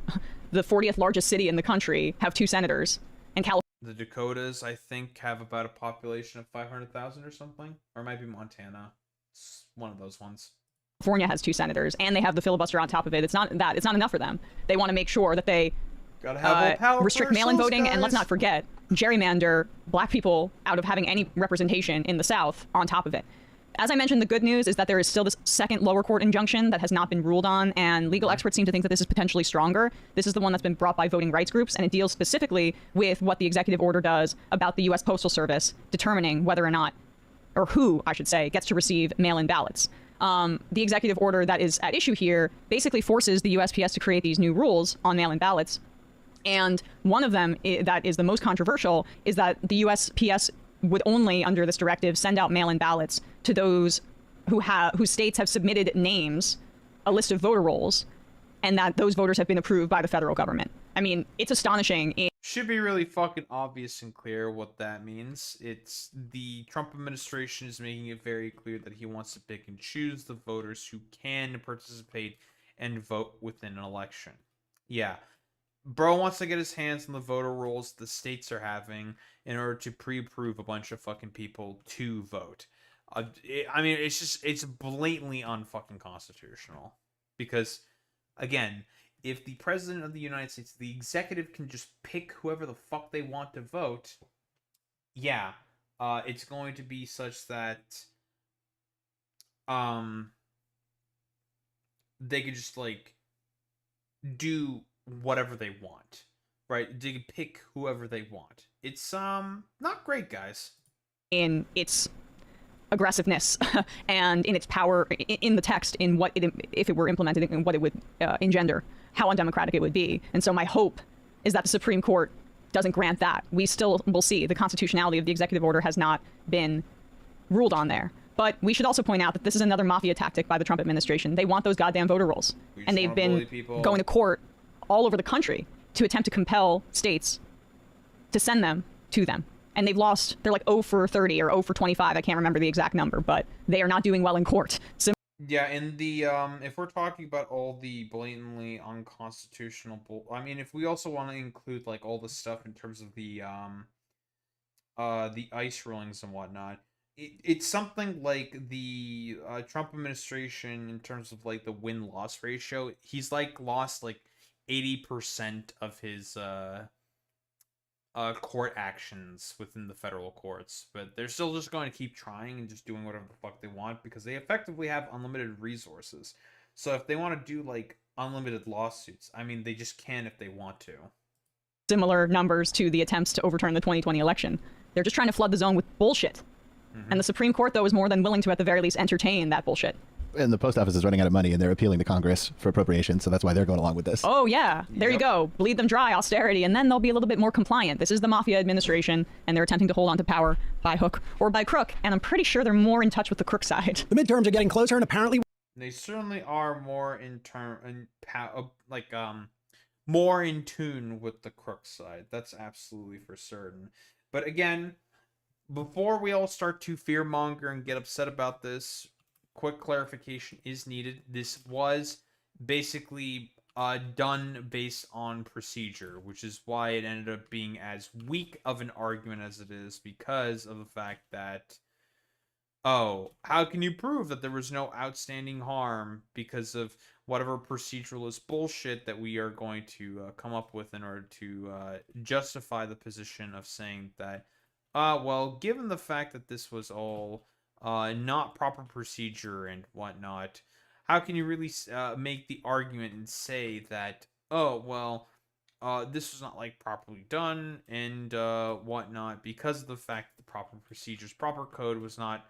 the 40th largest city in the country have 2 senators. And The Dakotas, I think, have about a population of 500,000 or something. Or it might be Montana. It's one of those ones. California has 2 senators, and they have the filibuster on top of it. It's not that. It's not enough for them. They want to make sure that they Gotta have all power restrict for mail-in ourselves, voting, and let's guys. not forget, gerrymander black people out of having any representation in the South on top of it. As I mentioned, the good news is that there is still this second lower court injunction that has not been ruled on, and legal experts seem to think that this is potentially stronger. This is the one that's been brought by voting rights groups, and it deals specifically with what the executive order does about the U.S. Postal Service determining whether or not, or who, I should say, gets to receive mail-in ballots. The executive order that is at issue here basically forces the USPS to create these new rules on mail-in ballots. And one of them that is the most controversial is that the USPS would only, under this directive, send out mail-in ballots to those whose states have submitted names, a list of voter rolls, and that those voters have been approved by the federal government. I mean, it's astonishing. Should be really fucking obvious and clear what that means. It's the Trump administration is making it very clear that he wants to pick and choose the voters who can participate and vote within an election. Yeah. Bro wants to get his hands on the voter rolls the states are having in order to pre-approve a bunch of fucking people to vote. I mean, it's blatantly unfucking constitutional. Because, again, if the president of the United States, the executive, can just pick whoever the fuck they want to vote, yeah, it's going to be such that they could just, like, do whatever they want, right? They can pick whoever they want. It's not great, guys. In its aggressiveness and in its power in the text, in what it, if it were implemented, and what it would engender, how undemocratic it would be. And so my hope is that the Supreme Court doesn't grant that. We still will see the constitutionality of the executive order has not been ruled on there. But we should also point out that this is another mafia tactic by the Trump administration. They want those goddamn voter rolls. And they've been going to court all over the country to attempt to compel states to send them to them. And they've lost, they're like 0 for 30 or 0 for 25. I can't remember the exact number, but they are not doing well in court. So yeah, in the, if we're talking about all the blatantly unconstitutional I mean, if we also want to include, like, all the stuff in terms of the ICE rulings and whatnot, it's something like the Trump administration, in terms of, like, the win-loss ratio, he's, like, lost, like, 80% of his, court actions within the federal courts, but they're still just going to keep trying and just doing whatever the fuck they want because they effectively have unlimited resources. So if they want to do, like, unlimited lawsuits, I mean, they just can if they want to. similar numbers to the attempts to overturn the 2020 election. They're just trying to flood the zone with bullshit. And the Supreme Court, though, is more than willing to, at the very least, entertain that bullshit. And the post office is running out of money, and they're appealing to Congress for appropriation, so that's why they're going along with this. Oh, yeah. There you go. Bleed them dry, austerity, and then they'll be a little bit more compliant. This is the mafia administration, and they're attempting to hold on to power by hook or by crook, and I'm pretty sure they're more in touch with the crook side. The midterms are getting closer, and apparently They certainly are more more in tune with the crook side. That's absolutely for certain. But again, before we all start to fearmonger and get upset about this, quick clarification is needed. This was basically done based on procedure, which is why it ended up being as weak of an argument as it is, because of the fact that, oh, how can you prove that there was no outstanding harm because of whatever proceduralist bullshit that we are going to come up with in order to justify the position of saying that, well, given the fact that this was all not proper procedure and whatnot, how can you really make the argument and say that, oh, well, this was not like properly done and whatnot, because of the fact that the proper procedures, proper code was not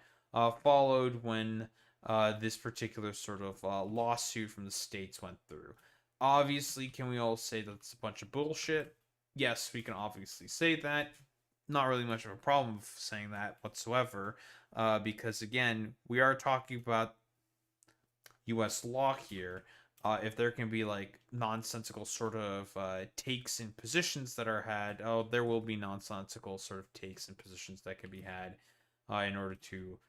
followed when this particular sort of lawsuit from the states went through. Obviously, can we all say that it's a bunch of bullshit? Yes, we can obviously say that. Not really much of a problem with saying that whatsoever, because again, we are talking about U.S. law here. If there can be like nonsensical sort of takes and positions that are had, oh, there will be nonsensical sort of takes and positions that can be had in order to,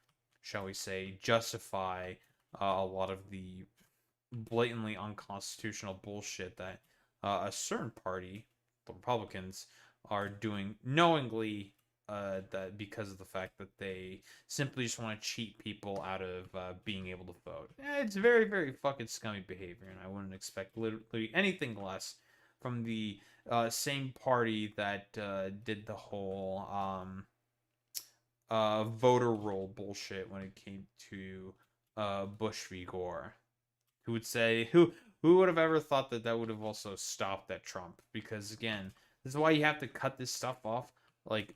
shall we say, justify a lot of the blatantly unconstitutional bullshit that a certain party, the Republicans, are doing knowingly, that because of the fact that they simply just want to cheat people out of being able to vote. It's very, very fucking scummy behavior, and I wouldn't expect literally anything less from the same party that did the whole voter roll bullshit when it came to Bush v. Gore. Who would say, who would have ever thought that that would have also stopped that Trump? Because again, this is why you have to cut this stuff off like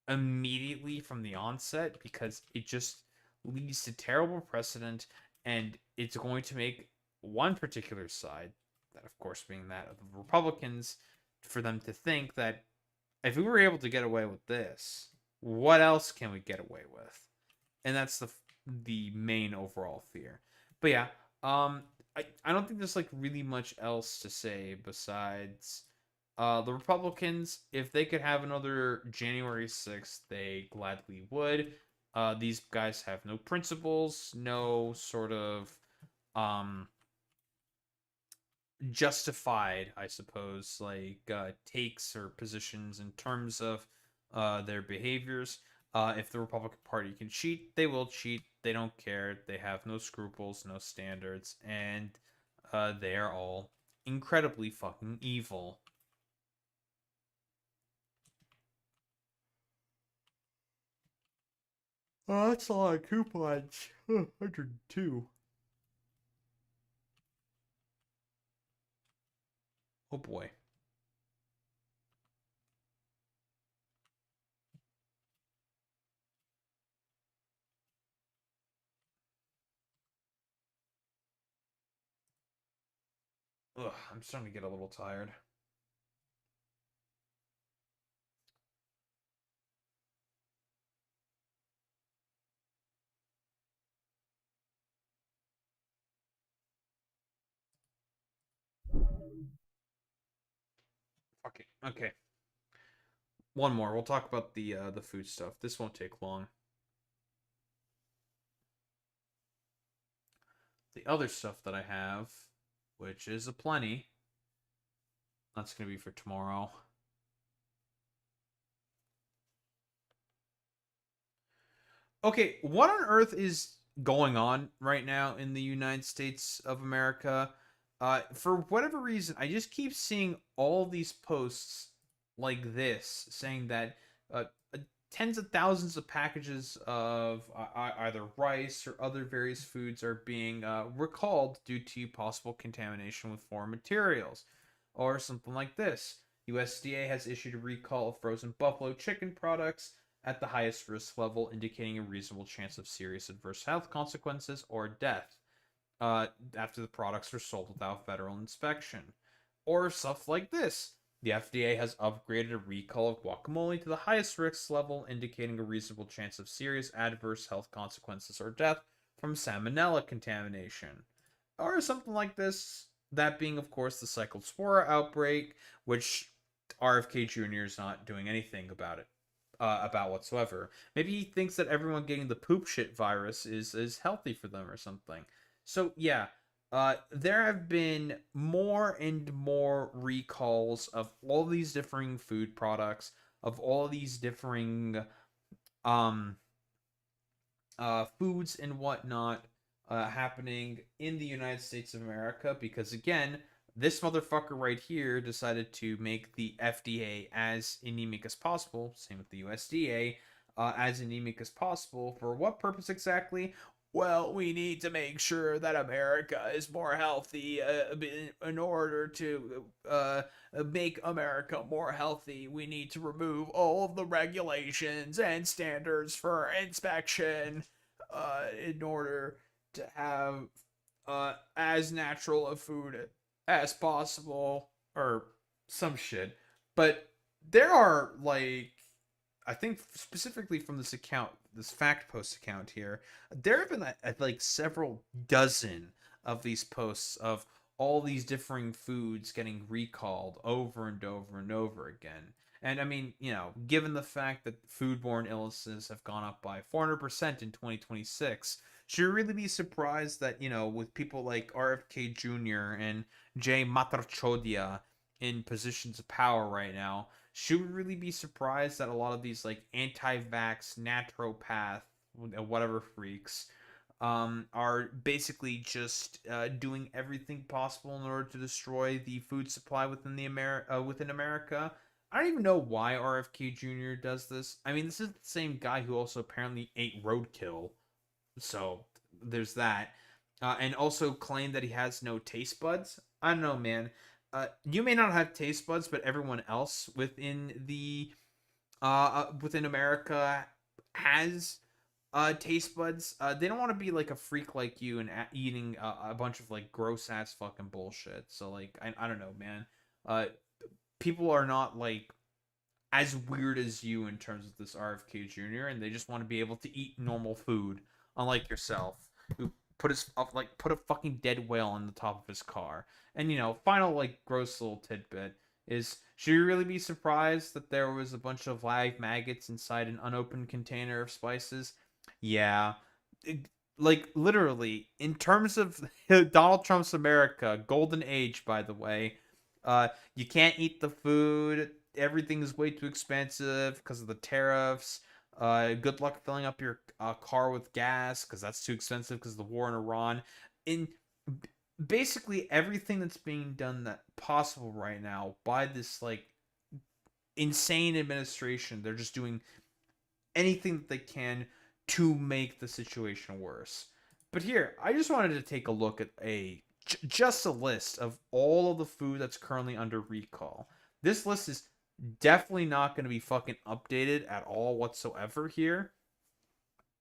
immediately from the onset, because it just leads to terrible precedent, and it's going to make one particular side, that of course being that of the Republicans, for them to think that if we were able to get away with this, what else can we get away with? And that's the main overall fear. But yeah, I don't think there's like really much else to say besides the Republicans, if they could have another January 6th, they gladly would. These guys have no principles, no sort of justified, I suppose, like takes or positions in terms of their behaviors. If the Republican Party can cheat, they will cheat. They don't care. They have no scruples, no standards, and they are all incredibly fucking evil. Oh, that's a lot of coupons. 102. Oh boy. Ugh, I'm starting to get a little tired. Okay, okay. One more. We'll talk about the food stuff. This won't take long. The other stuff that I have, which is aplenty, that's going to be for tomorrow. Okay, what on earth is going on right now in the United States of America? For whatever reason, I just keep seeing all these posts like this saying that tens of thousands of packages of either rice or other various foods are being recalled due to possible contamination with foreign materials, or something like this. USDA has issued a recall of frozen buffalo chicken products at the highest risk level, indicating a reasonable chance of serious adverse health consequences or death after the products were sold without federal inspection. Or stuff like this. The FDA has upgraded a recall of guacamole to the highest risk level, indicating a reasonable chance of serious adverse health consequences or death from salmonella contamination. Or something like this, that being, of course, the cyclospora outbreak, which RFK Jr. is not doing anything about it. About whatsoever. Maybe he thinks that everyone getting the poop shit virus is healthy for them or something. So yeah, there have been more and more recalls of all these differing food products, of all these differing um foods and whatnot happening in the United States of America because again, this motherfucker right here decided to make the FDA as anemic as possible. Same with the USDA, as anemic as possible. For what purpose exactly? Well, we need to make sure that America is more healthy. In order to make America more healthy, we need to remove all of the regulations and standards for inspection in order to have as natural a food as possible, or some shit. But there are, like, I think specifically from this account, this fact post account here, there have been like several dozen of these posts of all these differing foods getting recalled over and over and over again. And I mean, you know, given the fact that foodborne illnesses have gone up by 400% in 2026, should we really be surprised that, you know, with people like RFK Jr. and Jay Matarchodia in positions of power right now, should we really be surprised that a lot of these like anti-vax, naturopath, whatever freaks are basically just doing everything possible in order to destroy the food supply within within America? I don't even know why RFK Jr. does this. I mean, this is the same guy who also apparently ate roadkill, so there's that. And also claimed that he has no taste buds. I don't know, man. You may not have taste buds, but everyone else within the within America has taste buds. They don't want to be like a freak like you and eating a bunch of like gross ass fucking bullshit. So like I don't know, man. People are not like as weird as you in terms of this RFK Jr. and they just want to be able to eat normal food, unlike yourself, who put a fucking dead whale on the top of his car. And you know, final like gross little tidbit is, should you really be surprised that there was a bunch of live maggots inside an unopened container of spices? Yeah. Like literally, in terms of Donald Trump's America, golden age, by the way, you can't eat the food. Everything is way too expensive because of the tariffs. Good luck filling up your car with gas because that's too expensive because of the war in Iran. In basically everything that's being done that possible right now by this like insane administration, they're just doing anything that they can to make the situation worse. But here, I just wanted to take a look at just a list of all of the food that's currently under recall. This list is definitely not going to be fucking updated at all whatsoever here.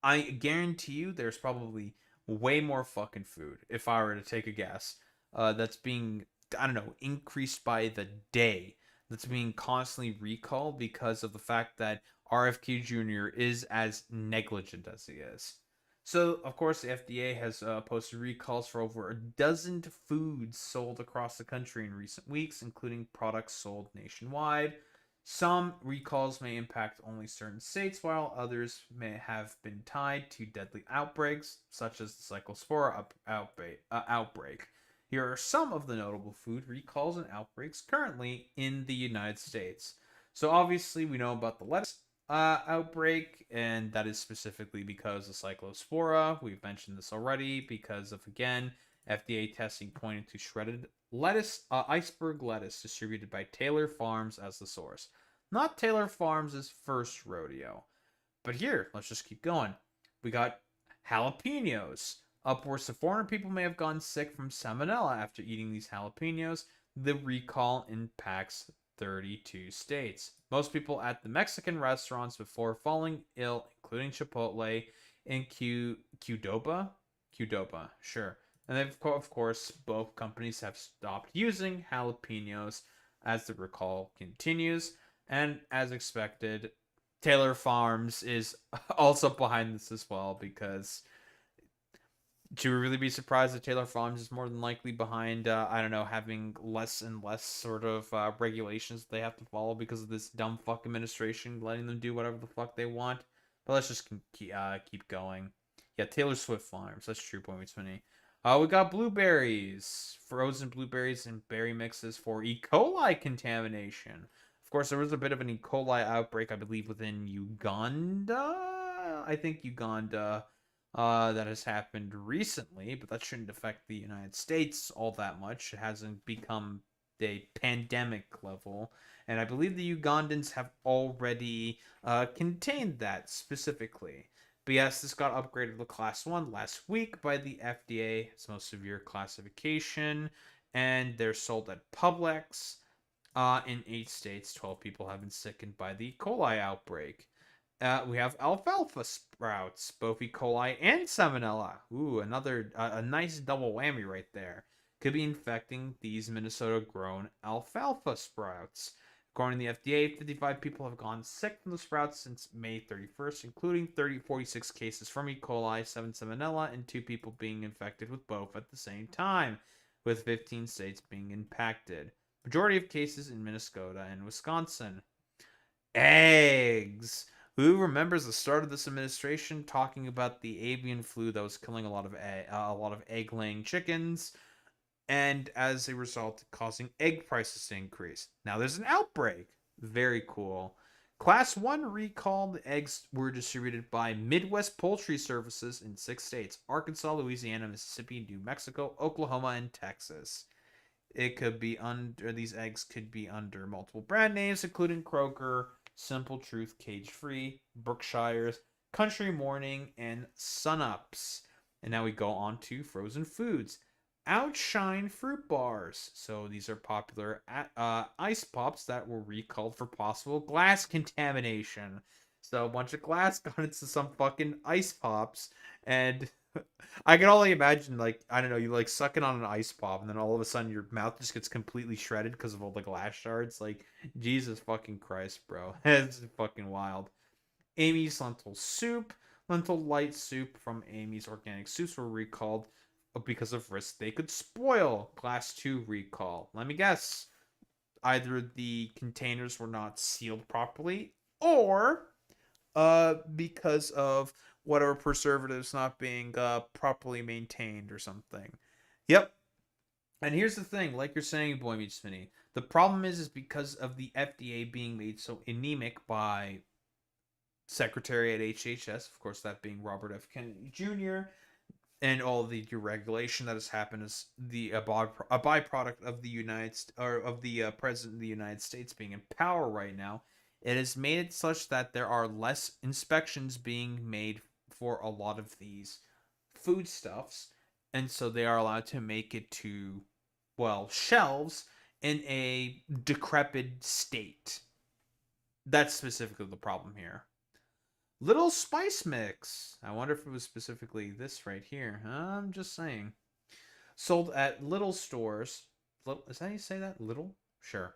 I guarantee you there's probably way more fucking food, if I were to take a guess, that's being, I don't know, increased by the day, that's being constantly recalled because of the fact that RFK Jr. is as negligent as he is. So, of course, the FDA has posted recalls for over a dozen foods sold across the country in recent weeks, including products sold nationwide. Some recalls may impact only certain states, while others may have been tied to deadly outbreaks, such as the Cyclospora outbreak. Here are some of the notable food recalls and outbreaks currently in the United States. So obviously we know about the lettuce outbreak, and that is specifically because of Cyclospora. We've mentioned this already because of, again, FDA testing pointed to shredded lettuce, iceberg lettuce distributed by Taylor Farms as the source. Not Taylor Farms' first rodeo. But here, let's just keep going. We got jalapenos. Upwards of 400 people may have gone sick from salmonella after eating these jalapenos. The recall impacts 32 states. Most people at the Mexican restaurants before falling ill, including Chipotle and Qdoba, sure. And then, of course, both companies have stopped using jalapenos as the recall continues. And as expected, Taylor Farms is also behind this as well, because should we really be surprised that Taylor Farms is more than likely behind, I don't know, having less and less sort of regulations that they have to follow because of this dumb fuck administration letting them do whatever the fuck they want? But let's just keep going. Yeah, Taylor Swift Farms. That's true, Point 20. We got blueberries, frozen blueberries and berry mixes for E. coli contamination. Of course, there was a bit of an E. coli outbreak, I believe, within Uganda. I think Uganda, that has happened recently, but that shouldn't affect the United States all that much. It hasn't become a pandemic level, and I believe the Ugandans have already contained that specifically. But yes, this got upgraded to Class 1 last week by the FDA. It's most severe classification, and they're sold at Publix. In 8 states, 12 people have been sickened by the E. coli outbreak. We have alfalfa sprouts, both E. coli and salmonella. Ooh, another a nice double whammy right there. Could be infecting these Minnesota-grown alfalfa sprouts. According to the FDA, 55 people have gone sick from the sprouts since May 31st, including 46 cases from E. coli, 7 salmonella, and 2 people being infected with both at the same time, with 15 states being impacted. Majority of cases in Minnesota and Wisconsin. Eggs. Who remembers the start of this administration talking about the avian flu that was killing a lot of egg-laying chickens, and as a result, causing egg prices to increase. Now there's an outbreak. Very cool. Class 1 recall. The eggs were distributed by Midwest Poultry Services in 6 states: Arkansas, Louisiana, Mississippi, New Mexico, Oklahoma, and Texas. It could be under, these eggs could be under multiple brand names, including Kroger, Simple Truth, Cage Free, Berkshire's, Country Morning, and Sunups. And now we go on to frozen foods. Outshine fruit bars. So these are popular ice pops that were recalled for possible glass contamination. So a bunch of glass got into some fucking ice pops, and I can only imagine, like, I don't know, you like sucking on an ice pop, and then all of a sudden your mouth just gets completely shredded because of all the glass shards. Like, Jesus fucking Christ, bro. It's fucking wild. Amy's lentil soup. Lentil light soup from Amy's Organic Soups were recalled because of risk they could spoil. Class 2 recall. Let me guess. Either the containers were not sealed properly, or because of whatever preservatives not being properly maintained or something. Yep. And here's the thing, like you're saying, Boy Meets Smitty, the problem is because of the FDA being made so anemic by Secretary at HHS, of course that being Robert F. Kennedy Jr., and all the deregulation that has happened is a byproduct of the president of the United States being in power right now. It has made it such that there are less inspections being made for a lot of these foodstuffs, and so they are allowed to make it to, well, shelves in a decrepit state. That's specifically the problem here. Little Spice Mix. I wonder if it was specifically this right here. I'm just saying. Sold at Little stores. Is that how you say that? Little? Sure.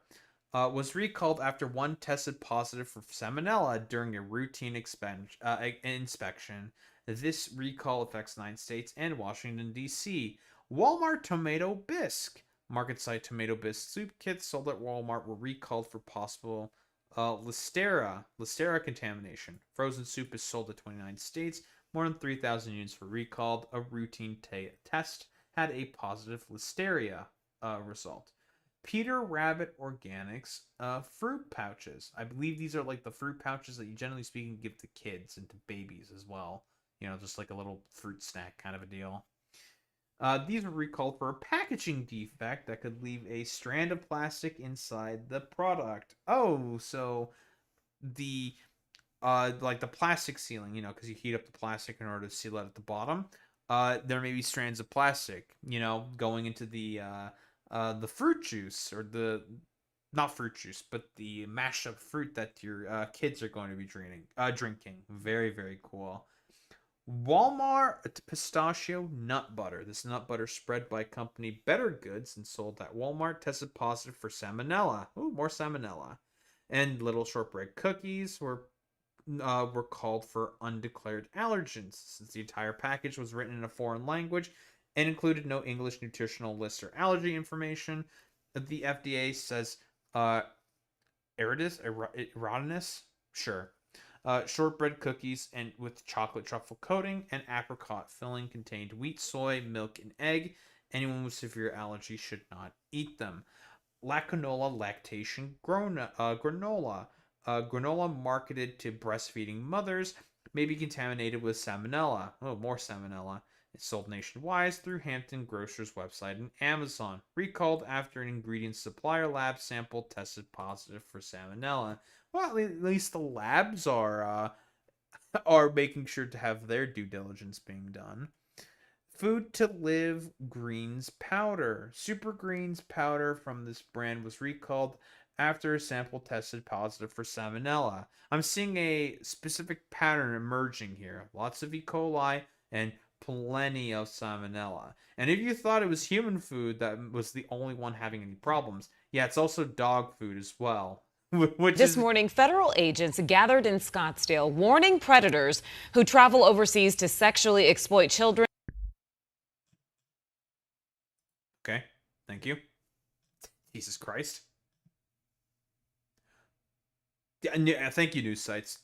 Was recalled after one tested positive for salmonella during a routine inspection. This recall affects 9 states and Washington, D.C. Walmart Tomato Bisque. Market site tomato bisque soup kits sold at Walmart were recalled for possible Listeria contamination. Frozen soup is sold at 29 states. More than 3,000 units were recalled. A routine test had a positive Listeria result. Peter Rabbit Organics fruit pouches. I believe these are like the fruit pouches that you generally speaking give to kids and to babies as well. You know, just like a little fruit snack kind of a deal. These were recalled for a packaging defect that could leave a strand of plastic inside the product. Oh, so the like the plastic sealing, you know, because you heat up the plastic in order to seal it at the bottom. There may be strands of plastic, you know, going into the fruit juice, or not fruit juice, but the mashed up fruit that your kids are going to be drinking. Very, very cool. Walmart pistachio nut butter. This nut butter spread by company Better Goods and sold at Walmart tested positive for salmonella. Ooh, more salmonella. And little shortbread cookies were called for undeclared allergens, since the entire package was written in a foreign language and included no English nutritional list or allergy information. The FDA says erotinous? Sure. Shortbread cookies and with chocolate truffle coating and apricot filling contained wheat, soy, milk, and egg. Anyone with severe allergy should not eat them. Lacanola lactation granola. Granola marketed to breastfeeding mothers may be contaminated with salmonella. Oh, more salmonella. It's sold nationwide through Hampton Grocer's website and Amazon. Recalled after an ingredient supplier lab sample tested positive for salmonella. Well, at least the labs are making sure to have their due diligence being done. Food to Live Greens powder. Super Greens powder from this brand was recalled after a sample tested positive for salmonella. I'm seeing a specific pattern emerging here. Lots of E. coli and plenty of salmonella. And if you thought it was human food that was the only one having any problems, yeah, it's also dog food as well. This morning, federal agents gathered in Scottsdale warning predators who travel overseas to sexually exploit children. Okay, thank you. Jesus Christ. Yeah, thank you, news sites.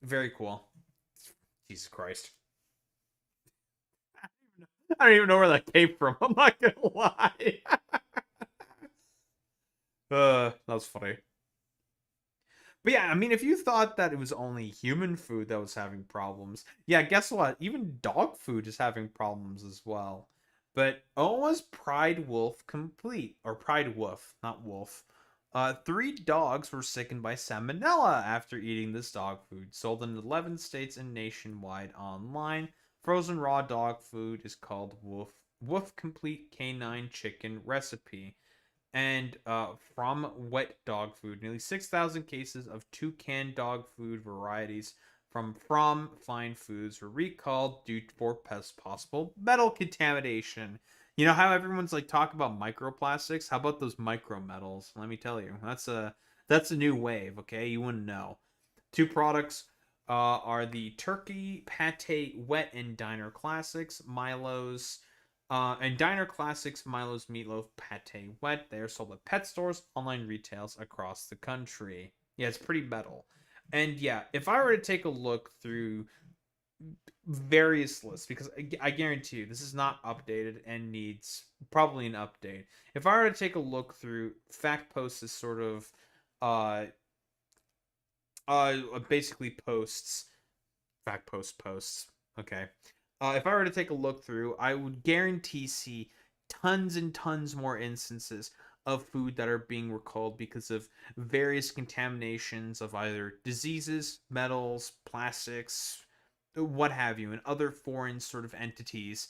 Very cool. Jesus Christ. I don't even know where that came from. I'm not gonna lie. That was funny. But yeah, I mean, if you thought that it was only human food that was having problems, yeah, guess what? Even dog food is having problems as well. But Oma's Pride Wolf complete, or Pride Wolf, not wolf. 3 dogs were sickened by salmonella after eating this dog food. Sold in 11 states and nationwide online. Frozen raw dog food is called Wolf Complete Canine Chicken Recipe. And from wet dog food, nearly 6,000 cases of 2 canned dog food varieties from Fine Foods were recalled due for possible metal contamination. You know how everyone's like talking about microplastics? How about those micrometals? Let me tell you, that's a new wave. Okay, you wouldn't know. 2 products are the Turkey Pate Wet and Diner Classics Milo's. And Diner Classics Milo's Meatloaf Pate Wet. They are sold at pet stores, online retails across the country. Yeah, it's pretty metal. And yeah, if I were to take a look through various lists, because I guarantee you this is not updated and needs probably an update. If I were to take a look through fact posts as sort of basically posts, fact posts, okay. If I were to take a look through, I would guarantee see tons and tons more instances of food that are being recalled because of various contaminations of either diseases, metals, plastics, what have you, and other foreign sort of entities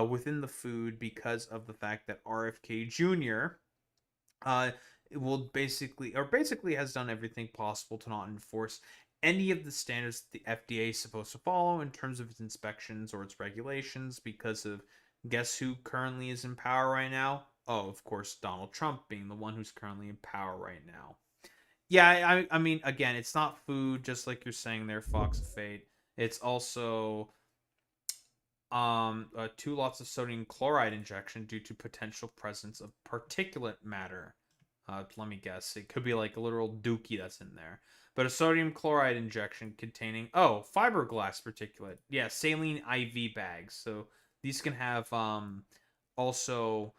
within the food because of the fact that RFK Jr. Will basically has done everything possible to not enforce any of the standards that the FDA is supposed to follow in terms of its inspections or its regulations because of guess who currently is in power right now? Oh, of course, Donald Trump being the one who's currently in power right now. Yeah, I mean, again, it's not food, just like you're saying there, Fox of Fate. It's also 2 lots of sodium chloride injection due to potential presence of particulate matter. Let me guess. It could be like a literal dookie that's in there. But a sodium chloride injection containing, fiberglass particulate. Yeah, saline IV bags. So these can have also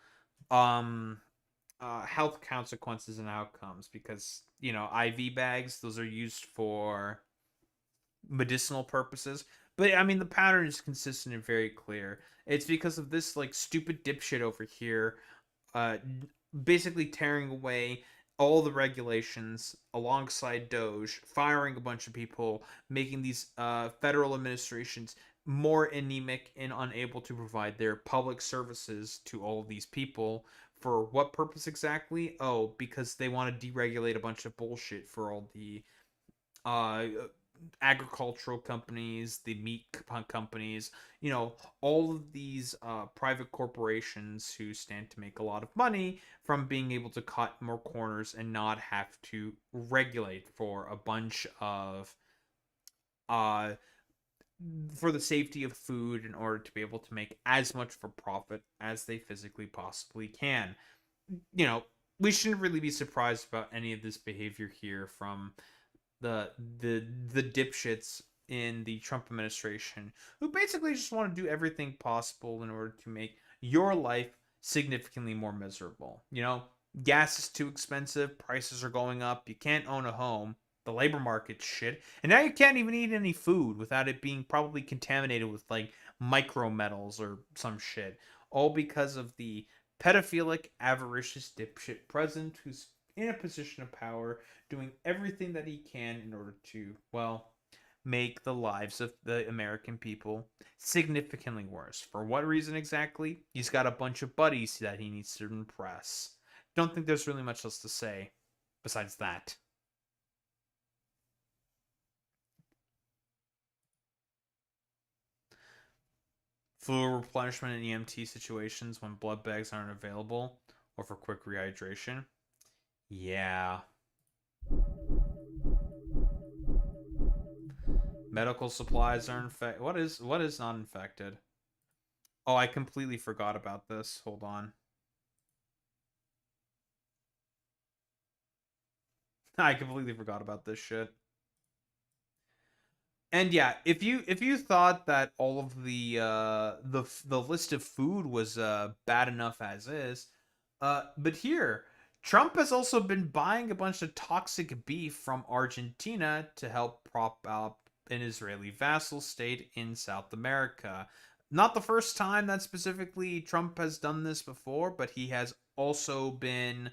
health consequences and outcomes because, IV bags, those are used for medicinal purposes. But I mean, the pattern is consistent and very clear. It's because of this like stupid dipshit over here basically tearing away all the regulations alongside Doge, firing a bunch of people, making these federal administrations more anemic and unable to provide their public services to all of these people. For what purpose exactly? Oh, because they want to deregulate a bunch of bullshit for all the agricultural companies, the meat companies, all of these private corporations who stand to make a lot of money from being able to cut more corners and not have to regulate for a bunch of for the safety of food in order to be able to make as much for profit as they physically possibly can. We shouldn't really be surprised about any of this behavior here from the dipshits in the Trump administration who basically just want to do everything possible in order to make your life significantly more miserable. You know, gas is too expensive, prices are going up, you can't own a home, the labor market's shit, and now you can't even eat any food without it being probably contaminated with like micro metals or some shit. All because of the pedophilic, avaricious dipshit president who's in a position of power doing everything that he can in order to, well, make the lives of the American people significantly worse. For what reason exactly? He's got a bunch of buddies that he needs to impress. Don't think there's really much else to say besides that. Fluid replenishment in EMT situations when blood bags aren't available or for quick rehydration. Yeah. Medical supplies are infected. What is not infected? Oh, I completely forgot about this. Hold on. I completely forgot about this shit. And yeah, if you thought that all of the list of food was bad enough as is, but here Trump has also been buying a bunch of toxic beef from Argentina to help prop up an Israeli vassal state in South America. Not the first time that specifically Trump has done this before, but he has also been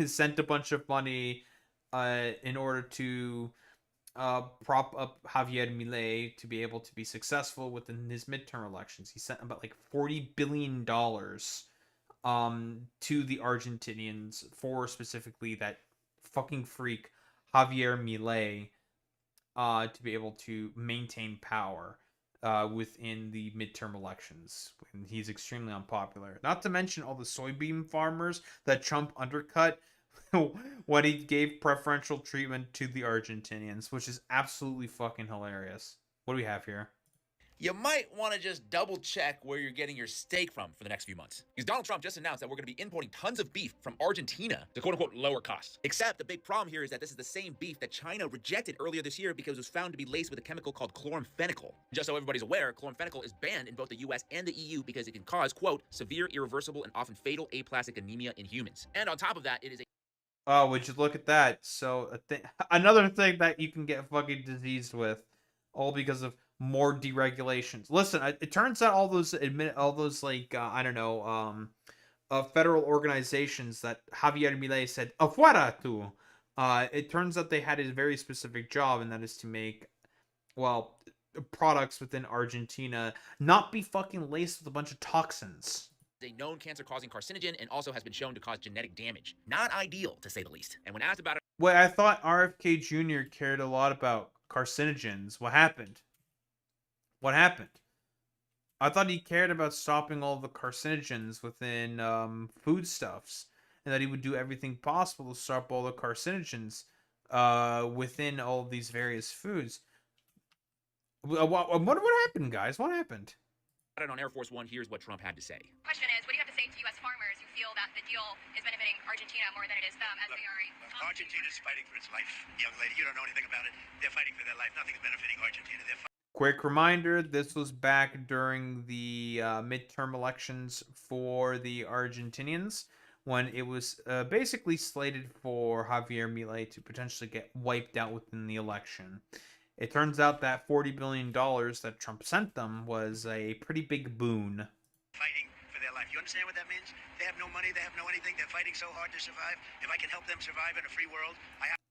sent a bunch of money in order to prop up Javier Milei to be able to be successful within his midterm elections. He sent about like $40 billion to the Argentinians for specifically that fucking freak Javier Milei to be able to maintain power within the midterm elections when he's extremely unpopular. Not to mention all the soybean farmers that Trump undercut when he gave preferential treatment to the Argentinians, which is absolutely fucking hilarious. What do we have here? You might want to just double check where you're getting your steak from for the next few months. Because Donald Trump just announced that we're going to be importing tons of beef from Argentina to quote unquote lower costs. Except the big problem here is that this is the same beef that China rejected earlier this year because it was found to be laced with a chemical called chloramphenicol. Just so everybody's aware, chloramphenicol is banned in both the US and the EU because it can cause, quote, severe, irreversible, and often fatal aplastic anemia in humans. And on top of that, it is a Oh, would you look at that? So another thing that you can get fucking diseased with, all because of more deregulations. Listen, it turns out all those like I don't know, federal organizations that Javier Milei said afuera tu. It turns out they had a very specific job, and that is to make, well, products within Argentina not be fucking laced with a bunch of toxins. A known cancer-causing carcinogen and also has been shown to cause genetic damage. Not ideal, to say the least. And when asked about it... Wait, I thought RFK Jr. cared a lot about carcinogens. What happened? What happened? I thought he cared about stopping all the carcinogens within foodstuffs, and that he would do everything possible to stop all the carcinogens within all of these various foods. What happened, guys? What happened? On Air Force One, here's what Trump had to say. Question is, what do you have to say to U.S. farmers who feel that the deal is benefiting Argentina more than it is them, as they are Argentina's fighting for its life, young lady. You don't know anything about it. They're fighting for their life. Nothing's benefiting Argentina. Quick reminder, this was back during the midterm elections for the Argentinians, when it was basically slated for Javier Milei to potentially get wiped out within the election. It turns out that $40 billion that Trump sent them was a pretty big boon. Fighting for their life. You understand what that means? They have no money, they have no anything. They're fighting so hard to survive. If I can help them survive in a free world,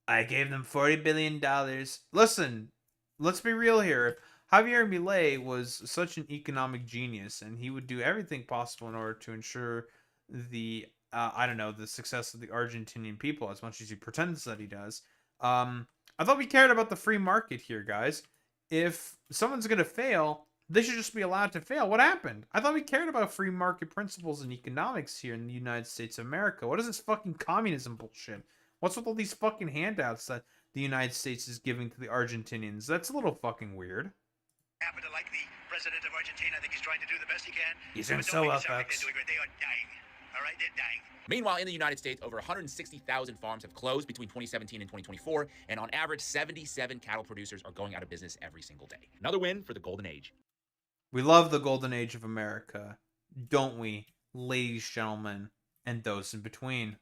I gave them $40 billion. Listen, let's be real here. If Javier Milei was such an economic genius and he would do everything possible in order to ensure the, the success of the Argentinian people as much as he pretends that he does, I thought we cared about the free market here, guys. If someone's going to fail, they should just be allowed to fail. What happened? I thought we cared about free market principles and economics here in the United States of America. What is this fucking communism bullshit? What's with all these fucking handouts that the United States is giving to the Argentinians? That's a little fucking weird. I happen to like the president of Argentina. I think he's trying to do the best he can. He's doing so well, folks. They are dying. All right, they're dying. Meanwhile, in the United States, over 160,000 farms have closed between 2017 and 2024, and on average, 77 cattle producers are going out of business every single day. Another win for the golden age. We love the golden age of America, don't we, ladies, gentlemen, and those in between?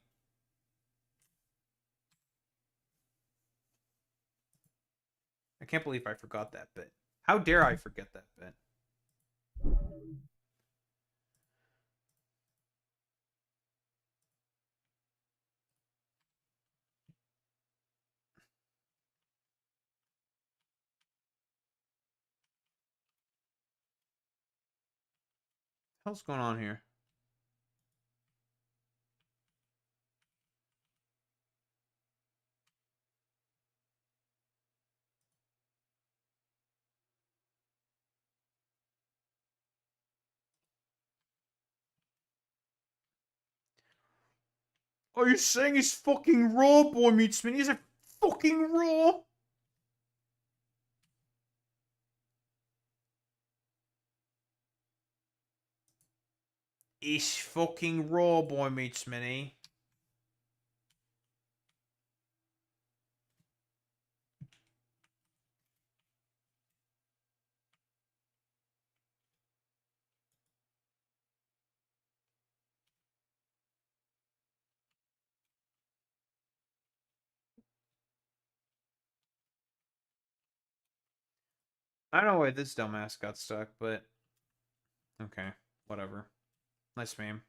I can't believe I forgot that bit. How dare I forget that bit? What's going on here? Are you saying he's fucking raw, boy meets me? He's a fucking raw. He's fucking raw, boy meets Minnie. I don't know why this dumbass got stuck, but okay, whatever. Nice meme.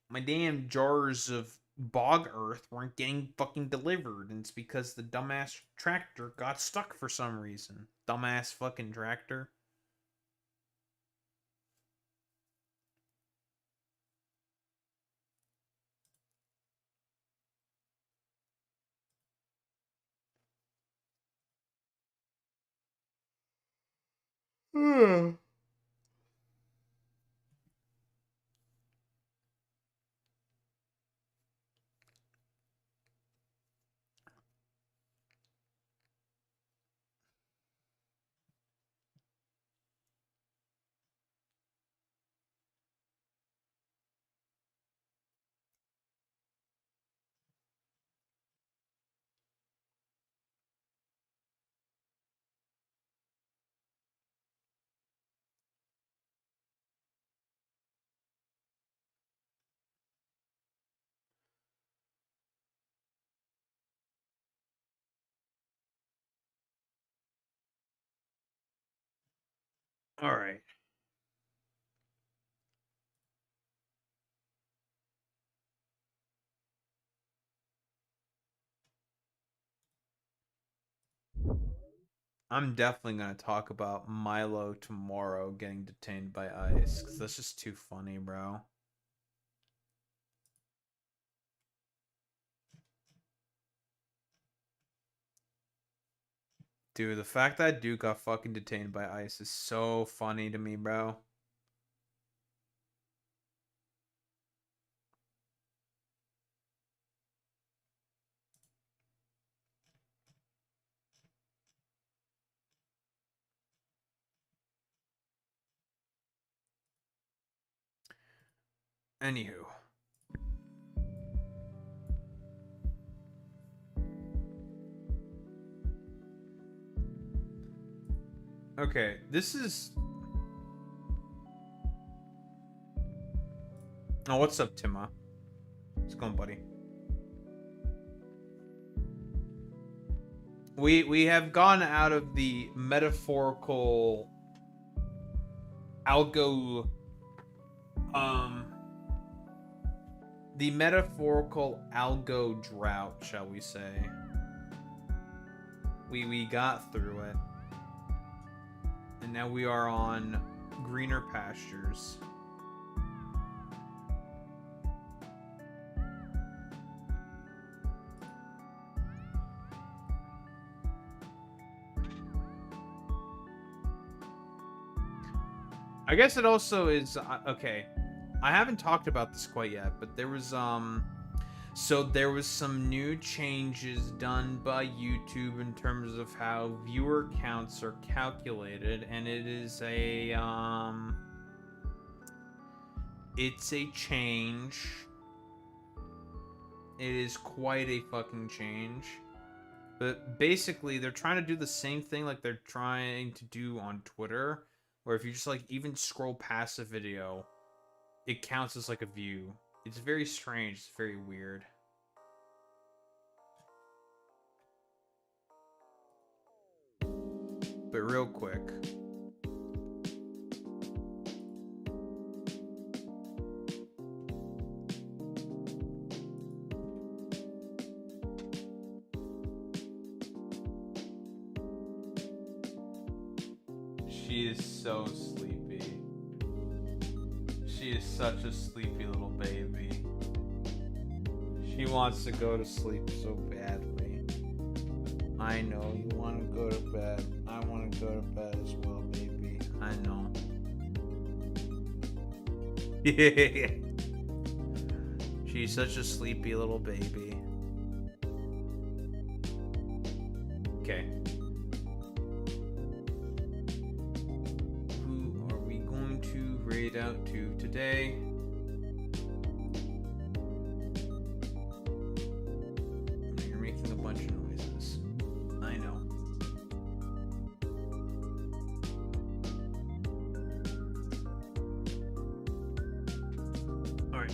My damn jars of bog earth weren't getting fucking delivered, and it's because the dumbass tractor got stuck for some reason. Dumbass fucking tractor. All right. I'm definitely going to talk about Milo tomorrow getting detained by ICE, because that's just too funny, bro. Dude, the fact that dude got fucking detained by ICE is so funny to me, bro. Anywho. Okay, this is... Oh, what's up, Tima? What's going, buddy? We have gone out of the metaphorical algo drought, shall we say. We got through it. And now we are on greener pastures. I guess it also is okay. I haven't talked about this quite yet, but there was So there was some new changes done by YouTube in terms of how viewer counts are calculated, and it is a it's a change. It is quite a fucking change. But basically, they're trying to do the same thing like they're trying to do on Twitter, where if you just like even scroll past a video, it counts as like a view. It's very strange. It's very weird. But real quick. She is so sleepy. She is such a sleepy little baby. She wants to go to sleep so badly. I know you want to go to bed. I want to go to bed as well, baby. I know. She's such a sleepy little baby. Okay. Who are we going to raid out to today? You're making a bunch of noises. I know. Alright.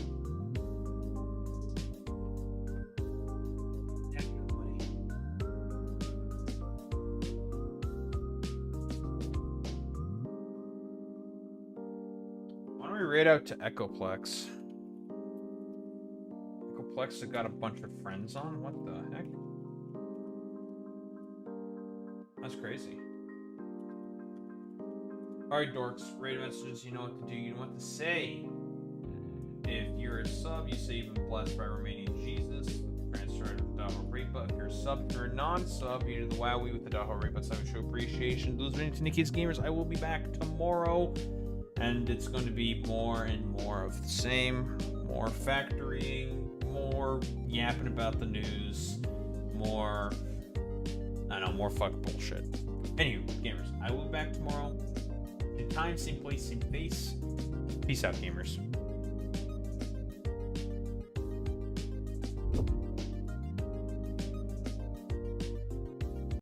Why don't we raid out to Echoplex? Echoplex has got a bunch of friends on? What the heck? That's crazy. Alright, dorks. Raid messages, you know what to do, you know what to say. If you're a sub, you say you've been blessed by Romanian Jesus with the transfer of the Daho Reba. If you're a sub, if you're a non-sub, you do the Wowie with the Daho Reba. So I show appreciation. Those videos to Nikki's Gamers. I will be back tomorrow. And it's going to be more and more of the same. More factorying, more yapping about the news, more, I don't know, more fuck bullshit. Anywho, gamers, I will be back tomorrow. Same time, same place, same face. Peace out, gamers.